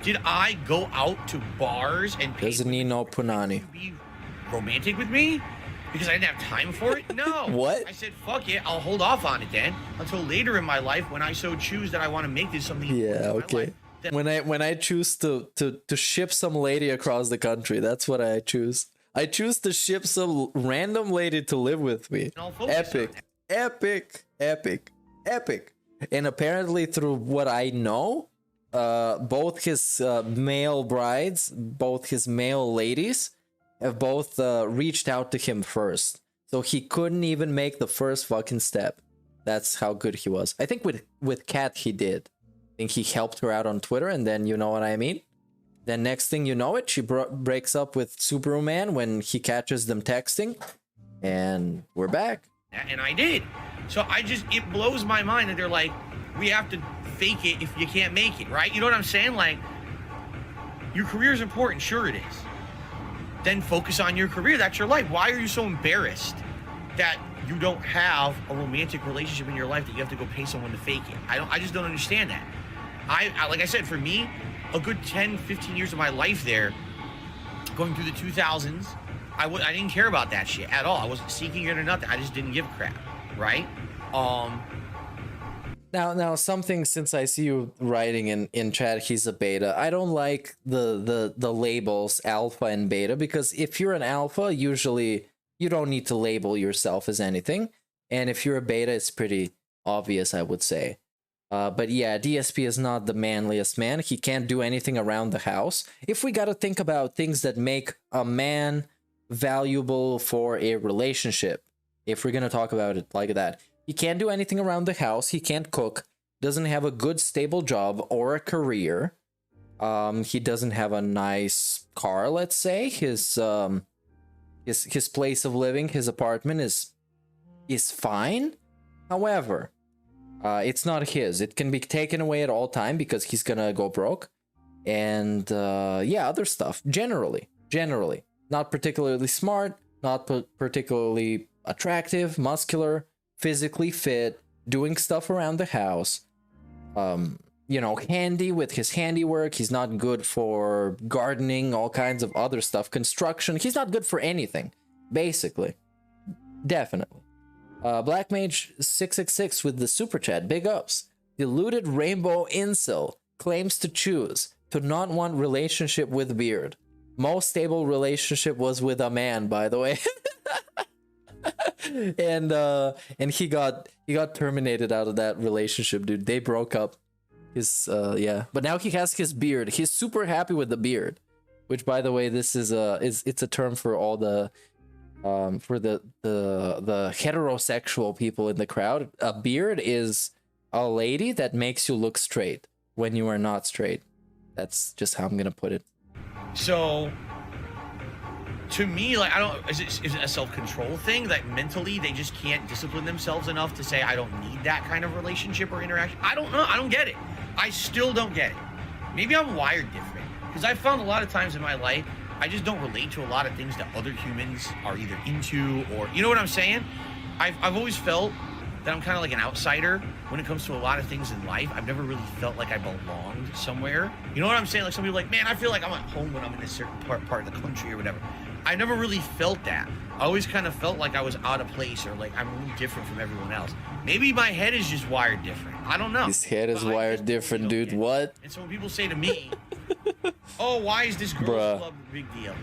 Did I go out to bars and pay doesn't need no punani. to be romantic with me because I didn't have time for it? No. What? I said, fuck it. I'll hold off on it then until later in my life when I so choose that I want to make this something. Yeah, okay. When I choose to ship some lady across the country, that's what I choose. I choose to ship some random lady to live with me. Epic. And apparently through what I know, both his male brides, both his male ladies, have both reached out to him first. So he couldn't even make the first fucking step. That's how good he was. I think with Kat he did. I think he helped her out on Twitter, and then you know what I mean? Then next thing you know it, she breaks up with Superman when he catches them texting. And we're back. And I did. So it blows my mind that they're like, we have to fake it if you can't make it, right? You know what I'm saying? Like, your career is important. Sure it is. Then focus on your career. That's your life. Why are you so embarrassed that you don't have a romantic relationship in your life that you have to go pay someone to fake it? I just don't understand that. I like I said, for me, a good 10, 15 years of my life there, going through the 2000s, I didn't care about that shit at all. I wasn't seeking it or nothing. I just didn't give a crap, right? Now something, since I see you writing in chat, he's a beta. I don't like the labels alpha and beta, because if you're an alpha, usually you don't need to label yourself as anything. And if you're a beta, it's pretty obvious, I would say. But yeah, DSP is not the manliest man. He can't do anything around the house. If we gotta think about things that make a man valuable for a relationship, if we're gonna talk about it like that, he can't do anything around the house. He can't cook. Doesn't have a good stable job or a career. He doesn't have a nice car, let's say. His place of living, his apartment is fine. However, it's not his. It can be taken away at all time because he's gonna go broke. And yeah, other stuff. Generally. Not particularly smart, not particularly attractive, muscular, physically fit, doing stuff around the house. You know, handy with his handiwork. He's not good for gardening, all kinds of other stuff. Construction. He's not good for anything, basically. Definitely. Black Mage 666 with the super chat. Big ups. Deluded rainbow incel claims to choose to not want relationship with beard. Most stable relationship was with a man, by the way. and he got terminated out of that relationship, dude. They broke up. Yeah, but now he has his beard. He's super happy with the beard, which, by the way, this is it's a term for all the for the heterosexual people in the crowd. A beard is a lady that makes you look straight when you are not straight. That's just how I'm gonna put it. So, to me, like, I don't. Is it a self-control thing that mentally they just can't discipline themselves enough to say I don't need that kind of relationship or interaction? I don't know. I don't get it. I still don't get it. Maybe I'm wired different, because I've found a lot of times in my life I just don't relate to a lot of things that other humans are either into, or, you know what I'm saying? I've always felt that I'm kind of like an outsider when it comes to a lot of things in life. I've never really felt like I belonged somewhere. You know what I'm saying? Like, some people are like, man, I feel like I'm at home when I'm in a certain part of the country or whatever. I never really felt that. I always kind of felt like I was out of place, or like I'm really different from everyone else. Maybe my head is just wired different. I don't know. His head is wired different, dude. What? And so when people say to me, oh, why is this girls club a big deal?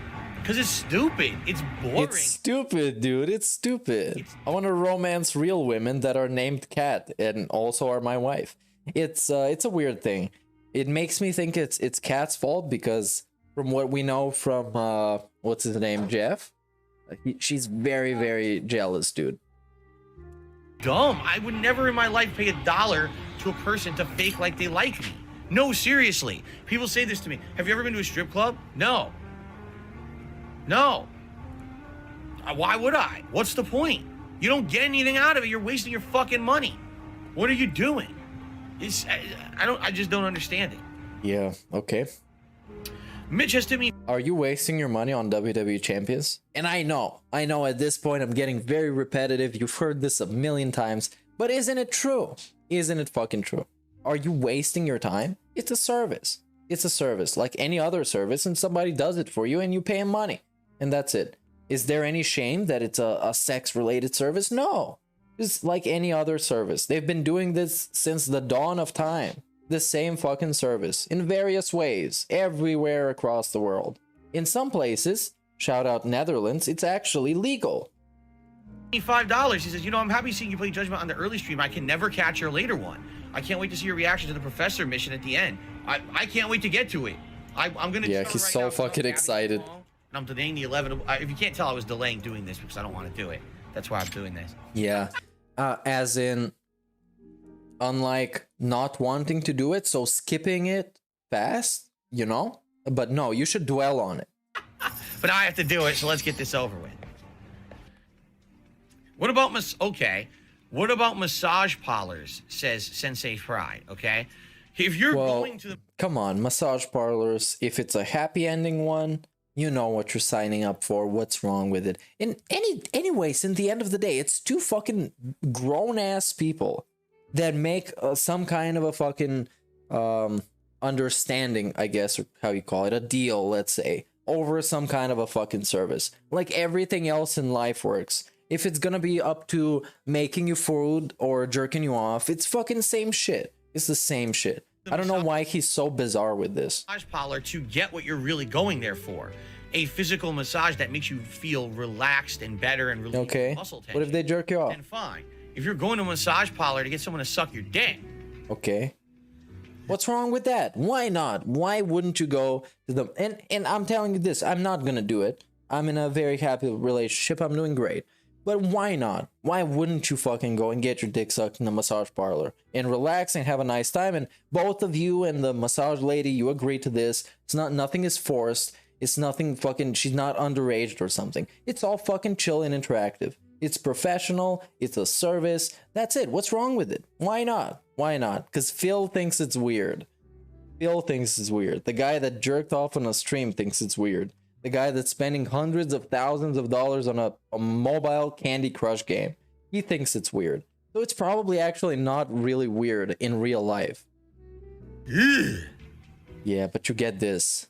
Because it's stupid. It's boring. It's stupid, dude. It's stupid. I want to romance real women that are named Kat and also are my wife. It's a weird thing. It makes me think it's Kat's fault, because from what we know from what's his name, Jeff, she's very, very jealous, dude. Dumb. I would never in my life pay $1 to a person to fake like they like me. No, seriously. People say this to me. Have you ever been to a strip club? No. No. Why would I? What's the point? You don't get anything out of it. You're wasting your fucking money. What are you doing? I just don't understand it. Yeah, okay. Mitch has to me. Are you wasting your money on WWE champions? And I know at this point I'm getting very repetitive. You've heard this a million times, but isn't it true? Isn't it fucking true? Are you wasting your time? It's a service. It's a service like any other service, and somebody does it for you and you pay him money. And that's it. Is there any shame that it's a sex-related service? No. It's like any other service. They've been doing this since the dawn of time. The same fucking service in various ways everywhere across the world. In some places, shout out Netherlands, it's actually legal. $25. He says, you know, I'm happy seeing you play Judgment on the early stream. I can never catch your later one. I can't wait to see your reaction to the professor mission at the end. I can't wait to get to it. I'm gonna. Yeah, he's so fucking excited. And I'm delaying the 11. If you can't tell, I was delaying doing this because I don't want to do it. That's why I'm doing this. Yeah, as in, unlike not wanting to do it, so skipping it fast, you know. But no, you should dwell on it. But I have to do it, so let's get this over with. What about What about massage parlors? Says Sensei Pride. Okay, if you're going to the come on, massage parlors. If it's a happy ending one, you know what you're signing up for. What's wrong with it? And anyways, in the end of the day, it's two fucking grown ass people that make some kind of a fucking understanding, I guess, or how you call it, a deal, let's say, over some kind of a fucking service. Like everything else in life works. If it's gonna be up to making you food or jerking you off, it's fucking same shit. It's the same shit. I don't know why he's so bizarre with this. Massage parlor to get what you're really going there for. A physical massage that makes you feel relaxed and better and relieve muscle tension. What if they jerk you off? Then fine. If you're going to a massage parlor to get someone to suck your dick. Okay. What's wrong with that? Why not? Why wouldn't you go to them? And I'm telling you this, I'm not gonna do it. I'm in a very happy relationship. I'm doing great. But why not? Why wouldn't you fucking go and get your dick sucked in the massage parlor and relax and have a nice time? And both of you and the massage lady, you agree to this. It's not, nothing is forced. It's nothing fucking, she's not underage or something. It's all fucking chill and interactive. It's professional. It's a service. That's it. What's wrong with it? Why not? Why not? Because Phil thinks it's weird. Phil thinks it's weird. The guy that jerked off on a stream thinks it's weird. The guy that's spending hundreds of thousands of dollars on a mobile Candy Crush game, he thinks it's weird. So it's probably actually not really weird in real life. Yeah, but you get this.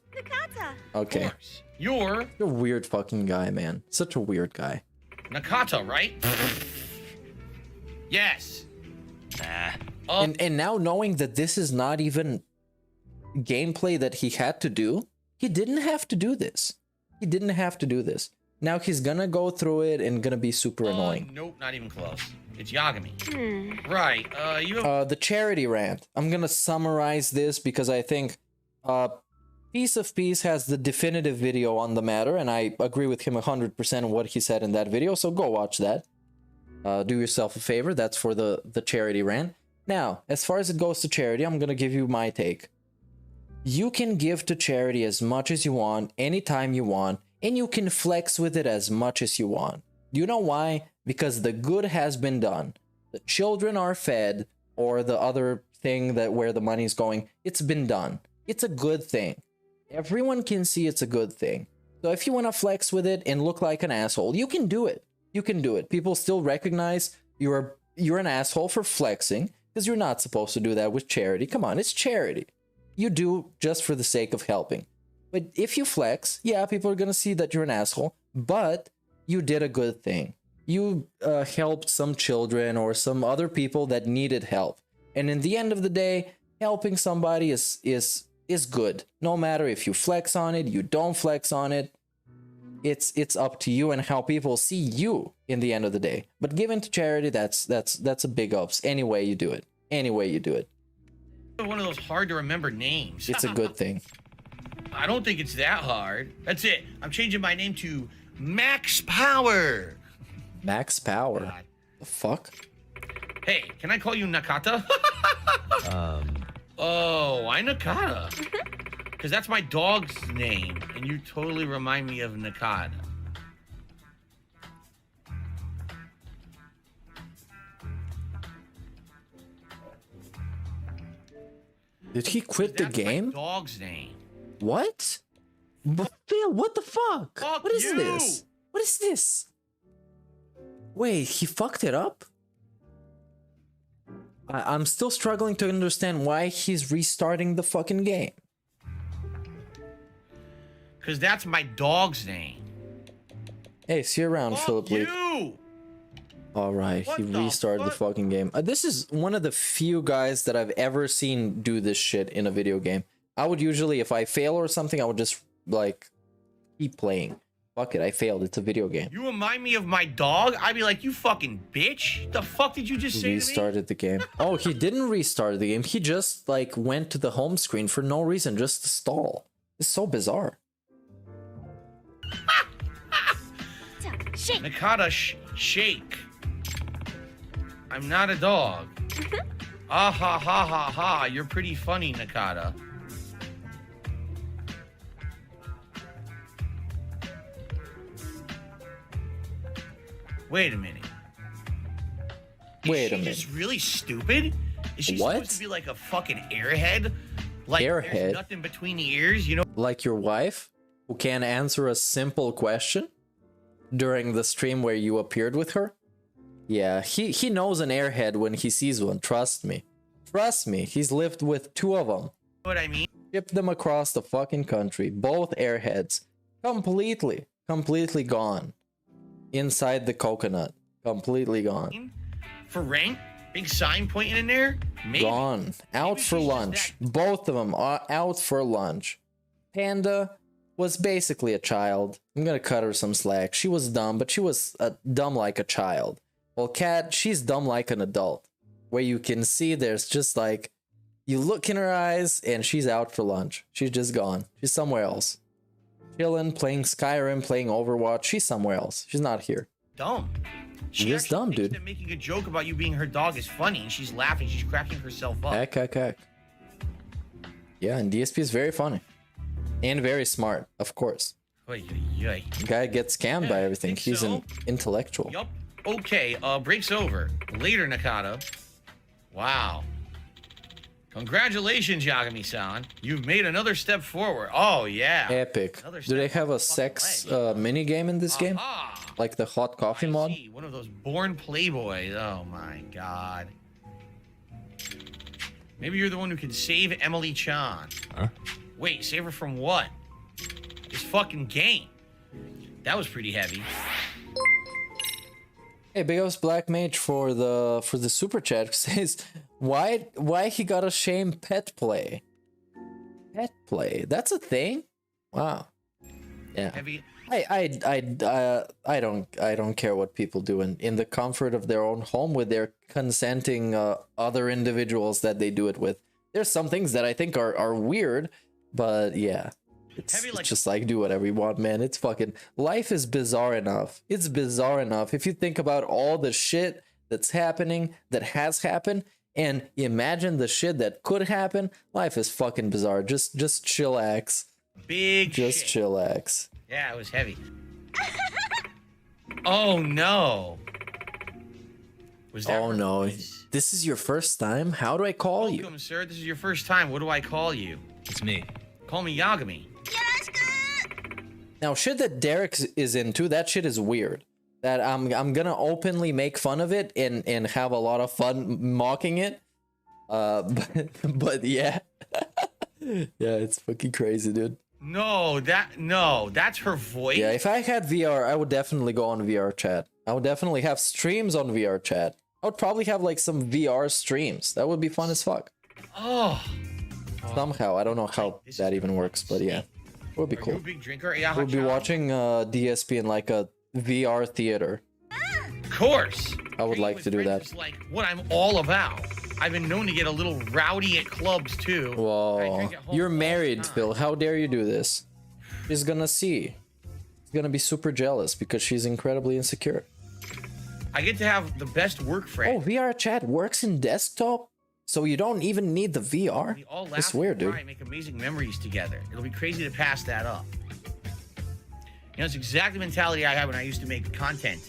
Okay. You're a weird fucking guy, man. Such a weird guy. Nakata, right? Yes. And now knowing that this is not even gameplay that he had to do, he didn't have to do this. He didn't have to do this. Now he's gonna go through it and gonna be super annoying. Nope, not even close. It's Yagami. Right. You have... The charity rant. I'm gonna summarize this because I think Piece of Peace has the definitive video on the matter, and I agree with him 100% on what he said in that video, so go watch that. Do yourself a favor. That's for the charity rant. Now, as far as it goes to charity, I'm gonna give you my take. You can give to charity as much as you want, anytime you want, and you can flex with it as much as you want. You know why? Because the good has been done. The children are fed, or the other thing that where the money's going, it's been done. It's a good thing. Everyone can see it's a good thing. So if you want to flex with it and look like an asshole, you can do it. You can do it. People still recognize you're an asshole for flexing, because you're not supposed to do that with charity. Come on, it's charity. You do just for the sake of helping. But if you flex, yeah, people are going to see that you're an asshole, but you did a good thing. You helped some children or some other people that needed help. And in the end of the day, helping somebody is good. No matter if you flex on it, you don't flex on it. It's up to you and how people see you in the end of the day. But giving to charity, that's a big ups. Any way you do it. Any way you do it. One of those hard to remember names. It's a good thing. I don't think it's that hard. That's it. I'm changing my name to Max Power. Max Power? The fuck? Hey, can I call you Nakata? Oh, why Nakata? Because that's my dog's name, and you totally remind me of Nakata. Did he quit the game? My dog's name. What? But Phil, what the fuck? Fuck what is you. this? What is this? Wait, he fucked it up? I'm still struggling to understand why he's restarting the fucking game. Because that's my dog's name. Hey, see you around, Philip Leak. You! Alright, he restarted the fucking game. This is one of the few guys that I've ever seen do this shit in a video game. I would usually, if I fail or something, I would just, like, keep playing. Fuck it, I failed. It's a video game. You remind me of my dog? I'd be like, you fucking bitch. The fuck did you just say to me? Restarted the game. Oh, he didn't restart the game. He just, like, went to the home screen for no reason, just to stall. It's so bizarre. Nakata, shake. I'm not a dog. Ah ha ha ha ha. You're pretty funny, Nakata. Wait a minute. Wait a minute. Is she just really stupid? Is she What? supposed to be like a fucking airhead? Like Airhead? there's nothing between the ears, you know? Like your wife, who can't answer a simple question during the stream where you appeared with her? Yeah, he knows an airhead when he sees one, trust me. Trust me, he's lived with two of them. What I mean? Shipped them across the fucking country, both airheads. Completely gone. Inside the coconut. Completely gone. For rank? Big sign pointing in there? Maybe. Gone. Out for lunch. Both of them are out for lunch. Panda was basically a child. I'm gonna cut her some slack. She was dumb, but she was dumb like a child. Well, Cat, she's dumb like an adult. Where you can see there's just like, you look in her eyes and she's out for lunch. She's just gone. She's somewhere else. Chilling, playing Skyrim, playing Overwatch. She's somewhere else. She's not here. Dumb. She is dumb, dude. That making a joke about you being her dog is funny, and she's laughing. She's cracking herself up. Heck. Yeah, and DSP is very funny. And very smart, of course. Oy, oy, oy. The guy gets scammed by everything. He's an intellectual. Yup. Okay, break's over. Later, Nakata. Wow. Congratulations, Yagami-san. You've made another step forward. Oh, yeah. Epic. Do they have a sex mini game in this game? Like the hot coffee mod? One of those born playboys. Oh, my God. Maybe you're the one who can save Emily Chan. Huh? Wait, save her from what? This fucking game. That was pretty heavy. Hey, Big O's Black Mage for the super chat says, why he gotta shame pet play? Pet play, that's a thing? Wow. Yeah. Heavy. I don't care what people do in the comfort of their own home with their consenting other individuals that they do it with. There's some things that I think are weird, but yeah. It's just like, do whatever you want, man. It's fucking, life is bizarre enough. It's bizarre enough. If you think about all the shit that's happening, that has happened, and imagine the shit that could happen, life is fucking bizarre. Just chillax. Just chillax. Yeah, it was heavy. Oh no. Was that oh no. This is your first time? How do I call you? Welcome, sir. This is your first time. What do I call you? It's me. Call me Yagami. Now, shit that Derek is into, that shit is weird. That I'm gonna openly make fun of it and have a lot of fun mocking it. But yeah. Yeah, it's fucking crazy, dude. No, that's her voice. Yeah, if I had VR, I would definitely go on VR chat. I would definitely have streams on VR chat. I would probably have like some VR streams. That would be fun as fuck. Oh. Somehow, I don't know how that even works, but yeah. It would be cool. Are you a big drinker? Yeah, we'll be watching DSP in like a VR theater. Of course. I would like to do that. It's like what I'm all about. I've been known to get a little rowdy at clubs too. Whoa. You're married, Phil. How dare you do this? She's gonna see. She's gonna be super jealous because she's incredibly insecure. I get to have the best work friend. Oh, VR chat works in desktop? So you don't even need the VR? We all laugh It's weird, and dude. cry and make amazing memories together. It'll be crazy to pass that up. You know, it's exactly the mentality I had when I used to make content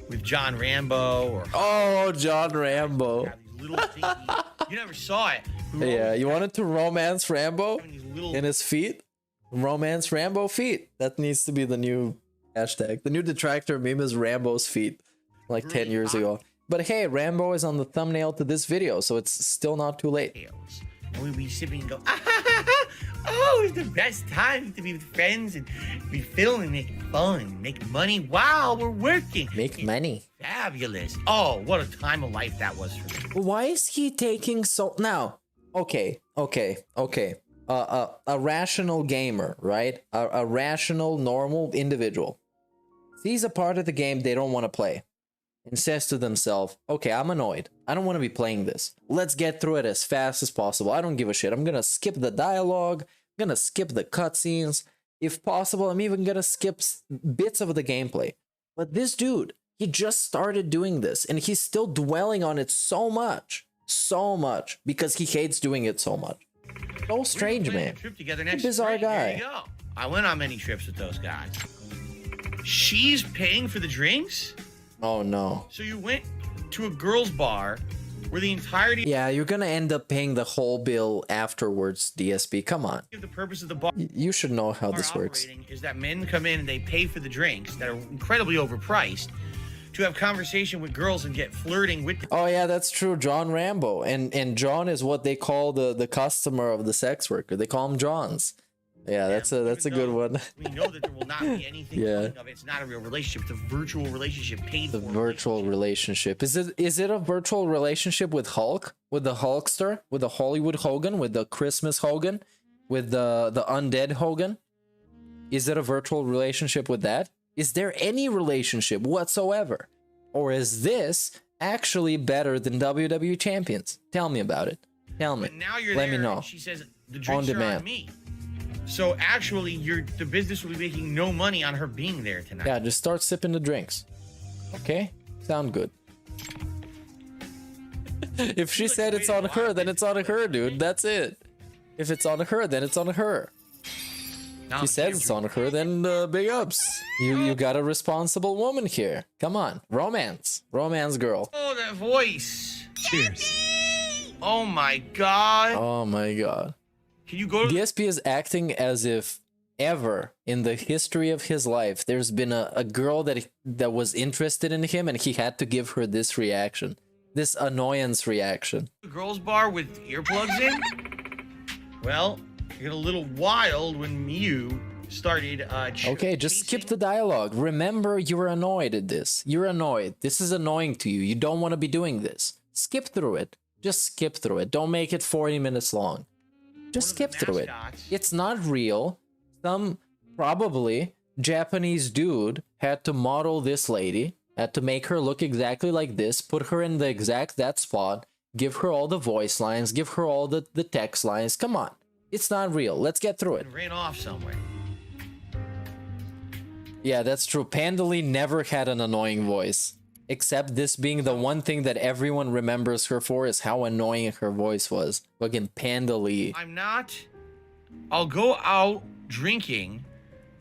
with John Rambo or... Oh, John Rambo. Little thingy. You never saw it. Yeah, you wanted to romance Rambo in his feet? Romance Rambo feet. That needs to be the new hashtag. The new detractor meme is Rambo's feet, like 10 years ago. But hey, Rambo is on the thumbnail to this video, so it's still not too late. And we'd be sipping and go, oh, it's the best time to be with friends and be filming, make fun, make money while we're working. Make money. Fabulous. Oh, what a time of life that was for me. Why is he taking so... Now, okay. A rational gamer, right? A rational, normal individual sees a part of the game they don't want to play and says to themselves, okay, I'm annoyed. I don't want to be playing this. Let's get through it as fast as possible. I don't give a shit. I'm going to skip the dialogue. I'm going to skip the cutscenes. If possible, I'm even going to skip bits of the gameplay. But this dude, he just started doing this and he's still dwelling on it so much, because he hates doing it so much. So strange, man. Trip together He's next a bizarre spring. There guy. you go. I went on many trips with those guys. She's paying for the drinks? Oh no. So you went to a girls' bar where the entirety... Yeah, you're gonna end up paying the whole bill afterwards, DSP. Come on. The purpose of the bar You should know how this works. is that men come in and they pay for the drinks that are incredibly overpriced to have conversation with girls and get flirting with them. Oh yeah, that's true. John Rambo. And John is what they call the customer of the sex worker. They call him Johns. Yeah, that's a good one. We know that there will not be anything Yeah. of it. It's not a real relationship. It's a virtual relationship paid The for. virtual relationship. Is it a virtual relationship with Hulk? With the Hulkster? With the Hollywood Hogan? With the Christmas Hogan? With the undead Hogan? Is it a virtual relationship with that? Is there any relationship whatsoever? Or is this actually better than WWE Champions? Tell me about it. Tell me. But now you're Let there me know. and she says the On drinks are demand. on me. So actually, the business will be making no money on her being there tonight. Yeah, just start sipping the drinks. Okay? Sound good. If she said it's on her, then it's on her, dude. That's it. If it's on her, then it's on her. If she says it's on her, then big ups. You got a responsible woman here. Come on. Romance. Romance girl. Oh, that voice. Cheers. Oh my god. Oh my god. Can you go to DSP is acting as if ever in the history of his life there's been a girl that was interested in him and he had to give her this reaction. This annoyance reaction. the girls' bar with earplugs in? Well, you get a little wild when you started. Okay, just skip the dialogue. Remember, you were annoyed at this. You're annoyed. This is annoying to you. You don't want to be doing this. Skip through it. Just skip through it. Don't make it 40 minutes long. Just skip through it. It's not real. Some probably Japanese dude had to model this lady, had to make her look exactly like this, put her in the exact that spot, give her all the voice lines, give her all the text lines. Come on. It's not real. Let's get through it. Ran off somewhere. Yeah, that's true. Pandali never had an annoying voice. Except this being the one thing that everyone remembers her for is how annoying her voice was. Fucking Pandali. I'm not. I'll go out drinking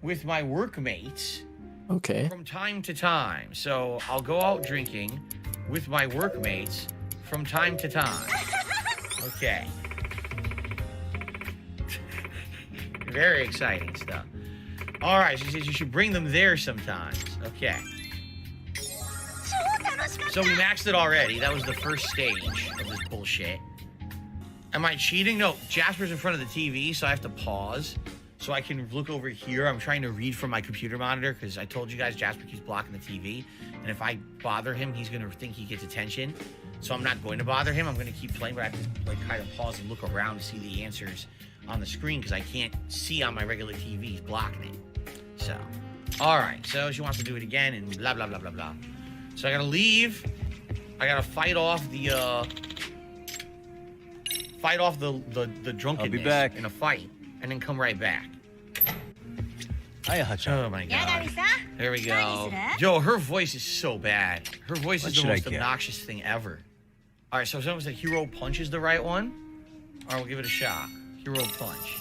with my workmates. Okay. From time to time. So I'll go out drinking with my workmates from time to time. Okay. Very exciting stuff. All right, she says you should bring them there sometimes. Okay. So we maxed it already. That was the first stage of this bullshit. Am I cheating? No, Jasper's in front of the TV, so I have to pause so I can look over here. I'm trying to read from my computer monitor because I told you guys Jasper keeps blocking the TV. And if I bother him, he's going to think he gets attention. So I'm not going to bother him. I'm going to keep playing, but I have to like kind of pause and look around to see the answers on the screen because I can't see on my regular TV. He's blocking it. So, all right. So she wants to do it again and blah, blah, blah, blah, blah. So I got to leave. I got to fight off the drunkenness back. in a fight and then come right back. Oh my god. There we go. Yo, her voice is so bad. Her voice is the most obnoxious thing ever. All right, so someone said Hero Punch is the right one. All right, we'll give it a shot. Hero Punch.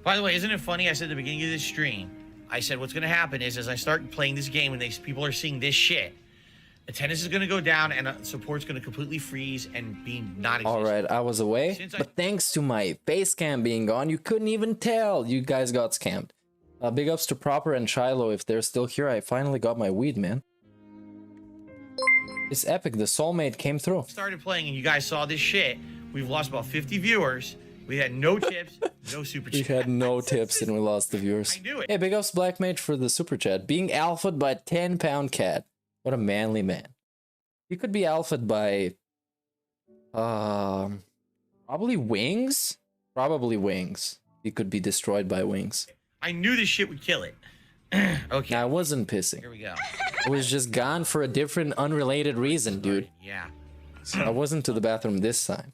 By the way, isn't it funny? I said at the beginning of this stream, I said what's going to happen is as I start playing this game and people are seeing this shit, attendance is going to go down and support's going to completely freeze and be non-existent. All right, I was away, but thanks to my face cam being gone, you couldn't even tell you guys got scammed. Big ups to Proper and Shiloh if they're still here. I finally got my weed, man. It's epic. The soulmate came through. Started playing and you guys saw this shit. We've lost about 50 viewers. We had no tips, no super chat. We had no tips and we lost the viewers. I knew it. Hey, big ups Black Mage for the super chat. Being alphaed by a 10-pound cat. What a manly man. You could be alphaed by probably wings. Probably wings. You could be destroyed by wings. I knew this shit would kill it. Okay. I wasn't pissing. Here we go. I was just gone for a different, unrelated reason, dude. Yeah. I wasn't to the bathroom this time.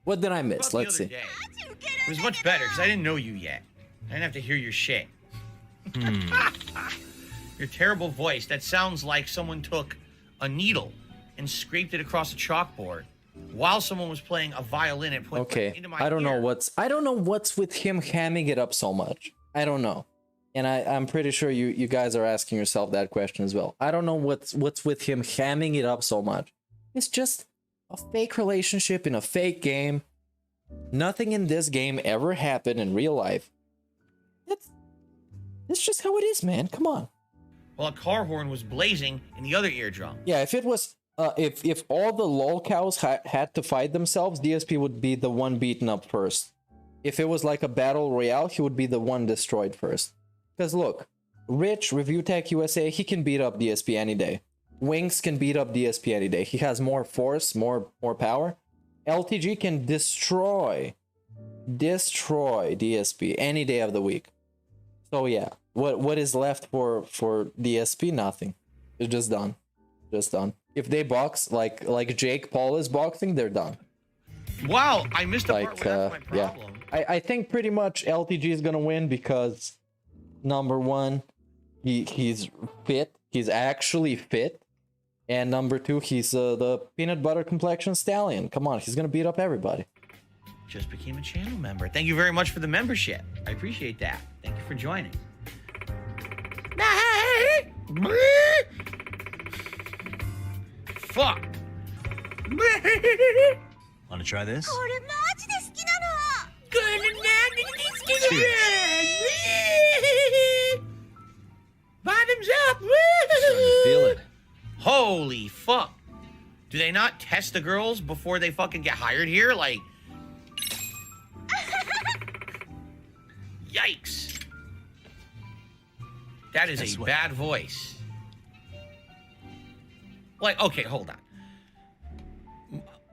What did I miss? Let's see. It was much better because I didn't know you yet. I didn't have to hear your shit. Your terrible voice. That sounds like someone took a needle and scraped it across a chalkboard while someone was playing a violin and put it into my I don't ear. know what's with him hamming it up so much. I don't know. And I'm pretty sure you guys are asking yourself that question as well. I don't know what's with him hamming it up so much. It's just a fake relationship in a fake game. Nothing in this game ever happened in real life. It's just how it is, man. Come on. Well, a car horn was blazing in the other eardrum. Yeah, if it was, if all the lol cows had to fight themselves, DSP would be the one beaten up first. If it was like a battle royale, he would be the one destroyed first. Because look, Rich, Review Tech USA, he can beat up DSP any day. Wings can beat up DSP any day. He has more force, more power. LTG can destroy DSP any day of the week. So yeah, what is left for DSP? Nothing. It's just done. Just done. If they box like Jake Paul is boxing, they're done. Wow, I missed the part where that's my problem. Yeah. I think pretty much LTG is gonna win because number one, he's fit. He's actually fit. And number two, he's the peanut butter complexion stallion. Come on, he's gonna beat up everybody. Just became a channel member. Thank you very much for the membership. I appreciate that. Thank you for joining. Fuck. Want to try this? Bottoms up. Feel it. Holy fuck. Do they not test the girls before they fucking get hired here? Like, Yikes. That is a bad voice. Like, okay, hold on.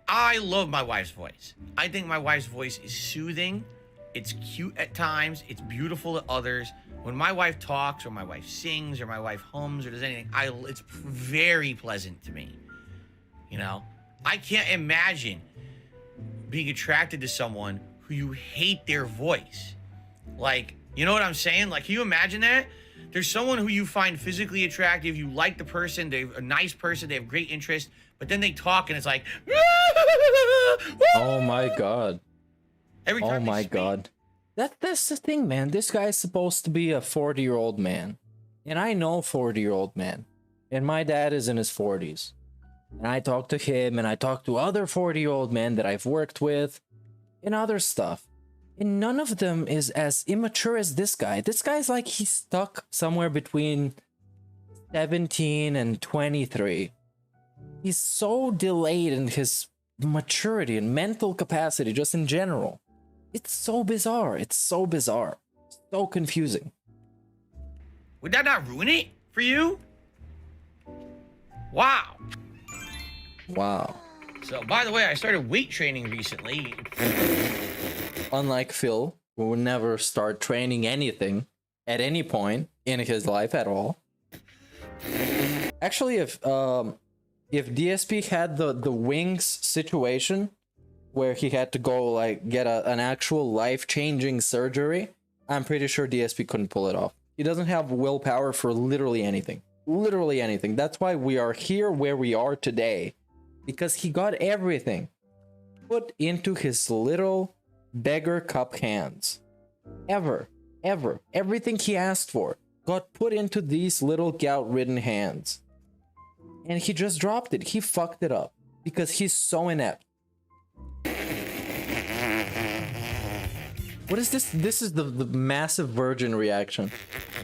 I love my wife's voice. I think my wife's voice is soothing. It's cute at times. It's beautiful at others. When my wife talks or my wife sings or my wife hums or does anything, it's very pleasant to me. You know? I can't imagine being attracted to someone who you hate their voice. Like, you know what I'm saying? Like, can you imagine that? There's someone who you find physically attractive, you like the person, they're a nice person, they have great interest, but then they talk and it's like, oh my god. Every time oh my god. That's the thing, man. This guy's supposed to be a 40-year-old man. And I know 40-year-old man. And my dad is in his 40s. And I talk to him and I talk to other 40-year-old men that I've worked with and other stuff. And none of them is as immature as this guy. This guy's like he's stuck somewhere between 17 and 23. He's so delayed in his maturity and mental capacity just in general. It's so bizarre. It's so bizarre. So confusing. Would that not ruin it for you? Wow. Wow. So, by the way, I started weight training recently. Unlike Phil, who would never start training anything at any point in his life at all. Actually, if DSP had the wings situation where he had to go like get an actual life-changing surgery, I'm pretty sure DSP couldn't pull it off. He doesn't have willpower for literally anything. Literally anything. That's why we are here where we are today. Because he got everything put into his little beggar cup hands. Everything he asked for got put into these little gout-ridden hands. And he just dropped it. He fucked it up. Because he's so inept. What is this? This is the massive virgin reaction.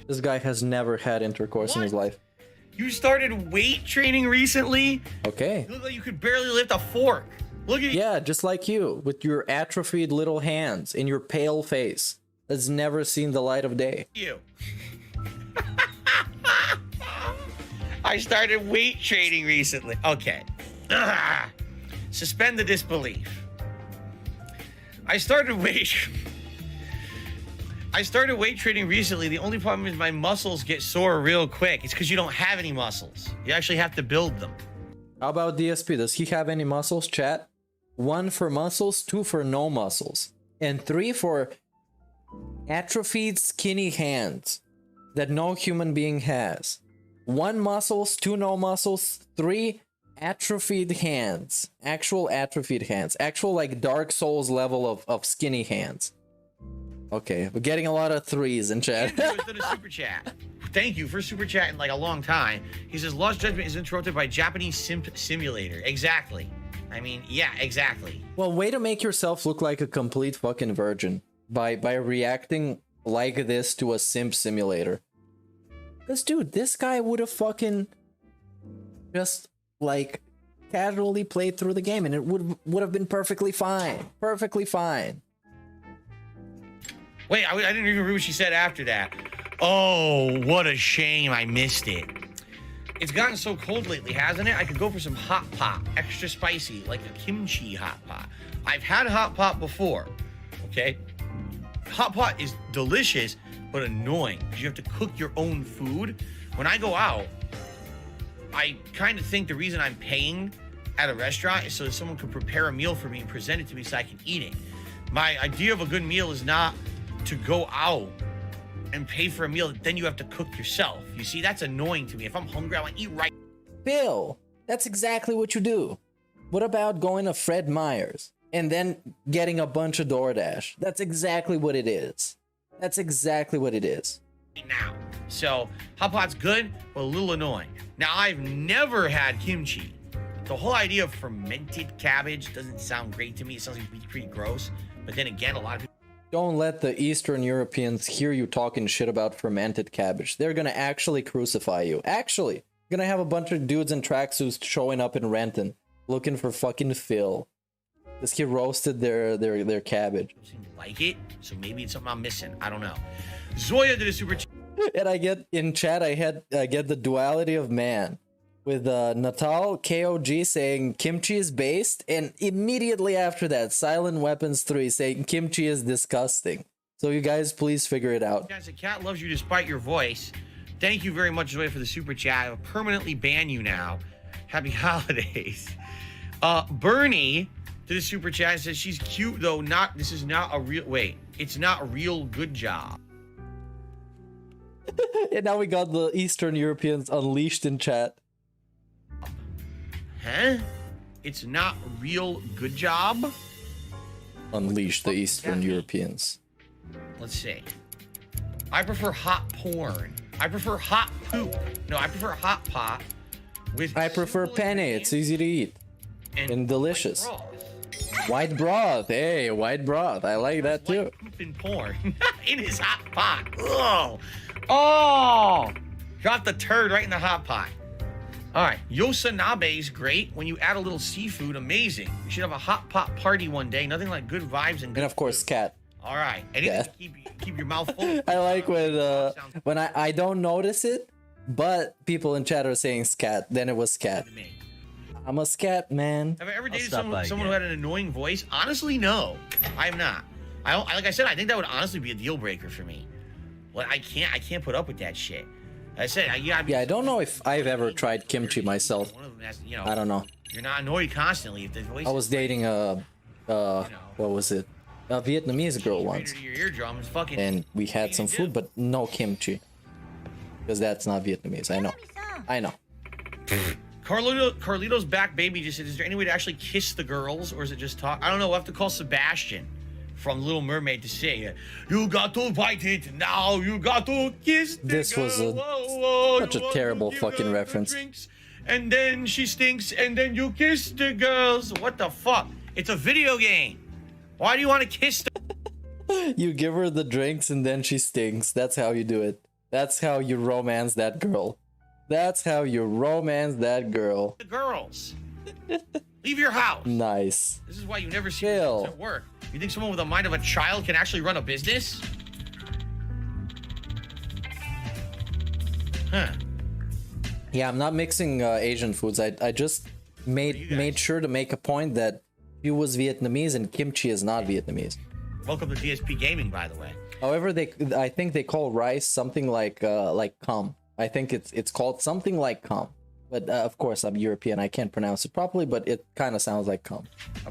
This guy has never had intercourse in his life. You started weight training recently? Okay. You look like you could barely lift a fork. Look at you. Yeah, just like you, with your atrophied little hands and your pale face that's never seen the light of day. You. I started weight training recently. Okay. Suspend the disbelief. I started weight training recently. The only problem is my muscles get sore real quick. It's because you don't have any muscles. You actually have to build them. How about DSP? Does he have any muscles, chat? 1 for muscles, 2 for no muscles, and 3 for atrophied skinny hands that no human being has. 1 muscles, 2 no muscles, 3 atrophied hands. Actual atrophied hands. Actual like Dark Souls level of skinny hands. Okay, we're getting a lot of 3s in chat. Andrew has done a super chat. Thank you for super chat in like a long time. He says Lost Judgement is interrupted by Japanese simp simulator. Exactly. I mean, yeah, exactly. Well, way to make yourself look like a complete fucking virgin by reacting like this to a simp simulator. Because, dude, this guy would have fucking just like casually played through the game and it would have been perfectly fine. Perfectly fine. Wait, I didn't even read what she said after that. Oh, what a shame I missed it. It's gotten so cold lately, hasn't it? I could go for some hot pot, extra spicy, like a kimchi hot pot. I've had hot pot before, okay? Hot pot is delicious, but annoying because you have to cook your own food. When I go out, I kind of think the reason I'm paying at a restaurant is so that someone can prepare a meal for me and present it to me so I can eat it. My idea of a good meal is not to go out and pay for a meal that then you have to cook yourself. You see, that's annoying to me. If I'm hungry, I want to eat right. Bill, that's exactly what you do. What about going to Fred Meyer's and then getting a bunch of DoorDash? That's exactly what it is. That's exactly what it is. Now, so hot pot's good, but a little annoying. Now, I've never had kimchi. The whole idea of fermented cabbage doesn't sound great to me. It sounds like pretty gross. But then again, a lot of people. Don't let the Eastern Europeans hear you talking shit about fermented cabbage. They're gonna actually crucify you. Actually, you're gonna have a bunch of dudes in tracksuits showing up in Renton looking for fucking Phil. This kid roasted their cabbage. Like it, so maybe it's something I'm missing. I don't know. Zoya did a super chat. And I get in chat, I get the duality of man with Natal KOG saying kimchi is based, and immediately after that, Silent Weapons 3 saying kimchi is disgusting. So you guys please figure it out. Guys, a cat loves you despite your voice. Thank you very much, Zoya, for the super chat. I'll permanently ban you now. Happy holidays. Bernie did a super chat and says she's cute though. This is not a real it's not a real good job. And now we got the Eastern Europeans unleashed in chat. Huh? It's not a real good job? Unleash the Eastern Europeans. Let's see. I prefer hot porn. I prefer hot poop. No, I prefer hot pot with I prefer penne. It's easy to eat and delicious. White broth. Hey, white broth. I like that too. In porn. In his hot pot. Oh. Oh. Drop the turd right in the hot pot. All right. Yosanabe is great. When you add a little seafood, amazing. You should have a hot pot party one day. Nothing like good vibes and good of course, food. cat. All right. Anything to keep your mouth full. I like when I don't notice it, but people in chat are saying scat. Then it was scat. I'm a scat man. Have I ever dated someone who had an annoying voice? Honestly, no. I am not. Like I said, I think that would honestly be a deal breaker for me. Well, I can't put up with that shit. I said, I don't know if I've ever tried kimchi myself. I don't know. You're not annoyed constantly if the voice. I was dating what was it? A Vietnamese girl once. Your eardrums, fucking. And we had some food, but no kimchi. Because that's not Vietnamese. I know. Carlito's back baby just said, is there any way to actually kiss the girls, or is it just talk? I don't know. We'll have to call Sebastian from Little Mermaid to say, you got to bite it, now you got to kiss the This was such a terrible fucking reference. And then she stinks, and then you kiss the girls. What the fuck? It's a video game. Why do you want to kiss the... You give her the drinks and then she stinks. That's how you do it. That's how you romance that girl. That's how you romance that girl. The girls. Leave your house. Nice. This is why you never see results at work. You think someone with the mind of a child can actually run a business? Huh. Yeah, I'm not mixing Asian foods. I just made sure to make a point that he was Vietnamese and kimchi is not Vietnamese. Welcome to DSP Gaming, by the way. However, I think they call rice something like cum. I think it's called something like cum. But of course, I'm European. I can't pronounce it properly, but it kind of sounds like cum.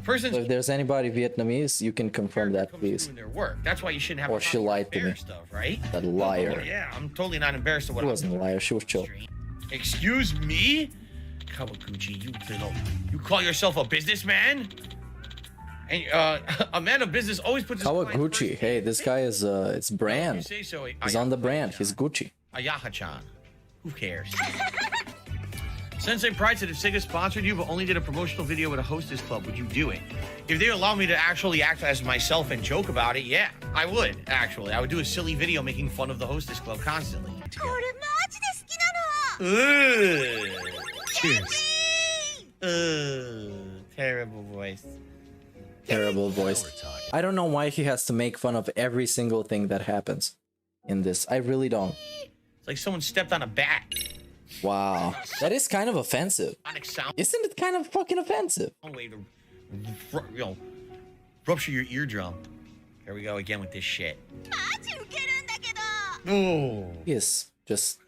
So if there's anybody Vietnamese, you can confirm that, please. Their work. That's why you shouldn't have. Or she lied to me. Stuff, right? That liar. Oh, yeah, I'm totally not embarrassed of what She wasn't a liar. She was chill. Excuse me, Kawaguchi. You call yourself a businessman? And a man of business always puts his Kawaguchi. Hey, this guy is it's brand. Say so. He's on the brand. He's Gucci. Ayaha-chan. Who cares? Sensei Pride said if Sega sponsored you but only did a promotional video at a hostess club, would you do it? If they allow me to actually act as myself and joke about it, yeah, I would, actually. I would do a silly video making fun of the hostess club constantly. Cheers. Terrible voice. Terrible voice. I don't know why he has to make fun of every single thing that happens in this. I really don't. It's like someone stepped on a bat. Wow. That is kind of offensive. Isn't it kind of fucking offensive? One way to, rupture your eardrum. Here we go again with this shit. Oh. Yes. Just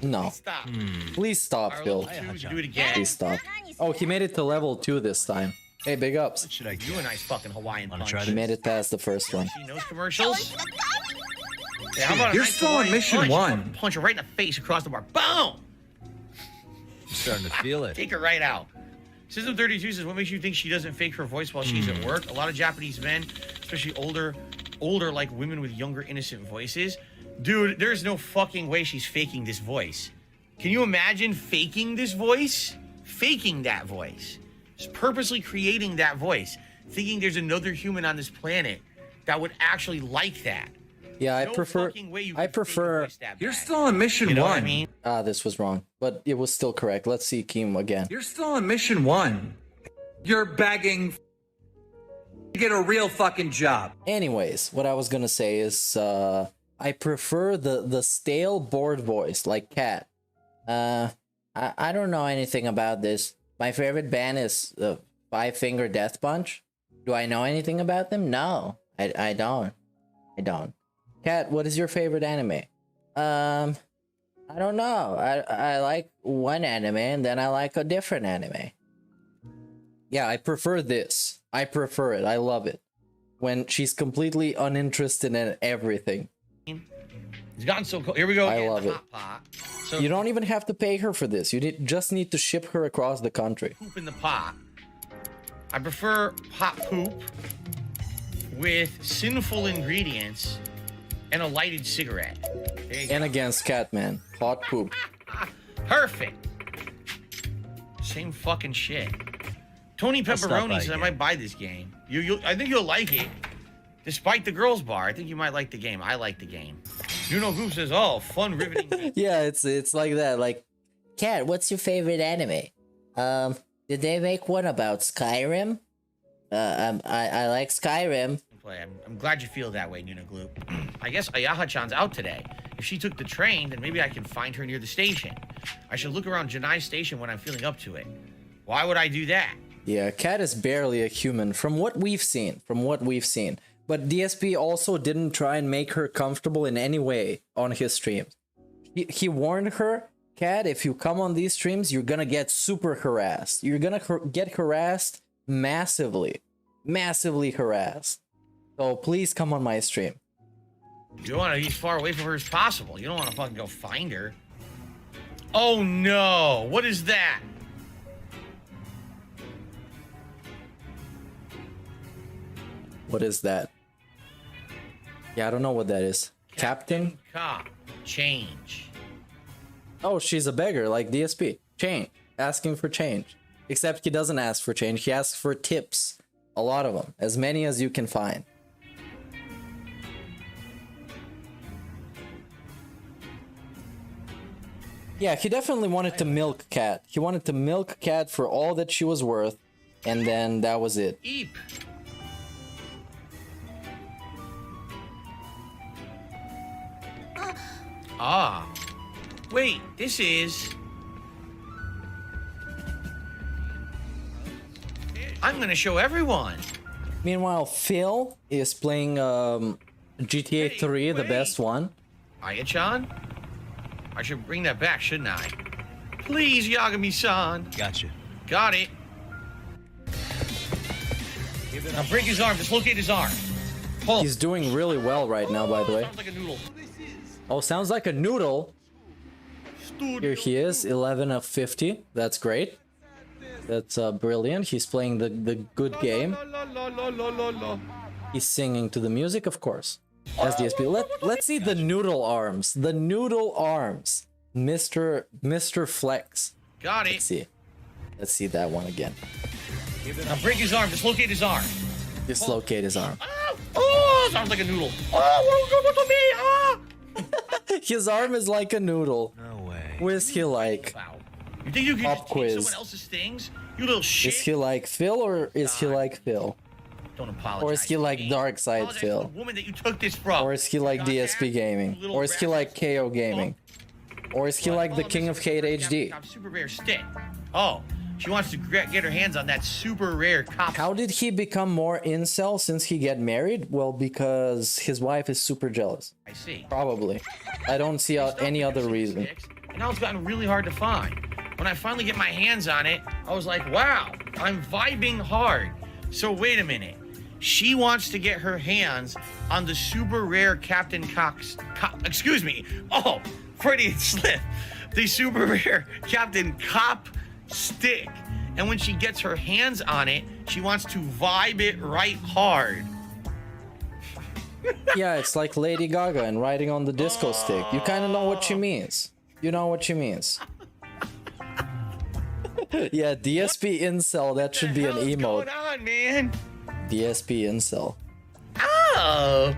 no. Stop. Please stop, Phil. Do it again. Please stop. Oh, he made it to level 2 this time. Hey, big ups. Should I do a nice fucking Hawaiian punch? He made it past the first one. See those commercials? Yeah, how about a You're nice still on Hawaiian mission punch? 1. Punch her right in the face across the bar. Boom! I'm starting to feel it. Take her right out. System 32 says, what makes you think she doesn't fake her voice while she's at work? A lot of Japanese men, especially older like women with younger, innocent voices. Dude, there's no fucking way she's faking this voice. Can you imagine faking this voice? Faking that voice. Just purposely creating that voice. Thinking there's another human on this planet that would actually like that. Yeah, I No prefer. fucking way you I could fake a prefer. voice that You're bad. still on mission You know 1. what I mean? Ah, this was wrong, but it was still correct. Let's see Keem again. You're still on mission 1. You're begging. Get a real fucking job. Anyways, what I was gonna say is I prefer the stale bored voice like Cat. I don't know anything about this. My favorite band is the Five Finger Death Punch. Do I know anything about them? No, I don't. Cat, what is your favorite anime? I don't know. I like one anime and then I like a different anime. Yeah, I prefer this. I prefer it. I love it. When she's completely uninterested in everything. It's gotten so cold. Here we go. I love it. So You don't even have to pay her for this. You just need to ship her across the country. poop in the pot. I prefer hot poop with sinful ingredients and a lighted cigarette. There you And go. against Catman. Hot poop. Perfect. Same fucking shit. Tony That's not Pepperoni my said I game. might buy this game. I think you'll like it. Despite the girls bar, I think you might like the game. I like the game. You know who says, oh, fun riveting. Yeah, it's like that. Like, Cat, what's your favorite anime? Did they make one about Skyrim? I like Skyrim. I'm glad you feel that way, Nuna Gloop. I guess Ayaha-chan's out today. If she took the train, then maybe I can find her near the station. I should look around Janai Station when I'm feeling up to it. Why would I do that? yeah, Cat is barely a human from what we've seen. But DSP also didn't try and make her comfortable in any way on his streams. He warned her, Cat, if you come on these streams, you're gonna get super harassed. You're gonna get harassed massively. Massively harassed. So please come on my stream. You want to be as far away from her as possible. You don't want to fucking go find her. Oh no! What is that? What is that? Yeah, I don't know what that is. Captain? Cop. Change. Oh, she's a beggar like DSP. Change. Asking for change. Except he doesn't ask for change. He asks for tips. A lot of them. As many as you can find. Yeah, he definitely wanted to milk Cat. He wanted to milk Cat for all that she was worth. And then that was it. Eep. Ah. Wait, this is... I'm gonna show everyone. Meanwhile, Phil is playing GTA 3, the best one. Aya-chan? I should bring that back, shouldn't I? Please, Yagami-san. Gotcha. Got it. Now break his arm. Dislocate his arm. Pull. He's doing really well right now, by the way. Sounds like a noodle. Oh, sounds like a noodle. Here he is, 11 of 50. That's great. That's brilliant. He's playing the good game. He's singing to the music, of course. As DSP. Let's see the noodle arms. The noodle arms. Mr. Flex. Got it. Let's see that one again. Now break his arm. Dislocate his arm. Dislocate his arm. Oh, sounds like a noodle. Oh, what to me? Ah! His arm is like a noodle. No way. Who is he like? Wow. You think you can Pop just take quiz. someone else's things? You little shit. Is he like Phil or is he like Phil? Don't apologize. Or is he like Dark Side Apologize to Phil? the woman that you took this from. Or is he like DSP Gaming? Or is he like KO Gaming? Or is he like the King of Hate HD? Super rare stick. Oh, she wants to get her hands on that super rare cop. How did he become more incel since he get married? Well, because his wife is super jealous. I see. Probably. I don't see any other reason. And now it's gotten really hard to find. When I finally get my hands on it, I was like, wow, I'm vibing hard. So wait a minute. She wants to get her hands on the super rare Captain excuse me. Oh, Freudian slip. The super rare Captain Cop stick. And when she gets her hands on it, she wants to vibe it right hard. Yeah, it's like Lady Gaga and riding on the disco stick. You kind of know what she means. You know what she means. Yeah, DSP incel, that should be an emote. What's going on, man? DSP incel. Oh,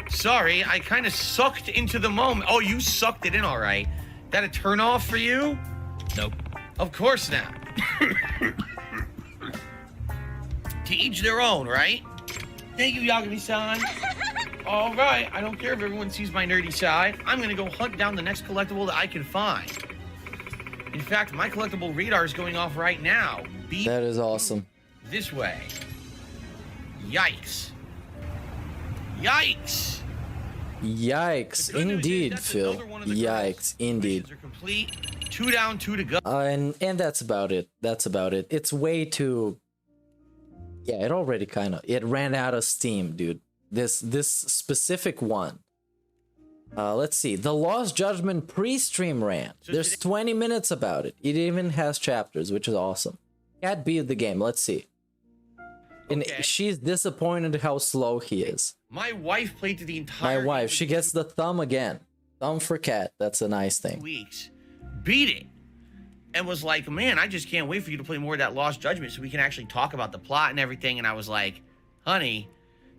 sorry, I kind of sucked into the moment. Oh, you sucked it in, all right. That a turn off for you? Nope. Of course not. To each their own, right? Thank you, Alchemist-san. All right, I don't care if everyone sees my nerdy side. I'm gonna go hunt down the next collectible that I can find. In fact, my collectible radar is going off right now. That is awesome. This way. Yikes. Yikes. Yikes, indeed, Phil. Yikes, indeed. Are complete. 2 down, 2 to go. And that's about it. That's about it. It's way too. Yeah, it already it ran out of steam, dude. This specific one. Let's see. The Lost Judgement pre-stream rant. There's 20 minutes about it. It even has chapters, which is awesome. Cat beat the game. Let's see. And she's disappointed how slow he is. My wife played through the entire. My wife, she gets the thumb again. Thumb for Cat. That's a nice thing. Weeks, beat it, and was like, man, I just can't wait for you to play more of that Lost Judgement so we can actually talk about the plot and everything. And I was like, honey,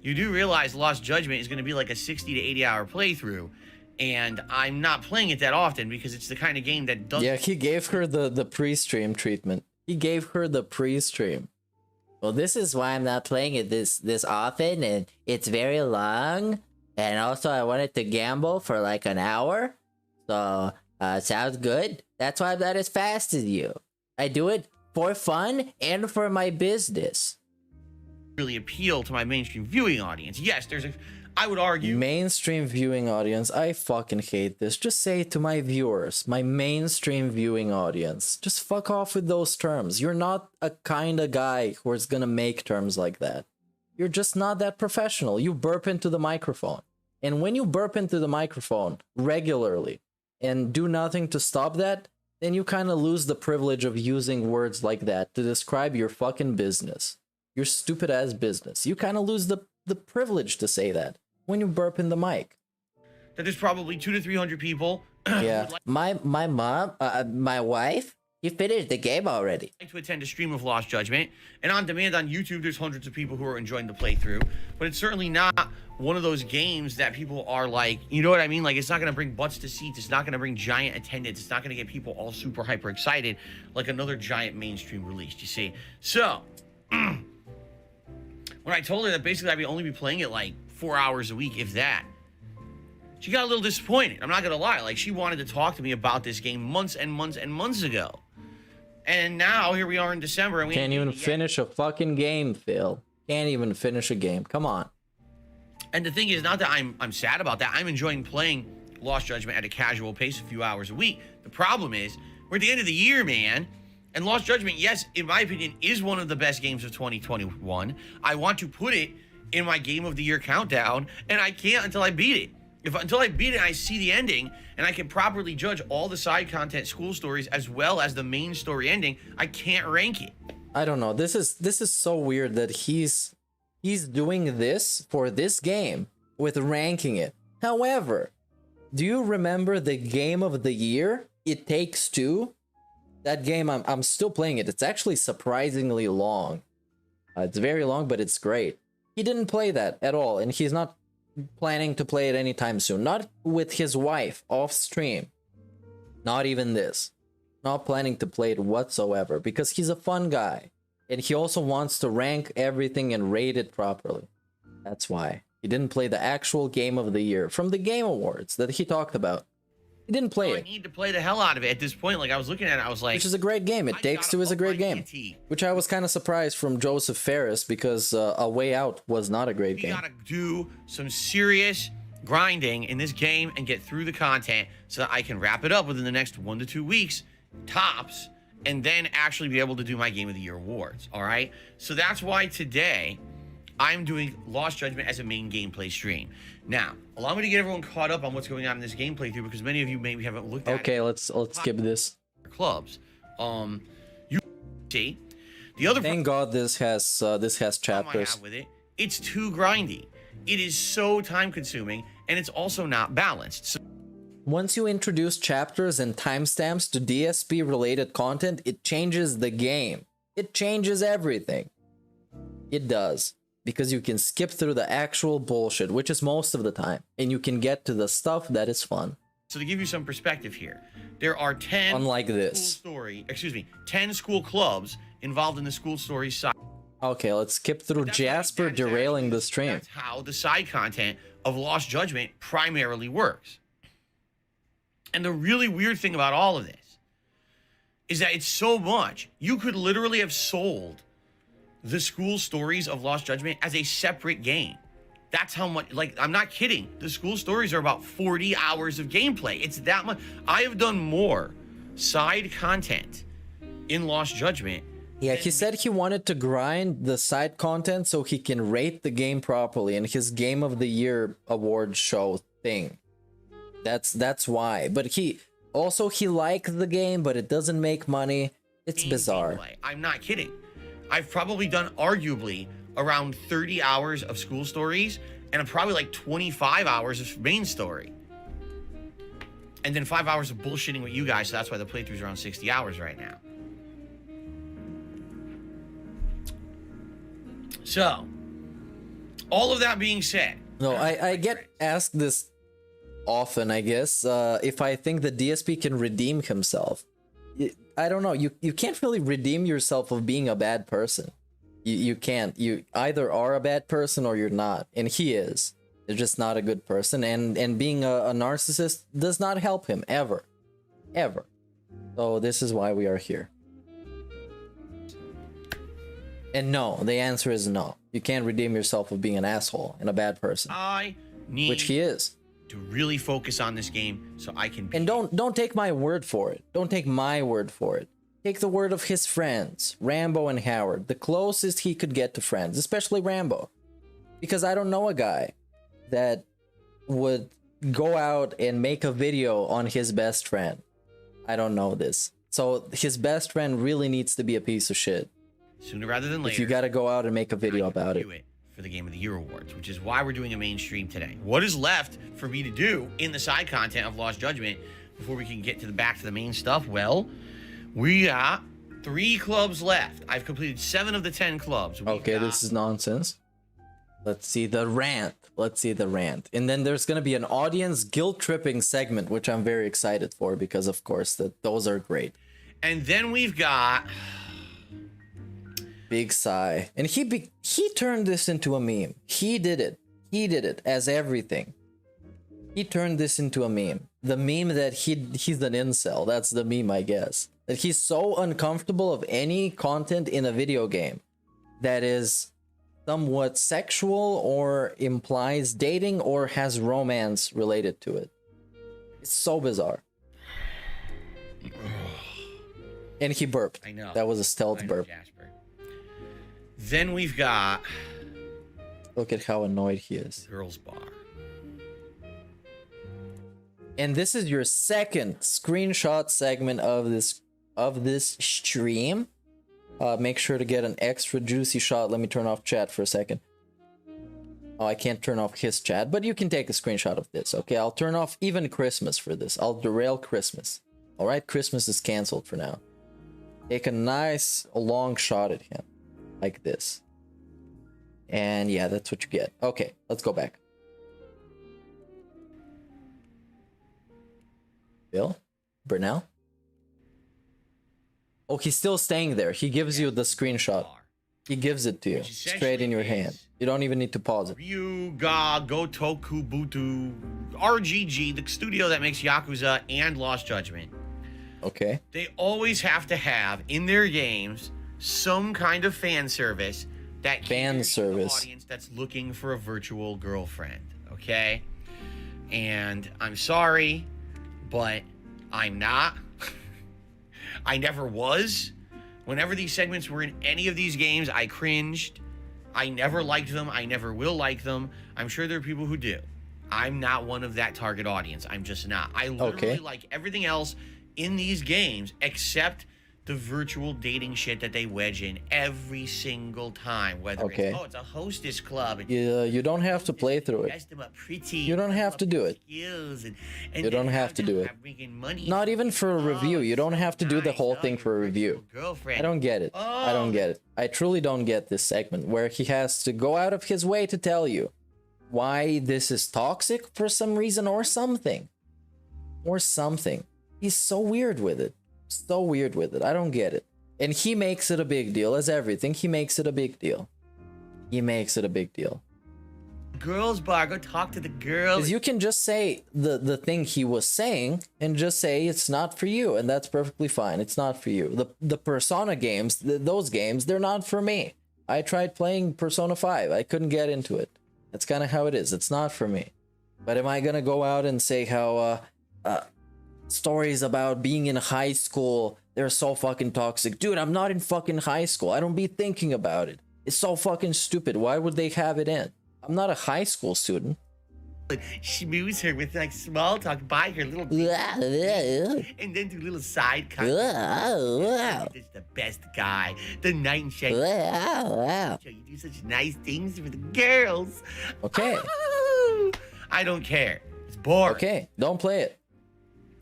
you do realize Lost Judgement is going to be like a 60 to 80 hour playthrough, and I'm not playing it that often because it's the kind of game that doesn't. Yeah, he gave her the pre-stream treatment. He gave her the pre-stream. Well, this is why I'm not playing it this often, and it's very long. And also, I wanted to gamble for like an hour. So, sounds good. That's why I'm not as fast as you. I do it for fun and for my business. Really appeal to my mainstream viewing audience. Yes, I would argue. Mainstream viewing audience. I fucking hate this. Just say it to my viewers, my mainstream viewing audience. Just fuck off with those terms. You're not a kind of guy who is gonna make terms like that. You're just not that professional. You burp into the microphone. And when you burp into the microphone regularly and do nothing to stop that, then you kind of lose the privilege of using words like that to describe your fucking business. Your stupid ass business. You kind of lose the privilege to say that when you burp in the mic. That there's probably 200 to 300 people. Yeah, my mom, my wife, he finished the game already. To attend a stream of Lost Judgement, and on demand on YouTube, there's hundreds of people who are enjoying the playthrough. But it's certainly not one of those games that people are like, you know what I mean? Like, it's not gonna bring butts to seats. It's not gonna bring giant attendance. It's not gonna get people all super hyper excited like another giant mainstream release. You see? So. When I told her that basically I'd only be playing it like 4 hours a week, if that, she got a little disappointed. I'm not gonna lie. Like, she wanted to talk to me about this game months and months and months ago. And now here we are in December, and we can't even finish a fucking game, Phil. Can't even finish a game. Come on. And the thing is, not that I'm sad about that. I'm enjoying playing Lost Judgement at a casual pace, a few hours a week. The problem is, we're at the end of the year, man. And Lost Judgement, yes, in my opinion, is one of the best games of 2021. I want to put it in my Game of the Year countdown, and I can't until I beat it. Until I beat it and I see the ending, and I can properly judge all the side content, school stories, as well as the main story ending, I can't rank it. I don't know. This is so weird that he's doing this for this game with ranking it. However, do you remember the Game of the Year? It Takes Two? That game, I'm still playing it. It's actually surprisingly long. It's very long, but it's great. He didn't play that at all, and he's not planning to play it anytime soon. Not with his wife off stream. Not even this. Not planning to play it whatsoever, because he's a fun guy. And he also wants to rank everything and rate it properly. That's why. He didn't play the actual Game of the Year from the Game Awards that he talked about. He didn't play it. I need to play the hell out of it at this point. Like, I was looking at it, I was like... Which is a great game. It Takes Two is a great game. Which I was kind of surprised from Joseph Ferris, because A Way Out was not a great game. You gotta do some serious grinding in this game and get through the content so that I can wrap it up within the next 1 to 2 weeks, tops, and then actually be able to do my Game of the Year awards, all right? So that's why today I'm doing Lost Judgement as a main gameplay stream. Now, allow me to get everyone caught up on what's going on in this gameplay through, because many of you maybe haven't looked at it. Let's skip this. Clubs. You see, the other Thank God this has chapters. With it, it's too grindy. It is so time consuming, and it's also not balanced. So once you introduce chapters and timestamps to DSP related content, it changes the game. It changes everything. It does. Because you can skip through the actual bullshit, which is most of the time, and you can get to the stuff that is fun. So to give you some perspective here, there are 10 unlike this 10 school clubs involved in the school story side. Okay, let's skip through Jasper derailing the stream. That's how the side content of Lost Judgment primarily works. And the really weird thing about all of this is that it's so much. You could literally have sold the school stories of Lost Judgment as a separate game. That's how much, like, I'm not kidding. The school stories are about 40 hours of gameplay. It's that much. I have done more side content in Lost Judgment. Yeah, he said he wanted to grind the side content so he can rate the game properly in his Game of the Year award show thing. That's why. But he liked the game, but it doesn't make money. It's bizarre. I'm not kidding. I've probably done arguably around 30 hours of school stories and probably like 25 hours of main story. And then 5 hours of bullshitting with you guys, so that's why the playthrough's around 60 hours right now. So, all of that being said. No, I get asked this often, I guess, if I think the DSP can redeem himself. I don't know. You can't really redeem yourself of being a bad person. You can't. You either are a bad person or you're not. And he is. They're just not a good person. And being a narcissist does not help him, ever. Ever. So this is why we are here. And no, the answer is no. You can't redeem yourself of being an asshole and a bad person. I need which he is. To really focus on this game so I can... And don't take my word for it. Don't take my word for it. Take the word of his friends, Rambo and Howard, the closest he could get to friends, especially Rambo. Because I don't know a guy that would go out and make a video on his best friend. I don't know this. So his best friend really needs to be a piece of shit. Sooner rather than later. If you gotta go out and make a video about it. For the Game of the Year awards, which is why we're doing a mainstream today. What is left for me to do in the side content of Lost Judgment before we can get to the back to the main stuff? Well, we got 3 clubs left. I've completed 7 of the 10 clubs. Okay, this is nonsense. Let's see the rant. Let's see the rant. And then there's gonna be an audience guilt-tripping segment, which I'm very excited for because, of course, those are great. And then we've got... Big sigh. And he turned this into a meme. He did it. He did it as everything. He turned this into a meme. The meme that he's an incel. That's the meme, I guess. That he's so uncomfortable of any content in a video game that is somewhat sexual or implies dating or has romance related to it. It's so bizarre. And he burped. I know. That was a stealth burp. Jasper. Then we've got... Look at how annoyed he is. Girls Bar. And this is your second screenshot segment of this stream. Make sure to get an extra juicy shot. Let me turn off chat for a second. Oh, I can't turn off his chat, but you can take a screenshot of this. Okay, I'll turn off even Christmas for this. I'll derail Christmas. All right, Christmas is canceled for now. Take a nice long shot at him. Like this. And yeah, that's what you get. Okay, let's go back. Bill? Burnell? Oh, he's still staying there. He gives you the screenshot. He gives it to you straight in your hand. You don't even need to pause it. Ryuga Gotoku Butu RGG, the studio that makes Yakuza and Lost Judgment. Okay. They always have to have in their games some kind of fan service that caters to the audience that's looking for a virtual girlfriend, okay? And I'm sorry, but I'm not. I never was. Whenever these segments were in any of these games, I cringed. I never liked them. I never will like them. I'm sure there are people who do. I'm not one of that target audience. I'm just not. I literally like everything else in these games except the virtual dating shit that they wedge in every single time, whether it's a hostess club. Yeah, you don't have to play through it. You don't have to do it. You don't have to do it. Not even for a review. You don't have to do the whole thing for a review. I don't get it. I don't get it. I truly don't get this segment where he has to go out of his way to tell you why this is toxic for some reason or something. Or something. He's so weird with it. So weird with it. I don't get it. And he makes it a big deal, as everything. He makes it a big deal. He makes it a big deal. Girls bar, go talk to the girls. Because you can just say the thing he was saying and just say it's not for you, and that's perfectly fine. It's not for you. The Persona games, those games, they're not for me. I tried playing Persona 5. I couldn't get into it. That's kind of how it is. It's not for me. But am I gonna go out and say how stories about being in high school, they're so fucking toxic? Dude, I'm not in fucking high school. I don't be thinking about it. It's so fucking stupid. Why would they have it in? I'm not a high school student. Schmooze her with like small talk, buy her little and then do little side comments. It's the best guy, the knight in shining. You do such nice things for the girls. Okay. I don't care. It's boring. Okay, don't play it.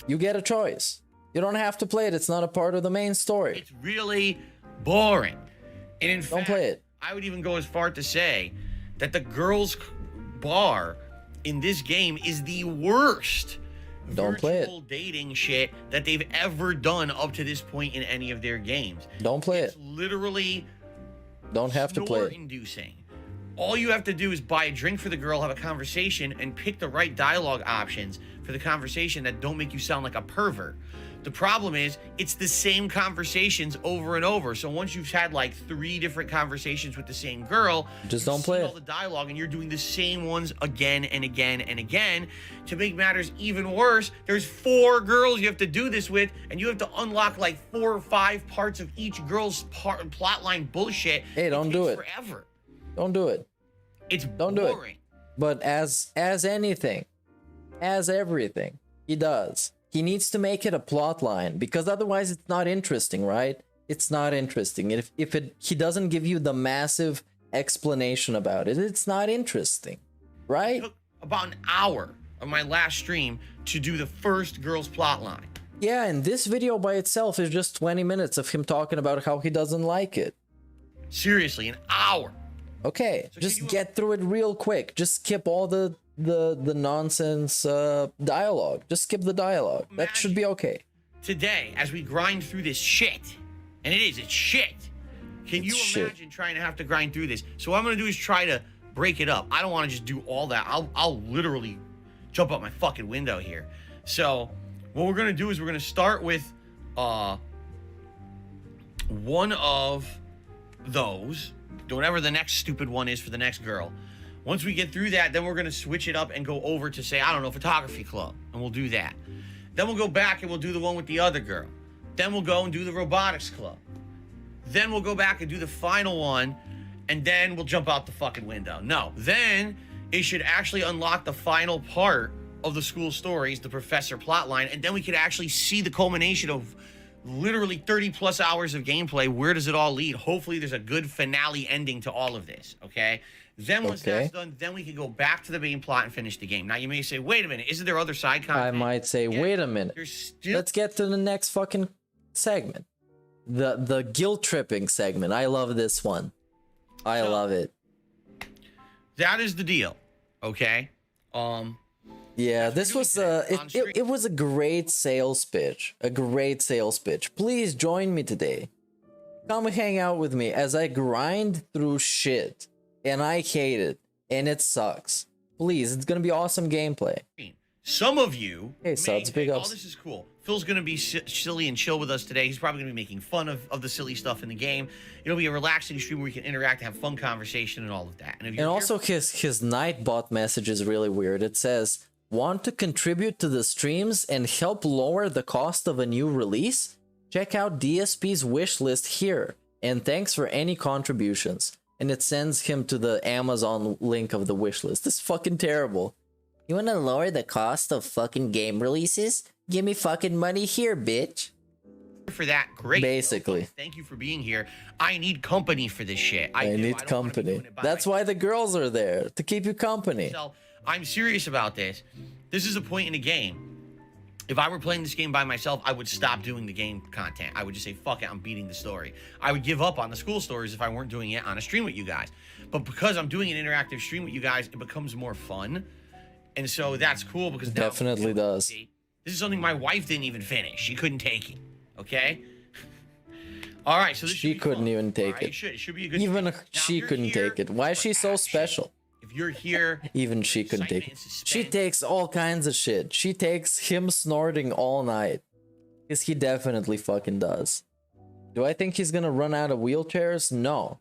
You get a choice. You don't have to play it. It's not a part of the main story. It's really boring. And in fact, don't play it. I would even go as far to say that the girls' bar in this game is the worst don't play it. virtual dating shit that they've ever done up to this point in any of their games. Don't play it's it. Literally don't have to play it. Inducing. All you have to do is buy a drink for the girl, have a conversation, and pick the right dialogue options for the conversation that don't make you sound like a pervert. The problem is, it's the same conversations over and over. So once you've had like 3 different conversations with the same girl, just don't play all the dialogue, and you're doing the same ones again and again and again. To make matters even worse, there's 4 girls you have to do this with, and you have to unlock like 4 or 5 parts of each girl's plotline bullshit. Hey, don't do it. Forever. Don't do it. It's don't boring. do it. But as anything, as everything he does, he needs to make it a plot line, because otherwise it's not interesting, right? It's not interesting. If he doesn't give you the massive explanation about it, it's not interesting, right? It took about an hour of my last stream to do the first girl's plot line. Yeah, and this video by itself is just 20 minutes of him talking about how he doesn't like it. Seriously, an hour. Okay, so just get through it real quick. Just skip all the nonsense dialogue. Just skip the dialogue. That should be okay. Today, as we grind through this shit, and it's shit. Can you imagine trying to have to grind through this? So what I'm gonna do is try to break it up. I don't want to just do all that. I'll literally jump out my fucking window here. So what we're gonna do is we're gonna start with one of those, whatever the next stupid one is for the next girl. Once we get through that, then we're going to switch it up and go over to, say, I don't know, photography club. And we'll do that. Then we'll go back and we'll do the one with the other girl. Then we'll go and do the robotics club. Then we'll go back and do the final one. And then we'll jump out the fucking window. No. Then it should actually unlock the final part of the school stories, the professor plotline. And then we could actually see the culmination of literally 30 plus hours of gameplay. Where does it all lead? Hopefully there's a good finale ending to all of this. Okay. Then once that's done, then we can go back to the main plot and finish the game. Now you may say, wait a minute, isn't there other side content? I might say, wait a minute. Let's get to the next fucking segment. The guilt tripping segment. I love this one. I love it. That is the deal. Okay. Yeah, this was it was a great sales pitch. A great sales pitch. Please join me today. Come hang out with me as I grind through shit. And I hate it. And it sucks. Please, it's gonna be awesome gameplay. Some of you may think, big ups. oh, this is cool. Phil's gonna be silly and chill with us today. He's probably gonna be making fun of the silly stuff in the game. It'll be a relaxing stream where we can interact, have fun conversation, and all of that. And also his Nightbot message is really weird. It says, want to contribute to the streams and help lower the cost of a new release? Check out DSP's wish list here. And thanks for any contributions. And it sends him to the Amazon link of the wish list. This is fucking terrible. You wanna lower the cost of fucking game releases? Give me fucking money here, bitch. For that, great. Basically. Thank you for being here. I need company for this shit. I need company. That's why the girls are there, to keep you company. So, I'm serious about this. This is a point in the game. If I were playing this game by myself, I would stop doing the game content. I would just say, fuck it, I'm beating the story. I would give up on the school stories if I weren't doing it on a stream with you guys. But because I'm doing an interactive stream with you guys, it becomes more fun. And so that's cool because it definitely does. This is something my wife didn't even finish. She couldn't take it. Okay? All right, so this she couldn't even take right, it. it should be a good Even stream. she couldn't take it. Why is she so special? If you're here, even she couldn't take it. She takes all kinds of shit. She takes him snorting all night. Because he definitely fucking does. Do I think he's gonna run out of wheelchairs? No.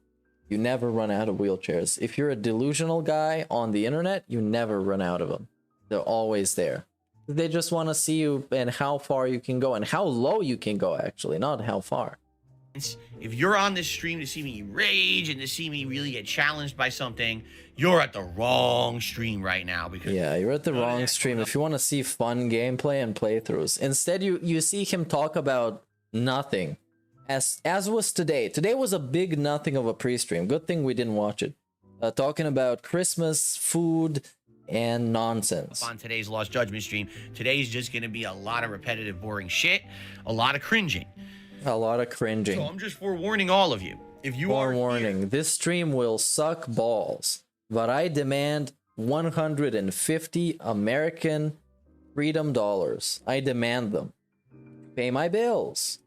You never run out of wheelchairs. If you're a delusional guy on the internet, you never run out of them. They're always there. They just want to see you and how far you can go and how low you can go, actually, not how far. if you're on this stream to see me rage and to see me really get challenged by something, you're at the wrong stream right now. Because yeah, you're at the wrong stream if you want to see fun gameplay and playthroughs. Instead, you see him talk about nothing. As was today. Today was a big nothing of a pre-stream. Good thing we didn't watch it. Talking about Christmas, food, and nonsense. On today's Lost Judgement stream, today's just going to be a lot of repetitive, boring shit, a lot of cringing. A lot of cringing. So I'm just forewarning all of you. If you are forewarning, this stream will suck balls, but I demand 150 American freedom dollars. I demand them. Pay my bills.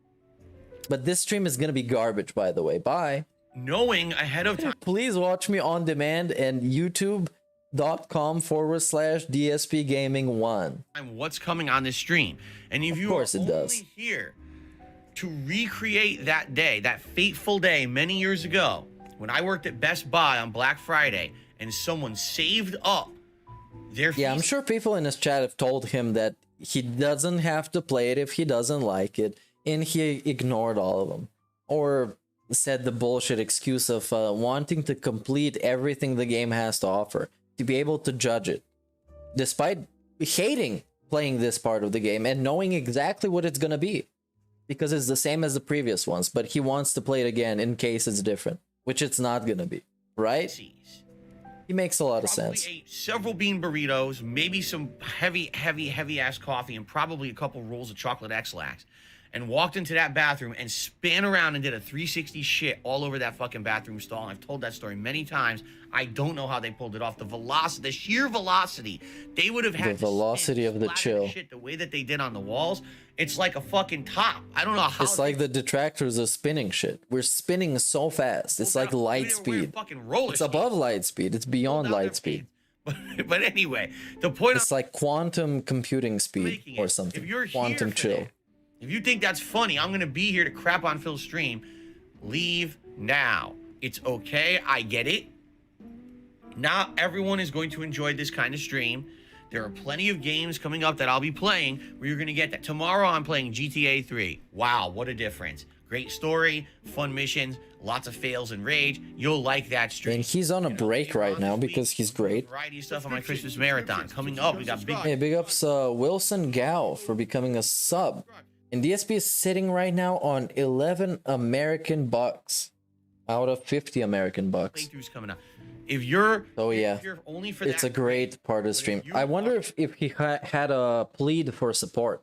But this stream is gonna be garbage, by the way. Bye. Knowing ahead of time. Please watch me on demand and youtube.com/DSPGaming1. What's coming on this stream. And if you are only here to recreate that day, that fateful day many years ago, when I worked at Best Buy on Black Friday and someone saved up their I'm sure people in his chat have told him that he doesn't have to play it if he doesn't like it, and he ignored all of them. Or said the bullshit excuse of wanting to complete everything the game has to offer, to be able to judge it, despite hating playing this part of the game and knowing exactly what it's gonna be, because it's the same as the previous ones, but he wants to play it again in case it's different, which it's not gonna be, right? He makes a lot of sense. Ate several bean burritos, maybe some heavy ass coffee, and probably a couple rolls of chocolate X-Lax, and walked into that bathroom and span around and did a 360 shit all over that fucking bathroom stall. And I've told that story many times. I don't know how they pulled it off. The velocity, the sheer velocity, they would have had the velocity of the chill. shit the way that they did on the walls. It's like a fucking top. I don't know how. It's like the detractors are spinning shit. We're spinning so fast. It's like light speed. It's above light speed. It's beyond light speed. But anyway, the point. It's like quantum computing speed or something. If you're quantum here for chill. that, if you think that's funny, I'm gonna be here to crap on Phil's stream. Leave now. It's okay. I get it. Not everyone is going to enjoy this kind of stream. There are plenty of games coming up that I'll be playing where you're gonna get that. Tomorrow I'm playing GTA 3. Wow, what a difference. Great story, fun missions, lots of fails and rage. You'll like that stream. And he's on a break right now because he's great. Variety of stuff on my Christmas marathon. Coming up, we got big. Hey, big ups Wilson Gao for becoming a sub. And DSP is sitting right now on 11 American bucks out of 50 American bucks. Playthroughs coming up. If you're if you're only for it's that a great part of the stream. I wonder if he had a plead for support,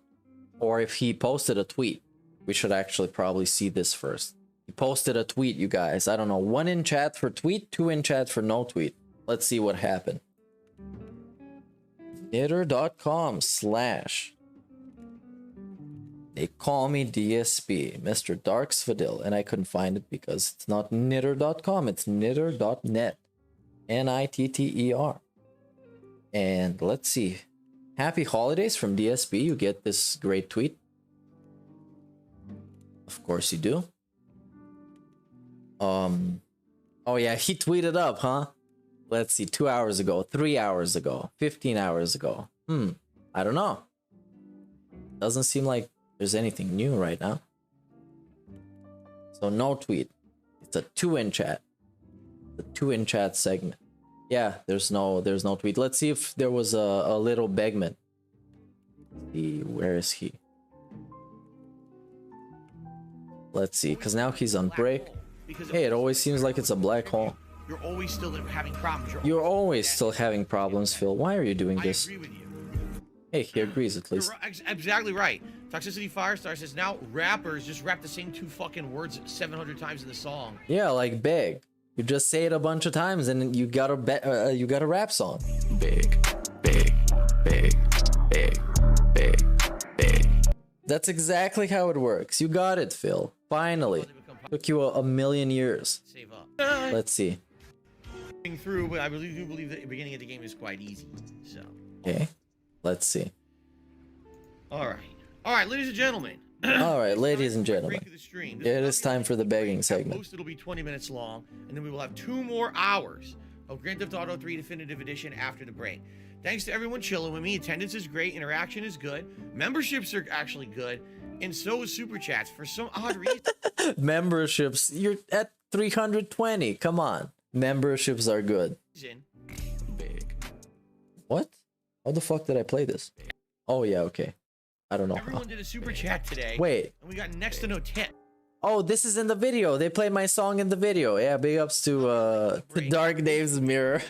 or if he posted a tweet. We should actually probably see this first. He posted a tweet, you guys. I don't know, 1 in chat for tweet, 2 in chat for no tweet. Let's see what happened. Knitter.com/ They call me DSP, Mr. Darksfadil, and I couldn't find it because it's not knitter.com, it's knitter.net. NITTER. And let's see. Happy holidays from DSP. You get this great tweet. Of course you do. Oh yeah, he tweeted up, huh? Let's see, 2 hours ago, 3 hours ago, 15 hours ago. I don't know. Doesn't seem like there's anything new right now. So no tweet. It's a 2 in chat. The 2 in chat segment. Yeah, there's no tweet. Let's see if there was a little Begment. See, where is he? Let's see, because now he's on break. Hey, it always seems like it's a black hole. You're always still having problems. You're always still having problems, Phil. Why are you doing this? I agree with you. Hey, he agrees at least. You're exactly right. Toxicity Firestar says now rappers just rap the same 2 fucking words 700 times in the song. Yeah, like beg. You just say it a bunch of times and you got a rap song. Big. That's exactly how it works. You got it, Phil. Finally. Took you a million years. Save up. Let's see. Through, but I do believe that the beginning of the game is quite easy. So. Okay. Let's see. All right, ladies and gentlemen. All right, ladies and gentlemen. Stream. It is time for the begging segment. Most it'll be 20 minutes long, and then we will have 2 more hours of Grand Theft Auto 3 Definitive Edition after the break. Thanks to everyone chilling with me. Attendance is great, interaction is good, memberships are actually good, and so is super chats for some odd reason. Memberships, you're at 320. Come on, memberships are good. Big. What? How the fuck did I play this? Oh yeah, okay. I don't know. Everyone did a super chat today. Wait. And we got next to no tip. Oh, this is in the video. They played my song in the video. Yeah, big ups to Dark Dave's Mirror.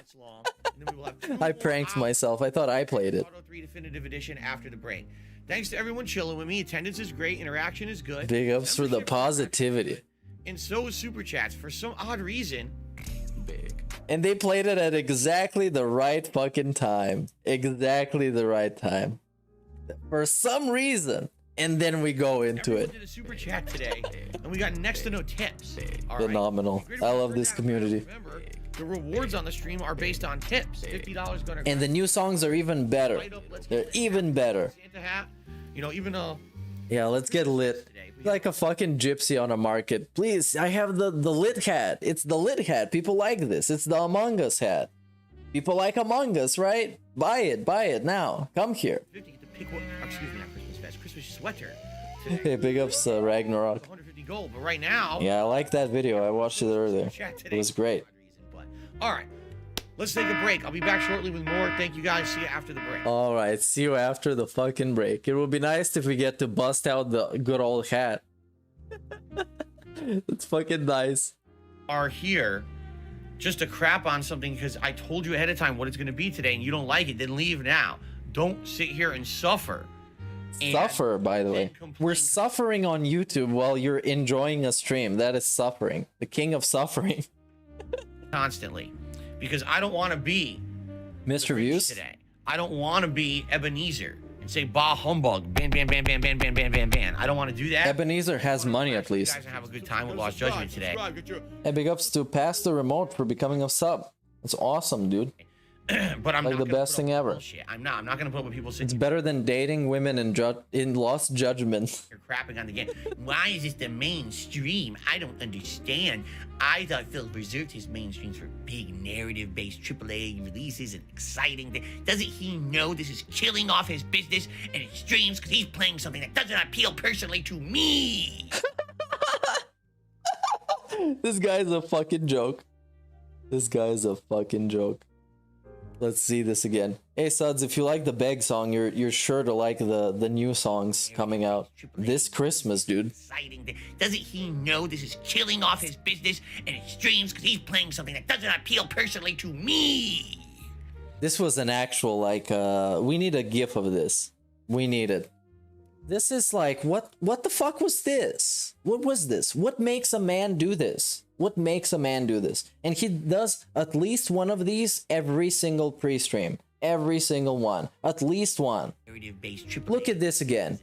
I pranked myself. I thought I played it. Auto 3 Definitive Edition after the break. Thanks to everyone chilling with me. Attendance is great. Interaction is good. Big ups for the positivity. And so is super chats for some odd reason. Big. And they played it at exactly the right fucking time. Exactly the right time. For some reason. And then we go into Everyone it. did a super chat today, and we got next to no tips. All right. Phenomenal. I love this community. Remember, the rewards on the stream are based on tips. $50 gonna. And the new songs are even better. They're even better. Santa hat. You know, even Yeah, let's get lit. Like a fucking gypsy on a market. Please, I have the lit hat. It's the lit hat. People like this. It's the Among Us hat. People like Among Us, right? Buy it now. Come here. Excuse me, not Christmas vest, Christmas sweater. Hey, big ups Ragnarok. 150 gold, but right now. Yeah, I like that video. I watched it earlier. It was great. All right, let's take a break. I'll be back shortly with more. Thank you guys. See you after the break. All right, see you after the fucking break. It would be nice if we get to bust out the good old hat. It's fucking nice. Are here just to crap on something because I told you ahead of time what it's going to be today and you don't like it, then leave now. Don't sit here and suffer. Suffer, by the way. We're suffering on YouTube while you're enjoying a stream. That is suffering. The king of suffering. Constantly. Because I don't want to be MrHuth today. I don't want to be Ebenezer and say bah humbug, ban, ban, ban, ban, ban, ban, ban, ban, ban. I don't want to do that. Ebenezer has money at least. You guys have a good time with Lost Judgement today. Hey, big ups to Pass the Remote for becoming a sub. That's awesome, dude. But I'm like not the best thing ever. Bullshit. I'm not gonna put up with people saying it's better than dating women in Lost Judgment. You're crapping on the game. Why is this the mainstream? I don't understand. I thought Phil Berserked his mainstreams for big narrative-based AAA releases and exciting. Doesn't he know this is killing off his business and his dreams because he's playing something that doesn't appeal personally to me? This guy's a fucking joke. This guy's a fucking joke. Let's see this again. Hey Suds, if you like the Beg song, you're sure to like the new songs coming out this Christmas, dude. Doesn't he know this is killing off his business and his dreams because he's playing something that doesn't appeal personally to me? This was an actual like we need a gif of this. We need it. This is like what the fuck was this? What was this? What makes a man do this? What makes a man do this? And he does at least one of these every single pre-stream. Every single one. At least one. Look at this again.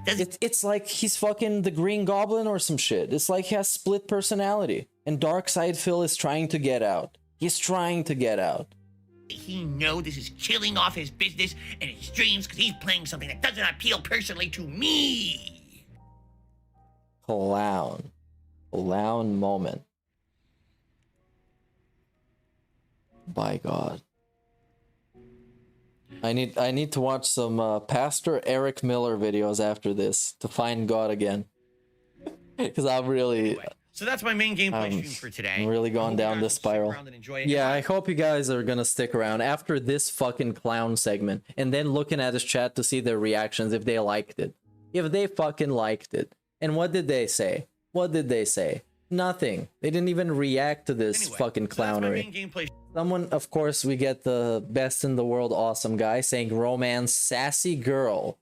It's like he's fucking the Green Goblin or some shit. It's like he has split personality. And Darkside Phil is trying to get out. He's trying to get out. He know this is killing off his business and his dreams because he's playing something that doesn't appeal personally to me. Clown moment. By God. I need to watch some Pastor Eric Miller videos after this to find God again. Because I'm really... Anyway, so that's my main gameplay stream for today. I'm really going down this spiral. Yeah, I hope you guys are gonna stick around after this fucking clown segment. And then looking at his chat to see their reactions if they liked it. If they fucking liked it. And what did they say? What did they say? Nothing. They didn't even react to this fucking clownery. Someone, of course, we get the best in the world awesome guy saying romance sassy girl.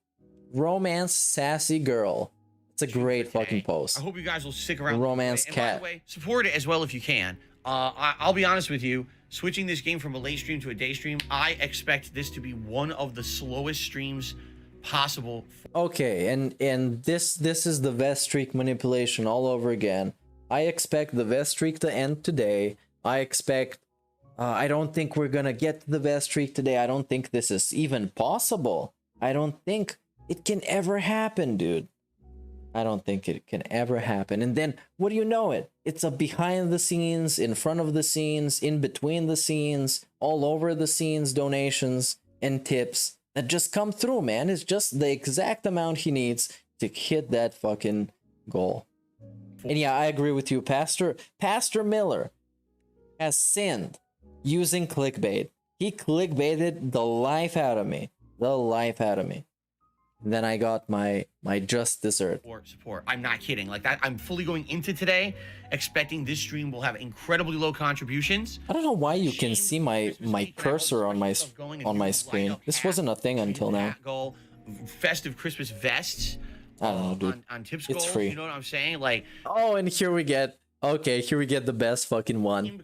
Romance sassy girl. It's a great fucking post. I hope you guys will stick around. Romance and cat. By the way, support it as well if you can. I'll be honest with you. Switching this game from a late stream to a day stream, I expect this to be one of the slowest streams possible. Okay, and this is the vest streak manipulation all over again. I expect the vest streak to end today. I expect I don't think we're gonna get the vest streak today. I don't think this is even possible. I don't think it can ever happen, dude. I don't think it can ever happen. And then, what do you know it? It's a behind the scenes, in front of the scenes, in between the scenes, all over the scenes donations and tips that just come through, man. It's just the exact amount he needs to hit that fucking goal. And yeah, I agree with you. Pastor Miller has sinned using clickbait. He clickbaited the life out of me. The life out of me. Then I got my just dessert. Support. I'm not kidding. Like that, I'm fully going into today expecting this stream will have incredibly low contributions. I don't know why you can see my cursor on my screen. This wasn't a thing until now. Goal, festive Christmas vests. I don't know, dude. On tips it's goals, free. You know what I'm saying? Like, oh, and here we get the best fucking one.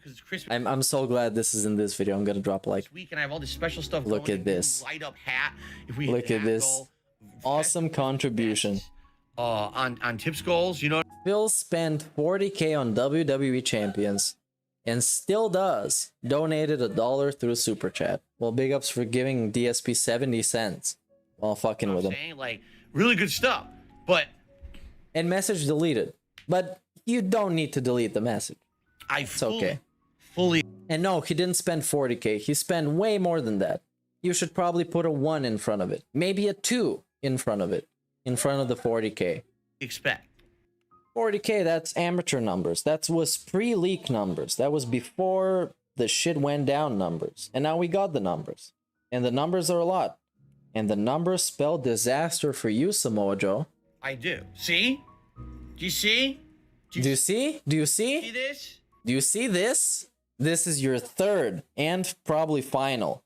I'm so glad this is in this video. I'm gonna drop a like. Week and I have all this special stuff. Look at this. Light up hat. If we look at this. Awesome contribution. On tips goals, you know. Phil spent 40K on WWE champions and still does. Donated $1 through super chat. Well, big ups for giving DSP 70 cents while fucking with him. Like, really good stuff. But and message deleted. But you don't need to delete the message. It's okay. Fully. And no, he didn't spend 40K. He spent way more than that. You should probably put a 1 in front of it. Maybe a 2 in front of it. In front of the 40K. Expect. 40K, that's amateur numbers. That was pre-leak numbers. That was before the shit went down numbers. And now we got the numbers. And the numbers are a lot. And the numbers spell disaster for you, Samoa Joe. I do. See? Do you see? Do you see? Do you see? See this? Do you see this? This is your third and probably final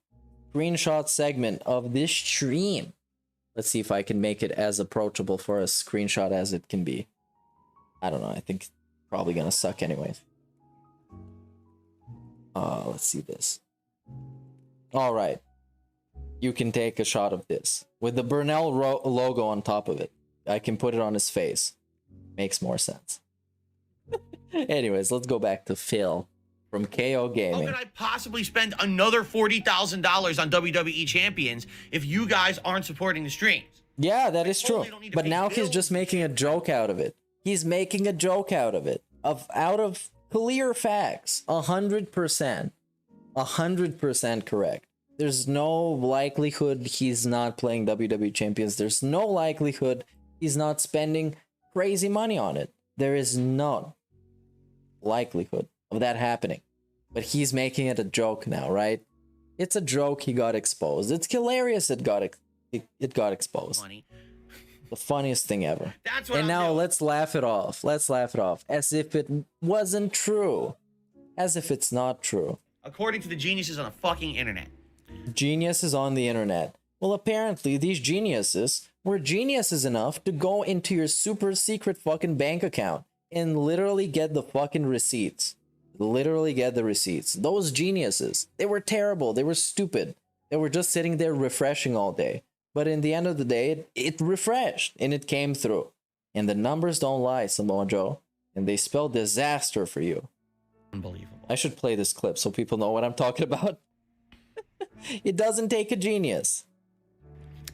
screenshot segment of this stream. Let's see if I can make it as approachable for a screenshot as it can be. I don't know. I think it's probably gonna suck anyways. Let's see this. All right. You can take a shot of this with the Burnell logo on top of it. I can put it on his face. Makes more sense. Anyways, let's go back to Phil from KO Gaming. How could I possibly spend another $40,000 on WWE champions if you guys aren't supporting the streams? Yeah, that is true. But now he's just making a joke out of it. He's making a joke out of it. Out of clear facts. 100%. 100% correct. There's no likelihood he's not playing WWE champions. There's no likelihood he's not spending crazy money on it. There is no likelihood of that happening. But he's making it a joke now, right? It's a joke. He got exposed. It's hilarious it got exposed. Funny. The funniest thing ever. That's what and I'm now doing. let's laugh it off. Let's laugh it off. As if it wasn't true. As if it's not true. According to the geniuses on the fucking internet. Geniuses on the internet. Well, apparently these geniuses were geniuses enough to go into your super secret fucking bank account and literally get the fucking receipts. Literally get the receipts. Those geniuses, they were terrible. They were stupid. They were just sitting there refreshing all day. But in the end of the day, it refreshed and it came through. And the numbers don't lie, Samoa Joe. And they spell disaster for you. Unbelievable. I should play this clip so people know what I'm talking about. It doesn't take a genius.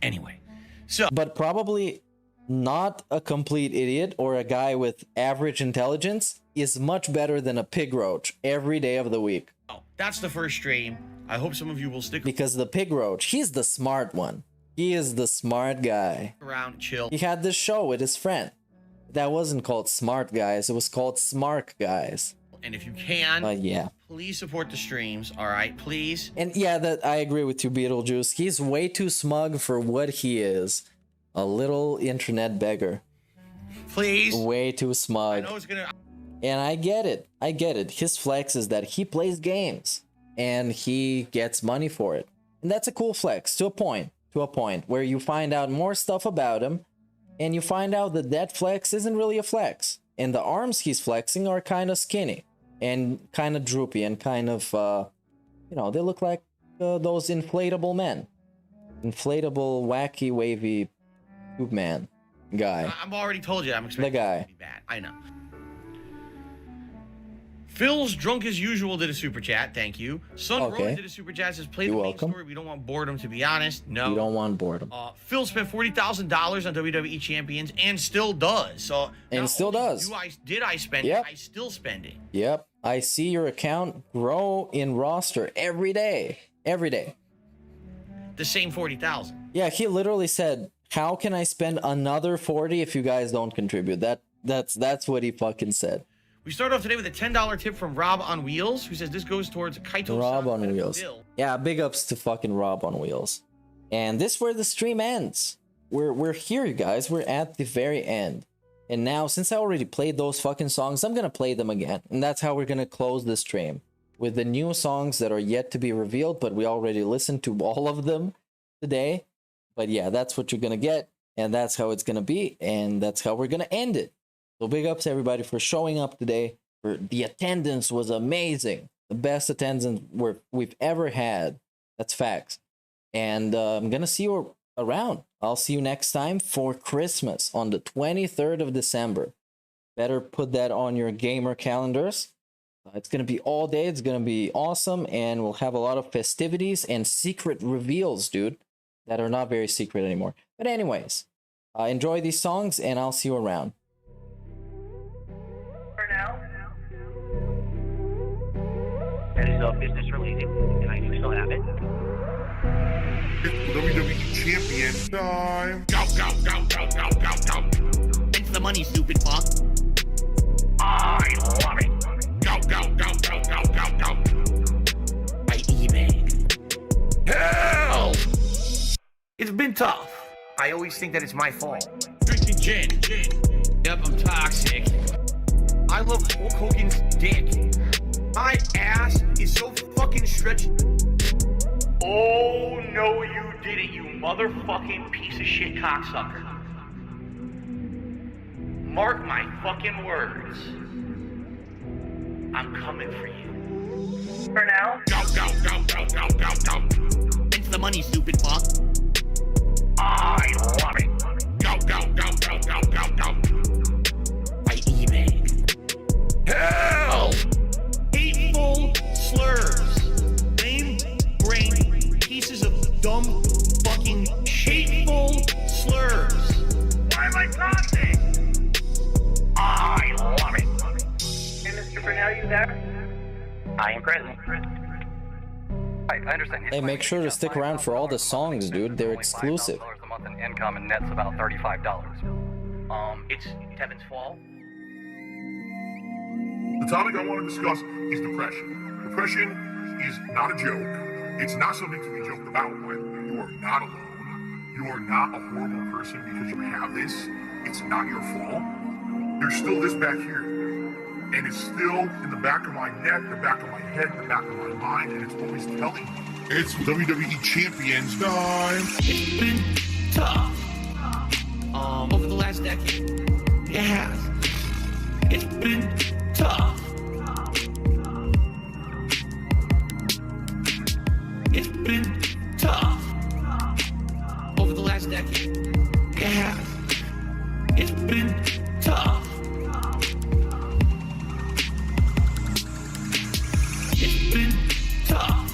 Anyway, so but probably not a complete idiot or a guy with average intelligence is much better than a pig roach every day of the week. Oh, that's the first stream. I hope some of you will stick because the pig roach, he's the smart one. He is the smart guy. Around, chill. He had this show with his friend. That wasn't called Smart Guys. It was called Smart Guys. And if you can, yeah, please support the streams. All right, please. And yeah, that I agree with you, Beetlejuice. He's way too smug for what he is. A little internet beggar. Please. Way too smug. I know it's gonna. And I get it. I get it. His flex is that he plays games and he gets money for it. And that's a cool flex to a point. To a point where you find out more stuff about him and you find out that that flex isn't really a flex. And the arms he's flexing are kind of skinny and kind of droopy and kind of, you know, they look like those inflatable men. inflatable, wacky, wavy tube man guy. I've already told you I'm expecting the guy. it to be bad. I know. Phil's drunk as usual did a super chat. Thank you. Son Okay. did a super chat. Says play You're the main welcome. story. We don't want boredom, to be honest. No. You don't want boredom. Phil spent $40,000 on WWE champions and still does. So And still does. Did I spend Yep. it? I still spend it. Yep. I see your account grow in roster every day. Every day. The same 40,000. Yeah, he literally said, "How can I spend another 40 if you guys don't contribute?" That's what he fucking said. We start off today with a $10 tip from Rob on Wheels, who says this goes towards Kaito. Rob on Wheels. Yeah, big ups to fucking Rob on Wheels. And this is where the stream ends. We're here, you guys. We're at the very end. And now, since I already played those fucking songs, I'm gonna play them again. And that's how we're gonna close the stream. With the new songs that are yet to be revealed, but we already listened to all of them today. But yeah, that's what you're gonna get. And that's how it's gonna be. And that's how we're gonna end it. So big ups everybody for showing up today. The attendance was amazing. The best attendance we've ever had. That's facts. And I'm going to see you around. I'll see you next time for Christmas on the 23rd of December. Better put that on your gamer calendars. It's going to be all day. It's going to be awesome. And we'll have a lot of festivities and secret reveals, dude, that are not very secret anymore. But anyways, enjoy these songs and I'll see you around. For now, that is business related, and I do still have it. It's WWE Champion time. Go, go, go, go, go, go, go. It's the money, stupid fuck. I love it. Go, go, go, go, go, go, go. By eBay. Hell! It's been tough. I always think that it's my fault. Drinking gin. Yep, I'm toxic. I love Hulk Hogan's dick. My ass is so fucking stretched. Oh, no, you didn't, you motherfucking piece of shit cocksucker. Mark my fucking words. I'm coming for you. For now, go, go, go, go, go, go, go. Into the money, stupid fuck. I love it. Go, go, go, go, go, go, go. By eBay. Hell! Hateful slurs. Lame brain pieces of dumb fucking hateful slurs. Why am I talking? I love it. Hey, Mr. Burnell, you there? I am present. I understand. Hey, make sure to stick around for all the songs, dude. They're exclusive. $5,000 a month in income and net's about $35. It's Tevin's fault. The topic I want to discuss is depression. Depression is not a joke. It's not something to be joked about with. You are not alone. You are not a horrible person because you have this. It's not your fault. There's still this back here. And it's still in the back of my neck, the back of my head, the back of my mind, and it's always telling me. It's WWE Champions time. It's been tough. Over the last decade. It has. It's been tough. It's been tough. Over the last decade. It has. It's been tough. It's been tough.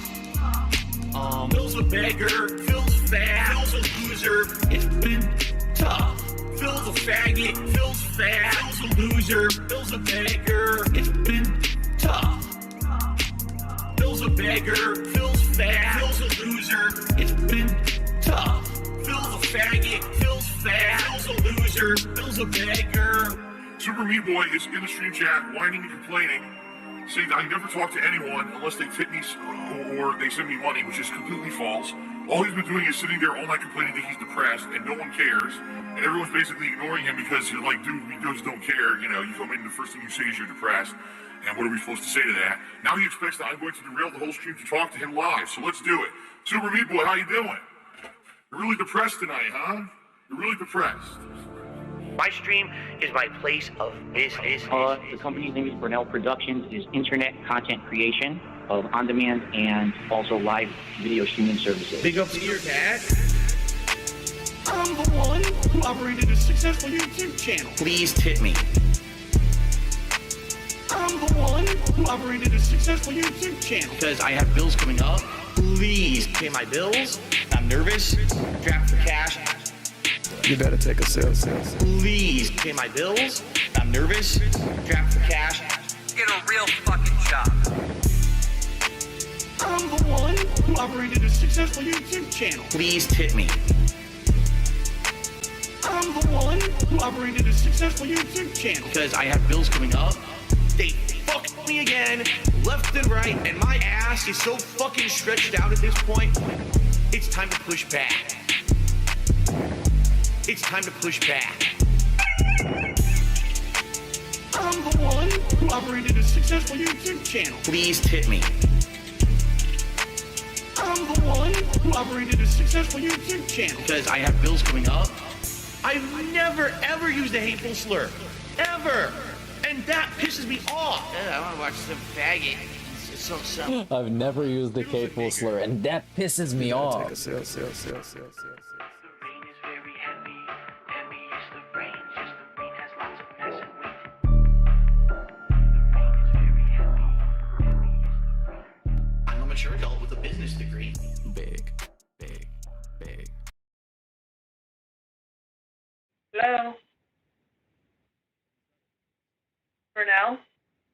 Phil's a beggar. Phil's fat. Phil's a loser. It's been tough. Phil's a faggot. Phil's fat. Phil's a loser. Phil's a beggar. It's been tough. Phil's a beggar. Phil's fat. Phil's a loser. It's been tough. Phil's a faggot. Phil's fat. Phil's a loser. Phil's a beggar. Super Meat Boy is in the stream chat, whining and complaining, saying that I never talk to anyone unless they tip me or they send me money, which is completely false. All he's been doing is sitting there all night complaining that he's depressed and no one cares. And everyone's basically ignoring him because you're like, dude, we just don't care. You know, you come in and the first thing you say is you're depressed. And what are we supposed to say to that? Now he expects that I'm going to derail the whole stream to talk to him live. So let's do it. Super Meat Boy, how you doing? You're really depressed tonight, huh? You're really depressed. My stream is my place of business. The company's name is Burnell Productions. Is internet content creation of on-demand and also live video streaming services. Big up to your cat. I'm the one who operated a successful YouTube channel. Please tip me. I'm the one who operated a successful YouTube channel. Because I have bills coming up. Please pay my bills. I'm nervous. Strapped for cash. You better take a sale. Please pay my bills. I'm nervous. Strapped for cash. Get a real fucking job. I'm the one who operated a successful YouTube channel. Please tip me. I'm the one who operated a successful YouTube channel. Because I have bills coming up. They fucked me again, left and right, and my ass is so fucking stretched out at this point. It's time to push back. It's time to push back. I'm the one who operated a successful YouTube channel. Please tip me. I'm the one who operated a successful YouTube channel. Because I have bills coming up. I've never ever used a hateful slur. Ever. And that pisses me off. I want to watch some faggot. It's so. I've never used the hateful slur, and that pisses me off. Take a sale. I'm a mature adult with a business degree. Big. Hello? For now?